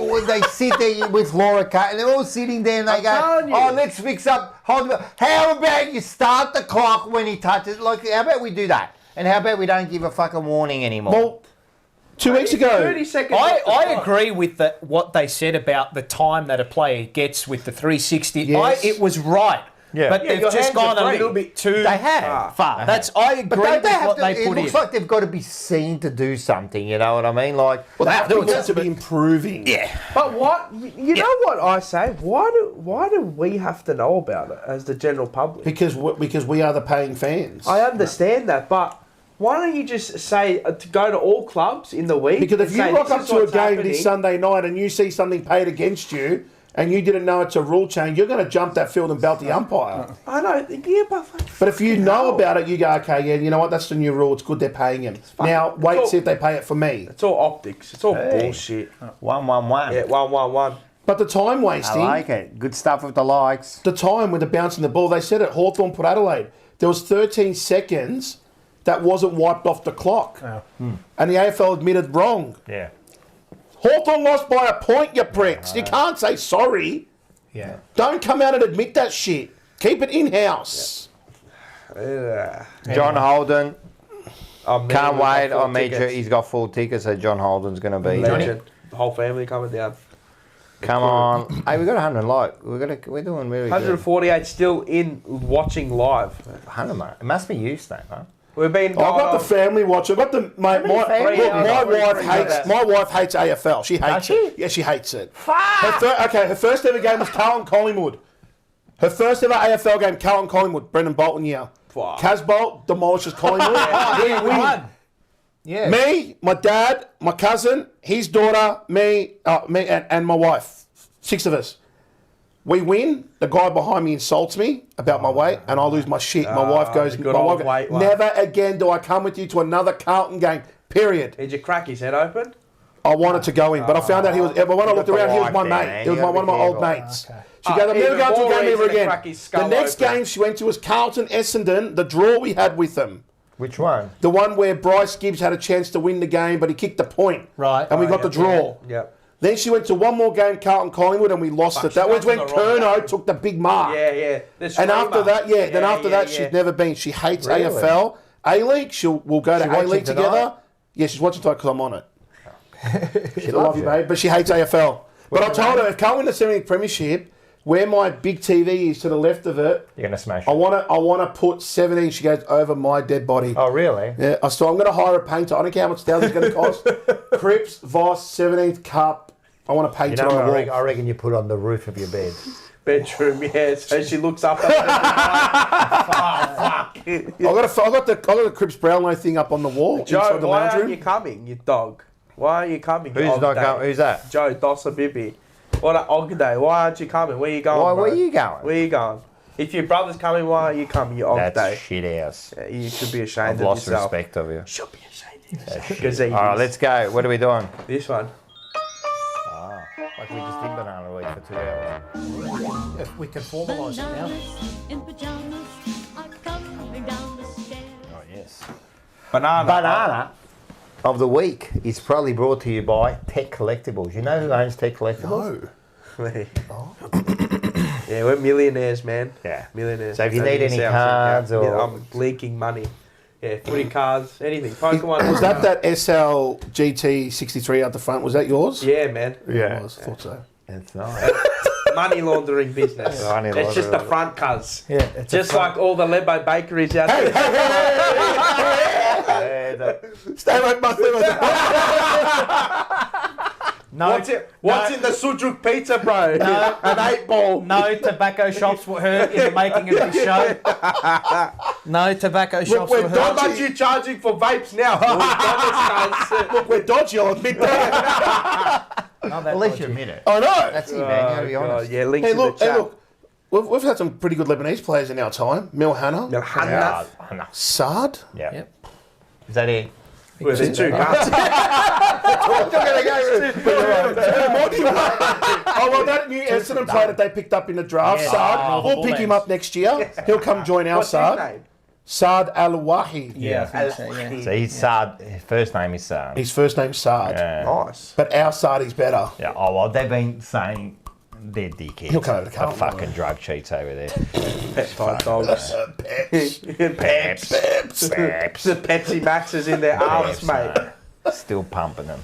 sit there with Laura Cut and they're all sitting there and they telling go, you. oh, let's fix up. How about you start the clock when he touches? Like, how about we do that? And how about we don't give a fucking warning anymore? Well, 2 weeks ago, 30 seconds. off the I clock. agree with what they said about the time that a player gets with the 360. Yes. It was right. Yeah. But Yeah, they've your just hands gone are a free. little bit too They have. far. They That's have. I agree But with don't they have what to, they it put looks in. like they've got to be seen to do something, you know what I mean? Like, well, they have do it. to be improving. Yeah. But what you know what I say? Why do we have to know about it as the general public? Because we are the paying fans. I understand that, but why don't you just say to go to all clubs in the week? Because if and you say, rock "This up is to a what's game happening." this Sunday night and you see something paid against you and you didn't know it's a rule change, you're going to jump that field and belt the umpire. I know, yeah, But if you know about it, you go, okay, yeah, you know what, that's the new rule. It's good they're paying him. Now, wait, all- see if they pay it for me. It's all optics. It's all bullshit. 1-1-1. Yeah, 1-1-1. But the time I wasting, like it. Good stuff with the likes. the time with the bouncing the ball, they said at Hawthorn, Port Adelaide, there was 13 seconds that wasn't wiped off the clock. Oh. And the AFL admitted wrong. Yeah. Hawthorn lost by a point, you pricks. You can't say sorry. Yeah. Don't come out and admit that shit. Keep it in-house. John Holden. Can't wait. Full I'll meet you. tickets. He's got full tickets, so John Holden's going to be there. Legend. The whole family coming down. Come on. Hey, we got 100 like. We're doing really good. 148 still in watching live. 100, mate. It must be you, Steve, huh? We've been. I've got the family watch. I've got the mate. My wife hates AFL. She hates it. Yeah, she hates it. Her first ever game was Carlton Collingwood. Her first ever AFL game, Carlton Collingwood. Brendan Bolton year. Kaz Bolt demolishes Collingwood. We win. Yeah. Me, my dad, my cousin, his daughter, me, and my wife. 6 of us. We win. The guy behind me insults me about my weight, and I lose my shit. My wife goes, never again do I come with you to another Carlton game. Period. Did you crack his head open? I wanted to go in, but I found out he was. But when I looked around, he was my mate. He was one of my old mates. She goes, I'm never going to a game ever again. The next game she went to was Carlton Essendon. The draw we had with them. Which one? The one where Bryce Gibbs had a chance to win the game, but he kicked the point. Right. And we got the draw. Yep. Then she went to one more game, Carlton Collingwood, and we lost it. That was when Kerno took the big mark. Yeah. And after that, after that, she's never been. She hates AFL. A-League, we'll go to A-League together. Yeah, she's watching tonight because I'm on it. She loves you, babe, but she hates AFL. But I told her, if Carlton win the 70th premiership, where my big TV is to the left of it, you're gonna smash it. I want to put 17. She goes over my dead body. Oh really? Yeah. So I'm going to hire a painter. I don't care how much thousands it's going to cost. Cripps, Voss, 17th Cup. I want to paint it on the wall. I reckon you put on the roof of your bed. Bedroom, yeah. So she looks up at fuck. I got the Cripps Brownlow thing up on the wall. Joe, inside the why lounge aren't room. you coming, you dog? Why aren't you coming? Who's not coming? Who's that? Joe Dossa Bibi. What an og day. Why aren't you coming? Where you going? Why? Bro? Where you going? Where you going? If your brother's coming, why are you coming? You og That's day. shit house. Yeah, you should be ashamed I've of lost yourself. respect of you. Should be ashamed of yourself. All right, let's go. What are we doing? This one. Like we just did banana week for 2 hours. If we can formalise it now. Oh yes. Banana of the week is probably brought to you by Tech Collectibles. You know who owns Tech Collectibles? No. Yeah, we're millionaires, man. Yeah. Millionaires. So if you need any cards or... I'm leaking money. Yeah, footy cards, anything. Pokemon. Was that SL GT 63 out the front? Was that yours? Yeah, man. Yeah, it was. I thought so. It's nice. Money laundering business. It's just the front, cuz. Yeah, just like all the Lebo bakeries out there. Stay away from my No, What's in the Sujuk pizza, bro? No, an 8-ball. No tobacco shops were hurt in the making of this show. No tobacco shops were hurt. How much are you charging for vapes now? Look, we're dodgy, I'll admit that. At least you admit it. I know. That's it, man. You gotta be honest. Yeah, links in the chat. Look. We've had some pretty good Lebanese players in our time. Milhana. Saad. Yeah. Yep. Is that it? Well, there's 2 cards. Oh, well, that new Essendon player that they picked up in the draft, Saad, we'll pick him up next year. He'll come join our Saad. Saad Al-Wahi. Yeah, I think so, yeah. So he's Saad. His first name is Saad. His first name's Saad. Yeah. Nice. But our Saad is better. Yeah. Oh well, they've been saying they're dickheads. He'll come over to Carlton. Fucking drug cheats over there. Peptide dogs. Peps. The Pepsi Maxes in their arms, mate. Still pumping them.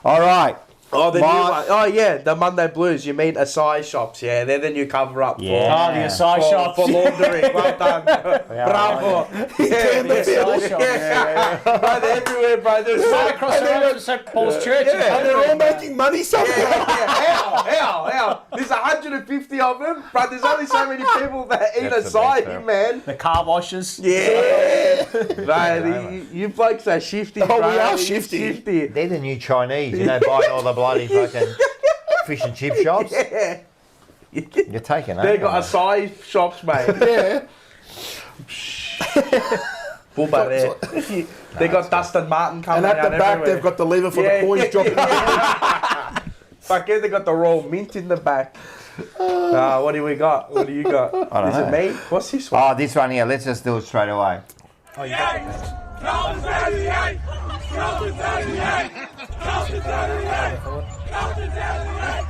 All right. Oh, the new one. Oh, yeah, the Monday Blues. You mean Acai shops, yeah. They're the new cover-up the Acai shops. For laundering. Well done. Bravo. Yeah, the Acai shops. Bro, they're everywhere, bro. There's right across the road from St. Paul's Church. And they're all making money somehow. How? There's 150 of them, but there's only so many people that eat acai, man. The car washers. Yeah. Mate, you blokes are shifty, bro. We are shifty. They're the new Chinese, you know, buying all the bloody fucking fish and chip shops. Yeah. You're taking over. They've got acai shops, mate. Yeah. Bubba there. They got Dustin Martin coming out And at the back, everywhere. they've got the lever for the coins dropping. Fuck yeah, they got the roll mint in the back. What do we got? What do you got? I don't know. Is it me? What's this one? Oh, this one here. Let's just do it straight away. Oh, you got Carlton 38! Carlton 38! Carlton 38! Carlton 38!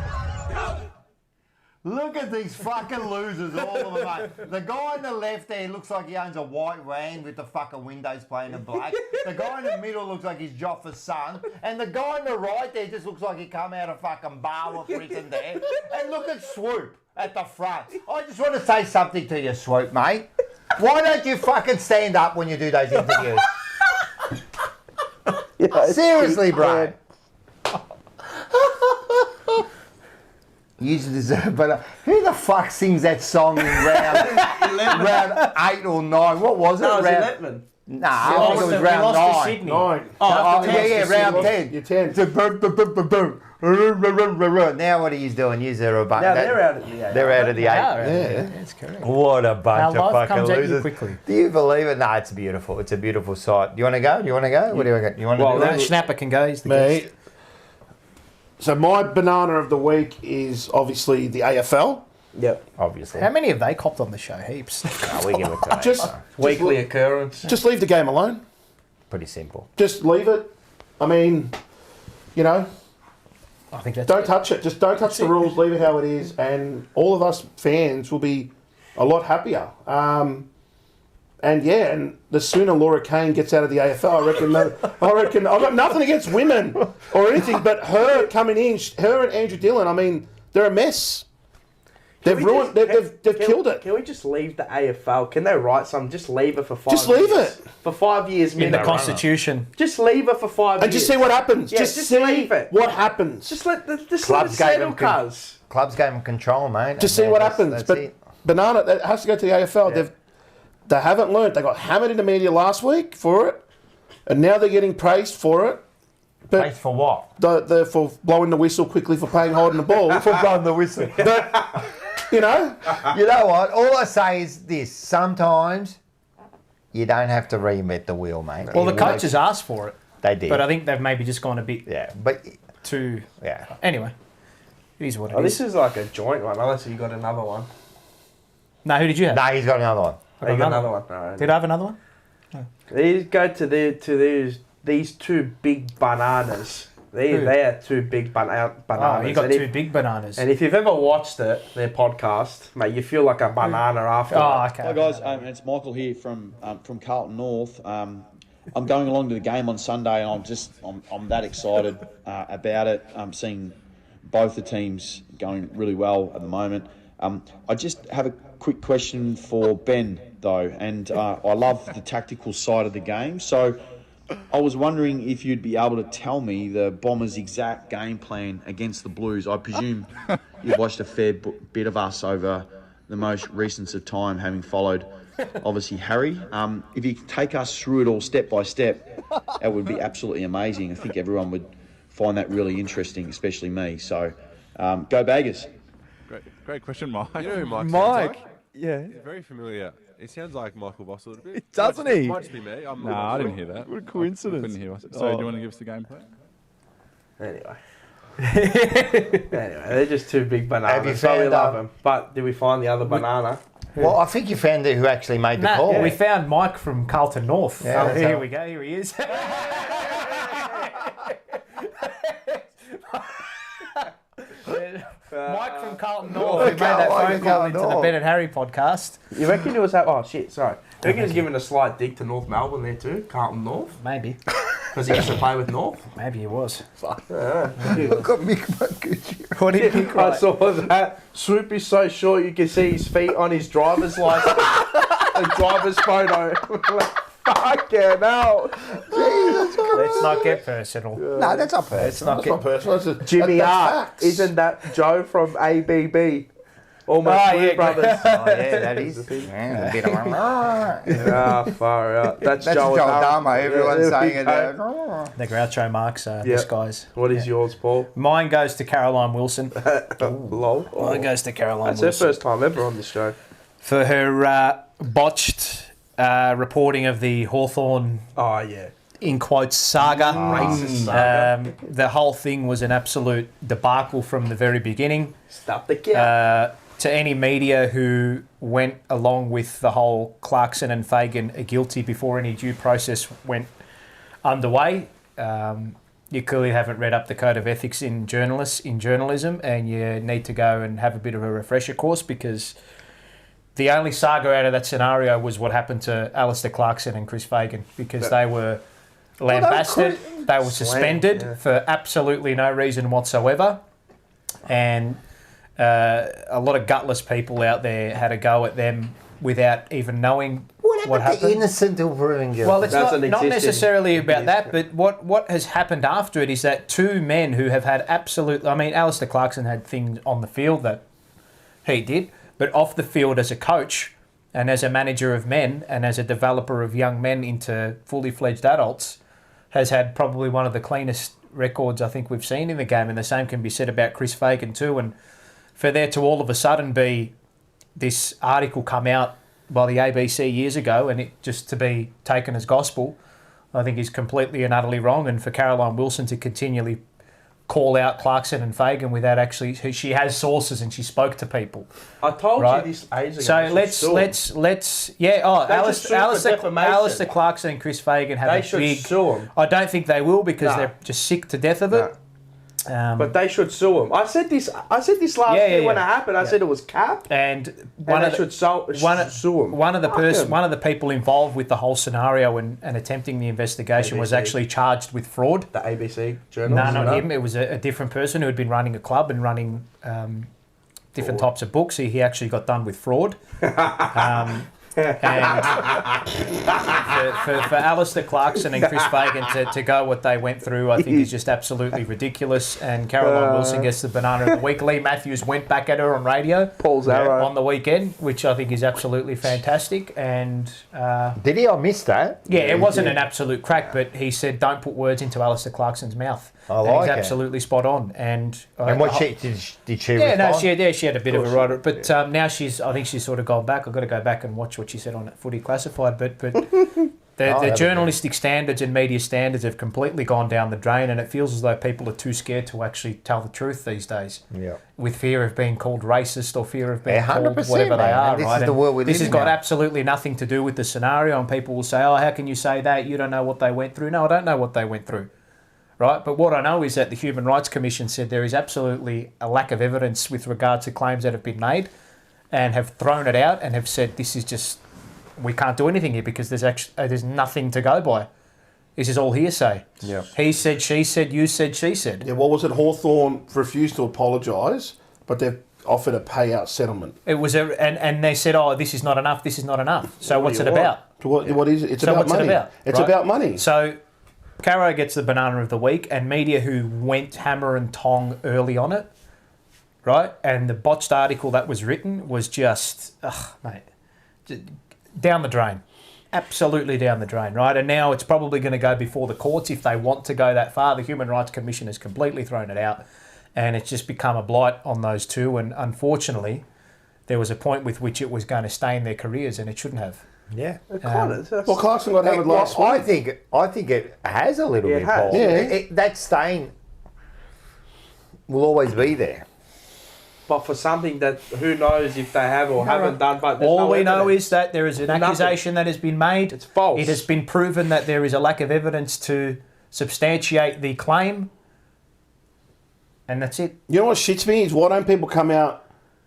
Look at these fucking losers, all of them, mate. The guy on the left there looks like he owns a white van with the fucking windows playing in black. The guy in the middle looks like he's Joffa's son. And the guy on the right there just looks like he come out of fucking Barwell written there. And look at Swoop at the front. I just want to say something to you, Swoop, mate. Why don't you fucking stand up when you do those interviews? Seriously, bro. You deserve, but who the fuck sings that song in round 8 or 9? What was it? No, it was round 11. Nah, I think it was round 9. 9. Oh, yeah, round 10. You're 10. Now what are you doing? You zero button. Now they're out of the 8. They're out of the 8. Yeah, that's correct. What a bunch Our of life fucking comes at you losers. quickly. Do you believe it? No, it's beautiful. It's a beautiful sight. Do you want to go? What do you reckon? You want to do it? Schnapper can go. He's the Me. guest. So my banana of the week is obviously the AFL. Yep. Obviously. How many have they copped on the show? Heaps. No, we give it to Just weekly occurrence. Just leave the game alone. Pretty simple. Just leave it. I mean, you know, I think that's don't touch it. Just don't touch the rules. Leave it how it is, and all of us fans will be a lot happier. And the sooner Laura Kane gets out of the AFL, I reckon I've got nothing against women or anything, but her coming in, her and Andrew Dillon, I mean, they're a mess. They've ruined. They've killed it. Can we just leave the AFL? Can they write something? Just leave it for 5 years. Just leave it. For 5 years. In the Constitution. Just leave it for 5 years. And just see what happens. Yeah, just see leave it. what happens. Just let it Clubs settle, cuz. Clubs gave them control, mate. Just see what happens. But Banana, it has to go to the AFL. Yeah. They haven't learnt. They got hammered in the media last week for it, and now they're getting praised for it. But praised for what? For blowing the whistle quickly for playing holding the ball. For blowing the whistle. But, you know what? All I say is this: sometimes you don't have to reinvent the wheel, mate. Well, the coaches asked for it. They did, but I think they've maybe just gone a bit. but too. Yeah. Anyway, it is what it is. This is like a joint one, unless you got another one. No, who did you have? No, he's got another one. You got another one. No, Did I have another one? No. These go to these two big bananas. They are two big bananas. Oh, you got two big bananas. And if you've ever watched their podcast, mate, you feel like a banana after. Oh, okay. Hi guys, it's Michael here from Carlton North. I'm going along to the game on Sunday, and I'm that excited about it. I'm seeing both the teams going really well at the moment. I just have a quick question for Ben though, and I love the tactical side of the game. So I was wondering if you'd be able to tell me the Bombers' exact game plan against the Blues. I presume you've watched a fair bit of us over the most recent of time, having followed, obviously, Harry. If you could take us through it all step by step, that would be absolutely amazing. I think everyone would find that really interesting, especially me. So go Baggers. Great question, Mike. You know who Mike Mike, sounds like? yeah. He's very familiar. He sounds like Michael Voss a little bit. Doesn't he? Might just be me. No, I didn't hear that. What a coincidence. I couldn't hear us. So do you want to give us the game plan? Anyway, they're just two big bananas. Have you So we found, love them. But did we find the other banana? Well, I think you found who actually made the call. We found Mike from Carlton North. Yeah, Here we go. Here he is. Mike from Carlton North, who made that phone call into the Ben and Harry podcast. You reckon it was that? Oh shit! Sorry. You reckon he was giving a slight dig to North Melbourne there too, Carlton North? Maybe. Because he used to play with North. Maybe he was. Look at Mick. What did Mick I write? saw that. Swoop is so short you can see his feet on his driver's license. The driver's photo. Fucking hell. Jesus Christ. Let's not get personal. No, that's not personal. Let's not That's get not personal. That's just, Jimmy that's Hart. facts. Isn't that Joe from ABB? Almost Blue Brothers. Oh, yeah, that is. Yeah, a bit of Ah, far out. That's Joe Adamo. Everyone's saying it. The Groucho Marx, this guy's. What is yours, Paul? Mine goes to Caroline Wilson. Lol. Mine goes to Caroline That's Wilson. her first time ever on this show. For her botched reporting of the Hawthorn, in quotes, saga. Racist saga. The whole thing was an absolute debacle from the very beginning. Stop the kid. to any media who went along with the whole Clarkson and Fagan are guilty before any due process went underway. You clearly haven't read up the code of ethics in journalism, and you need to go and have a bit of a refresher course, because the only saga out of that scenario was what happened to Alistair Clarkson and Chris Fagan, because they were lambasted, they were suspended for absolutely no reason whatsoever, and a lot of gutless people out there had a go at them without even knowing what happened. Innocent until proven guilty. Well, it's not necessarily about that, but what has happened after it is that two men who have had absolute... I mean, Alistair Clarkson had things on the field that he did, but off the field as a coach and as a manager of men and as a developer of young men into fully fledged adults has had probably one of the cleanest records I think we've seen in the game, and the same can be said about Chris Fagan too. And for there to all of a sudden be this article come out by the ABC years ago and it just to be taken as gospel, I think is completely and utterly wrong. And for Caroline Wilson to continually call out Clarkson and Fagan without actually... She has sources and she spoke to people. I told you this ages ago. So let's... Yeah, Alistair Clarkson and Chris Fagan have a big... sue them. I don't think they will, because they're just sick to death of it. But they should sue him. I said this last year when it happened. I said it was cap, and they should sue him. One of the people involved with the whole scenario and attempting the investigation was actually charged with fraud. The ABC journalist? No, not him. It was a different person who had been running a club and running different types of books. He actually got done with fraud. And for Alistair Clarkson and Chris Fagan to go what they went through, I think is just absolutely ridiculous. And Caroline Wilson gets the banana of the week. Lee Matthews went back at her on radio on the weekend, which I think is absolutely fantastic. And did he? I missed that. Yeah, it wasn't an absolute crack, but he said, "Don't put words into Alistair Clarkson's mouth." He's absolutely spot on. And what did she respond? No, she had a bit of a writer, but now I think she's sort of gone back. I've got to go back and watch what she said on Footy Classified, but the journalistic standards and media standards have completely gone down the drain, and it feels as though people are too scared to actually tell the truth these days. Yeah. With fear of being called racist or fear of being called whatever they are. This right? is the world we live in. This has got absolutely nothing to do with the scenario, and people will say, "Oh, how can you say that? You don't know what they went through." No, I don't know what they went through. Right, but what I know is that the Human Rights Commission said there is absolutely a lack of evidence with regard to claims that have been made, and have thrown it out and have said this is just, we can't do anything here because there's nothing to go by. This is all hearsay. Yeah. He said, she said, you said, she said. Yeah, what was it? Hawthorn refused to apologise, but they've offered a payout settlement. It was and they said, "Oh, this is not enough. This is not enough." So what's it about? What is it? It's about money. It's about money. So Caro gets the banana of the week, and media who went hammer and tong early on it, right? And the botched article that was written was just, down the drain. Absolutely down the drain, right? And now it's probably going to go before the courts if they want to go that far. The Human Rights Commission has completely thrown it out, and it's just become a blight on those two. And unfortunately, there was a point with which it was going to stain their careers, and it shouldn't have. Yeah. Well, Clarkson got hammered last week. I think it has a little bit, Paul. Yeah. That stain will always be there. But for something that who knows if they have or haven't done, but all we know is that there is an accusation that has been made. It's false. It has been proven that there is a lack of evidence to substantiate the claim, and that's it. You know what shits me is why don't people come out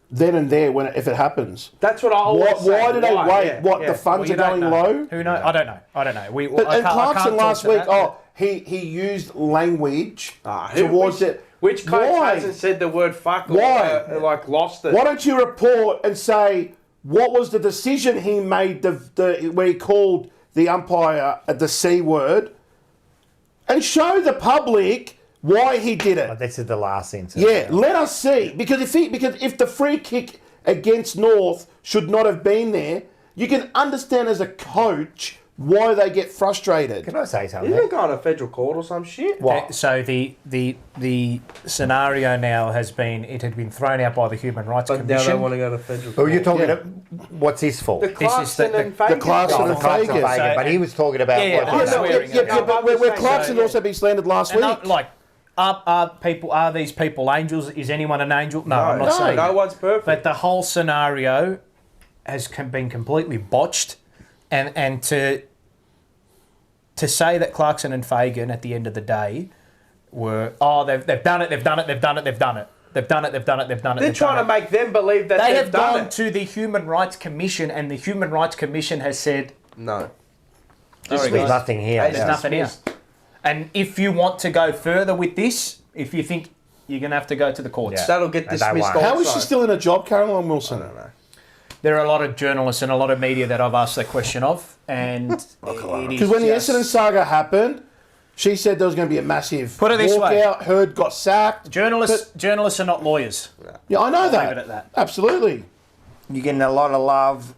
then and there if it happens? That's what I always say. Why do they wait? The funds are going low? Who knows? I don't know. And Clarkson last week, he used language towards it. Which coach hasn't said the word fuck or like lost it? Why don't you report and say what was the decision he made where he called the umpire the C word, and show the public why he did it? This is the last sentence. Yeah, let us see. Because if the free kick against North should not have been there, you can understand as a coach why they get frustrated. Can I say something? Isn't it going to federal court or some shit? What? So the scenario now has been, it had been thrown out by the Human Rights Commission. But now they want to go to federal court. Oh, you're talking about, what's his fault? The Clarkson and Fagan. The Clarkson and Fagan. But he was talking about but where Clarkson also been slandered last week. Are these people angels? Is anyone an angel? No, I'm not saying no one's perfect. But the whole scenario has been completely botched, and to say that Clarkson and Fagan at the end of the day were they've done it. They're trying to make them believe that they they've have done gone it. to the Human Rights Commission, and the Human Rights Commission has said no. There's nothing here. There's nothing here. And if you want to go further with this, if you think you're going to have to go to the courts, That'll get dismissed. How is she still in a job, Caroline Wilson? I don't know. There are a lot of journalists and a lot of media that I've asked that question of, and because when the Essendon saga happened, she said there was going to be a massive walkout. Heard got sacked. Journalists are not lawyers. Yeah, I know I'll that. leave it at that. Absolutely. You're getting a lot of love.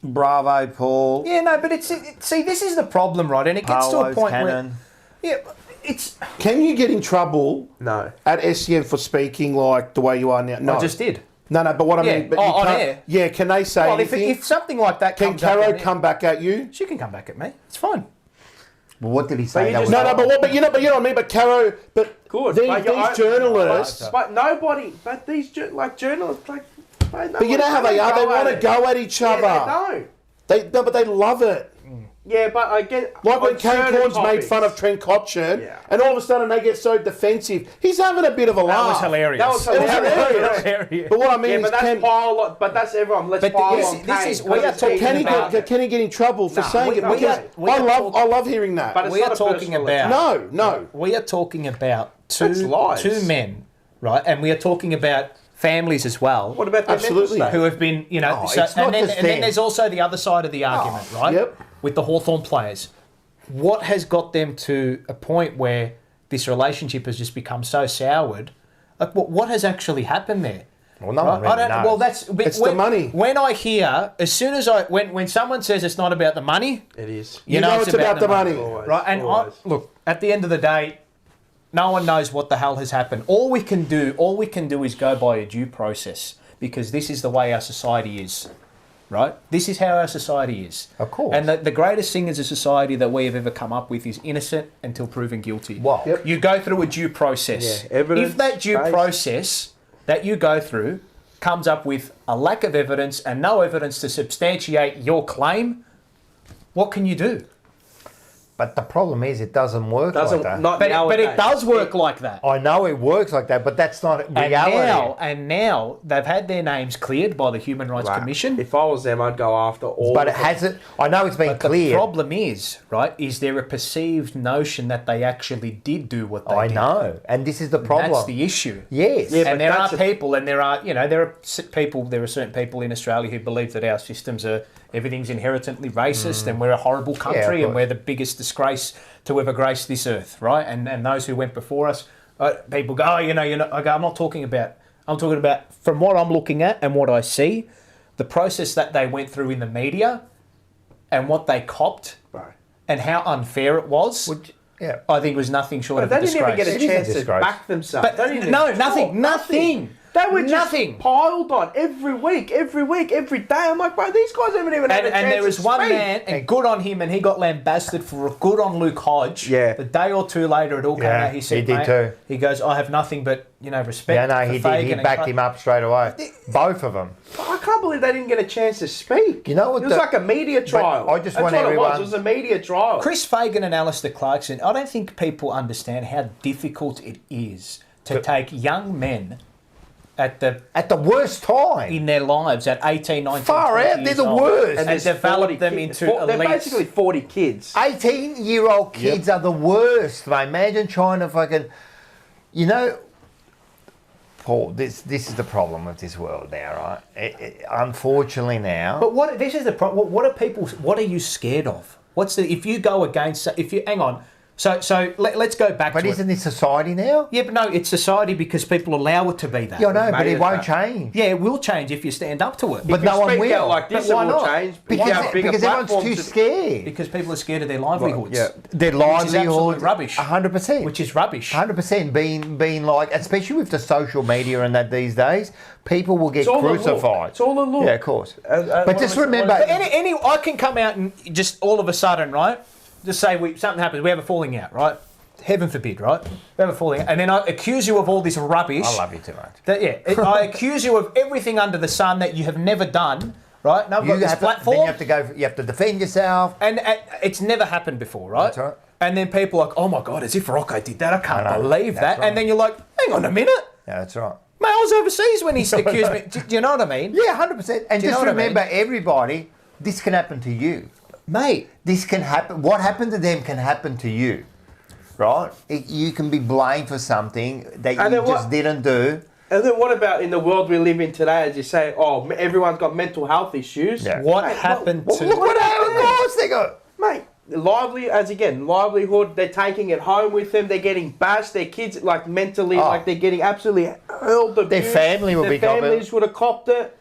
Bravo, Paul. Yeah, no, but see, this is the problem, right? And it gets to a point Cannon. where, it's. Can you get in trouble? No. At SCN for speaking like the way you are now? No, I just did. No, but what I mean, but you on can't, air. Yeah, can they say anything? If something like that can comes up Caro on come back at you? She can come back at me. It's fine. Well, what did he say? But you know what I mean. But Caro, Good. These journalists. But nobody. But these journalists like. But you know how they are. They want to go at each other. Yeah, but they love it. Yeah, but I get... Like when Kane Corns made fun of Trent Cotchin, and all of a sudden they get so defensive. He's having a bit of a laugh. That was hilarious. But what I mean is... But that's everyone. Let's pile on Kane. Can he get in trouble for saying it? I love hearing that. But we are talking about... No. We are talking about two men, right? And we are talking about families as well. What about absolutely who have been, and then there's also the other side of the argument, right? Yep. With the Hawthorn players. What has got them to a point where this relationship has just become so soured? Like, what has actually happened there? Well, no one really knows. Well, it's the money. When I hear, as soon as when someone says it's not about the money, it is. You know it's about the money. Always, right? And look, at the end of the day, no one knows what the hell has happened. All we can do is go by a due process, because this is the way our society is. Right? This is how our society is. Of course. And the greatest thing as a society that we have ever come up with is innocent until proven guilty. Wow. Yep. You go through a due process. Yeah, if that due process that you go through comes up with a lack of evidence and no evidence to substantiate your claim, what can you do? But the problem is it doesn't work like that. But it does work like that. I know it works like that, but that's not reality. And now they've had their names cleared by the Human Rights Commission. If I was them, I'd go after all. But it hasn't. I know it's been cleared. The problem is, right, is there a perceived notion that they actually did do what they did? I know, and this is the problem. That's the issue. Yes. Yeah, and there are people, and there are certain people in Australia who believe that our systems are everything's inherently racist, and we're a horrible country, and we're the biggest disgrace to ever grace this earth, right? And those who went before us, people go, I go, I'm talking about from what I'm looking at and what I see, the process that they went through in the media, and what they copped, and how unfair it was. I think was nothing short of a disgrace. They didn't even get a chance to back themselves. Nothing. They were just piled on every week, every day. I'm like, bro, these guys haven't even had a chance to speak. And there was one man, and good on him, and he got lambasted for good on Luke Hodge. Yeah. The day or two later, it all came out. He said, he did too. He goes, I have nothing but, respect. Yeah, no, he did. He backed him up straight away. Both of them. I can't believe they didn't get a chance to speak. You know what? It was like a media trial. I just want everyone. It was a media trial. Chris Fagan and Alistair Clarkson, I don't think people understand how difficult it is to take young men at the worst time in their lives at 18, 19, far out, they're the worst. And develop them into elites. They're basically 40 kids. 18-year-old kids are the worst, mate. Imagine trying to fucking, Paul, this is the problem with this world now, right? Unfortunately now. But this is the problem. What are you scared of? If you go against, hang on. So let's go back to it. But isn't this society now? Yeah, but no, it's society because people allow it to be that. Yeah, I know, but it won't change. Yeah, it will change if you stand up to it. But no one will. Like this, but why it will not? change. Because everyone's too scared. Because people are scared of their livelihoods. Yeah. Their livelihoods. Which is absolute rubbish. 100%. Which is rubbish. 100%. Being like, especially with the social media and that these days, people will get crucified. It's all a look. Yeah, of course. But just remember. I can come out and just all of a sudden, right? Just say something happens, we have a falling out, right? heaven forbid, right? We have a falling out, and then I accuse you of all this rubbish. I love you too much. I accuse you of everything under the sun that you have never done. Right? Now I've got this platform. Then you have to defend yourself. And it's never happened before, right? That's right. And then people are like, oh my God, as if Rocco did that. I can't believe that. Right. And then you're like, hang on a minute. Yeah, that's right. Mate, I was overseas when he accused me. Do you know what I mean? Yeah, 100%. And just remember, everybody, this can happen to you. Mate. This can happen. What happened to them can happen to you. Right? You can be blamed for something that you just didn't do. And then what about in the world we live in today, as you say, everyone's got mental health issues. Yeah. What happened to... Look what happened. Of course they got... Mate, livelihood, they're taking it home with them, they're getting bashed, their kids, like, mentally, like, they're getting absolutely hurled abuse. Their family will be copped. Their families would have copped it.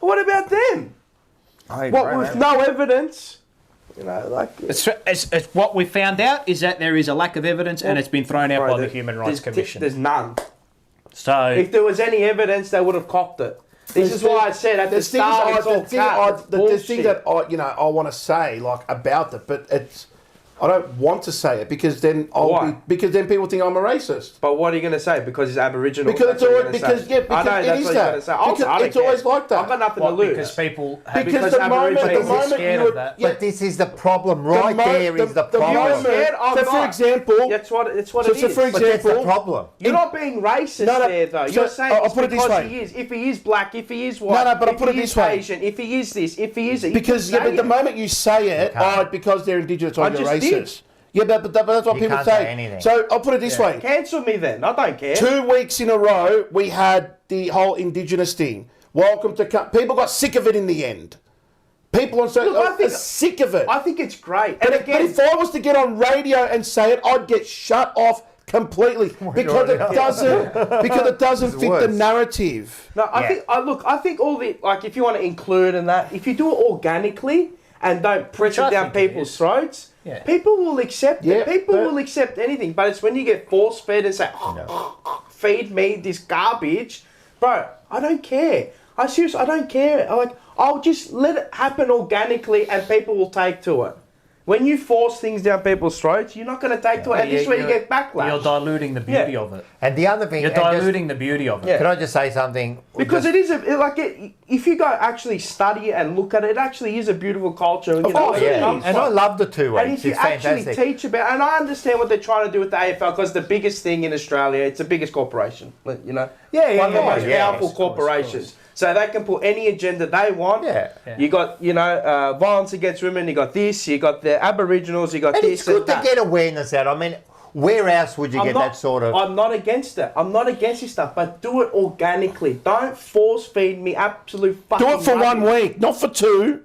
What about them? With no evidence... You know, like it's what we found out is that there is a lack of evidence, and it's been thrown out by the Human Rights Commission. There's none. So if there was any evidence, they would have copped it. This is why I said at the start, it's all the thing that I want to say about it, but I don't want to say it because then people think I'm a racist. But what are you going to say? Because it's Aboriginal. Because it's always it is that. Because it's always like that. I've got nothing to lose. Because people because the moment scared of that. But this is the problem right there. Is the problem. So for example, that's what it is. So for example, that's the problem. You're not being racist there though. You're saying I'll put it this way. He is. If he is black, if he is white, but I'll put it this way. Asian, if he is this, if he is it. Because but the moment you say it, because they're Indigenous, you're racist. Yeah, but that's what people say. So I'll put it this way. Cancel me then. I don't care. 2 weeks in a row, we had the whole Indigenous thing. Welcome to... People got sick of it in the end. People are sick of it. I think it's great. But if I was to get on radio and say it, I'd get shut off completely because it doesn't fit the narrative. No, I think all the... Like, if you want to include in that, if you do it organically and don't press it down people's throats... Yeah. People will accept it. People will accept anything. But it's when you get force-fed and say, feed me this garbage. Bro, I don't care. I don't care. I'll just let it happen organically and people will take to it. When you force things down people's throats, you're not going to take to it. And this is where you get backlash. You're diluting the beauty of it. And the other thing... You're diluting the beauty of it. Can I just say something? Because if you go actually study it and look at it, it actually is a beautiful culture. And I love the 2 weeks. And if you actually teach about... And I understand what they're trying to do with the AFL because the biggest thing in Australia, it's the biggest corporation. You know? One of the most powerful corporations. So they can put any agenda they want. You got, violence against women, you got this, you got the Aboriginals, you got and this. It's good to get awareness out. I mean, where else would you get that sort of... I'm not against it. I'm not against this stuff, but do it organically. Don't force feed me absolute fucking... Do it for 1 week, not for 2.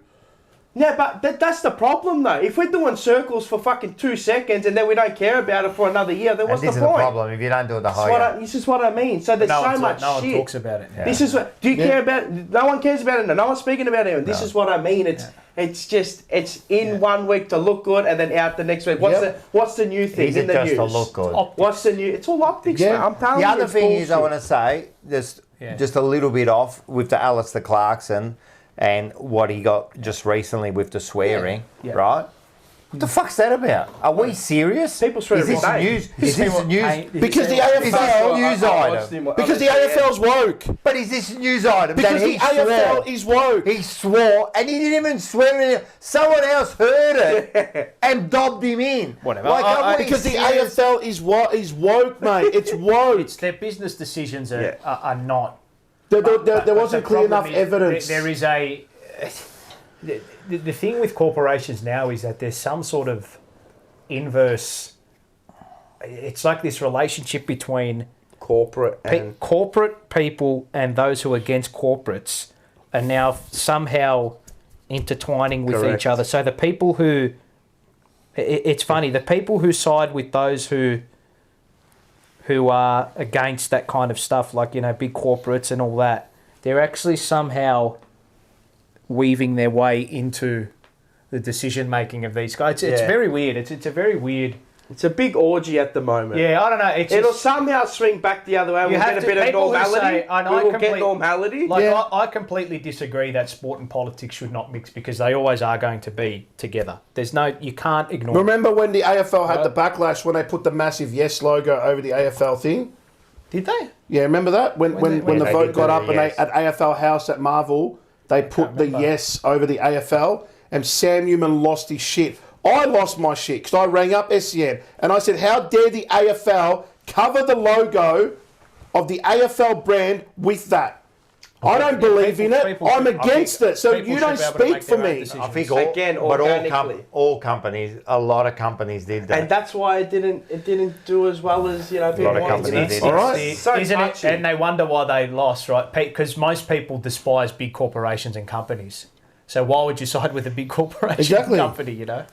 Yeah, but that's the problem though. If we're doing circles for fucking 2 seconds and then we don't care about it for another year, then what's the point? This is the problem. If you don't do it the whole year. This is what I mean. So there's so much shit. No one talks about it. Yeah. This is what... Do you care about it? No one cares about it. No one's speaking about it. This is what I mean. It's in 1 week to look good and then out the next week. What's the new thing in the news? Is it just to look good? What's the new... It's all optics, man. I'm telling you. The other thing is I want to say, just a little bit off with the Alistair Clarkson and what he got just recently with the swearing, right? What the fuck's that about? Are we serious? People swear every day. Is this news? Because the AFL news item. Because the AFL's woke. But is this a news item? Because the AFL is woke. He swore, and he didn't even swear in. Someone else heard it and dobbed him in. Whatever. Because the AFL is woke, mate. It's woke. It's their business decisions are not. There wasn't clear enough evidence. There is a... The thing with corporations now is that there's some sort of inverse... It's like this relationship between... Corporate people and those who are against corporates are now somehow intertwining with each other. So the people who... It's funny, the people who side with those who are against that kind of stuff, like, big corporates and all that, they're actually somehow weaving their way into the decision-making of these guys. It's very weird. It's a very weird It's a big orgy at the moment. Yeah, I don't know. It'll somehow swing back the other way. We'll get a bit of normality. We will get normality. I completely disagree that sport and politics should not mix because they always are going to be together. You can't ignore. Remember when the AFL had the backlash when they put the massive Yes logo over the AFL thing? Did they? Yeah, remember that when the vote got up and they at AFL House at Marvel they put the Yes over the AFL and Sam Newman lost his shit. I lost my shit because I rang up SCM and I said, how dare the AFL cover the logo of the AFL brand with that? I don't believe in it. I'm against it. So you don't speak for me. I think all companies, a lot of companies did that. And that's why it didn't do as well as people a lot of companies did. All right. Isn't it? And they wonder why they lost, right? Because most people despise big corporations and companies. So why would you side with a big corporation company, Yeah.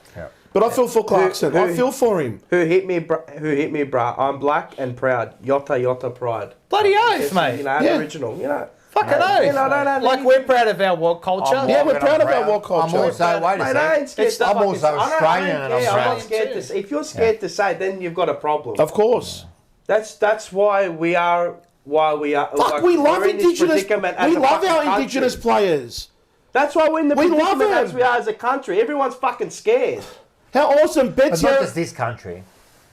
But I feel for Clarkson. I feel for him. Who hit me, bruh? I'm black and proud. Yotta pride. Bloody oath, mate. Aboriginal, Fucking oath. Like we're proud of our world culture. Yeah, we're proud of our world culture. I'm also Australian and I'm not scared to say. If you're scared to say, then you've got a problem. Of course. That's why we are. Fuck, we love Indigenous. We love our Indigenous players. That's why we're in the predicament as we are as a country. Everyone's fucking scared. How awesome, Betsy! It's not just this country.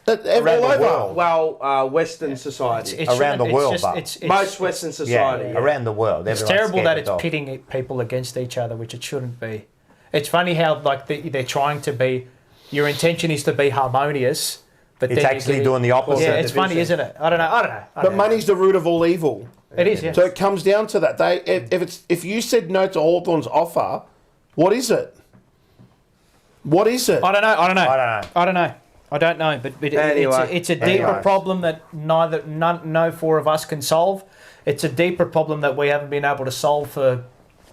Around the world. Well, Western society. Around the world, most Western society. Yeah, around the world. It's terrible that it's pitting people against each other, which it shouldn't be. It's funny how they're trying to be. Your intention is to be harmonious, but it's actually doing the opposite. Yeah, it's funny, isn't it? I don't know. But money's the root of all evil. It is. Yeah. So it comes down to that. If you said no to Hawthorn's offer, what is it? What is it? I don't know. But anyway, it's a deeper problem that no four of us can solve. It's a deeper problem that we haven't been able to solve for.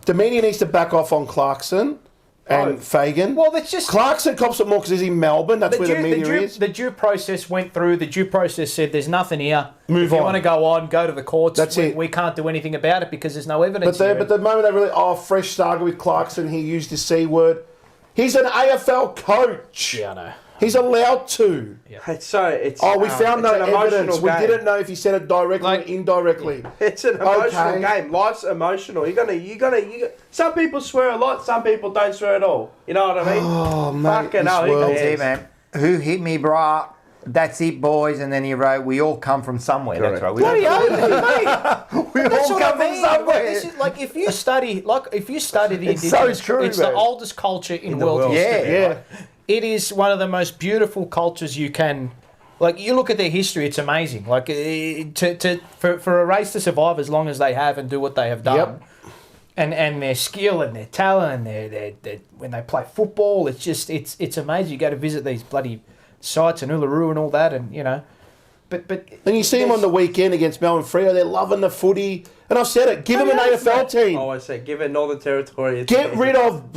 The media needs to back off on Clarkson and Fagan. Well, that's just Clarkson cops it more because he's in Melbourne. That's where the media is. The due process went through. The due process said there's nothing here. Move on. If you want to go on, go to the courts. That's it. We can't do anything about it because there's no evidence. But the moment they really fresh saga with Clarkson, he used the C word. He's an AFL coach. Yeah, I know. He's allowed to. Yeah. We found no evidence. We didn't know if he said it directly or indirectly. It's an emotional game. Life's emotional. You gotta. Some people swear a lot. Some people don't swear at all. You know what I mean? Oh man, fucking hell. Man. Who hit me, brah? That's it, boys. And then he wrote, "We all come from somewhere." Correct. That's right. Bloody oath, we all come from somewhere. This is, like if you study the it's Indigenous, so true, it's man. the oldest culture in world history. Yeah. Right? It is one of the most beautiful cultures you can. Like you look at their history, it's amazing. Like for a race to survive as long as they have and do what they have done, and their skill and their talent and their when they play football, it's amazing. You go to visit these bloody sites and Uluru and all that, and but and you see them on the weekend against Melbourne Freo. They're loving the footy, and I've said it. Give them an AFL team. I say give it Northern Territory. Get rid of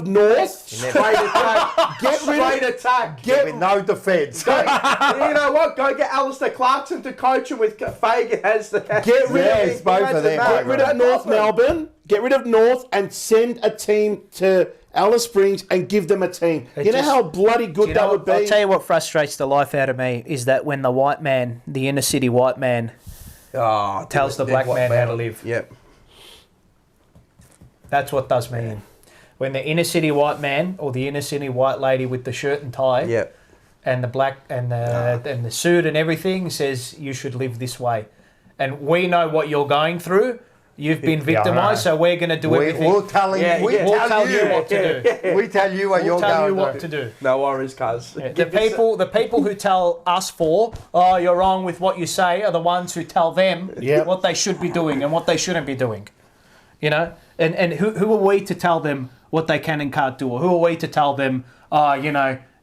North. Straight attack. Get with no defence. You know what? Go get Alistair Clarkson to coach him with Fagan as the. Get rid of North Melbourne. Get rid of North and send a team to Alice Springs and give them a team. You know how bloody good that would be? I'll tell you what frustrates the life out of me is that when the white man, the inner city white man, tells the black man how to live. Yep. That's what does me in. When the inner city white man or the inner city white lady with the shirt and tie and the black and the suit and everything says you should live this way. And we know what you're going through. You've been victimised, so we're going to do everything. We'll tell you what to do. We tell you what you're going to do. What to do. No worries, cuz. Yeah, the people who tell us you're wrong with what you say, are the ones who tell them what they should be doing and what they shouldn't be doing. You know, and who are we to tell them what they can and can't do, or who are we to tell them,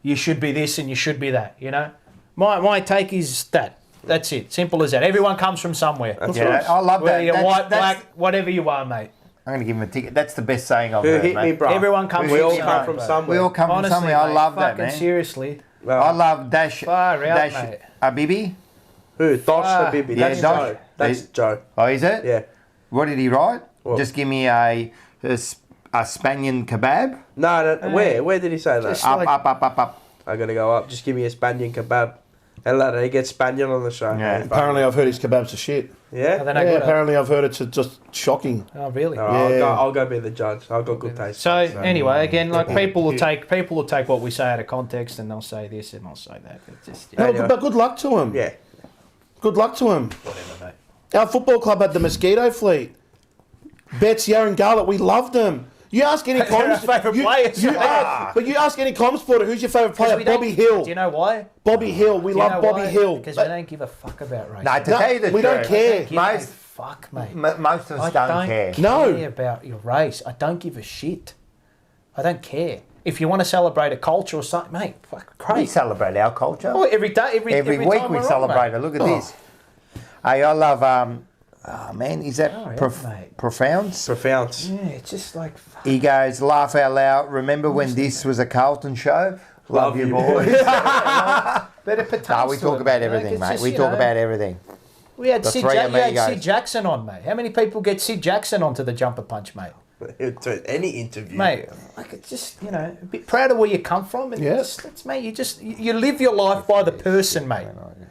you should be this and you should be that. You know, my take is that. That's it. Simple as that. Everyone comes from somewhere. I love that. Whether you're white, black, whatever you are, mate. I'm going to give him a ticket. That's the best saying I've heard, hit mate. me, bro. Everyone comes we from all somewhere. come from somewhere. We all come Honestly, from somewhere. I love that, fucking man. Seriously. I love Dash mate. Habibi. Who? Dosh Habibi. That's Joe. That's Joe. Oh, is it? Yeah. What did he write? What? Just give me a Spanian kebab. No. Where did he say that? Up. I got to go up. Just give me a Spaniard kebab. Hello, they get Spaniard on the show. Yeah. Apparently, I've heard his kebabs are shit. Yeah? Apparently, I've heard it's just shocking. Oh, really? I'll go be the judge. I've got good taste. So anyway, again, like people will take what we say out of context, and they'll say this and they'll say that. It's just, No, but good luck to him. Yeah. Good luck to him. Whatever, mate. Our football club had the mosquito fleet. Betts, Yaron Garlett, we loved them. You ask any They're our favourite players. But you ask any com supporter, who's your favourite player? Bobby Hill. Do you know why? Bobby Hill. We love Bobby Hill. Because we don't give a fuck about race. No, to tell you the we don't truth, care. Most fuck, mate. Most of us don't care. Care about your race. I don't give a shit. I don't care. If you want to celebrate a culture or something, mate, fuck, crazy. We celebrate our culture. Oh, every day, every week time we we're on, celebrate mate. it. Look at this. Hey, I love. Oh man, is that mate. profound? Profound. Yeah, it's just like. He goes, laugh out loud. Remember when this was a Carlton show? Love you, boys. But it pertains No, we to talk it, about mate. everything, Like, mate. it's We just, talk about everything. We had The Sid, three you had amigos. Sid Jackson on, mate. How many people get Sid Jackson onto the Jumper Punch, mate? To any interview. Mate, like it's just, you know, a bit proud of where you come from. And it's, mate, you live your life by the person, mate.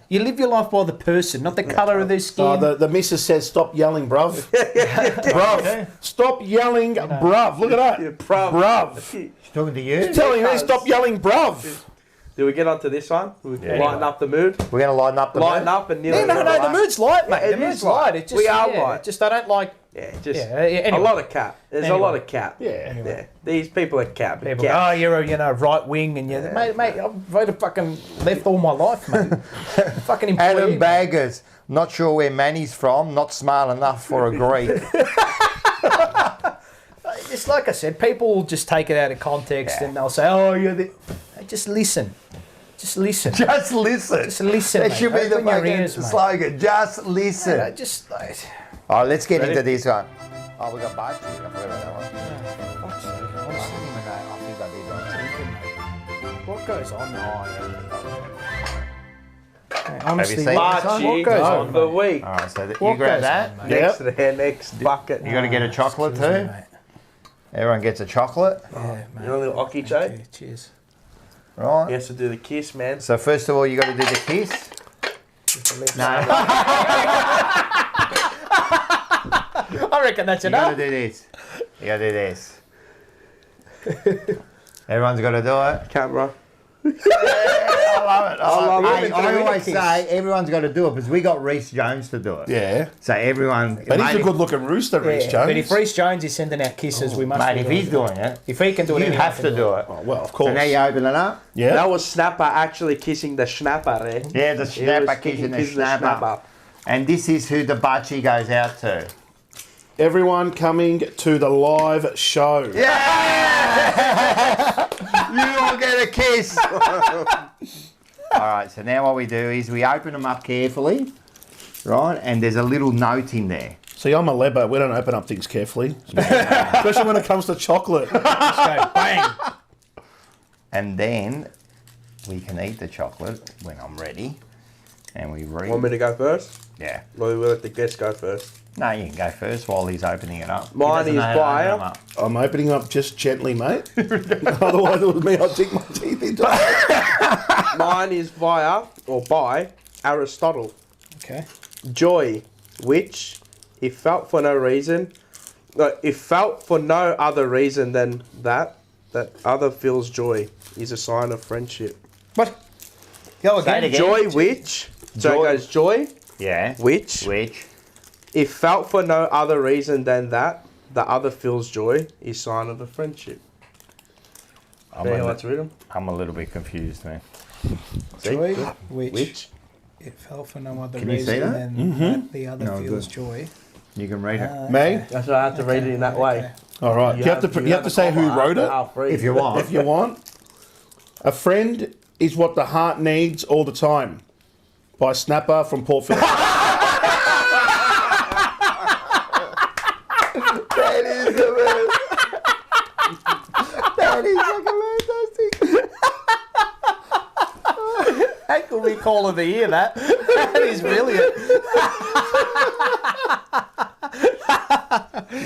You live your life by the person, not the colour of their skin. The missus says, stop yelling, bruv. Bruv. Stop yelling, bruv. Look at that. Bruv. She's talking to you? She's telling me, stop yelling, bruv. Do we get onto this one? We lighten up the mood. We're going to lighten up the mood. Lighten up and nearly. No, the mood's light, mate. Yeah, The mood's light. It just, we are yeah, light. Just I don't like. Yeah, just anyway. a lot of cap. There's a lot of cap. Yeah. These people are cap. People go, oh, you're a right wing, and you're mate. I've voted fucking left all my life, mate. Fucking employee. Adam Baggers, not sure where Manny's from, not smart enough for a Greek. It's like I said, people will just take it out of context and they'll say, oh, you're the. Hey, just listen. Just listen. Just listen. Just listen. That mate. should be the Open your fucking ears, mate. slogan. Just listen. Yeah, just like. All right, let's get Ready? into this one. Oh, we got Barty. I forgot about that one. Fuck's sake, honestly. What goes on? Honestly, seen this one? what goes on of the week? All right, so you What grab goes that. on, mate? Next to the next bucket. You got to get a chocolate Excuse too. me, mate. Everyone gets a chocolate. Yeah, mate. You know a little hockey choke? Okay, cheers. Right. He has to do the kiss, man. So first of all, you got to do the kiss. No. I reckon that's You got enough. to do this. You got to do this. Everyone's got to do it. Camera. I love it. I love it. Hey, I always say everyone's got to do it because we got Reece Jones to do it. Yeah. So everyone. But he's a good-looking rooster, Reece Jones. But if Reece Jones is sending out kisses, we must. Mate, be if doing he's it. doing it, If he can do it, you anyone have can to do it. Oh, well, of course. So now you open it up. Yeah. That was Snapper actually kissing the Schnapper, eh? Yeah, the He snapper was kissing the kissing snapper. And this is who the Bachi goes out to. Everyone coming to the live show. Yeah! You will get a kiss. All right, so now what we do is we open them up carefully, right? And there's a little note in there. See, I'm a lebber. We don't open up things carefully. Especially when it comes to chocolate. Just go bang. And then we can eat the chocolate when I'm ready. And we read. Want me to go first? Yeah. Or we'll let the guest go first? No, you can go first while he's opening it up. Mine is bio. I'm opening up just gently, mate. Otherwise, it was me. I'd dig my teeth into it. Mine is via, or by, Aristotle. Okay. Joy, which, if felt for no reason, if felt for no other reason than that other feels joy, is a sign of friendship. What? Go again. Joy, which, so it goes joy, Yeah. which, if felt for no other reason than that, the other feels joy, is sign of a friendship. Anyone like to read them? I'm a little bit confused, man. Joy, which it fell for no other Can you reason see that? than that the other No, feels good. joy. You can read it. Me? That's why I have to read it in that way. All right. You have to say who wrote it. If you want. If you want. A friend is what the heart needs all the time. By Snapper from Port Phillip. That is the best. That is fucking fantastic. That could be call of the year, that. That is brilliant.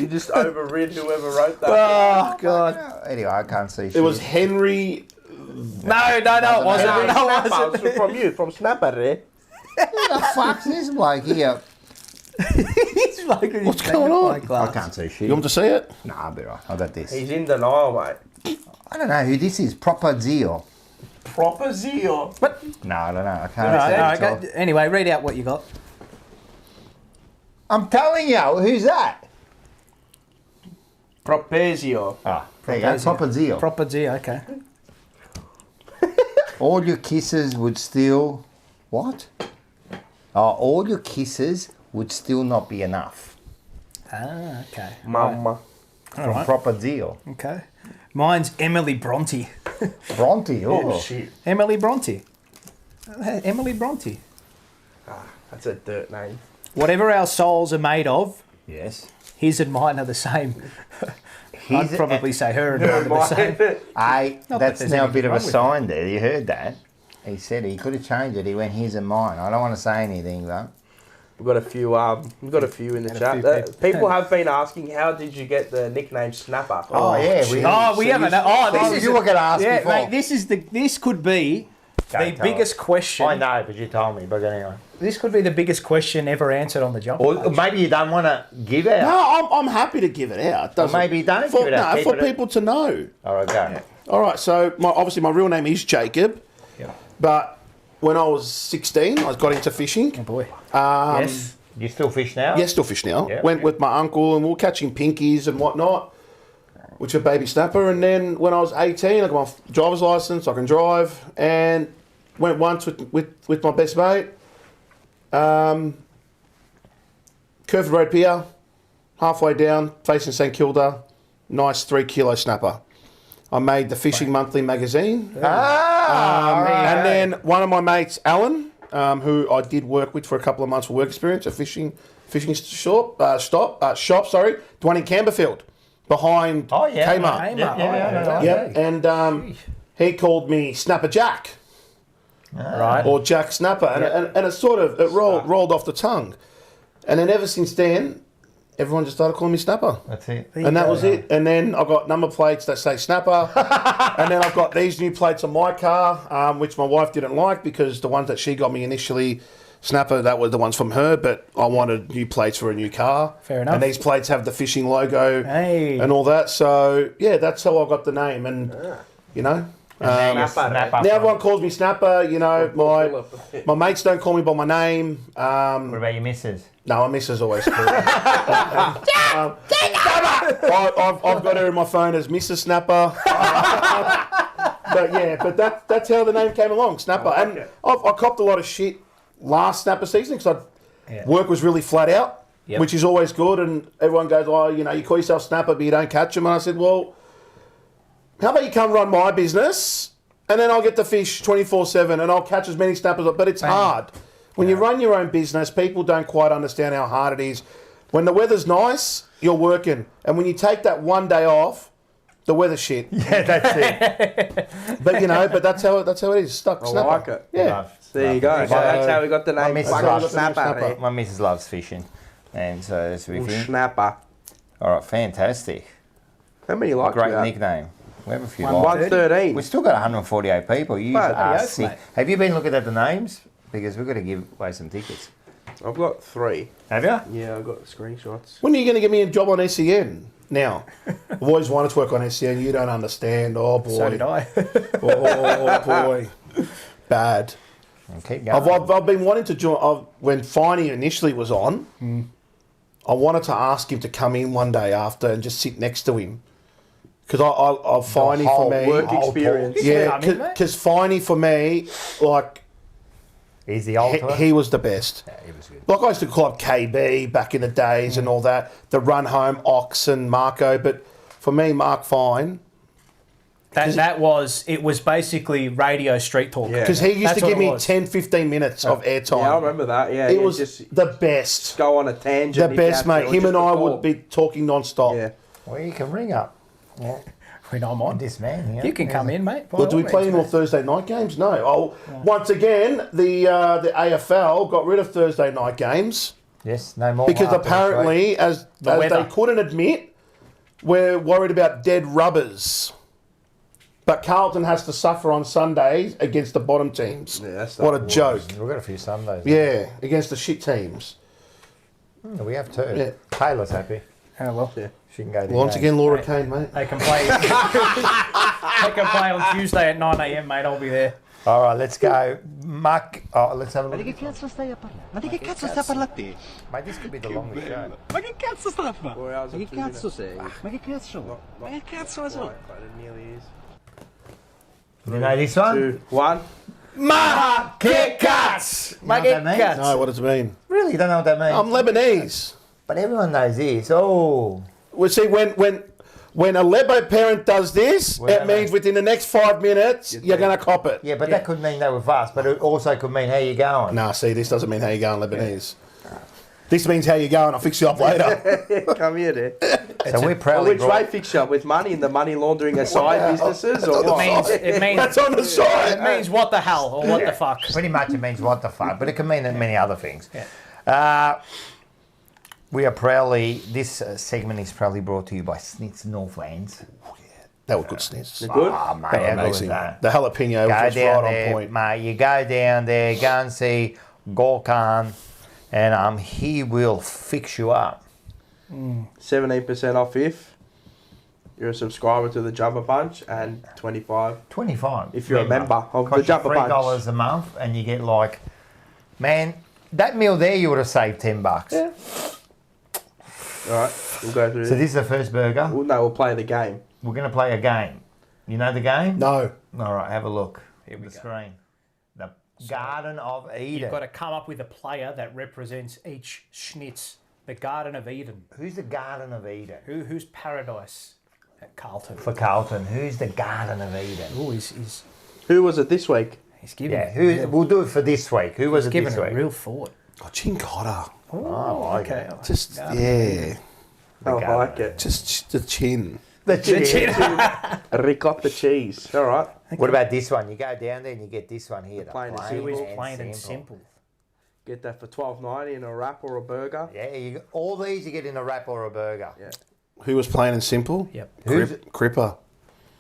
You just overrid whoever wrote that. Oh, God. Anyway, I can't see shit. It was Henry No, it wasn't. No, it wasn't. From you, from Snapper, eh? Who the fuck's this bloke here? What's going on? I can't see shit. You want to see it? Nah, I'll be right. How about this? He's in denial, mate. I don't know who this is. Proper Zeal. Proper zeal. What? No, I don't know. I can't All see right, it. go, anyway, read out what you got. I'm telling you, who's that? Propezio. Ah, there you go. Proper Zeal. Proper G, okay. All your kisses would still... What? Oh, all your kisses would still not be enough. Ah, okay. Mama. From right. Proper Zeal. Okay. Mine's Emily Bronte. Bronte? Oh, shit. Emily Bronte. Emily Bronte. Ah, that's a dirt name. Whatever our souls are made of, yes, his and mine are the same. I'd probably say her and mine are the same. That's now a bit of a sign there. You heard that? He said he could have changed it. He went his and mine. I don't want to say anything though. We've got a few. We've got a few in the chat. People have been asking, how did you get the nickname Snapper? Oh yeah, we haven't. This is you were going to ask before. Mate, this could be the biggest question. I know, but you told me. But anyway, this could be the biggest question ever answered on the jump. Or maybe you don't want to give out. No, I'm happy to give it out. Or maybe you don't give it out. No, for people to know. All right, go. Yeah. All right, so obviously my real name is Jacob. Yeah. But when I was 16, I got into fishing. Oh boy. Yes. You still fish now? Yeah, still fish now. Yeah, Went with my uncle and we were catching pinkies and whatnot, which are baby snapper. And then when I was 18, I got my driver's license, I can drive, and went once with my best mate. Curved Road Pier, halfway down, facing St Kilda, nice 3 kilo snapper. I made the Fishing Monthly magazine. And then one of my mates, Alan, who I did work with for a couple of months for work experience, a fishing shop, the one in Camberfield, behind Kmart. And he called me Snapper Jack, right, or Jack Snapper, and it sort of rolled off the tongue, and then ever since then, everyone just started calling me Snapper. That's it. And that was it. And then I've got number plates that say Snapper. And then I've got these new plates on my car, which my wife didn't like because the ones that she got me initially, Snapper, that were the ones from her, but I wanted new plates for a new car. Fair enough. And these plates have the fishing logo and all that. So, yeah, that's how I got the name. And, you know... now everyone calls me Snapper, you know, my mates don't call me by my name. What about your missus? No, my missus always calls me. I've got her in my phone as Mrs. Snapper. But that's how the name came along, Snapper. And I copped a lot of shit last Snapper season because work was really flat out, which is always good. And everyone goes, oh, you know, you call yourself Snapper, but you don't catch them. And I said, well, how about you come run my business and then I'll get to fish 24/7 and I'll catch as many snappers. But it's hard. When you run your own business, people don't quite understand how hard it is. When the weather's nice, you're working. And when you take that one day off, the weather's shit. Yeah, that's it. But, you know, that's how it is. Stuck Snapper. I like it. Yeah. There you go. So that's how we got the name. Snapper. My missus loves fishing. And so that's with him. Snapper. All right, fantastic. How many like Great that? nickname. We have a few 113. We've still got 148 people. You are sick. Have you been looking at the names? Because we've got to give away some tickets. I've got 3. Have you? Yeah, I've got screenshots. When are you going to get me a job on SEN? Now, I've always wanted to work on SEN. You don't understand. Oh, boy. So did I. Oh, boy. Bad. Okay, go. I've been wanting to join. When Finey initially was on, I wanted to ask him to come in one day after and just sit next to him. Because I Finey for me... work experience. Yeah, because Finey for me, like... He's the ultimate. He was the best. Yeah, he was good. Like I used to call up KB back in the days and all that. The run home, Ox and Marco. But for me, Mark Fine... It was basically radio street talk. Because he used to give me 10, 15 minutes of airtime. Yeah, I remember that. Yeah, it was just the best. Just go on a tangent. The best, mate. Him and I would be talking non-stop. Yeah. Well, you can ring up. Yeah. When I'm on. This man here. You can come in, mate. Well, do we play any more Thursday night games? No. Oh, once again, the AFL got rid of Thursday night games. Yes, no more. Because apparently, as they couldn't admit, we're worried about dead rubbers. But Carlton has to suffer on Sundays against the bottom teams. Yeah, that's what a joke. We've got a few Sundays. Yeah, against the shit teams. We have two. Yeah. Taylor's happy. Oh, well. Yeah. She can go to Once again, Laura Kane, mate. They can play. They can play on Tuesday at 9 a.m, mate. I'll be there. All right, let's go. Mark. Oh, let's have a Ma look. di che cazzo stai a parlare? Ma di che cazzo stai a parlare a te? Mate, this could be the longest show. Ma che cazzo stai a fare? 4 hours Ma and che 2 cazzo minutes. sei? Ma che cazzo? Ma che cazzo ne so? But it nearly is. You know this one? 2, 1. Market cuts. Market cuts. No, what does it mean? Really, you don't know what that means? I'm Lebanese. But everyone knows this. Oh. Well, see, when a Lebo parent does this, it means within the next 5 minutes, you're going to cop it. Yeah, but that could mean they were fast, but it also could mean how you going. Nah, see, this doesn't mean how you going, Lebanese. This means how you going. I'll fix you up later. Come here, there. So we're proudly Which way fix you up? With money in the money laundering aside businesses? Or It means That's on the side. It means what the hell or what the fuck. Pretty much it means what the fuck, but it can mean many other things. Yeah. We are proudly, this segment is proudly brought to you by Snitz Northlands. That was good snitch. They're good? Oh, mate, That was how good was amazing. that? The jalapeno Go was down right there, on point. mate. You go down there, go and see Gorkan, and he will fix you up. 17% off if you're a subscriber to the Jumper Punch, and 25 25 if you're a member of the Costs you Jumper Punch. $3 a month, and you get like, man, that meal there you would have saved $10. Yeah. All right, we'll go through So this is the first burger. Well, no, we'll play the game. We're going to play a game. You know the game? No. All right, have a look. Here we go. Screen. The Garden of Eden. You've got to come up with a player that represents each schnitz. The Garden of Eden. Who's the Garden of Eden? Who's Paradise at Carlton? For Carlton, who's the Garden of Eden? Oh, he's Who was it this week? giving we'll do it for this week. Who was it giving this a week? real thought. Oh, Chin Cotter. Oh, okay. Just, yeah. I like it. Just the chin. The chin. Ricotta cheese. All right. What about this one? You go down there and you get this one here. The Plain and Plain and simple. Get that for $12.90 in a wrap or a burger. Yeah, all these you get in a wrap or a burger. Yeah. Who was plain and simple? Yep. Who's Cripper.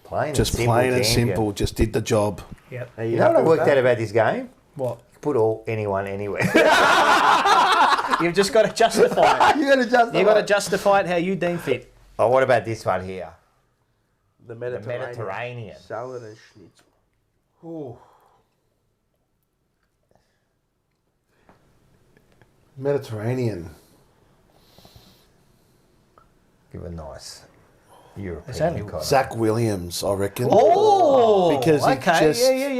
plain Just and simple? plain and champion. simple. Just did the job. Yep. Are You know what I happy with worked out about this game? What? You put anyone anywhere. You've just got to justify it. You got to justify. You've got to justify it how you deem fit. Oh, what about this one here? The Mediterranean. Salad and schnitzel. Ooh. Mediterranean. Give a nice European. It's only kind of- Zach Williams, I reckon. Oh, because he okay.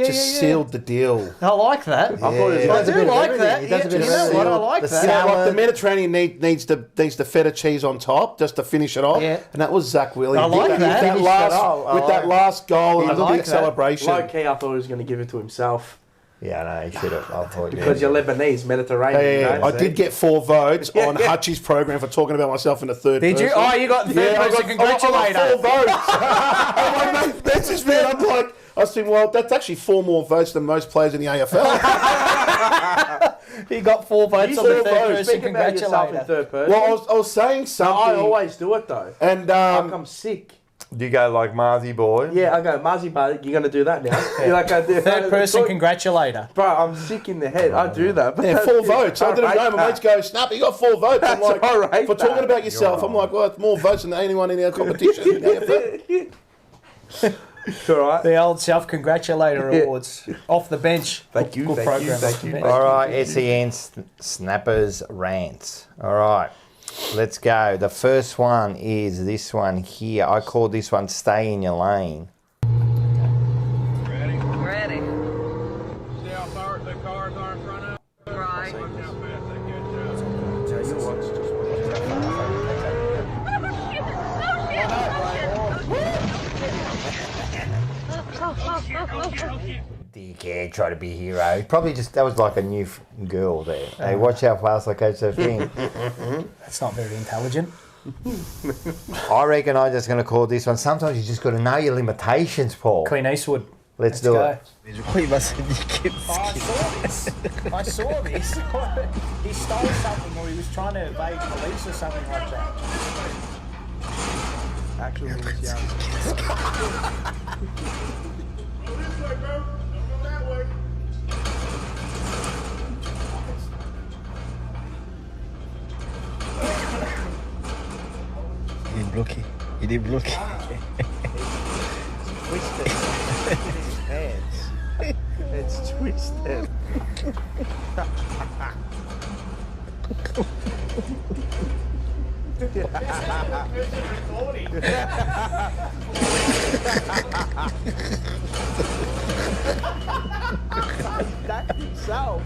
just sealed the deal. I like that. I thought it I was do like that. He does a bit of You know everything. what? I like The that. You know, like salad. the Mediterranean needs the feta cheese on top just to finish it off, Yeah. and that was Zach Williams. I like With that. that Finished last, it off. with that last goal and I the like big that. celebration. Low key, I thought he was going to give it to himself. Yeah, no, he should have. I thought Because you're Lebanese, Mediterranean. Hey, you know, I see? did get 4 votes on Hutchie's program for talking about myself in the third Did you? person. Oh, you got the third person. I Congratulations. got 4 votes. I'm like, mate, that's just me. I'm like, I was thinking, well, that's actually 4 more votes than most players in the AFL. He got 4 votes on the third person. Speak about yourself in Congratulations. third person. Well, I was saying something. I always do it though. And Like I'm sick. Do you go like Marzi boy? Yeah, I go, Muzzy, but you're going to do that now. You're like, I do. Third person congratulator. Bro, I'm sick in the head. I do that. But yeah, 4 votes. I didn't rate know. My that. mates go, Snap, you got 4 votes. I'm like, I rate for talking that. about yourself, I'm like, well, it's more votes than anyone in our competition. in the AFL. It's all right. The old self-congratulator awards. Off the bench. Thank you, Good thank you, program. thank Off the you. bench. All right, SEN Snappers Rants. All right, let's go. The first one is this one here. I call this one Stay in Your Lane. Ready? Ready. See how far the cars are in front of us? Right. Watch how fast they catch up. Dickhead, try to be a hero. Probably just, that was like a new girl there. Hey, watch how fast I catch that thing. That's not very intelligent. I reckon I'm just going to call this one. Sometimes you just got to know your limitations, Paul. Clint Eastwood. Let's do go. it. I saw this. I saw this. He stole something or he was trying to evade police or something like that. Actual Louisiana. He didn't block it. He didn't block it. Twisted. His hands. It's twisted. That himself.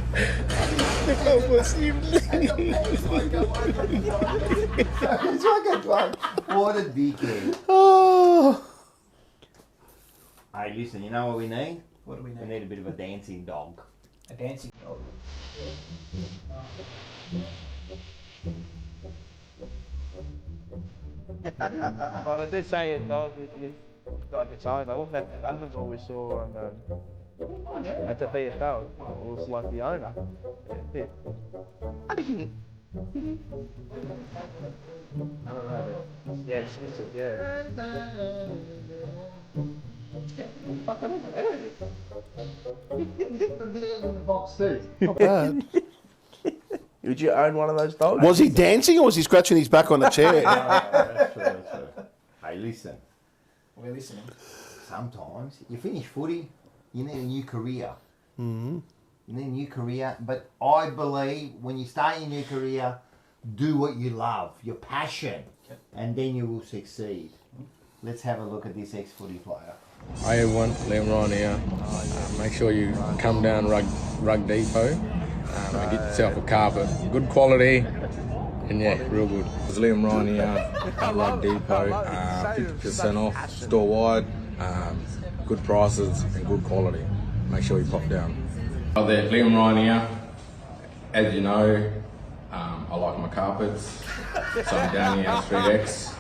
What a dickhead. Oh. Hey, listen, you know what we need? What do we need? We need a bit of a dancing dog. A dancing dog. Well, I did say it, though. It's got its own. I wasn't at the festival we saw at the VFL. It was like the owner. Yeah. I don't know, but yeah, it's yeah. Not bad. Would you own one of those dogs? Was he dancing or was he scratching his back on the chair? That's true, that's true. Hey, listen. We're listening. Sometimes you finish footy, you need a new career. Mm-hmm. You need a new career, but I believe when you start your new career, do what you love, your passion, and then you will succeed. Let's have a look at this ex-footy player. Hi everyone, Liam Ryan here. Make sure you come down Rug Depot and get yourself a carpet. Good quality and yeah, real good. It's Liam Ryan here at Rug Depot. 50% off, store wide, good prices and good quality. Make sure you pop down. Hi there, Liam Ryan here. As you know, I like my carpets, so I'm down here at Street X.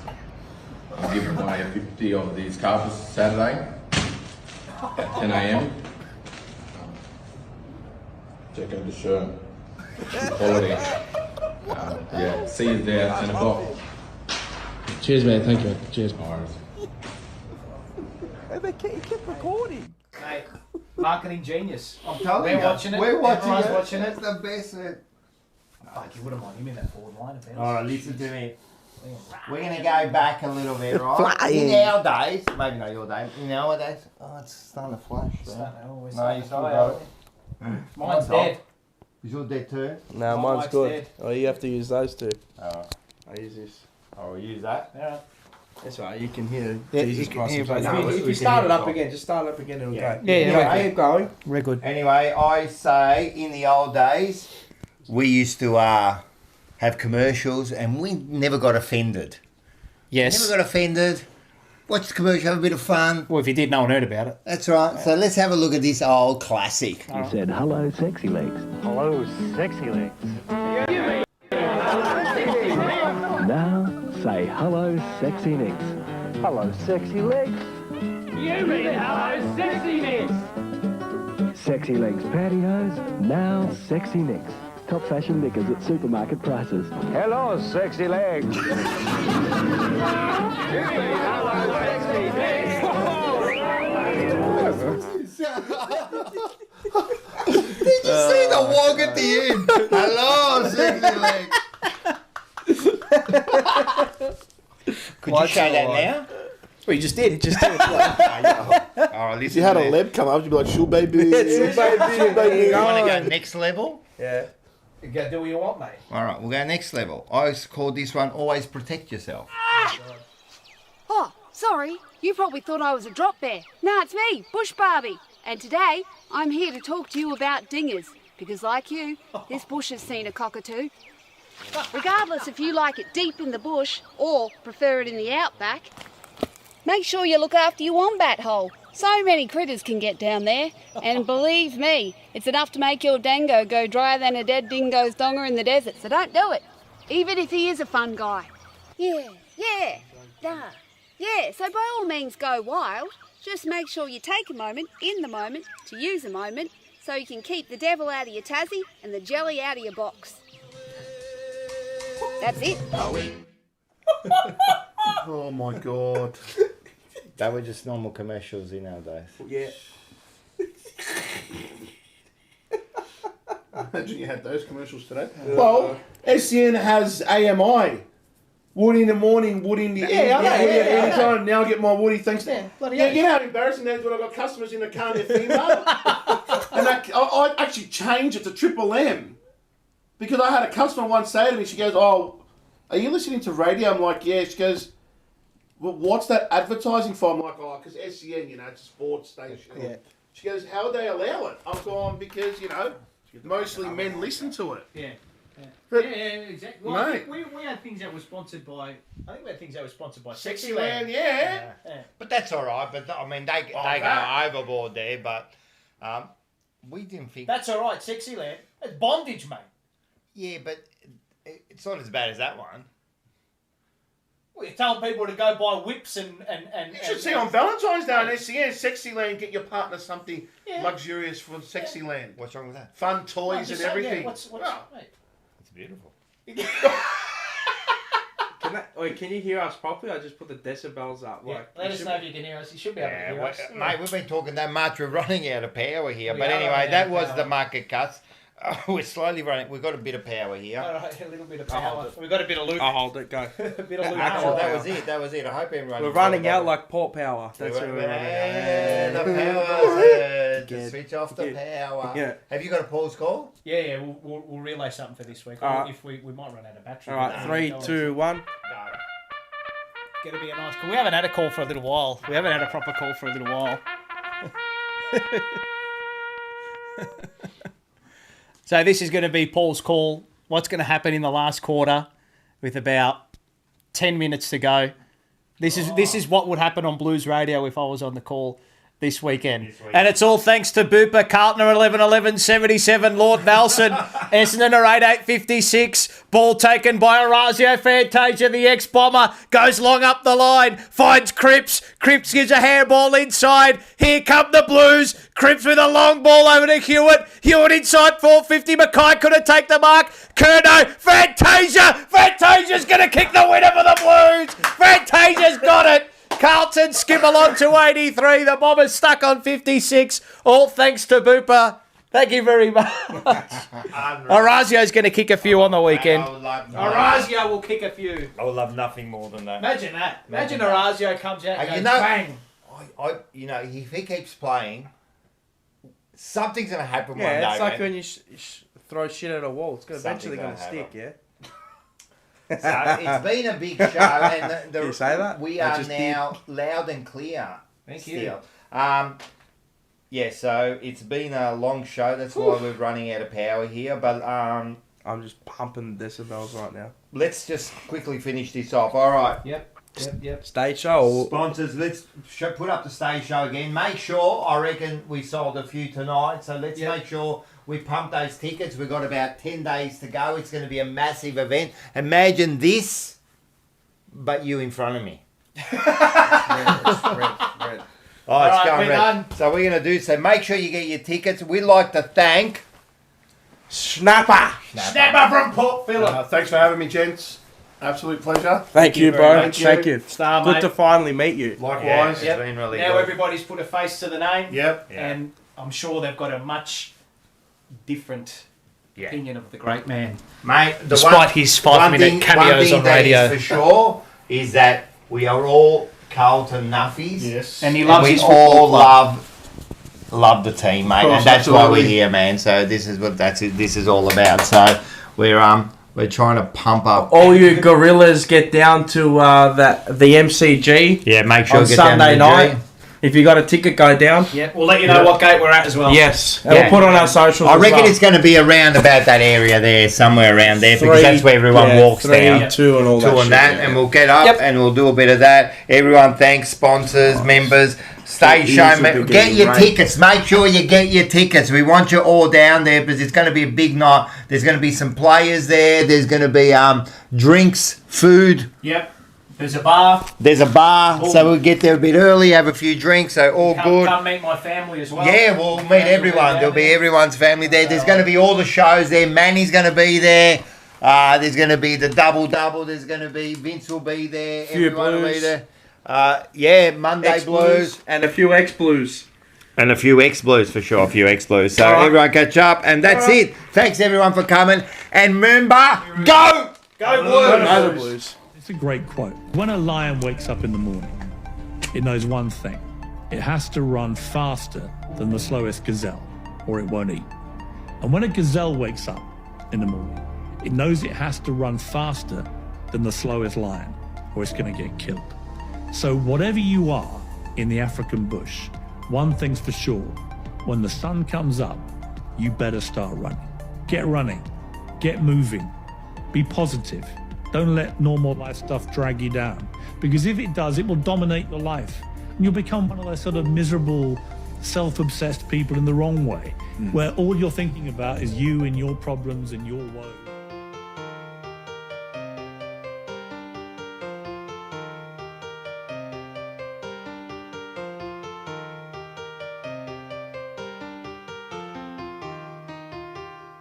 I'm giving away 50 of these carpets Saturday at 10 a.m. Check out the shirt, good quality. Yeah, see you there at 10 o'clock. Cheers, man. Thank you. Cheers. And he kept recording. Mate, marketing genius. I'm telling you. We're watching it. We're watching Everyone's it. watching It's it. the best. Fuck, you wouldn't mind him in that forward line of ours. Alright, listen to me. We're going to go back a little bit, right? Flying. In our days, maybe not your day, in our days, oh, it's starting to flash. It's man. starting to always No, you start to still die got out. it. Mine's dead. Is yours dead too? No, My mine's mic's good. dead. Oh, you have to use those two. Alright. I use this. I'll use that. Alright. That's right, you can hear Yeah, Jesus you can Christ. hear, No, but if you start it up again, just start it up again, it'll go. Yeah, keep going. We're good. Anyway, I say in the old days, we used to have commercials and we never got offended. Yes. Never got offended. Watch the commercial, have a bit of fun. Well, if you did, no one heard about it. That's right. So let's have a look at this old classic. He said, hello, sexy legs. Hello, sexy legs. Now, say hello, sexy nicks. Hello, sexy legs. You mean hello, sexy nicks. Sexy legs patios, now sexy nicks. Top fashion knickers at supermarket prices. Hello, sexy legs. You mean hello, sexy legs. Did you see the walk at the end? Hello, sexy legs. Could you show that now? Well, you just did. It just did. Alright, If you had a leb come up, you'd be like, shoo baby. You want to go next level? Yeah. You gotta do what you want, mate. Alright, we'll go next level. I called this one Always Protect Yourself. Oh, sorry. You probably thought I was a drop bear. No, it's me, Bush Barbie. And today, I'm here to talk to you about dingers. Because like you, this bush has seen a cockatoo. Regardless if you like it deep in the bush or prefer it in the outback, make sure you look after your wombat hole. So many critters can get down there, and believe me, it's enough to make your dango go drier than a dead dingo's donger in the desert, so don't do it, even if he is a fun guy. Yeah, so by all means go wild, just make sure you take a moment, in the moment, to use a moment, so you can keep the devil out of your Tassie and the jelly out of your box. That's it. Oh my god. They were just normal commercials in our days. Yeah. Imagine you had those commercials today. Well, SCN has AMI. Wood in the morning, wood in the evening. I'm trying to now get my woody thanks. You know how embarrassing that is when I've got customers in the car and they're female? And I actually changed it to Triple M. Because I had a customer once say to me, she goes, "Oh, are you listening to radio?" I'm like, "Yeah." She goes, "Well, what's that advertising for?" I'm like, "Oh, because SCN, it's a sports station." Yeah. She goes, "How would they allow it?" I'm going, "Because, mostly men listen to it." Yeah. But, exactly. Well, mate, we had things that were sponsored by. I think we had things that were sponsored by Sexyland, yeah. But that's all right. But I mean, they go overboard there. But we didn't think That's all right. Sexyland. It's bondage, mate. Yeah, but it's not as bad as that one. Well, you're telling people to go buy whips and You should see on Valentine's Day on SCN, Sexyland, get your partner something luxurious for Sexyland. What's wrong with that? Fun toys and everything. Mate? It's beautiful. Can you hear us properly? I just put the decibels up. Let us know if you can hear us. You should be able to hear us. Mate, we've been talking that much. We're running out of power here. We But are anyway, running that out of was power. the market cuts. We're slowly running. We've got a bit of power here. All right, a little bit of power. We've got a bit of loop. I'll hold it. Go. A bit of loop. That was it. That was it. I hope everyone. We're running out like Port Power. That's where we're running out. The power. Switch off the power. Yeah. Have you got a pause call? Yeah. We'll relay something for this week. If we might run out of battery. All right, 3, 2, 1. Gonna be a nice call. We haven't had a call for a little while. We haven't had a proper call for a little while. So this is going to be Paul's call. What's going to happen in the last quarter with about 10 minutes to go. This is what would happen on Blues Radio if I was on the call this weekend. And it's all thanks to Booper, Carlton 11-11-77, Lord Nelson, Essendon are 8-8-56. Ball taken by Orazio Fantasia, the ex-bomber, goes long up the line, finds Cripps. Cripps gives a handball inside. Here come the Blues. Cripps with a long ball over to Hewitt. Hewitt inside 450. Mackay couldn't take the mark. Curnow, Fantasia. Fantasia's going to kick the winner for the Blues. Fantasia's got it. Carlton skim along to 83. The Bombers stuck on 56. All thanks to Booper. Thank you very much. Orazio's going to kick a few on the weekend. Orazio will kick a few. I would love nothing more than that. Imagine that. Imagine Orazio comes out and goes bang. If he keeps playing, something's going to happen one day. Yeah, it's like man. when you throw shit at a wall. It's eventually going to stick, yeah? So it's been a big show, and you say that? We are now loud and clear. Thank you. So it's been a long show. That's why we're running out of power here. But I'm just pumping the decibels right now. Let's just quickly finish this off. All right. Yep. Stage show. Sponsors, let's put up the stage show again. Make sure, I reckon we sold a few tonight, so let's make sure we pump those tickets. We've got about 10 days to go. It's going to be a massive event. Imagine this, but you in front of me. Red. Oh, it's going red. Done. So we're going to do, so make sure you get your tickets. We'd like to thank Snapper from Port Phillip. Thanks for having me, gents. Absolute pleasure. Thank you, bro. Thank you. Star, Good mate. to finally meet you. Likewise. It's been really now good. everybody's put a face to the name. Yep. And I'm sure they've got a much different opinion of the great man. Mate, despite his 5-minute cameos on radio. That is for sure is that we are all Carlton nuffies. Yes. And he loves his we football all club. love the team, mate. Course, and that's why absolutely. we're here, man. So this is what this is all about. So we're trying to pump up. All you gorillas get down to the MCG. Yeah, make sure on get Sunday down to the night. If you got a ticket, go down. Yeah, we'll let you know what gate we're at as well. Yes, and we'll put on our socials. I as reckon well. it's going to be around about that area there, somewhere around there, because that's where everyone walks 3, down. 2 and all that. And that, and we'll get up and we'll do a bit of that. Everyone, thanks, sponsors, members, stage show. Get your tickets. Make sure you get your tickets. We want you all down there because it's going to be a big night. There's going to be some players there. There's going to be drinks, food. Yep. There's a bar. So we'll get there a bit early, have a few drinks, so all good. Come meet my family as well. Yeah, we'll meet everyone. There'll be everyone's family there. There's going to be all the shows there. Manny's going to be there. There's going to be the double. There's going to be Vince will be there. Everyone will be there. Monday X-Blues and a few X-Blues. And a few X-Blues for sure, a few X-Blues. So everyone catch up, and that's it. Thanks everyone for coming. And remember, go Blues! It's a great quote. When a lion wakes up in the morning, it knows one thing. It has to run faster than the slowest gazelle, or it won't eat. And when a gazelle wakes up in the morning, it knows it has to run faster than the slowest lion, or it's going to get killed. So whatever you are in the African bush, one thing's for sure, when the sun comes up, you better start running, get moving, be positive. Don't let normal life stuff drag you down, because if it does, it will dominate your life. And you'll become one of those sort of miserable, self-obsessed people in the wrong way, where all you're thinking about is you and your problems and your woes.